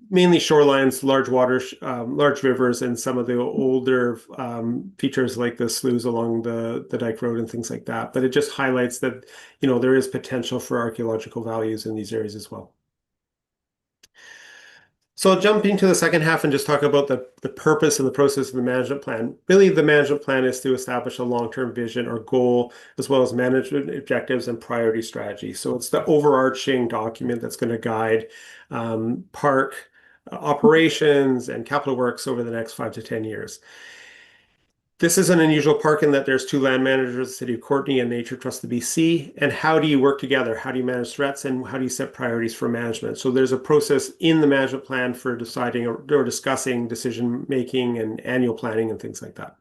mainly shorelines, large rivers, and some of the older features like the sloughs along the Dyke Road and things like that. But it just highlights that, there is potential for archaeological values in these areas as well. So I'll jump into the second half and just talk about the purpose and the process of the management plan. Really, the management plan is to establish a long-term vision or goal, as well as management objectives and priority strategy. So it's the overarching document that's going to guide park operations and capital works over the next 5 to 10 years. This is an unusual park in that there's two land managers, the City of Courtenay and Nature Trust of BC. And how do you work together? How do you manage threats and how do you set priorities for management? So there's a process in the management plan for deciding or discussing decision making and annual planning and things like that.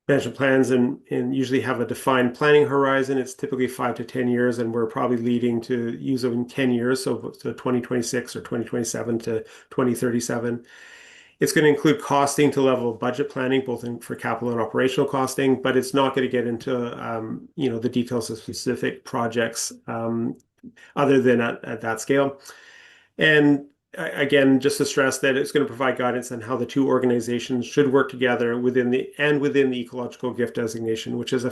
Management plans and usually have a defined planning horizon. It's typically 5 to 10 years, and we're probably leading to use them in 10 years, so 2026 or 2027 to 2037. It's going to include costing to level of budget planning, both for capital and operational costing, but it's not going to get into the details of specific projects other than at that scale. And again, just to stress that it's going to provide guidance on how the two organizations should work together within the ecological gift designation, which is I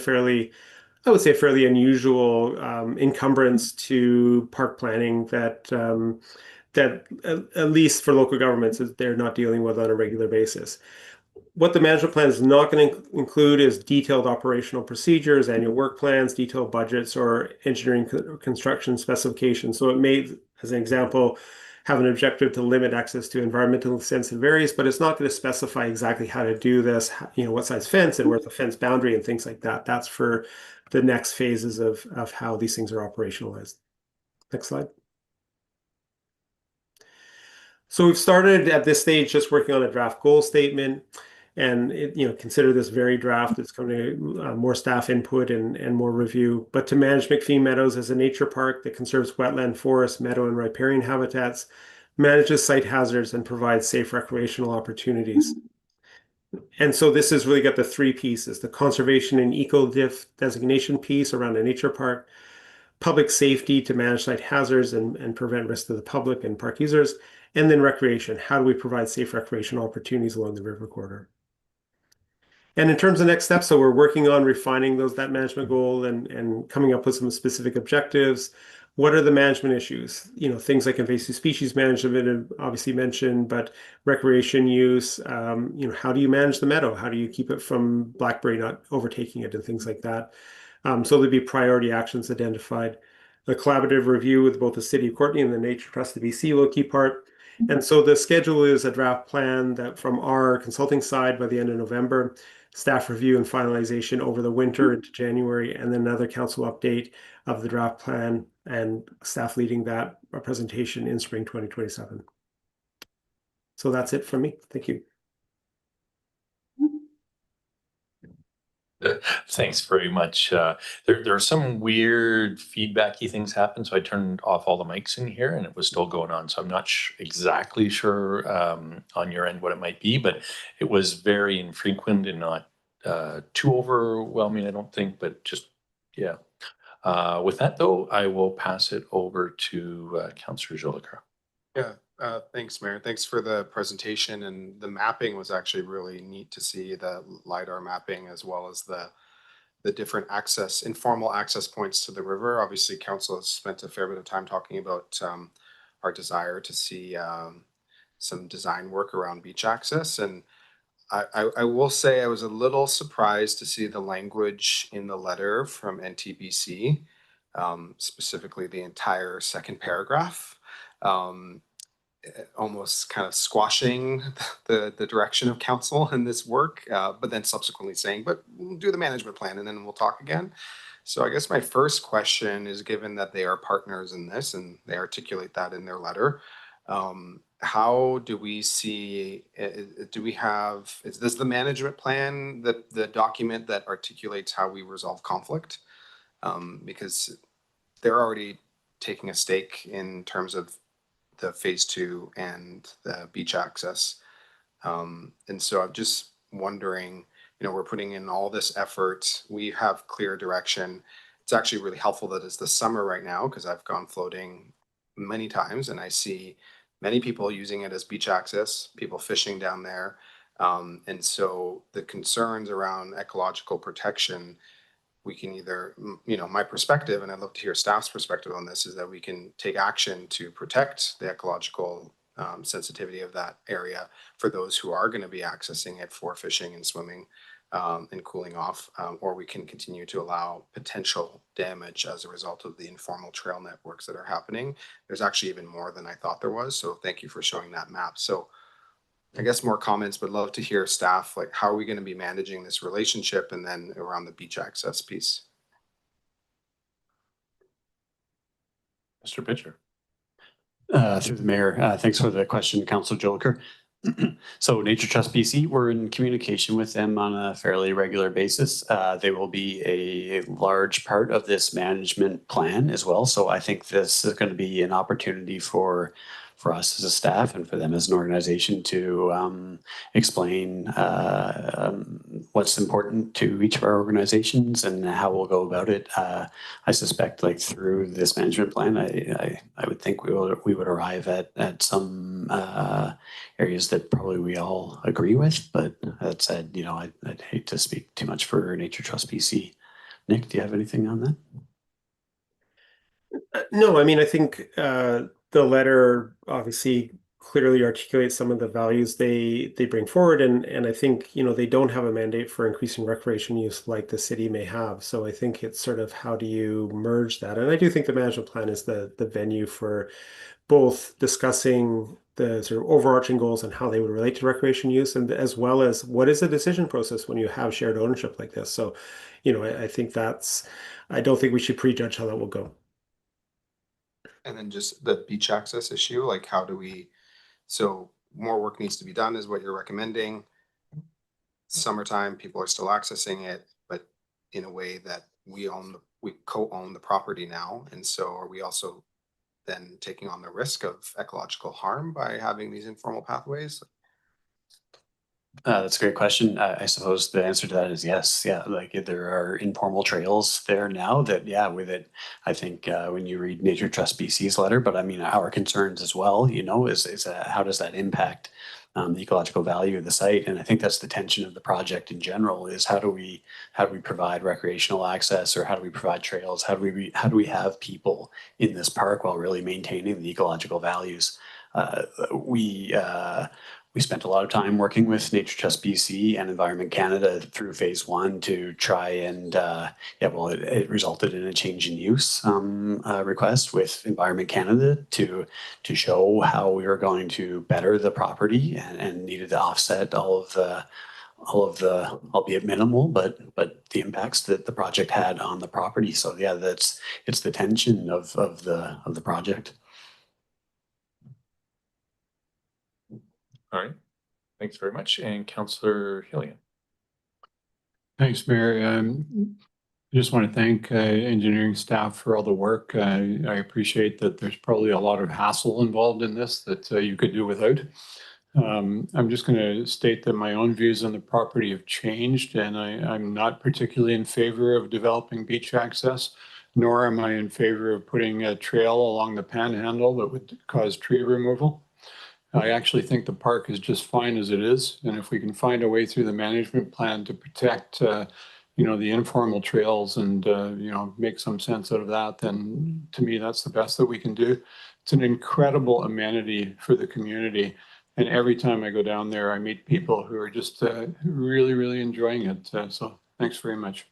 would say, fairly unusual encumbrance to park planning that at least for local governments, they're not dealing with on a regular basis. What the management plan is not going to include is detailed operational procedures, annual work plans, detailed budgets, or engineering construction specifications. So it may, as an example, have an objective to limit access to environmentally sensitive areas, but it's not going to specify exactly how to do this, what size fence and where's the fence boundary and things like that. That's for the next phases of how these things are operationalized. Next slide. So we've started at this stage just working on a draft goal statement, and consider this very draft. It's going to more staff input and more review. But to manage McPhee Meadows as a nature park that conserves wetland, forest, meadow, and riparian habitats, manages site hazards, and provides safe recreational opportunities. And so this has really got the three pieces: the conservation and designation piece around a nature park, public safety to manage site hazards and prevent risk to the public and park users, and then recreation. How do we provide safe recreational opportunities along the river corridor? And in terms of next steps, so we're working on refining that management goal and coming up with some specific objectives. What are the management issues? Things like invasive species management have obviously mentioned, but recreation use, how do you manage the meadow? How do you keep it from blackberry not overtaking it and things like that? So there'd be priority actions identified. A collaborative review with both the City of Courtenay and the Nature Trust of BC will key part. And so the schedule is a draft plan that from our consulting side by the end of November, staff review and finalization over the winter into January, and then another council update of the draft plan and staff leading that presentation in spring 2027. So that's it from me. Thank you. Thanks very much. There are some weird feedbacky things happen, so I turned off all the mics in here and it was still going on. So I'm not exactly sure on your end what it might be, but it was very infrequent and not too overwhelming, I don't think, but just, yeah. With that though, I will pass it over to Councillor Jolicoeur. Yeah, thanks, Mayor. Thanks for the presentation, and the mapping was actually really neat to see, the LiDAR mapping as well as the different informal access points to the river. Obviously, council has spent a fair bit of time talking about our desire to see some design work around beach access. And I will say I was a little surprised to see the language in the letter from NTBC, specifically the entire second paragraph. Almost kind of squashing the direction of council in this work, but then subsequently saying, but we'll do the management plan and then we'll talk again. So I guess my first question is, given that they are partners in this and they articulate that in their letter, how do we see, is this the management plan, the document that articulates how we resolve conflict? Because they're already taking a stake in terms of the phase 2 and the beach access. And so I'm just wondering, we're putting in all this effort. We have clear direction. It's actually really helpful that it's the summer right now, because I've gone floating many times and I see many people using it as beach access, people fishing down there. And so the concerns around ecological protection, we can either, my perspective, and I'd love to hear staff's perspective on this, is that we can take action to protect the ecological sensitivity of that area for those who are going to be accessing it for fishing and swimming and cooling off, or we can continue to allow potential damage as a result of the informal trail networks that are happening. There's actually even more than I thought there was. So thank you for showing that map. So I guess more comments, but love to hear staff, like how are we going to be managing this relationship and then around the beach access piece? Mr. Pitcher. Through the mayor, thanks for the question, Councillor Joliker. So Nature Trust BC, we're in communication with them on a fairly regular basis. They will be a large part of this management plan as well. So I think this is going to be an opportunity for us as a staff and for them as an organization to explain what's important to each of our organizations and how we'll go about it. I suspect like through this management plan, I would think we would arrive at some areas that probably we all agree with, but that said, you know, I'd hate to speak too much for Nature Trust BC. Nick, do you have anything on that? No, I mean, I think the letter obviously clearly articulates some of the values they bring forward, and I think, you know, they don't have a mandate for increasing recreation use like the city may have. So I think it's sort of how do you merge that? And I do think the management plan is the venue for both discussing the sort of overarching goals and how they would relate to recreation use, and as well as what is the decision process when you have shared ownership like this. So, you know, I think I don't think we should prejudge how that will go. And then just the beach access issue, like how do we, so more work needs to be done is what you're recommending. Summertime, people are still accessing it, but in a way that we co-own the property now. And so are we also then taking on the risk of ecological harm by having these informal pathways? That's a great question. I suppose the answer to that is yes. Yeah, like there are informal trails there now that, yeah, with it, I think when you read Nature Trust BC's letter, but I mean, our concerns as well, you know, is how does that impact the ecological value of the site? And I think that's the tension of the project in general is how do we provide recreational access, or how do we provide trails? How do we have people in this park while really maintaining the ecological values? We spent a lot of time working with Nature Trust BC and Environment Canada through phase 1 to try and, it resulted in a change in use request with Environment Canada to show how we were going to better the property and needed to offset all of the, albeit minimal, but the impacts that the project had on the property. So yeah, it's the tension of the project. All right, thanks very much. And Councillor Hillian. Thanks, Mayor. I just want to thank engineering staff for all the work. I appreciate that there's probably a lot of hassle involved in this that you could do without. I'm just going to state that my own views on the property have changed, and I'm not particularly in favor of developing beach access, nor am I in favor of putting a trail along the panhandle that would cause tree removal. I actually think the park is just fine as it is. And if we can find a way through the management plan to protect, you know, the informal trails and, you know, make some sense out of that, then to me, that's the best that we can do. It's an incredible amenity for the community. And every time I go down there, I meet people who are just really, really enjoying it. So thanks very much.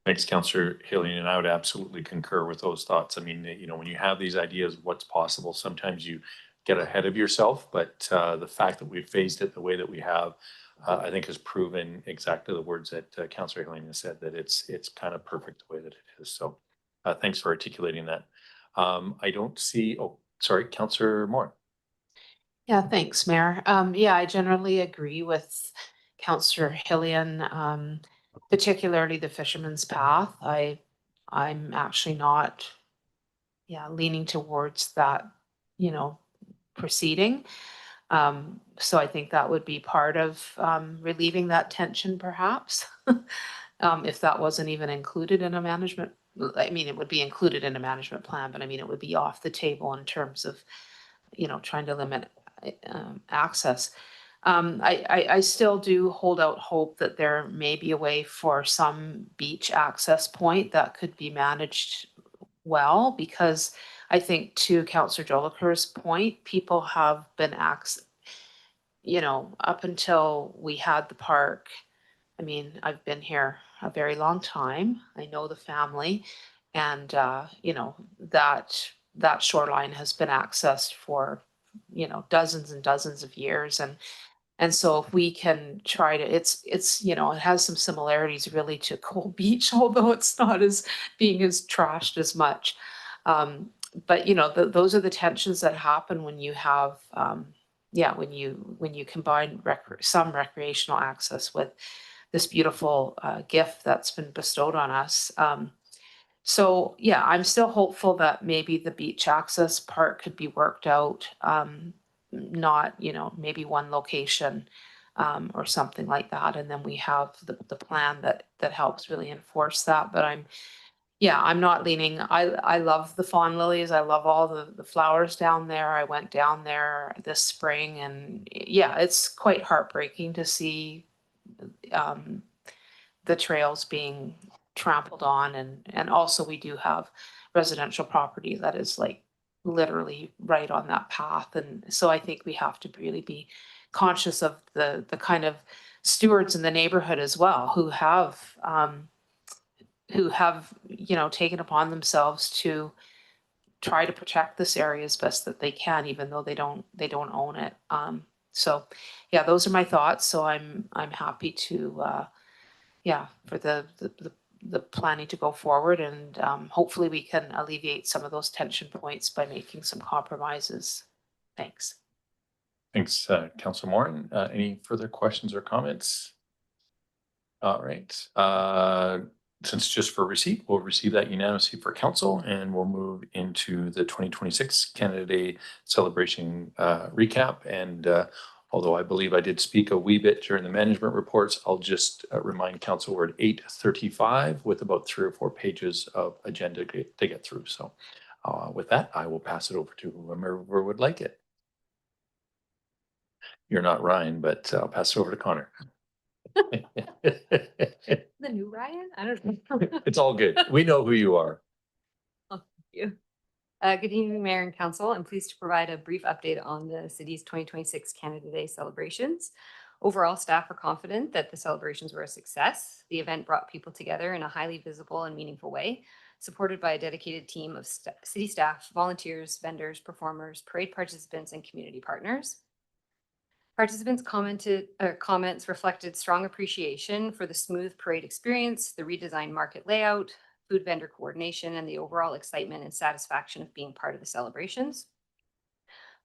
Thanks, Councillor Hillian, and I would absolutely concur with those thoughts. I mean, you know, when you have these ideas of what's possible, sometimes you get ahead of yourself, but the fact that we've phased it the way that we have, I think has proven exactly the words that Councillor Hillian has said, that it's kind of perfect the way that it is. So thanks for articulating that. I don't see, oh, sorry, Councillor Moore. Yeah, thanks, Mayor. Yeah, I generally agree with Councillor Hillian, particularly the Fisherman's Path. I'm actually not, leaning towards that, you know, proceeding. So I think that would be part of relieving that tension, perhaps, if that wasn't even included in a management. I mean, it would be included in a management plan, but I mean, it would be off the table in terms of, you know, trying to limit access. I still do hold out hope that there may be a way for some beach access point that could be managed well, because I think to Councillor Jolicoeur's point, people have been up until we had the park. I mean, I've been here a very long time. I know the family, and that shoreline has been accessed for dozens and dozens of years, and so if we can try to, it's it has some similarities really to Coal Beach, although it's not as being as trashed as much. But those are the tensions that happen when you have when you combine some recreational access with this beautiful gift that's been bestowed on us. So yeah, I'm still hopeful that maybe the beach access part could be worked out. Not, maybe one location or something like that. And then we have the plan that helps really enforce that. But I'm not leaning. I love the fawn lilies. I love all the flowers down there. I went down there this spring, and yeah, it's quite heartbreaking to see the trails being trampled on, and also we do have residential property that is like literally right on that path, and so I think we have to really be conscious of the kind of stewards in the neighborhood as well, who have taken upon themselves to try to protect this area as best that they can, even though they don't own it. So yeah, those are my thoughts. So I'm happy to for the planning to go forward, and hopefully we can alleviate some of those tension points by making some compromises. Thanks. Thanks, Councillor Morin. Any further questions or comments? All right. Since just for receipt, we'll receive that unanimously for council, and we'll move into the 2026 Canada Day celebration recap. And although I believe I did speak a wee bit during the management reports, I'll just remind council we're at 8:35 with about 3 or 4 pages of agenda to get through. So with that, I will pass it over to whomever would like it. You're not Ryan, but I'll pass it over to Connor. The new Ryan? I don't know. It's all good. We know who you are. Oh, thank you. Good evening, Mayor and Council. I'm pleased to provide a brief update on the city's 2026 Canada Day celebrations. Overall, staff are confident that the celebrations were a success. The event brought people together in a highly visible and meaningful way, supported by a dedicated team of city staff, volunteers, vendors, performers, parade participants, and community partners. Participants' comments reflected strong appreciation for the smooth parade experience, the redesigned market layout, food vendor coordination, and the overall excitement and satisfaction of being part of the celebrations.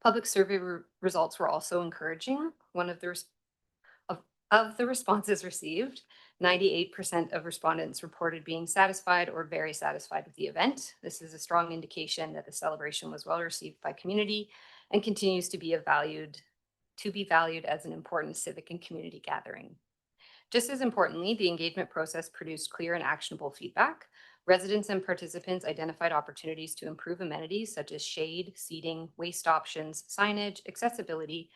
Public survey results were also encouraging. One of the responses received, 98% of respondents reported being satisfied or very satisfied with the event. This is a strong indication that the celebration was well received by community and continues to be valued as an important civic and community gathering. Just as importantly, the engagement process produced clear and actionable feedback. Residents and participants identified opportunities to improve amenities such as shade, seating, waste options, signage, accessibility,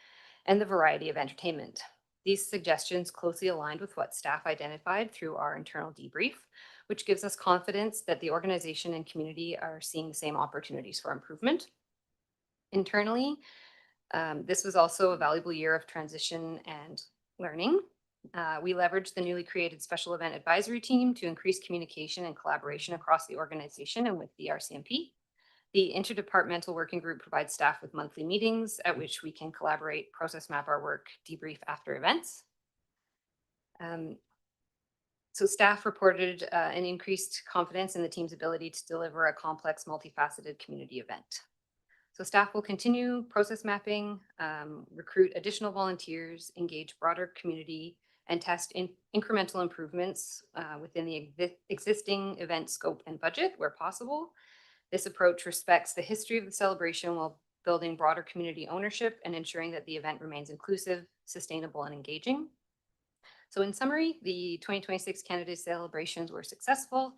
and the variety of entertainment. These suggestions closely aligned with what staff identified through our internal debrief, which gives us confidence that the organization and community are seeing the same opportunities for improvement. Internally, this was also a valuable year of transition and learning. We leveraged the newly created special event advisory team to increase communication and collaboration across the organization and with the RCMP. The interdepartmental working group provides staff with monthly meetings at which we can collaborate, process map our work, debrief after events. So staff reported an increased confidence in the team's ability to deliver a complex, multifaceted community event. So staff will continue process mapping, recruit additional volunteers, engage broader community, and test incremental improvements within the existing event scope and budget where possible. This approach respects the history of the celebration while building broader community ownership and ensuring that the event remains inclusive, sustainable, and engaging. So in summary, the 2026 Canada Day celebrations were successful,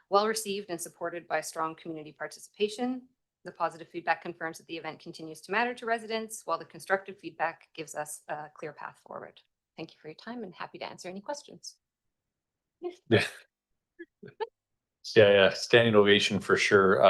well received, and supported by strong community participation. The positive feedback confirms that the event continues to matter to residents, while the constructive feedback gives us a clear path forward. Thank you for your time and happy to answer any questions. Yeah. Yeah, standing ovation for sure.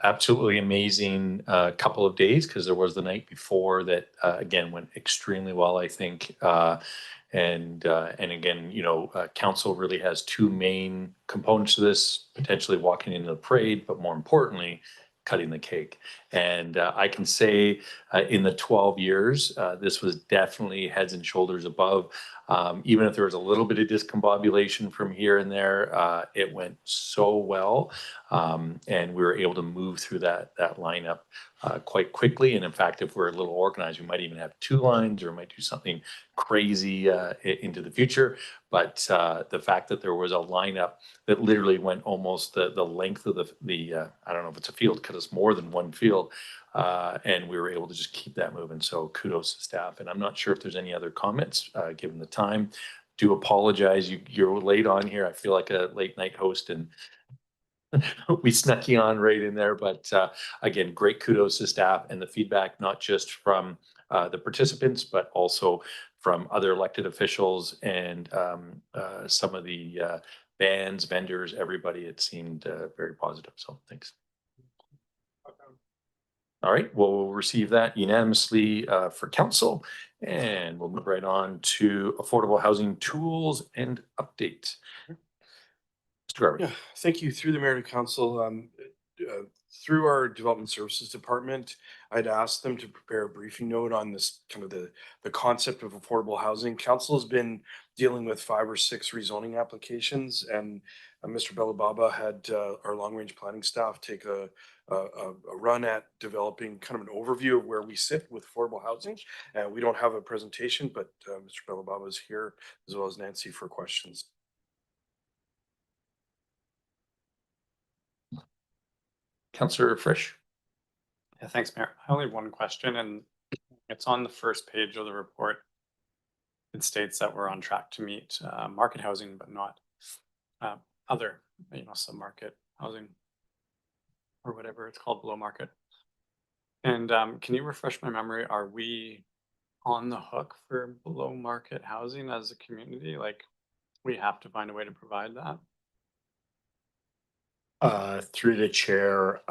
Absolutely amazing couple of days because there was the night before that again went extremely well, I think. And again, council really has two main components to this: potentially walking into the parade, but more importantly, cutting the cake. And I can say in the 12 years, this was definitely heads and shoulders above. Even if there was a little bit of discombobulation from here and there, it went so well. And we were able to move through that lineup quite quickly. And in fact, if we're a little organized, we might even have two lines or might do something crazy into the future. But the fact that there was a lineup that literally went almost the length of the I don't know if it's a field because it's more than one field. And we were able to just keep that moving. So kudos to staff. And I'm not sure if there's any other comments, given the time. Do apologize. You're late on here. I feel like a late night host and we snuck you on right in there. But again, great kudos to staff and the feedback, not just from the participants, but also from other elected officials and some of the bands, vendors, everybody. It seemed very positive. So thanks. All right, well, we'll receive that unanimously for council, and we'll move right on to affordable housing tools and updates. Mr. Garvey. Yeah, thank you. Through the mayor to council, through our development services department, I'd asked them to prepare a briefing note on this kind of the concept of affordable housing. Council has been dealing with 5 or 6 rezoning applications, and Mr. Belababa had our long range planning staff take a run at developing kind of an overview of where we sit with affordable housing. We don't have a presentation, but Mr. Belababa is here as well as Nancy for questions. Councillor Frisch. Yeah, thanks, Mayor. I only have one question, and it's on the first page of the report. It states that we're on track to meet market housing, but not other, sub-market housing or whatever it's called, below market. And can you refresh my memory? Are we on the hook for below market housing as a community? Like, we have to find a way to provide that? Through the chair,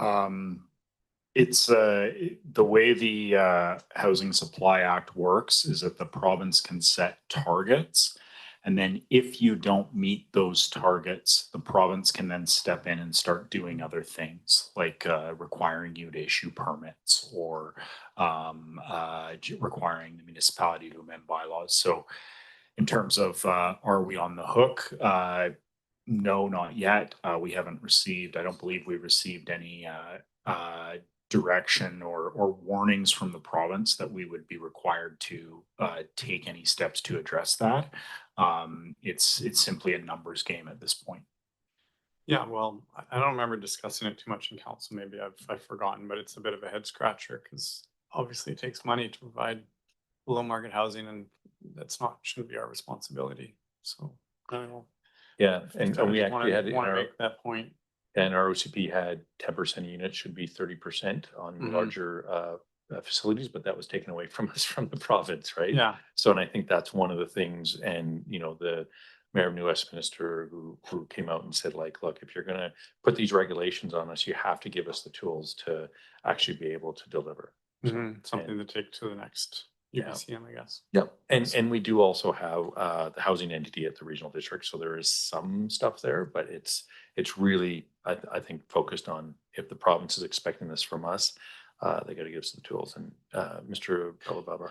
it's the way the Housing Supply Act works is that the province can set targets. And then if you don't meet those targets, the province can then step in and start doing other things like requiring you to issue permits or requiring the municipality to amend bylaws. So in terms of are we on the hook? No, not yet. We haven't received, I don't believe we received any direction or warnings from the province that we would be required to take any steps to address that. It's simply a numbers game at this point. Yeah, well, I don't remember discussing it too much in council. Maybe I've forgotten, but it's a bit of a head scratcher because obviously it takes money to provide below market housing, and shouldn't be our responsibility. So I don't know. Yeah, and we actually had want to make that point. And our OCP had 10% units should be 30% on larger facilities, but that was taken away from us from the province, right? Yeah. So, and I think that's one of the things, and the mayor of New Westminster who came out and said, like, look, if you're going to put these regulations on us, you have to give us the tools to actually be able to deliver. Something to take to the next UBCM, I guess. Yep. And we do also have the housing entity at the regional district. So there is some stuff there, but it's really, I think, focused on if the province is expecting this from us, they got to give us the tools. And Mr. Belababa.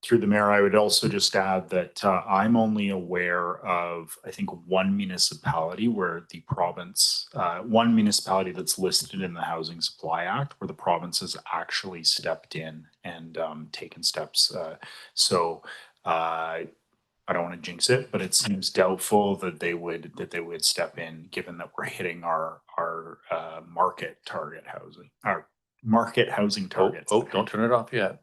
Through the mayor, I would also just add that I'm only aware of, I think, one municipality where the province, one municipality that's listed in the Housing Supply Act where the province has actually stepped in and taken steps. So I don't want to jinx it, but it seems doubtful that they would step in, given that we're hitting our market target housing, our market housing targets. Oh, don't turn it off yet.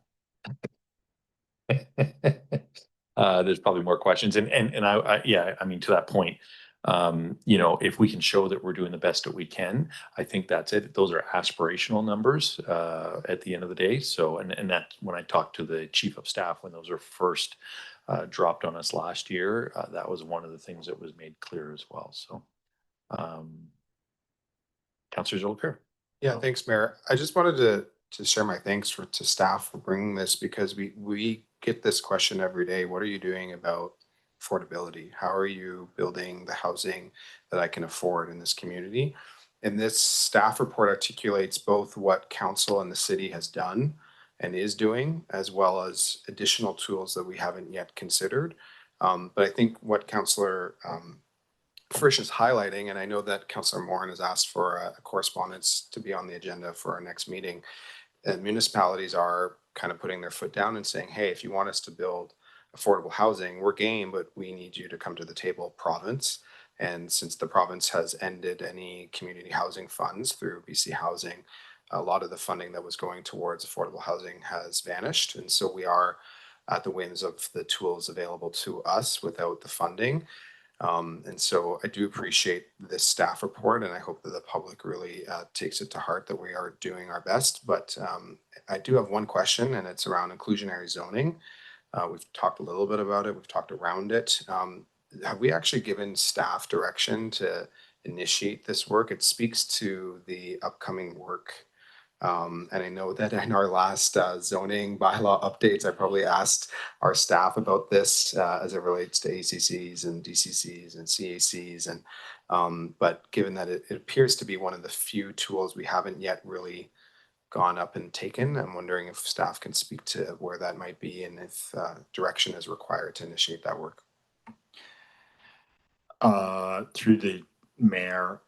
There's probably more questions, and I mean, to that point, if we can show that we're doing the best that we can, I think that's it. Those are aspirational numbers at the end of the day. So, and that when I talked to the chief of staff when those were first dropped on us last year, that was one of the things that was made clear as well. So, Councillor Zolker. Yeah, thanks, Mayor. I just wanted to share my thanks to staff for bringing this, because we get this question every day. What are you doing about affordability? How are you building the housing that I can afford in this community? And this staff report articulates both what council and the city has done and is doing, as well as additional tools that we haven't yet considered. But I think what Councillor Frisch is highlighting, and I know that Councillor Moran has asked for a correspondence to be on the agenda for our next meeting, and municipalities are kind of putting their foot down and saying, hey, if you want us to build affordable housing, we're game, but we need you to come to the table, province. And since the province has ended any community housing funds through BC Housing, a lot of the funding that was going towards affordable housing has vanished. And so we are at the whims of the tools available to us without the funding. And so I do appreciate this staff report, and I hope that the public really takes it to heart that we are doing our best. But I do have one question, and it's around inclusionary zoning. We've talked a little bit about it. We've talked around it. Have we actually given staff direction to initiate this work? It speaks to the upcoming work. And I know that in our last zoning bylaw updates, I probably asked our staff about this as it relates to ACCs and DCCs and CACs. And but given that it appears to be one of the few tools we haven't yet really gone up and taken, I'm wondering if staff can speak to where that might be and if direction is required to initiate that work. Through the mayor,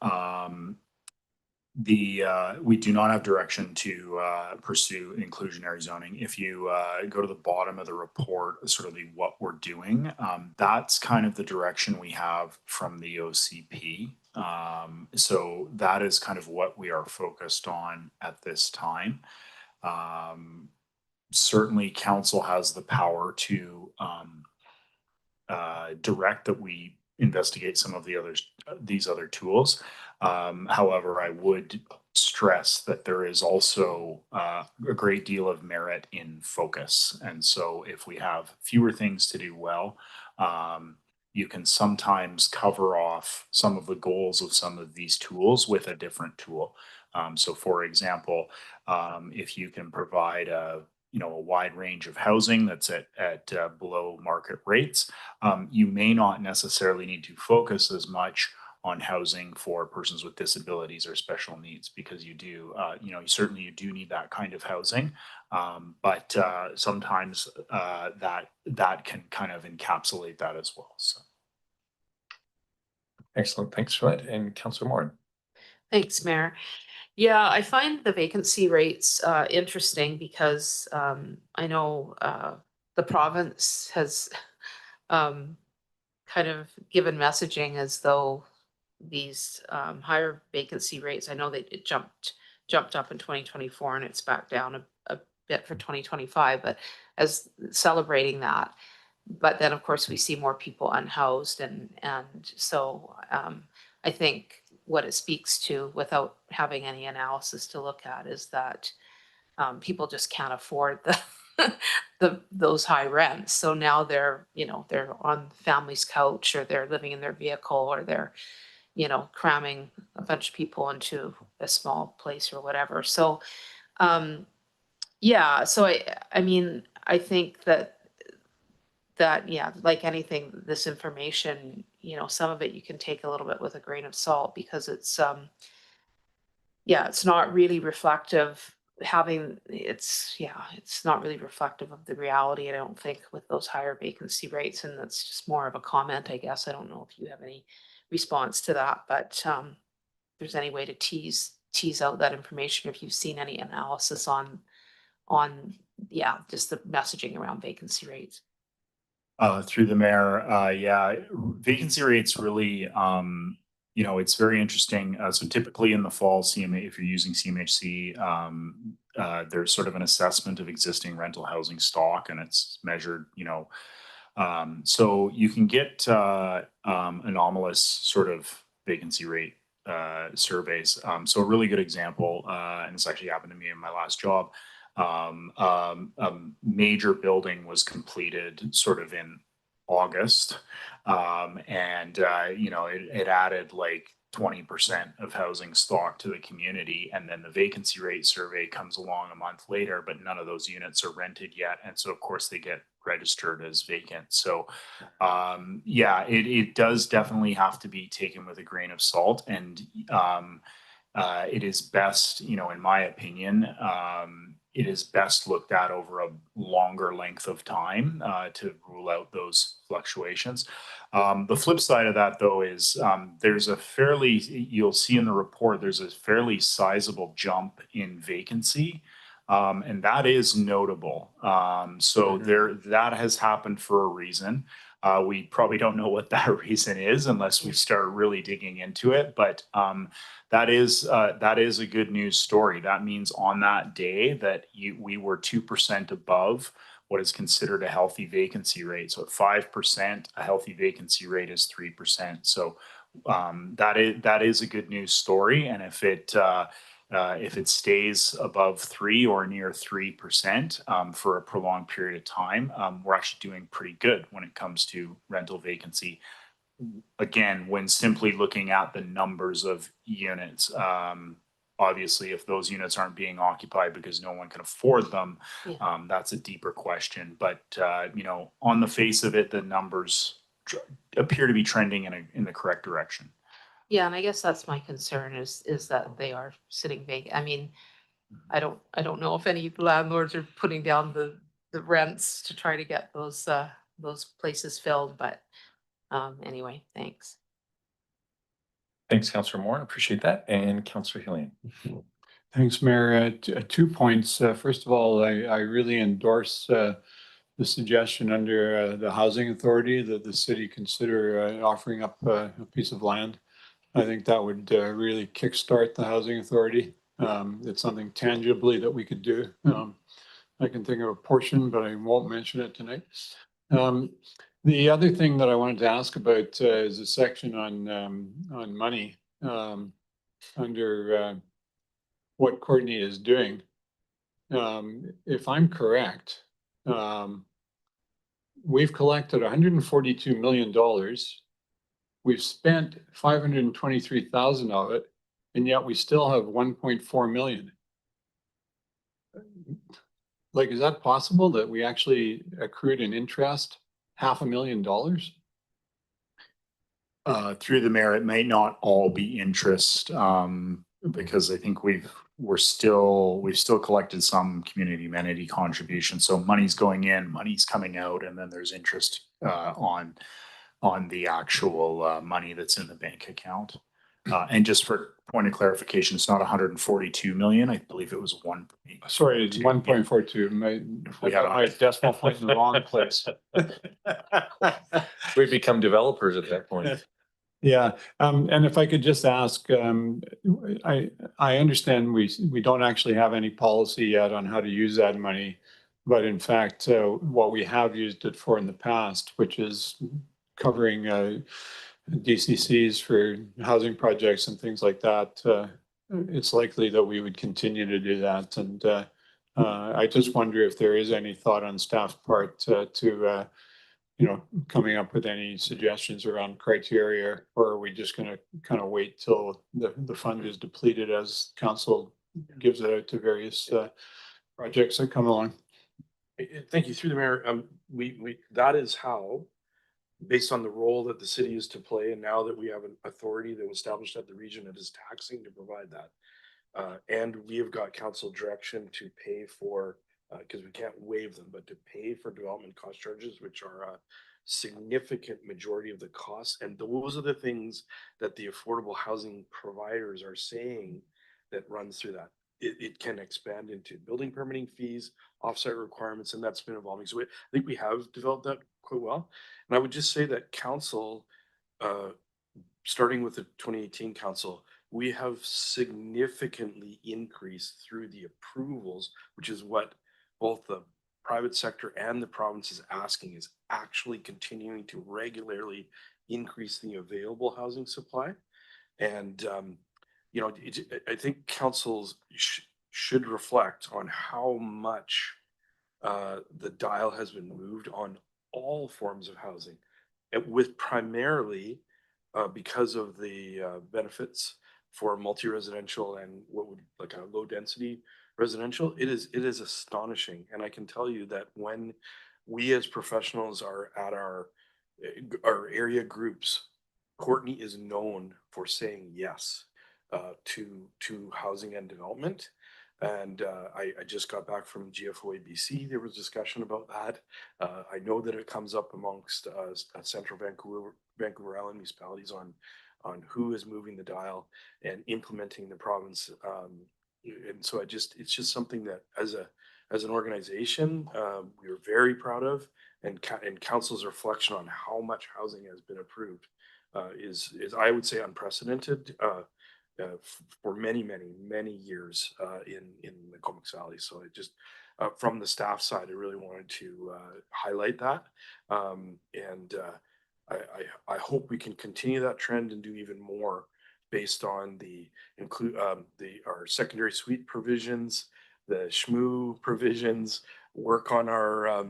we do not have direction to pursue inclusionary zoning. If you go to the bottom of the report, sort of what we're doing, that's kind of the direction we have from the OCP. So that is kind of what we are focused on at this time. Certainly council has the power to direct that we investigate some of these other tools. However, I would stress that there is also a great deal of merit in focus. And so if we have fewer things to do well, you can sometimes cover off some of the goals of some of these tools with a different tool. So for example, if you can provide a wide range of housing that's at below market rates, you may not necessarily need to focus as much on housing for persons with disabilities or special needs, because you do, you do need that kind of housing. But sometimes that can kind of encapsulate that as well. So. Excellent. Thanks for that. And Councillor Moran. Thanks, Mayor. Yeah, I find the vacancy rates interesting because I know the province has kind of given messaging as though these higher vacancy rates, I know that it jumped up in 2024 and it's back down a bit for 2025, but as celebrating that. But then of course we see more people unhoused, and so I think what it speaks to, without having any analysis to look at, is that people just can't afford those high rents. So now they're on family's couch, or they're living in their vehicle, or they're cramming a bunch of people into a small place or whatever. So yeah, so I mean, I think that yeah, like anything, this information, some of it you can take a little bit with a grain of salt, because it's yeah, it's not really reflective. It's not really reflective of the reality, I don't think, with those higher vacancy rates. And that's just more of a comment, I guess. I don't know if you have any response to that, but if there's any way to tease out that information, if you've seen any analysis on yeah, just the messaging around vacancy rates. Through the mayor, yeah, vacancy rates really, it's very interesting. So typically in the fall, CMA, if you're using CMHC, there's sort of an assessment of existing rental housing stock, and it's measured, so you can get anomalous sort of vacancy rate surveys. So a really good example, and this actually happened to me in my last job. A major building was completed sort of in August, and it added like 20% of housing stock to the community. And then the vacancy rate survey comes along a month later, but none of those units are rented yet. And so of course they get registered as vacant. So yeah, it does definitely have to be taken with a grain of salt. And it is best, you know, in my opinion, it is best looked at over a longer length of time to rule out those fluctuations. The flip side of that, though, is there's a fairly, you'll see in the report, there's a fairly sizable jump in vacancy. And that is notable. So that has happened for a reason. We probably don't know what that reason is unless we start really digging into it. But that is a good news story. That means on that day that we were 2% above what is considered a healthy vacancy rate. So at 5%, a healthy vacancy rate is 3%. So that is a good news story. And if it stays above 3 or near 3% for a prolonged period of time, we're actually doing pretty good when it comes to rental vacancy. Again, when simply looking at the numbers of units, obviously, if those units aren't being occupied because no one can afford them, that's a deeper question. But you know, on the face of it, the numbers appear to be trending in the correct direction. Yeah, and I guess that's my concern is that they are sitting vacant. I mean, I don't know if any landlords are putting down the rents to try to get those places filled, but anyway, thanks. Thanks, Councillor Moore. I appreciate that. And Councillor Hillian. Thanks, Mayor. 2 points. First of all, I really endorse the suggestion under the Housing Authority that the city consider offering up a piece of land. I think that would really kickstart the Housing Authority. It's something tangibly that we could do. I can think of a portion, but I won't mention it tonight. The other thing that I wanted to ask about is a section on money under what Courtenay is doing. If I'm correct, we've collected $142 million. We've spent 523,000 of it, and yet we still have 1.4 million. Like, is that possible that we actually accrued an interest $500,000? Through the mayor, it may not all be interest, because I think we've still collected some community amenity contributions. So money's going in, money's coming out, and then there's interest on the actual money that's in the bank account. And just for point of clarification, it's not 142 million. I believe it was 1. Sorry, it's 1.42. We had my decimal point in the wrong place. We become developers at that point. Yeah, and if I could just ask, I understand we don't actually have any policy yet on how to use that money, but in fact, what we have used it for in the past, which is covering DCCs for housing projects and things like that, it's likely that we would continue to do that. And I just wonder if there is any thought on staff's part to you know, coming up with any suggestions around criteria, or are we just going to kind of wait till the fund is depleted as council gives it out to various projects that come along? Thank you. Through the mayor, that is how, based on the role that the city is to play, and now that we have an authority that was established at the region that is taxing to provide that, and we have got council direction to pay for, because we can't waive them, but to pay for development cost charges, which are a significant majority of the costs. And those are the things that the affordable housing providers are saying that runs through that. It can expand into building permitting fees, offsite requirements, and that's been evolving. So I think we have developed that quite well. And I would just say that council, starting with the 2018 council, we have significantly increased through the approvals, which is what both the private sector and the province is asking, is actually continuing to regularly increase the available housing supply. And, you know, I think councils should reflect on how much the dial has been moved on all forms of housing, with primarily because of the benefits for multi-residential and what would like a low density residential, it is astonishing. And I can tell you that when we as professionals are at our area groups, Courtenay is known for saying yes to housing and development. And I just got back from GFOA BC. There was discussion about that. I know that it comes up amongst central Vancouver Island municipalities on who is moving the dial and implementing the province. And so it's just something that as an organization, we're very proud of, and council's reflection on how much housing has been approved is I would say unprecedented for many years in the Comox Valley. So it just from the staff side, I really wanted to highlight that, and I hope we can continue that trend and do even more based on the our secondary suite provisions, the SHMU provisions, work on our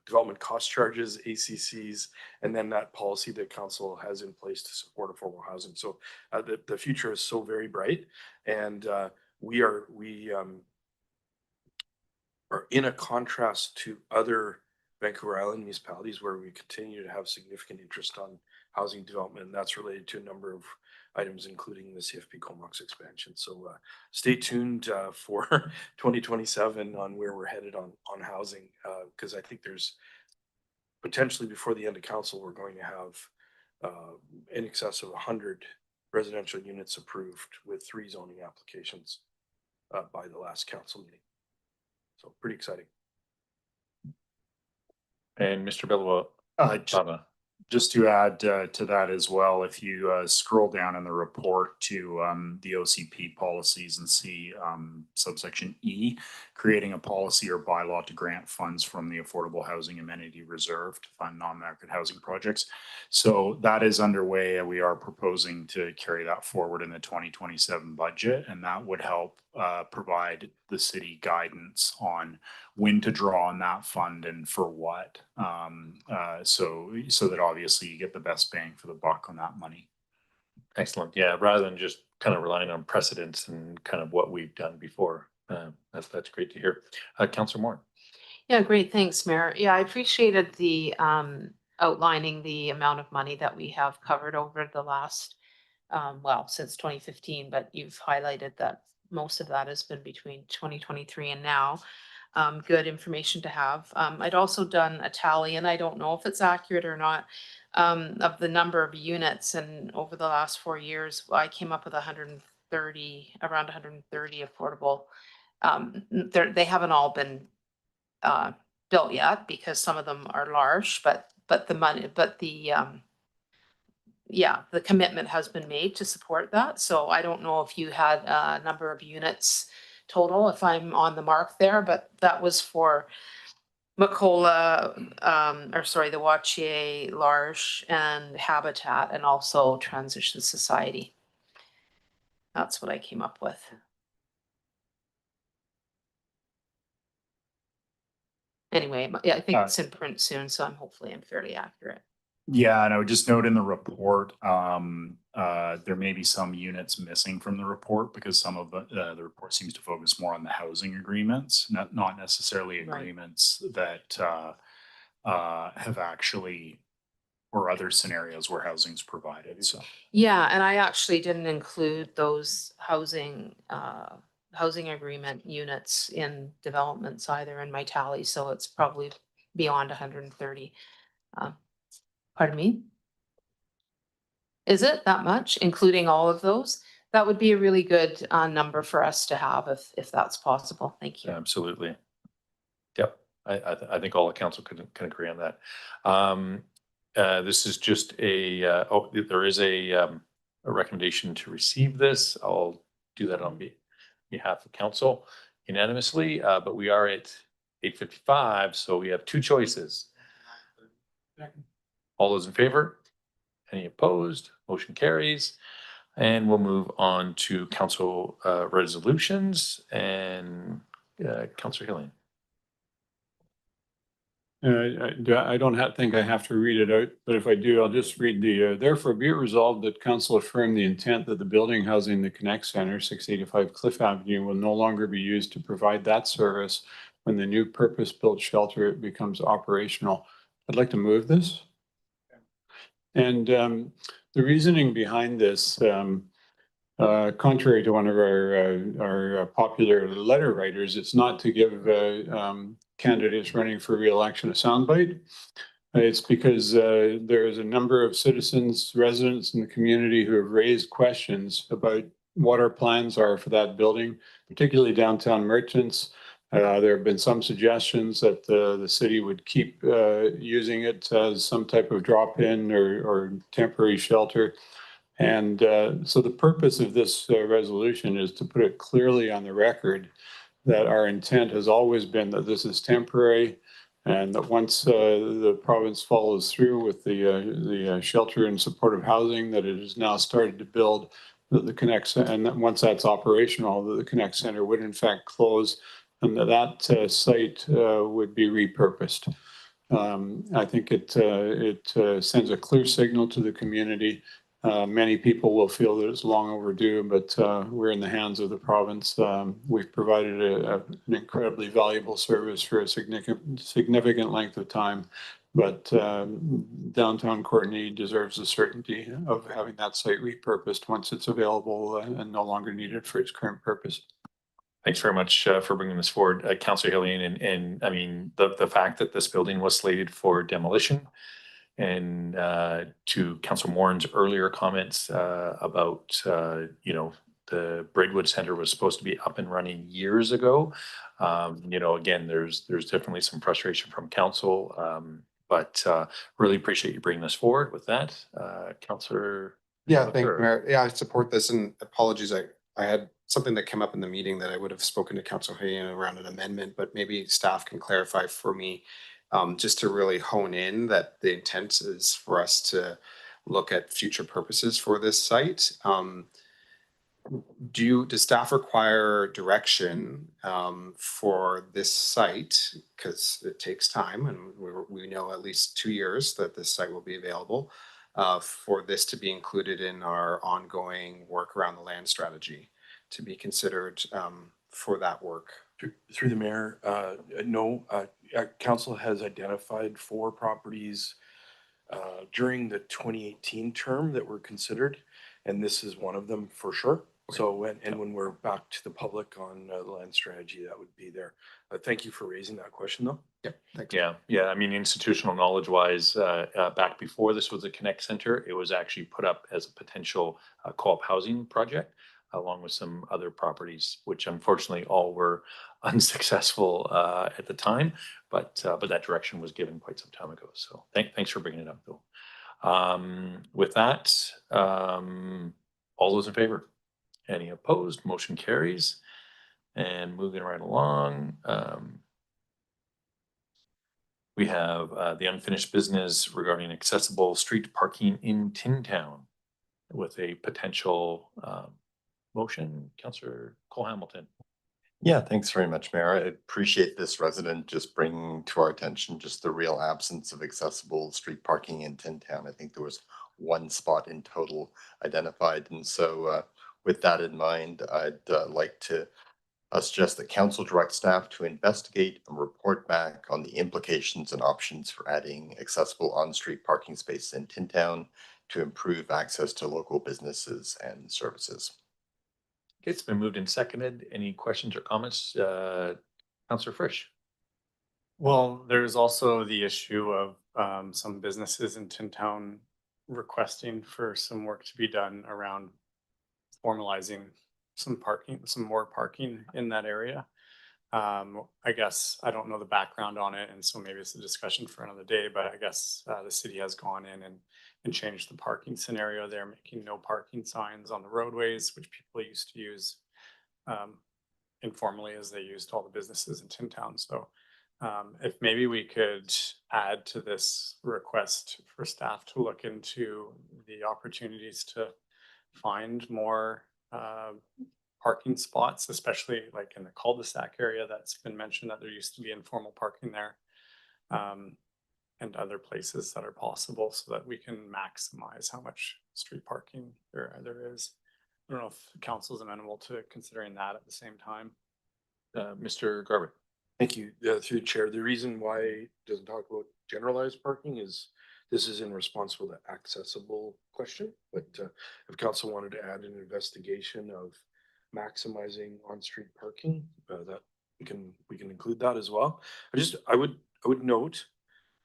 development cost charges, ACCs, and then that policy that council has in place to support affordable housing. So the future is so very bright, and we are in a contrast to other Vancouver Island municipalities where we continue to have significant interest on housing development, and that's related to a number of items, including the CFP Comox expansion. So stay tuned for 2027 on where we're headed on housing, because I think there's potentially before the end of council, we're going to have in excess of 100 residential units approved with 3 zoning applications by the last council meeting. So pretty exciting. And Mr. Billow, Just to add to that as well, if you scroll down in the report to the OCP policies and see subsection E, creating a policy or bylaw to grant funds from the Affordable Housing Amenity Reserve to fund non-market housing projects. So that is underway, and we are proposing to carry that forward in the 2027 budget, and that would help provide the city guidance on when to draw on that fund and for what. So that obviously you get the best bang for the buck on that money. excellent. Yeah, rather than just kind of relying on precedents and kind of what we've done before. That's great to hear. Councillor Moore. Yeah, great. Thanks, Mayor. Yeah, I appreciated the outlining the amount of money that we have covered over the last, well, since 2015, but you've highlighted that most of that has been between 2023 and now. Good information to have. I'd also done a tally, and I don't know if it's accurate or not, of the number of units. And over the last 4 years, I came up with 130, around 130 affordable. They haven't all been built yet because some of them are large, but the money, but the yeah, the commitment has been made to support that. So I don't know if you had a number of units total, if I'm on the mark there, but that was for Macola, or sorry, the Wachier Large and Habitat, and also Transition Society. That's what I came up with. Anyway, yeah, I think it's in print soon, so I'm fairly accurate. Yeah, and I would just note in the report, there may be some units missing from the report because some of the report seems to focus more on the housing agreements, not necessarily agreements that have actually, or other scenarios where housing's provided. So yeah, and I actually didn't include those housing agreement units in developments either in my tally, so it's probably beyond 130. Pardon me? Is it that much, including all of those? That would be a really good number for us to have if that's possible. Thank you. Absolutely. Yep, I think all the council can agree on that. This is just there is a recommendation to receive this. I'll do that on behalf of council unanimously, but we are at 8:55, so we have 2 choices. All those in favor? Any opposed? Motion carries. And we'll move on to council resolutions and Councillor Hillian. I don't think I have to read it out, but if I do, I'll just read the, therefore be it resolved that council affirm the intent that the building housing the Connect Center, 685 Cliff Avenue, will no longer be used to provide that service when the new purpose-built shelter becomes operational. I'd like to move this. And the reasoning behind this, contrary to one of our popular letter writers, it's not to give candidates running for re-election a soundbite. It's because there is a number of citizens, residents in the community who have raised questions about what our plans are for that building, particularly downtown merchants. There have been some suggestions that the city would keep using it as some type of drop-in or temporary shelter. And so the purpose of this resolution is to put it clearly on the record that our intent has always been that this is temporary, and that once the province follows through with the shelter and supportive housing that it has now started to build, that the Connect, and that once that's operational, that the Connect Center would in fact close, and that site would be repurposed. I think it sends a clear signal to the community. Many people will feel that it's long overdue, but we're in the hands of the province. We've provided an incredibly valuable service for a significant length of time, but downtown Courtenay deserves the certainty of having that site repurposed once it's available and no longer needed for its current purpose. Thanks very much for bringing this forward, Councillor Hillian. And I mean, the fact that this building was slated for demolition, and to Councillor Moran's earlier comments about, the Braidwood Center was supposed to be up and running years ago. Again, there's definitely some frustration from council, but really appreciate you bringing this forward with that. Councillor. Yeah, thank you, Mayor. Yeah, I support this, and apologies, I had something that came up in the meeting that I would have spoken to Councillor Hayden around an amendment, but maybe staff can clarify for me, just to really hone in that the intent is for us to look at future purposes for this site. Does staff require direction for this site? Because it takes time, and we know at least 2 years that this site will be available, for this to be included in our ongoing work around the land strategy to be considered for that work. Through the mayor, no, council has identified 4 properties during the 2018 term that were considered, and this is one of them for sure. So when we're back to the public on the land strategy, that would be there. Thank you for raising that question, though. Yeah, thanks. Yeah. I mean, institutional knowledge wise, back before this was a Connect Center, it was actually put up as a potential co-op housing project, along with some other properties, which unfortunately all were unsuccessful at the time. But that direction was given quite some time ago. So thanks for bringing it up, though. With that, all those in favor? Any opposed? Motion carries. And moving right along, we have the unfinished business regarding accessible street parking in Tin Town with a potential motion. Councillor Cole Hamilton. Yeah, thanks very much, Mayor. I appreciate this resident just bringing to our attention just the real absence of accessible street parking in Tin Town. I think there was 1 spot in total identified. And so with that in mind, I'd like to suggest that council direct staff to investigate and report back on the implications and options for adding accessible on-street parking spaces in Tin Town to improve access to local businesses and services. Okay, it's been moved and seconded. Any questions or comments? Councillor Frisch. Well, there's also the issue of some businesses in Tin Town requesting for some work to be done around formalizing some more parking in that area. I guess I don't know the background on it, and so maybe it's a discussion for another day, but I guess the city has gone in and changed the parking scenario there, making no parking signs on the roadways, which people used to use informally as they used all the businesses in Tin Town. So if maybe we could add to this request for staff to look into the opportunities to find more parking spots, especially like in the cul-de-sac area that's been mentioned that there used to be informal parking there. and other places that are possible so that we can maximize how much street parking there is. I don't know if council's amenable to considering that at the same time. Mr. Garber. Thank you, through the chair. The reason why it doesn't talk about generalized parking is this is in response to the accessible question, but if council wanted to add an investigation of maximizing on-street parking, that we can include that as well. I would note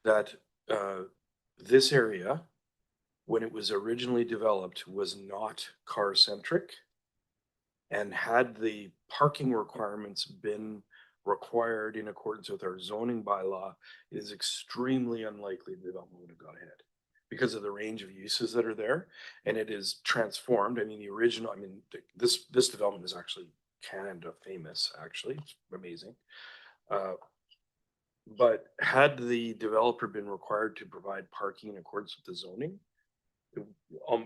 that this area, when it was originally developed, was not car-centric. And had the parking requirements been required in accordance with our zoning bylaw, it is extremely unlikely the development would have gone ahead because of the range of uses that are there. And it is transformed. I mean, the original, I mean, this development is actually Canada famous, actually. It's amazing. But had the developer been required to provide parking in accordance with the zoning,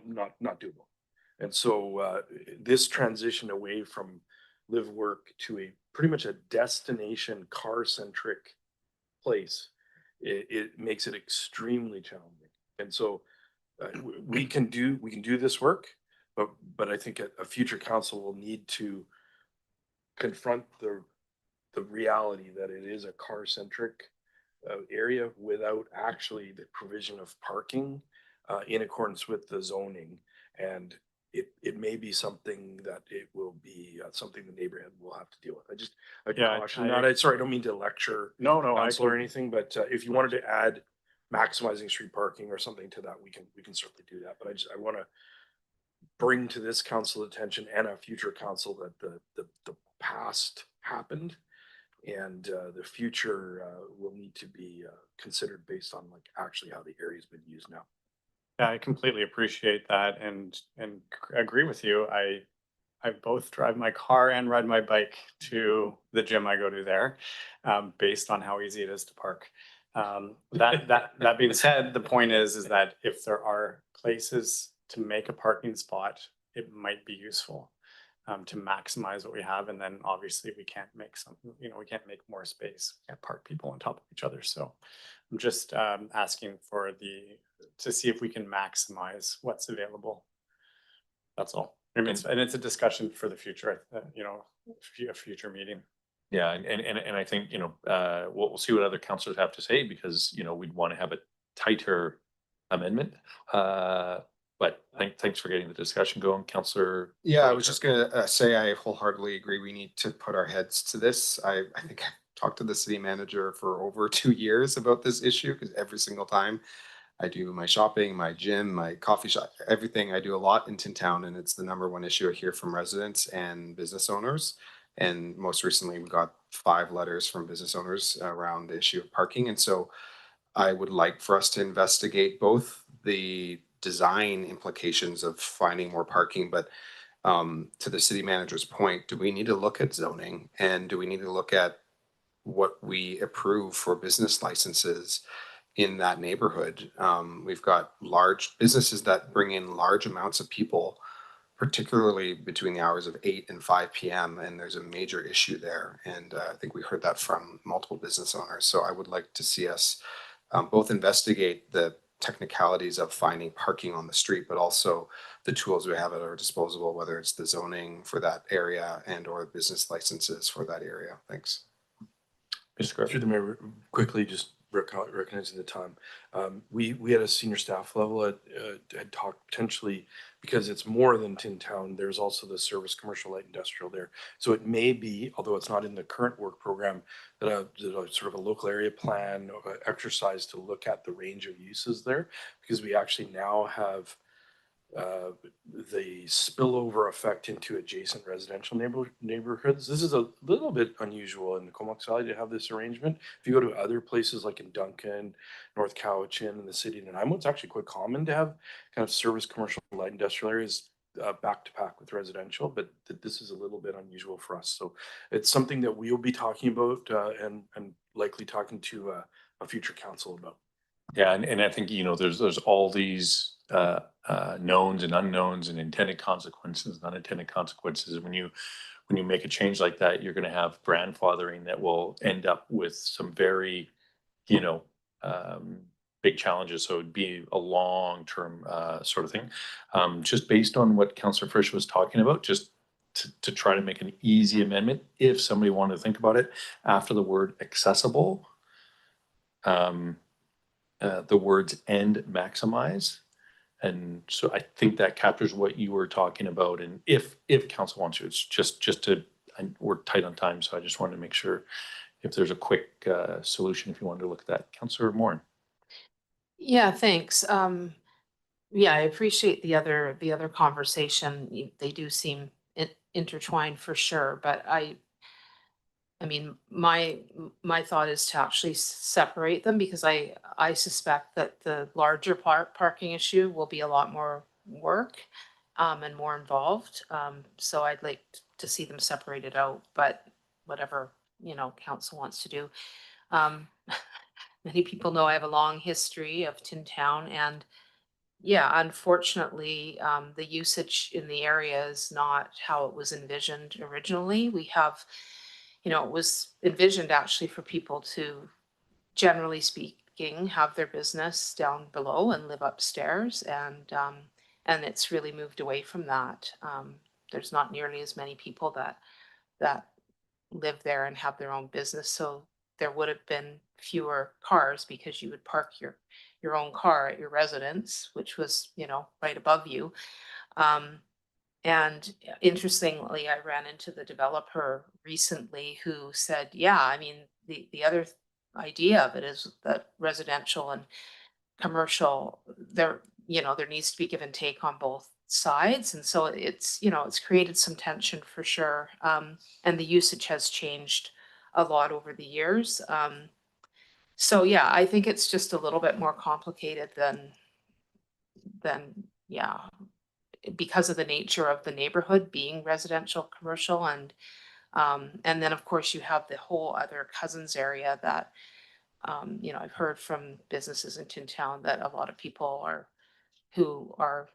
not doable. And so this transition away from live work to a pretty much a destination car centric place, it makes it extremely challenging. And so we can do this work, but I think a future council will need to confront the reality that it is a car centric area without actually the provision of parking in accordance with the zoning. And it may be something that it will be something the neighborhood will have to deal with. Caution that. Sorry, I don't mean to lecture council or anything, but if you wanted to add maximizing street parking or something to that, we can certainly do that. But I want to bring to this council attention and a future council that the past happened and the future will need to be considered based on like actually how the area has been used now. Yeah, I completely appreciate that and agree with you. I both drive my car and ride my bike to the gym I go to there, based on how easy it is to park. That being said, the point is that if there are places to make a parking spot, it might be useful to maximize what we have. And then obviously we can't make we can't make more space. We can't park people on top of each other. So I'm just asking to see if we can maximize what's available. That's all. I mean, it's a discussion for the future, a future meeting. Yeah, and I think, we'll see what other councillors have to say because, we'd want to have a tighter amendment. But thanks for getting the discussion going, Councillor. Yeah, I was just gonna say I wholeheartedly agree. We need to put our heads to this. I think I've talked to the city manager for over 2 years about this issue because every single time I do my shopping, my gym, my coffee shop, everything. I do a lot in Tintown, and it's the #1 issue I hear from residents and business owners. And most recently, we got 5 letters from business owners around the issue of parking. And so I would like for us to investigate both the design implications of finding more parking, but to the city manager's point, do we need to look at zoning and do we need to look at what we approve for business licenses in that neighborhood? We've got large businesses that bring in large amounts of people, particularly between the hours of 8 and 5 p.m. And there's a major issue there. And I think we heard that from multiple business owners. So I would like to see us both investigate the technicalities of finding parking on the street, but also the tools we have at our disposal, whether it's the zoning for that area and or business licenses for that area. Thanks. Mr. Garber. Through the mayor, quickly, just recognizing the time. We had a senior staff level had talked potentially, because it's more than Tintown, there's also the service commercial light industrial there. So it may be, although it's not in the current work program, that a sort of a local area plan exercise to look at the range of uses there, because we actually now have the spillover effect into adjacent residential neighborhoods. This is a little bit unusual in the Comox Valley to have this arrangement. If you go to other places like in Duncan, North Cowichan, and the city of Nanaimo, it's actually quite common to have kind of service commercial light industrial areas back to back with residential, but this is a little bit unusual for us. So it's something that we'll be talking about and likely talking to a future council about. Yeah, and I think, there's all these knowns and unknowns and intended consequences and unintended consequences. When you make a change like that, you're going to have grandfathering that will end up with some very, big challenges, so it'd be a long-term sort of thing. Just based on what Councillor Frisch was talking about, just to try to make an easy amendment, if somebody wanted to think about it, after the word accessible, the words "and maximize." And so I think that captures what you were talking about. And if council wants to, it's just to, and we're tight on time, so I just wanted to make sure if there's a quick solution, if you wanted to look at that. Councillor Morin. Yeah, thanks. Yeah, I appreciate the other conversation. They do seem intertwined for sure, but I mean, my thought is to actually separate them, because I suspect that the larger parking issue will be a lot more work and more involved. So I'd like to see them separated out, but whatever, council wants to do. Many people know I have a long history of Tin Town, and yeah, unfortunately, the usage in the area is not how it was envisioned originally. We have, it was envisioned actually for people to, generally speaking, have their business down below and live upstairs, and it's really moved away from that. There's not nearly as many people that live there and have their own business, so there would have been fewer cars, because you would park your own car at your residence, which was, right above you. And interestingly, I ran into the developer recently who said, yeah, I mean, the other idea of it is that residential and commercial, there needs to be give and take on both sides. And so it's created some tension for sure. And the usage has changed a lot over the years. So yeah, I think it's just a little bit more complicated than yeah, because of the nature of the neighborhood being residential, commercial, and then of course you have the whole other Cousins area that I've heard from businesses in Tin Town that a lot of people who are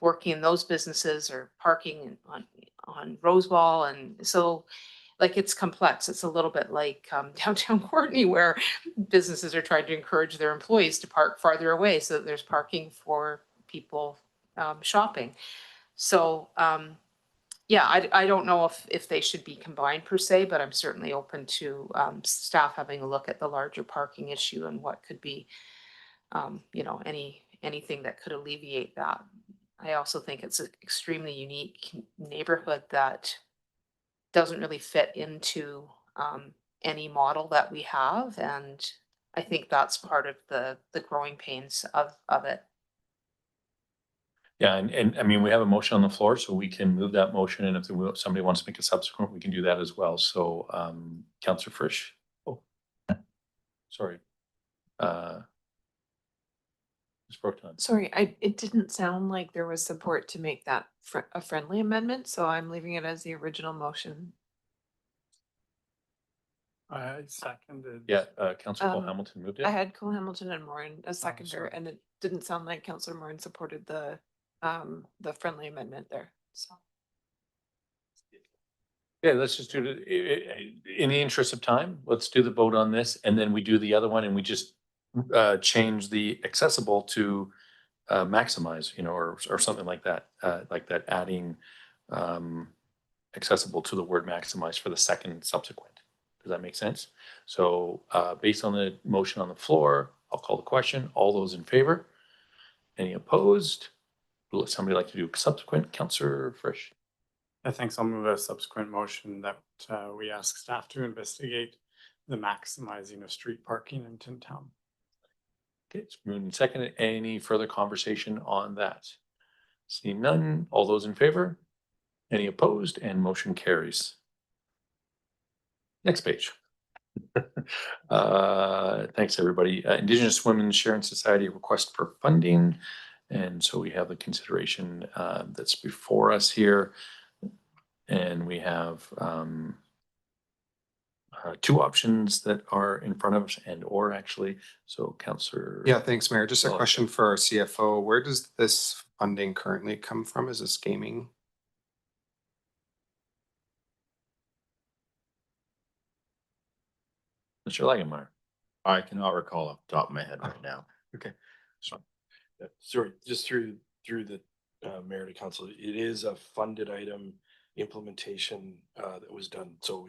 working in those businesses or parking on Rosewall, and so like it's complex. It's a little bit like downtown Courtenay, where businesses are trying to encourage their employees to park farther away so that there's parking for people shopping. So yeah, I don't know if they should be combined per se, but I'm certainly open to staff having a look at the larger parking issue and what could be, anything that could alleviate that. I also think it's an extremely unique neighborhood that doesn't really fit into any model that we have, and I think that's part of the growing pains of it. Yeah, and I mean, we have a motion on the floor, so we can move that motion, and if somebody wants to make a subsequent, we can do that as well. So, Councillor Frisch. Oh, sorry. Ms. Proton. Sorry, it didn't sound like there was support to make that a friendly amendment, so I'm leaving it as the original motion. I seconded. Yeah, Councillor Cole Um, Hamilton moved I it. had Cole Hamilton and Morin as seconder, sorry. and it didn't sound like Councillor Morin supported the friendly amendment there, so. Yeah, let's just do it, in the interest of time, let's do the vote on this, and then we do the other one, and we just change the accessible to maximize, or something like that, adding accessible to the word maximize for the second subsequent. Does that make sense? So based on the motion on the floor, I'll call the question. All those in favor? Any opposed? Would somebody like to do subsequent? Councillor Frisch. Thanks. I'll move a subsequent motion that we ask staff to investigate the maximizing of street parking in Tin Town. Okay, it's moved and seconded. Any further conversation on that? Seeing none, all those in favor? Any opposed? And motion carries. Next page. Thanks, everybody. Indigenous Women Insurance Society request for funding. And so we have the consideration that's before us here. And we have two options that are in front of us, or actually, so Councillor. Yeah, thanks, Mayor. Just a Oh, question for our CFO. Where does this funding currently come from? Is this gaming? Mr. Langenmeyer. I cannot recall off the top of my head right now. Okay. So, sorry, just through the mayor to council, it is a funded item implementation that was done. So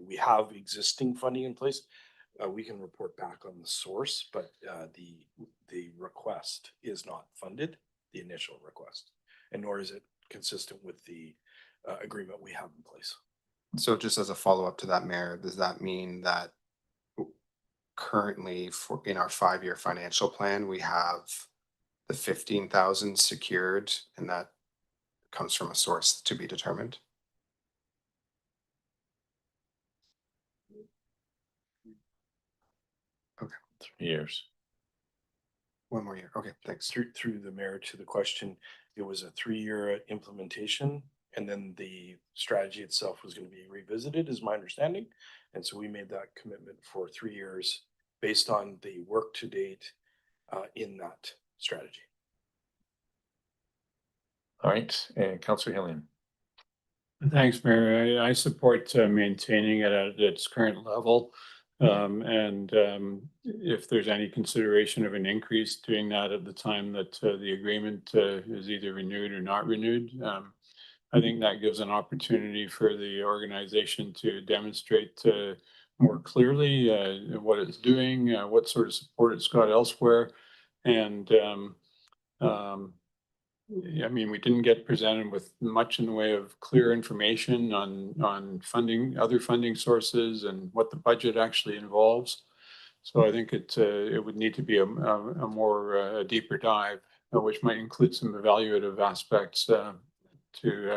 we have existing funding in place. We can report back on the source, but the request is not funded, the initial request, and nor is it consistent with the agreement we have in place. So just as a follow-up to that, Mayor, does that mean that currently in our 5-year financial plan, we have the 15,000 secured and that comes from a source to be determined? Okay. 3 years. 1 more year. Okay, thanks. Through the mayor to the question, it was a 3-year implementation, and then the strategy itself was going to be revisited, is my understanding. And so we made that commitment for 3 years based on the work to date in that strategy. All right, and Councillor Hillian. Thanks, Mayor. I support maintaining it at its current level. If there's any consideration of an increase, doing that at the time that the agreement is either renewed or not renewed. I think that gives an opportunity for the organization to demonstrate more clearly what it's doing, what sort of support it's got elsewhere. And I mean, we didn't get presented with much in the way of clear information on funding, other funding sources and what the budget actually involves. So I think it would need to be a more deeper dive, which might include some evaluative aspects to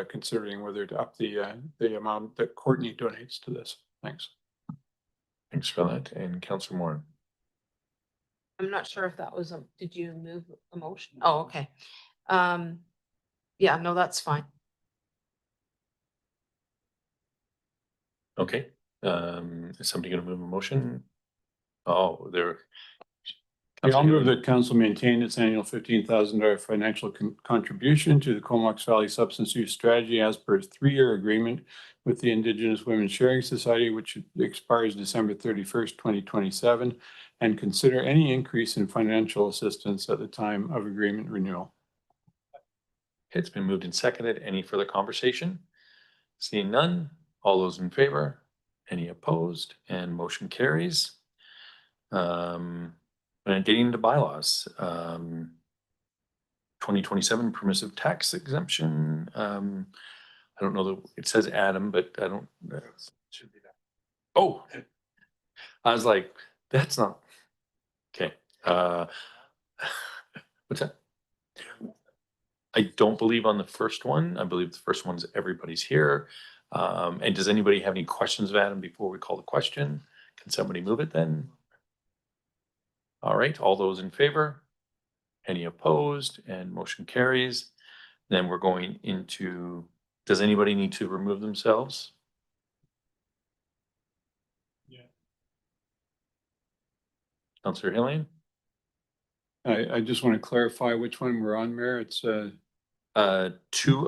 considering whether to up the amount that Courtenay donates to this. Thanks. Thanks for that. And Councillor Moore. I'm not sure if that was did you move a motion? Oh, okay. Yeah, no, that's fine. Okay, is somebody gonna move a motion? Oh, there. I'll move that council maintain its annual $15,000 financial contribution to the Comox Valley Substance Use Strategy as per its 3-year agreement with the Indigenous Women's Sharing Society, which expires December 31st, 2027, and consider any increase in financial assistance at the time of agreement renewal. It's been moved and seconded. Any further conversation? Seeing none, all those in favor? Any opposed? And motion carries. And getting into bylaws, 2027 permissive tax exemption. I don't know that it says Adam, but I don't. Should be that. Oh, I was like, that's not okay. What's that? I don't believe on the first one. I believe the first one's everybody's here. And does anybody have any questions of Adam before we call the question? Can somebody move it then? All right, all those in favor? Any opposed? And motion carries. Then we're going into, does anybody need to remove themselves? Yeah. Councillor Hillian? I just want to clarify which one we're on, Mayor. It's 2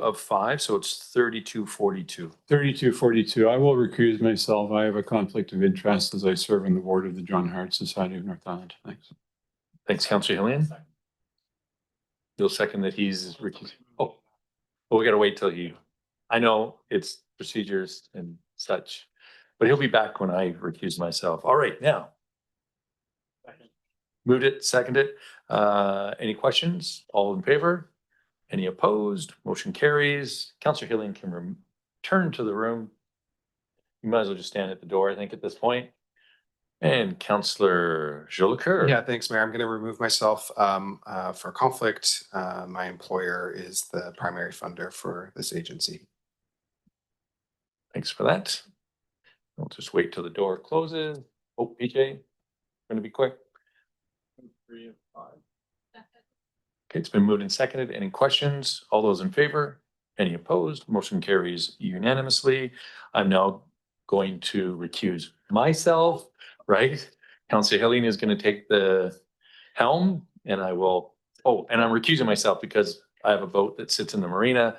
of 5, so it's 3242. 3242. I will recuse myself. I have a conflict of interest as I serve on the board of the John Hart Society of North Island. Thanks. Thanks, Councillor Hillian. You'll second that he's recused. Oh, we gotta wait till you. I know it's procedures and such, but he'll be back when I recuse myself. All right, now. Moved it, seconded. Any questions? All in favor? Any opposed? Motion carries. Councillor Hillian can return to the room. You might as well just stand at the door, I think, at this point. And Councillor Jolicoeur. Yeah, thanks, Mayor. I'm going to remove myself for conflict. My employer is the primary funder for this agency. Thanks for that. We'll just wait till the door closes. Oh, PJ, going to be quick. 3 of 5. Okay, it's been moved and seconded. Any questions? All those in favor? Any opposed? Motion carries unanimously. I'm now going to recuse myself, right? Councillor Hillian is going to take the helm and I will, and I'm recusing myself because I have a boat that sits in the marina.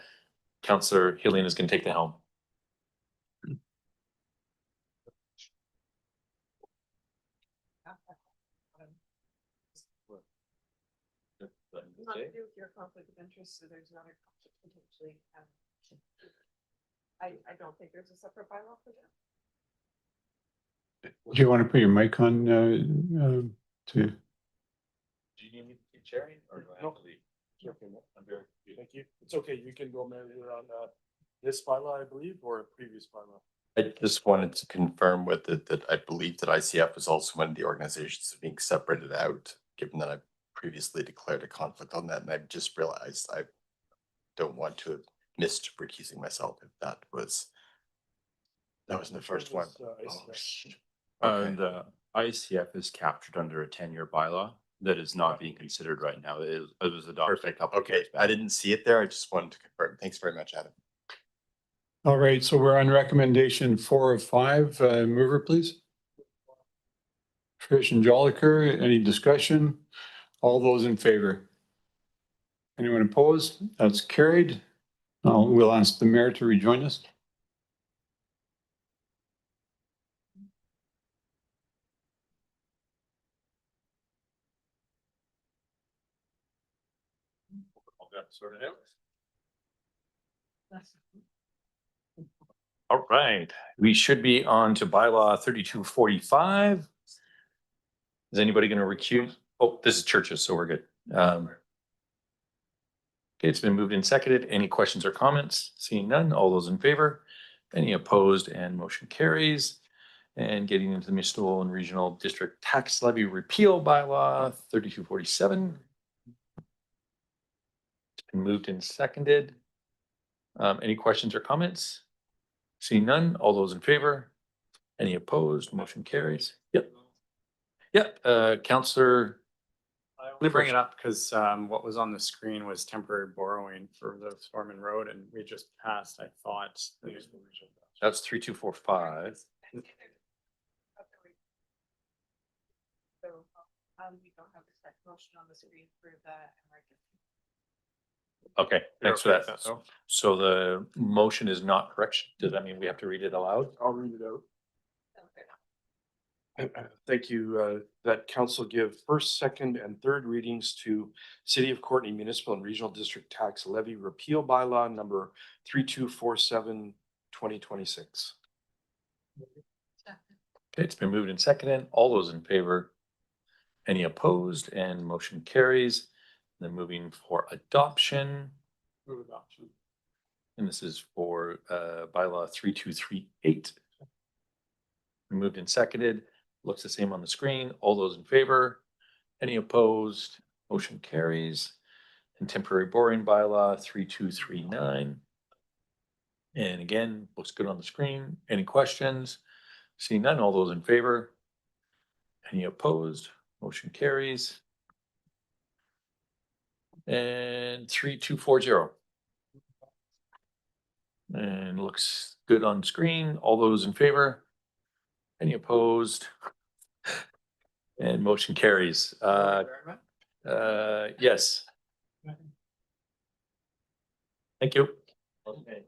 Councillor Hillian is going to take the helm. Not to do with your conflict of interest, so there's not a conflict potentially. I don't think there's a separate bylaw for that. Do you want to put your mic on, to? Do you need me to keep sharing or do I have to leave? I'm very confused. Thank you. It's okay. You can go, Mayor, you're on this bylaw, I believe, or a previous bylaw. I just wanted to confirm with it that I believe that ICF is also one of the organizations being separated out, given that I previously declared a conflict on that, and I've just realized I don't want to have missed recusing myself if that wasn't the first one. And ICF is captured under a 10-year bylaw that is not being considered right now. It was adopted. Perfect. Okay, I didn't see it there. I just wanted to confirm. Thanks very much, Adam. All right, so we're on recommendation 4 of 5. Mover, please. Trish and Joliker, any discussion? All those in favor? Anyone opposed? That's carried. We'll ask the mayor to rejoin us. All got sorted out. All right, we should be on to bylaw 3245. Is anybody going to recuse? Oh, this is churches, so we're good. Okay, it's been moved and seconded. Any questions or comments? Seeing none, all those in favor? Any opposed? And motion carries. And getting into the municipal and regional district tax levy repeal bylaw 3247. It's been moved and seconded. Any questions or comments? Seeing none, all those in favor? Any opposed? Motion carries. Yep. Yep, Counselor. I only bring it up because what was on the screen was temporary borrowing for the Stormon Road, and we just passed, I thought. That's 3245. So, we don't have the second motion on the screen for the emergency. Okay, thanks for okay with that. that, though? So the motion is not correct. Does that mean we have to read it aloud? I'll read it out. Thank you, that council give first, second, and third readings to City of Courtenay Municipal and Regional District Tax Levy Repeal Bylaw number 3247, 2026. Okay, it's been moved and seconded. All those in favor? Any opposed? And motion carries. Then moving for adoption. Move adoption. And this is for bylaw 3238. Moved and seconded. Looks the same on the screen. All those in favor? Any opposed? Motion carries. And temporary borrowing bylaw 3239. And again, looks good on the screen. Any questions? Seeing none, all those in favor? Any opposed? Motion carries. And 3240. And looks good on screen. All those in favor? Any opposed? And motion carries. Yes. Thank you. Okay.